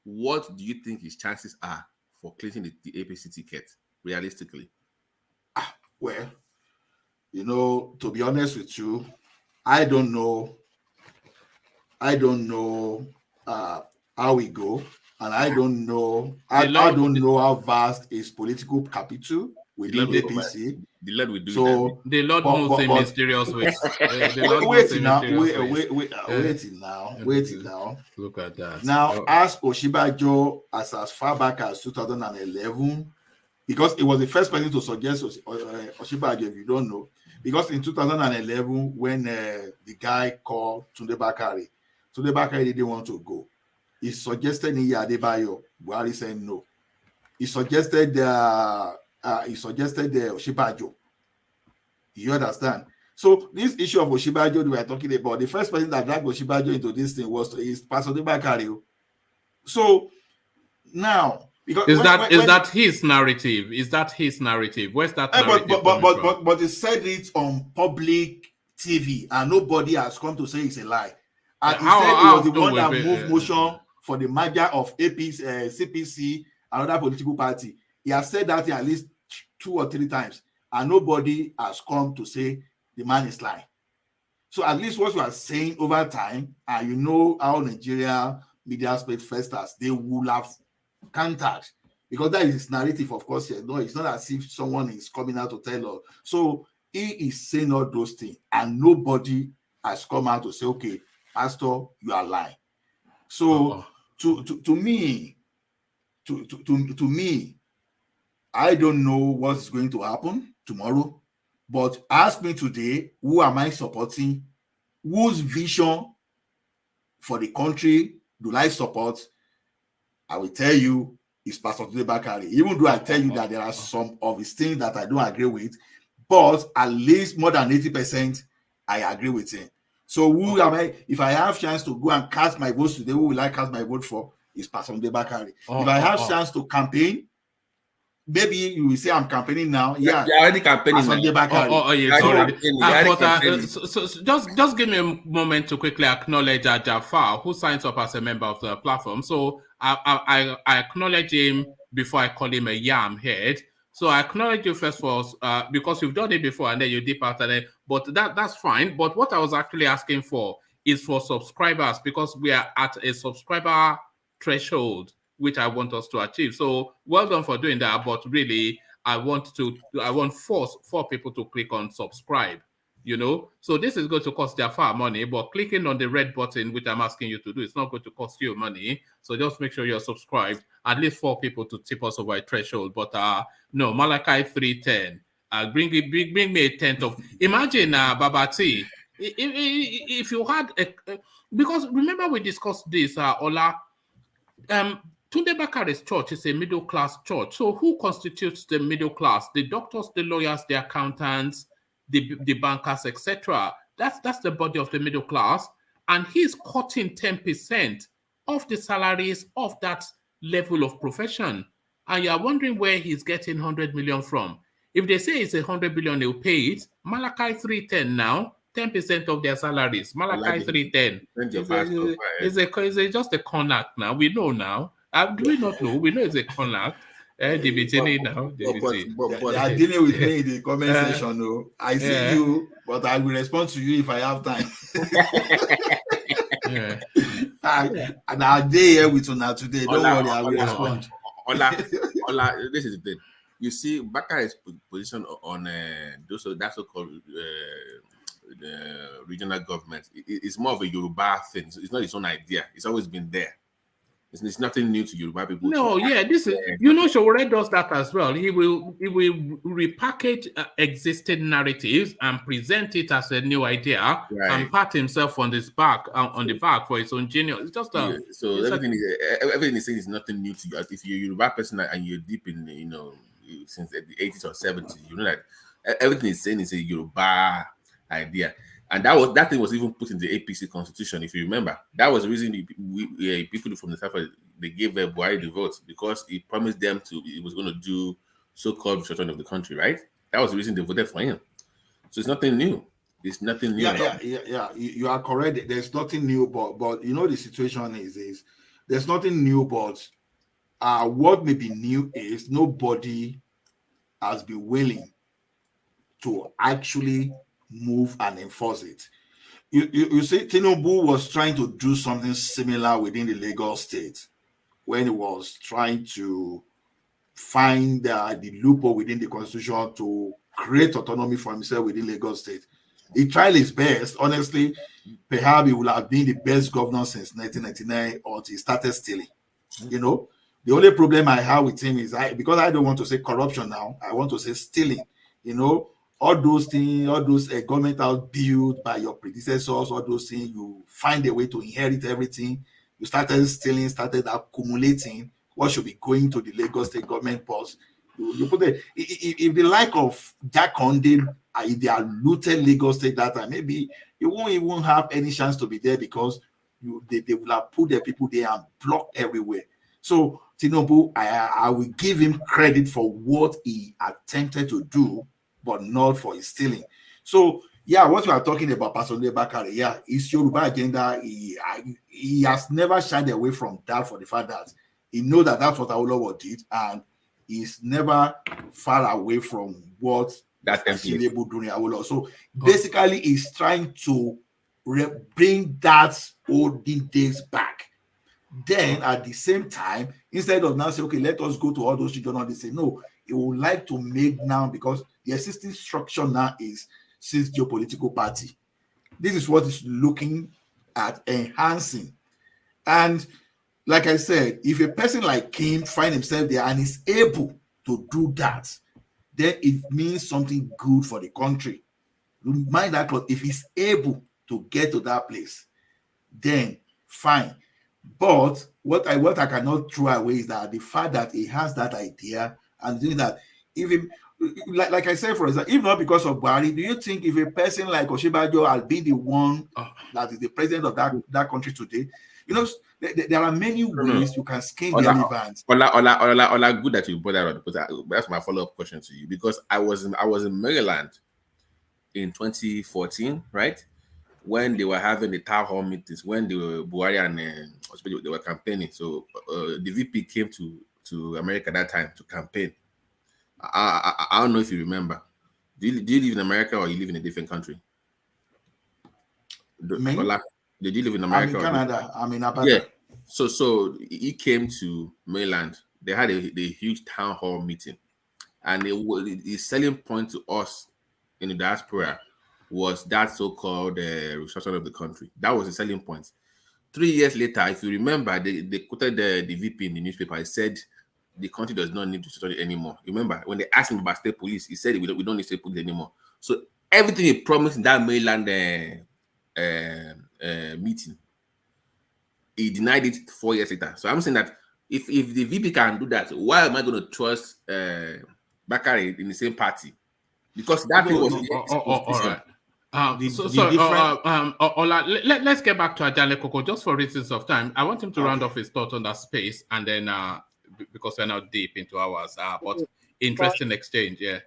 what do you think his chances are for clinching the APC ticket realistically? Well, to be honest with you, I don't know how we go, and I don't know. I don't know how vast is political capital within APC. The Lord will do so that. The Lord moves in mysterious ways. Wait now. Look at that. Now, ask Osinbajo as far back as 2011, because it was the first person to suggest Osinbajo, if you don't know, because in 2011, when the guy called Tunde Bakari didn't want to go. He suggested Iya Adebayo. Buhari said no. He suggested Osinbajo. You understand? So this issue of Osinbajo we are talking about, the first person that dragged Osinbajo into this thing is Pastor Bakari. So now, because is that his narrative? Is that his narrative? Where's that narrative? But he said it on public TV, and nobody has come to say it's a lie. And he said he was the one that moved motion for the merger of APC, CPC, another political party. He has said that at least 2 or 3 times, and nobody has come to say the man is lying. So at least what you are saying over time, and you know how Nigeria media space festers, they will have countered, because that is his narrative, of course. No, it's not as if someone is coming out to tell us. So he is saying all those things, and nobody has come out to say, okay, Pastor, you are lying. So to me, I don't know what's going to happen tomorrow, but ask me today, who am I supporting? Whose vision for the country do I support? I will tell you it's Pastor Bakari. Even though I tell you that there are some of his things that I don't agree with, but at least more than 80% I agree with him. So who am I? If I have chance to go and cast my votes today, who will I cast my vote for? Is Pastor Bakari. If I have chance to campaign, maybe you will say I'm campaigning now. Yeah, you're already campaigning. So just give me a moment to quickly acknowledge Jafar, who signs up as a member of the platform. So I acknowledge him before I call him a yam head. So I acknowledge you first for because you've done it before and then you dip out of it. But that's fine. But what I was actually asking for is for subscribers, because we are at a subscriber threshold which I want us to achieve. So well done for doing that. But really, I want four people to click on subscribe. You know, so this is going to cost Jafar money, but clicking on the red button, which I'm asking you to do, it's not going to cost you money. So just make sure you're subscribed. At least 4 people to tip us over a threshold. But no, Malachi 310. Bring me a tenth of. Imagine Babati. If you had because remember we discussed this, Ola. Tunde Bakari's church is a middle class church. So who constitutes the middle class? The doctors, the lawyers, the accountants, the bankers, etc. That's the body of the middle class, and he's cutting 10% of the salaries of that level of profession. And you're wondering where he's getting 100 million from. If they say it's 100 billion, they'll pay it. Malachi 310 now, 10% of their salaries. Malachi 310 is just a connect now. We know now. Do we not know? We know it's a connect. DBT now. But they are dealing with me in the comment section. No, I see you, but I will respond to you if I have time. And I'll be here with you now today. Don't worry, I will respond. Ola, this is the thing. You see, Bakari's position on those that's so-called the regional government. It's more of a Yoruba thing. It's not his own idea. It's always been there. It's nothing new to Yoruba people. No, this is Showore does that as well. He will repackage existing narratives and present it as a new idea, and pat himself on his back on the back for his own genius. It's just so everything is saying is nothing new to you. If you're a Yoruba person and you're deep in since the 80s or 70s, you know that everything he's saying is a Yoruba idea. And that thing was even put in the APC constitution, if you remember. That was the reason people from the South, they gave Buhari the vote, because he promised them he was going to do so-called restructuring of the country, right? That was the reason they voted for him. So it's nothing new. It's nothing new. Yeah. You are correct. There's nothing new, but you know the situation is there's nothing new, but what may be new is nobody has been willing to actually move and enforce it. You see, Tinubu was trying to do something similar within the Lagos state when he was trying to find the loophole within the constitution to create autonomy for himself within Lagos state. He tried his best. Honestly, perhaps he would have been the best governor since 1999 until he started stealing. You know, the only problem I have with him is because I don't want to say corruption now, I want to say stealing. You know, all those things, all those government house built by your predecessors, all those things, you find a way to inherit everything. You started stealing, started accumulating what should be going to the Lagos state government purse. You put if the like of Jack Conde, if they are looted Lagos state that time, maybe you won't even have any chance to be there, because they will have put their people there and block everywhere. So Tinubu, I will give him credit for what he attempted to do, but not for his stealing. So what you are talking about, Pastor Bakari, his Yoruba agenda, he has never shied away from that, for the fact that he knows that that's what Awolowo did, and he's never far away from what That template. during Awolowo. So basically, he's trying to bring that olden days back. Then at the same time, instead of now say, okay, let us go to all those children, they say no, he would like to make now, because the existing structure now is 6 geopolitical party. This is what is looking at enhancing. And like I said, if a person like Kim find himself there and is able to do that, then it means something good for the country. Mind that, if he's able to get to that place, then fine. But what I cannot throw away is that the fact that he has that idea and doing that, even like I said, for example, if not because of Buhari, do you think if a person like Osinbajo will be the one that is the president of that country today? You know, there are many ways you can skin the elephant. Ola, good that you brought that up, because that's my follow-up question to you. Because I was in Maryland in 2014, right? When they were having the town hall meetings, when they were Buhari and they were campaigning. So the VP came to America that time to campaign. I don't know if you remember. Do you live in America or you live in a different country? Me? Did you live in America? I'm in Canada. I'm in Alberta. Yeah. So he came to Maryland. They had a huge town hall meeting, and the selling point to us in the diaspora was that so-called restructuring of the country. That was the selling point. 3 years later, if you remember, they quoted the VP in the newspaper. He said the country does not need to study anymore. Remember, when they asked him about state police, he said we don't need state police anymore. So everything he promised in that Maryland meeting, he denied it 4 years later. So I'm saying that if the VP can do that, why am I going to trust Bakari in the same party? Because that was all right. Let's get back to Ajale Koko just for reasons of time. I want him to round off his thought on that space, and then because we're now deep into ours, but interesting exchange, yeah.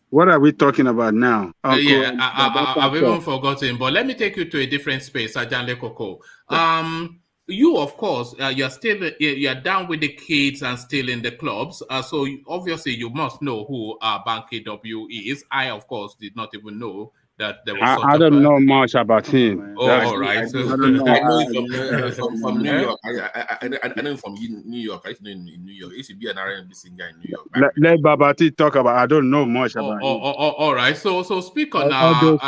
What are we talking about now? I've even forgotten, but let me take you to a different space, Ajale Koko. You, of course, you're down with the kids and still in the clubs. So obviously you must know who Banky W is. I, of course, did not even know that there was. I don't know much about him. All right. I know him from New York. I know him from New York. I used to know him in New York. He used to be an R&B singer in New York. Let Babati talk about. I don't know much about him. All right. So speak on all those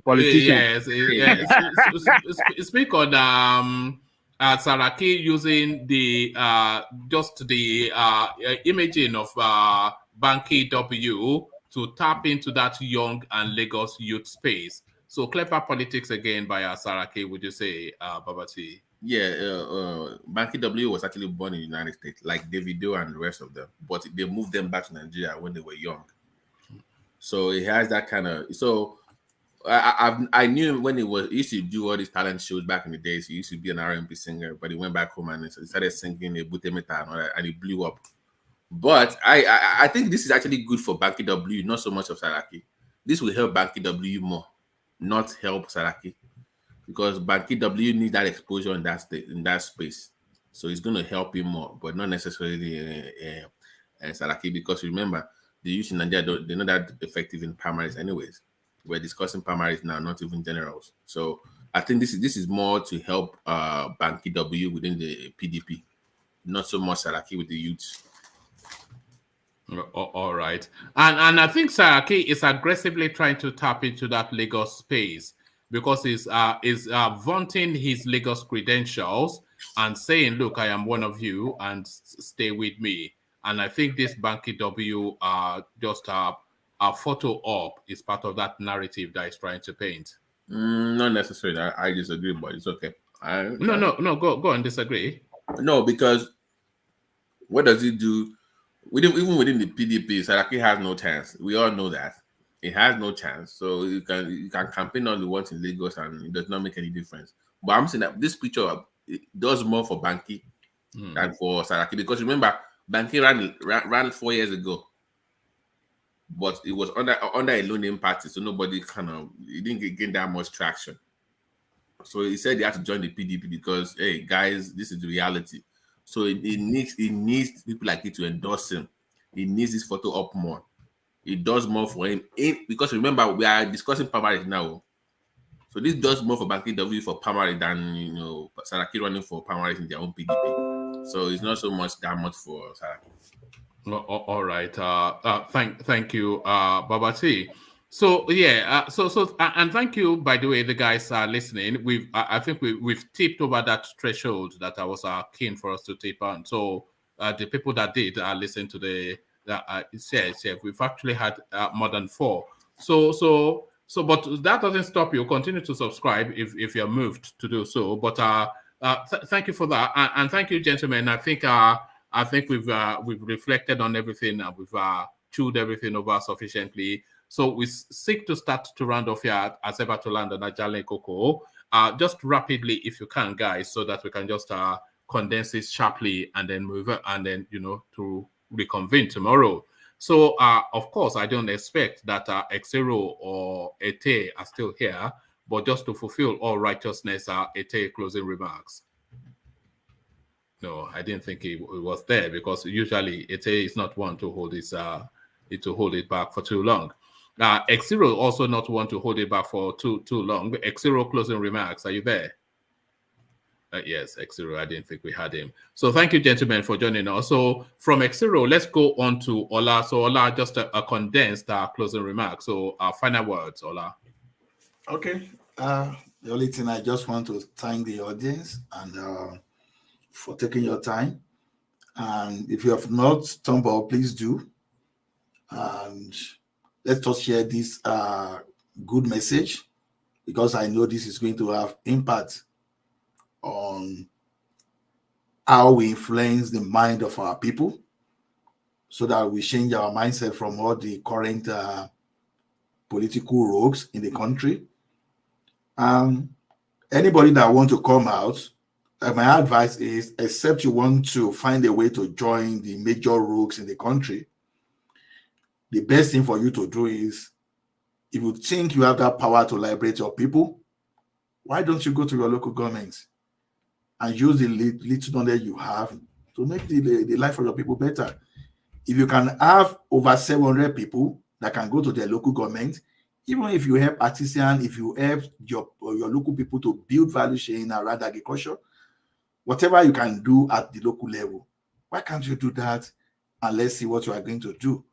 politicians. Yes. Speak on SARAKI using the imaging of Banky W to tap into that young and Lagos youth space. So clever politics again by SARAKI, would you say, Babati? Yeah, Banky W was actually born in the United States, like Davido and the rest of them, but they moved them back to Nigeria when they were young. So he has that kind of. So I knew him when he used to do all these talent shows back in the days. He used to be an R&B singer, but he went back home and he started singing a Butemeta and all that, and he blew up. But I think this is actually good for Banky W, not so much of SARAKI. This will help Banky W more, not help SARAKI, because Banky W needs that exposure in that space. So it's going to help him more, but not necessarily SARAKI, because remember, the youth in Nigeria, they're not that effective in primaries anyways. We're discussing primaries now, not even generals. So I think this is more to help Banky W within the PDP, not so much SARAKI with the youth. All right. And I think SARAKI is aggressively trying to tap into that Lagos space because he's vaunting his Lagos credentials and saying, look, I am one of you and stay with me. And I think this Banky W just a photo op is part of that narrative that he's trying to paint. Not necessarily. I disagree, but it's okay. No, go and disagree. No, because what does he do? Even within the PDP, SARAKI has no chance. We all know that. It has no chance. So you can campaign all you want in Lagos and it does not make any difference. But I'm saying that this picture does more for Banky than for SARAKI. Because remember, Banky ran 4 years ago. But it was under a low-name party, so nobody he didn't gain that much traction. So he said he had to join the PDP because, hey, guys, this is the reality. So it needs people like you to endorse him. He needs his photo up more. It does more for him. Because remember, we are discussing primaries now. So this does more for Banky W for primary than Saraki running for primaries in their own PDP. So it's not so much that much for Saraki. All right. Thank you, Babati. So yeah. And thank you, by the way, the guys are listening. I think we've tipped over that threshold that I was keen for us to tip on. So the people that did listen to the we've actually had more than 4. So, but that doesn't stop you. Continue to subscribe if you're moved to do so. But thank you for that, and thank you, gentlemen. I think we've reflected on everything, and we've chewed everything over sufficiently. So we seek to start to round off here as ever to land on Ajale Koko. Just rapidly, if you can, guys, so that we can just condense it sharply and then move it, and then to reconvene tomorrow. So, of course, I don't expect that Exero or Ete are still here, but just to fulfill all righteousness, Ete closing remarks. No, I didn't think it was there, because usually Ete is not one to hold it back for too long. Exero also not one to hold it back for too long. Exero closing remarks. Are you there? Yes, Exero. I didn't think we had him. So thank you, gentlemen, for joining us. So from Exero, let's go on to Ola. So Ola, just a condensed closing remark. So final words, Ola. Okay. The only thing, I just want to thank the audience and for taking your time. And if you have not stumbled, please do. And let's just share this good message, because I know this is going to have impact on how we influence the mind of our people, so that we change our mindset from all the current political rogues in the country. Anybody that want to come out, my advice is, except you want to find a way to join the major rogues in the country, the best thing for you to do is, if you think you have that power to liberate your people, why don't you go to your local governments and use the little knowledge you have to make the life of your people better? If you can have over 700 people that can go to their local government, even if you help artisans, if you help your local people to build value chain around agriculture, whatever you can do at the local level, why can't you do that? And let's see what you are going to do.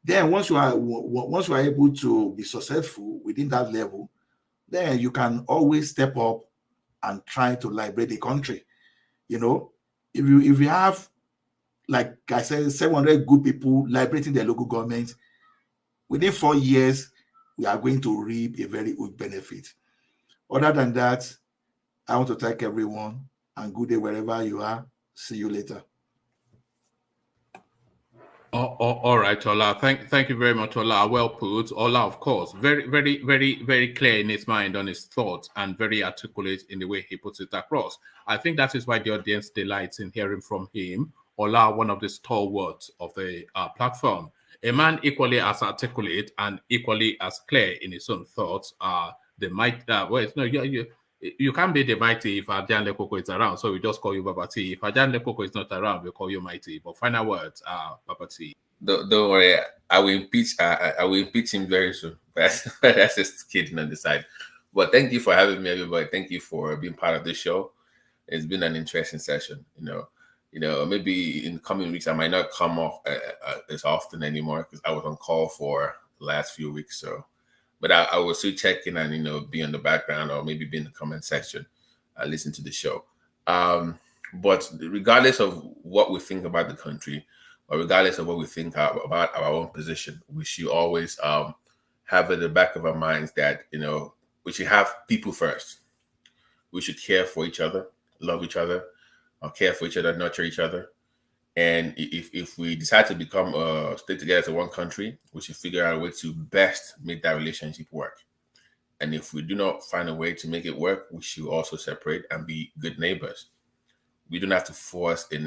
Then once you are able to be successful within that level, then you can always step up and try to liberate the country. If you have, like I said, 700 good people liberating their local government, within 4 years, we are going to reap a very good benefit. Other than that, I want to thank everyone, and good day wherever you are. See you later. All right, Ola. Thank you very much, Ola. Well put. Ola, of course, very, very, very, very clear in his mind on his thoughts, and very articulate in the way he puts it across. I think that is why the audience delights in hearing from him. Ola, one of the stalwarts of the platform, a man equally as articulate and equally as clear in his own thoughts. You can't be the mighty if Ajan Lekoko is around, so we just call you Babati. If Ajan Lekoko is not around, we call you mighty. But final words, Babati. Don't worry, I will impeach him very soon. That's just kidding on the side. But thank you for having me, everybody. Thank you for being part of this show. It's been an interesting session. Maybe in coming weeks I might not come off as often anymore, because I was on call for the last few weeks. So, but I will still check in and be in the background, or maybe be in the comment section, listen to the show. But regardless of what we think about the country, or regardless of what we think about our own position, we should always have at the back of our minds that we should have people first. We should care for each other, love each other, or care for each other, nurture each other. And if we decide to stay together as one country, we should figure out a way to best make that relationship work. And if we do not find a way to make it work, we should also separate and be good neighbors. We don't have to force a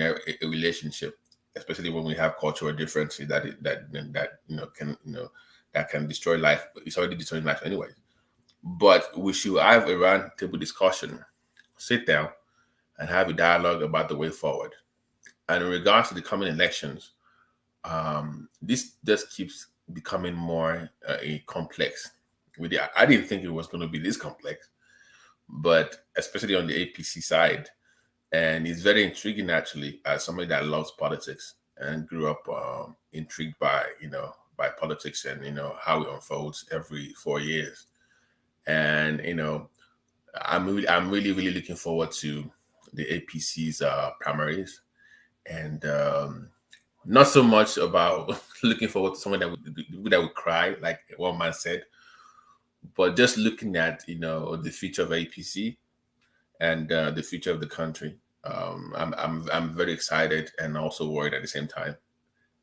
relationship, especially when we have cultural differences that can destroy life. It's already destroying life anyway. But we should have a round table discussion, sit down, and have a dialogue about the way forward. And in regards to the coming elections, this just keeps becoming more complex. I didn't think it was going to be this complex, but especially on the APC side. And it's very intriguing, actually, as somebody that loves politics and grew up intrigued by, by politics and, how it unfolds every 4 years. And, I'm really, really looking forward to the APC's primaries, and not so much about looking forward to someone that would cry, like one man said, but just looking at, the future of APC and the future of the country. I'm very excited and also worried at the same time.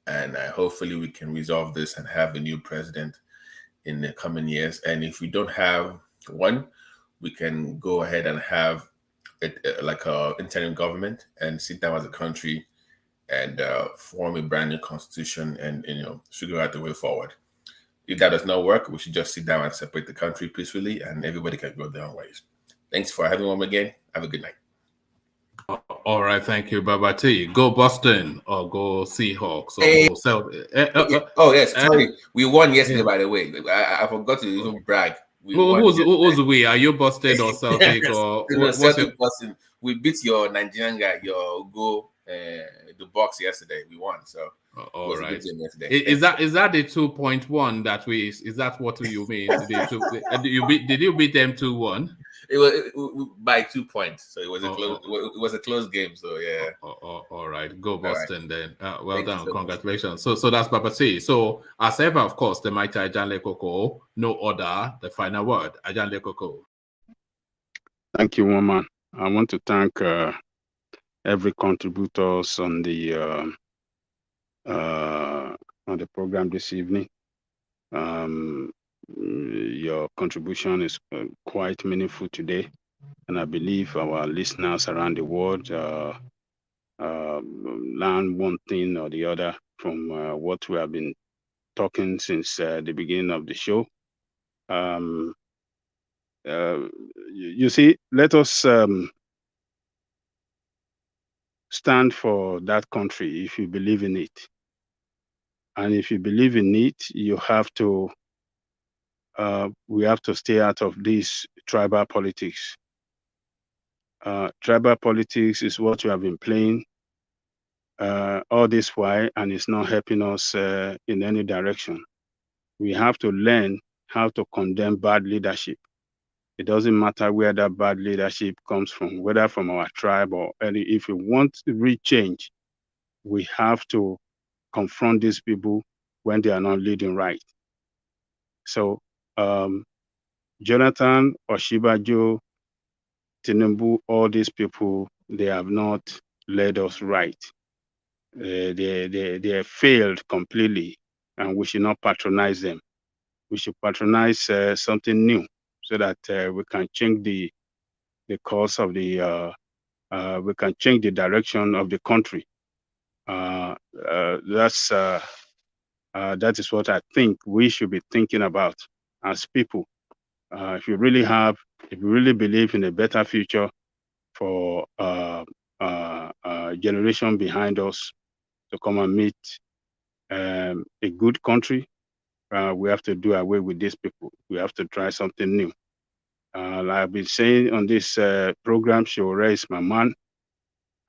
And hopefully we can resolve this and have a new president in the coming years. And if we don't have one, we can go ahead and have like a interim government and sit down as a country and form a brand new constitution and figure out the way forward. If that does not work, we should just sit down and separate the country peacefully, and everybody can go their own ways. Thanks for having me again. Have a good night. All right, thank you, Baba T. Go Boston or go Seahawks or go Celtics. Oh yes, sorry, we won yesterday. By the way, I forgot to even brag. Who's we? Are you Boston or Celtic or Celtic? Boston. We beat your Nigerian guy, your goal, the Bucks yesterday. We won. So all right. Is that the 2.1 that we? Is that what you mean? Did you beat them 2-1? It was by 2 points, so it was a close game. So yeah. All right, go Boston then. Well done, so congratulations. So that's Papa C. So as ever, of course, the mighty Ajan Lekoko, no order, the final word. Ajan Lekoko. Thank you, woman. I want to thank every contributors on the program this evening. Your contribution is quite meaningful today, and I believe our listeners around the world learn one thing or the other from what we have been talking since the beginning of the show. You see, let us stand for that country if you believe in it. And if you believe in it, you have to we have to stay out of this tribal politics. Tribal politics is what we have been playing all this while, and it's not helping us in any direction. We have to learn how to condemn bad leadership. It doesn't matter where that bad leadership comes from, whether from our tribe or any. If we want real change, we have to confront these people when they are not leading right. So Jonathan, Osinbajo, Tinubu, all these people, they have not led us right. They have failed completely, and we should not patronize them. We should patronize something new so that we can change the course of the we can change the direction of the country. That is what I think we should be thinking about as people. If you really believe in a better future for generation behind us to come and meet a good country, we have to do away with these people. We have to try something new. Like I've been saying on this program, Shore is my man.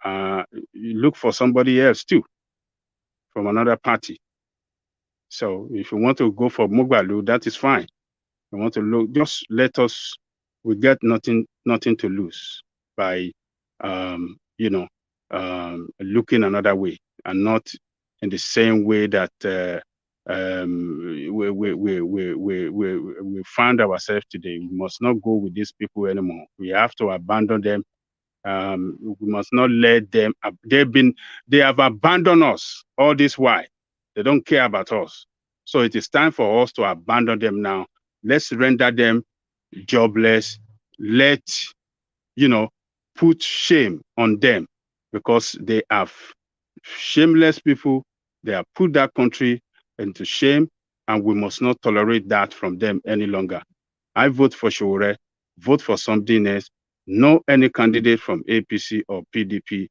You look for somebody else too, from another party. So if you want to go for Mogbalu, that is fine. You want to look, just let us. We get nothing to lose by looking another way and not in the same way that we find ourselves today. We must not go with these people anymore. We have to abandon them. We must not let them. They have abandoned us all this while. They don't care about us. So it is time for us to abandon them now. Let's render them jobless. Let put shame on them, because they are shameless people. They have put that country into shame, and we must not tolerate that from them any longer. I vote for Shore, vote for something else. No any candidate from APC or PDP.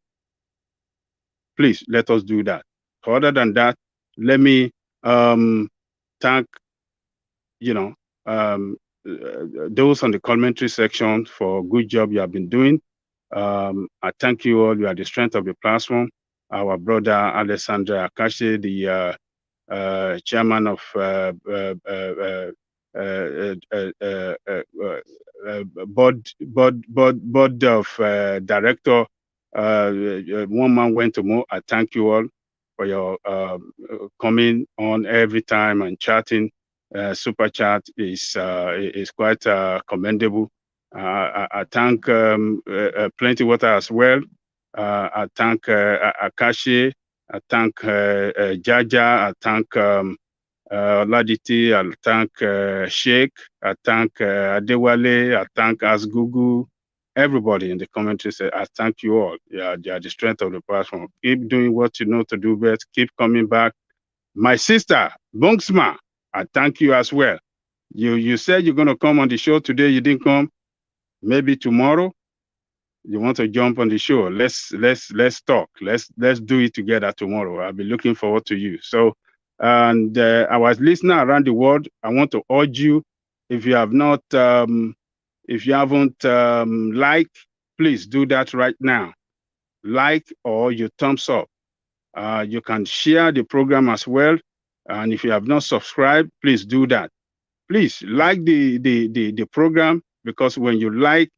please let us do that. Other than that, let me thank those on the commentary section for a good job you have been doing. I thank you all. You are the strength of the platform. Our brother Alessandra Akashi, the chairman of board of director. One man went to more. I thank you all for your coming on every time and chatting. Super chat is quite commendable. I thank Plenty Water as well. I thank Akashi. I thank Jaja. I thank Laditi. I thank Sheikh. I thank Adewale. I thank Asgugu. Everybody in the commentary said, I thank you all. Yeah, they are the strength of the platform. Keep doing what you know to do best. Keep coming back. My sister, Bonksma, I thank you as well. You said you're going to come on the show today. You didn't come. Maybe tomorrow you want to jump on the show. Let's talk. Let's do it together tomorrow. I'll be looking forward to you. So, and our listener around the world, I want to urge you, if you have not, if you haven't liked, please do that right now. Like or you thumbs up. You can share the program as well. And if you have not subscribed, please do that. Please like the program, because when you like,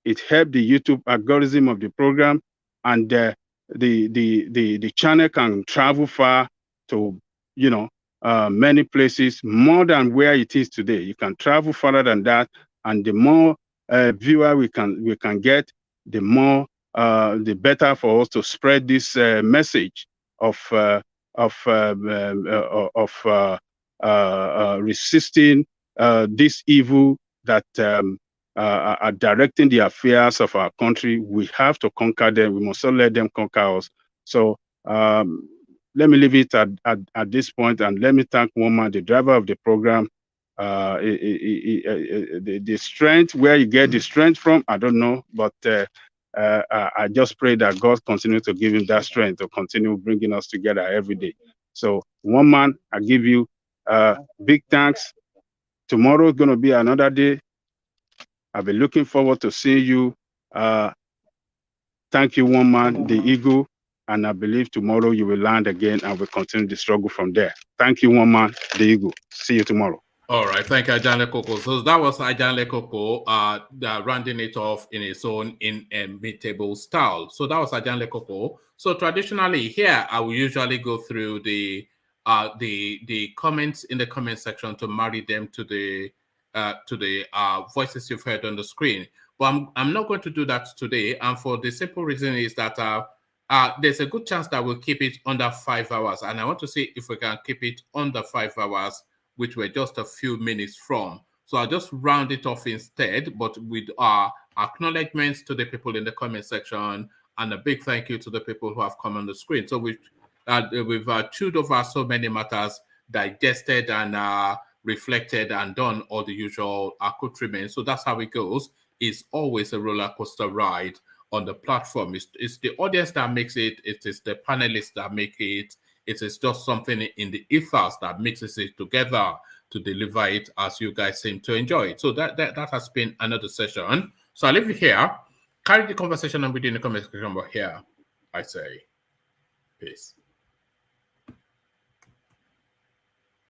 it helps the YouTube algorithm of the program, and the channel can travel far to many places, more than where it is today. You can travel further than that, and the more viewer we can get, the more the better for us to spread this message of resisting this evil that are directing the affairs of our country. We have to conquer them. We must not let them conquer us. So let me leave it at this point, and let me thank Woman, the driver of the program. The strength, where you get the strength from, I don't know, but I just pray that God continue to give him that strength to continue bringing us together every day. So, Woman, I give you big thanks. Tomorrow is going to be another day. I'll be looking forward to seeing you. Thank you, Woman, the Eagle. And I believe tomorrow you will land again and we'll continue the struggle from there. Thank you, Woman, the Eagle. See you tomorrow. All right, thank you, Ajanle Koko. So that was Ajanle Koko rounding it off in its own inimitable style. So that was Ajanle Koko. So traditionally here, I will usually go through the comments in the comment section to marry them to the voices you've heard on the screen. But I'm not going to do that today, and for the simple reason is that there's a good chance that we'll keep it under 5 hours, and I want to see if we can keep it under 5 hours, which we're just a few minutes from. So I'll just round it off instead, but with our acknowledgements to the people in the comment section, and a big thank you to the people who have come on the screen. So we've chewed over so many matters, digested and reflected and done all the usual accoutrements. So that's how it goes. It's always a roller coaster ride on the platform. It's the audience that makes it. It is the panelists that make it. It is just something in the ethos that mixes it together to deliver it as you guys seem to enjoy it. So that has been another session. So I'll leave it here. Carry the conversation on within the comment section, but here I say peace.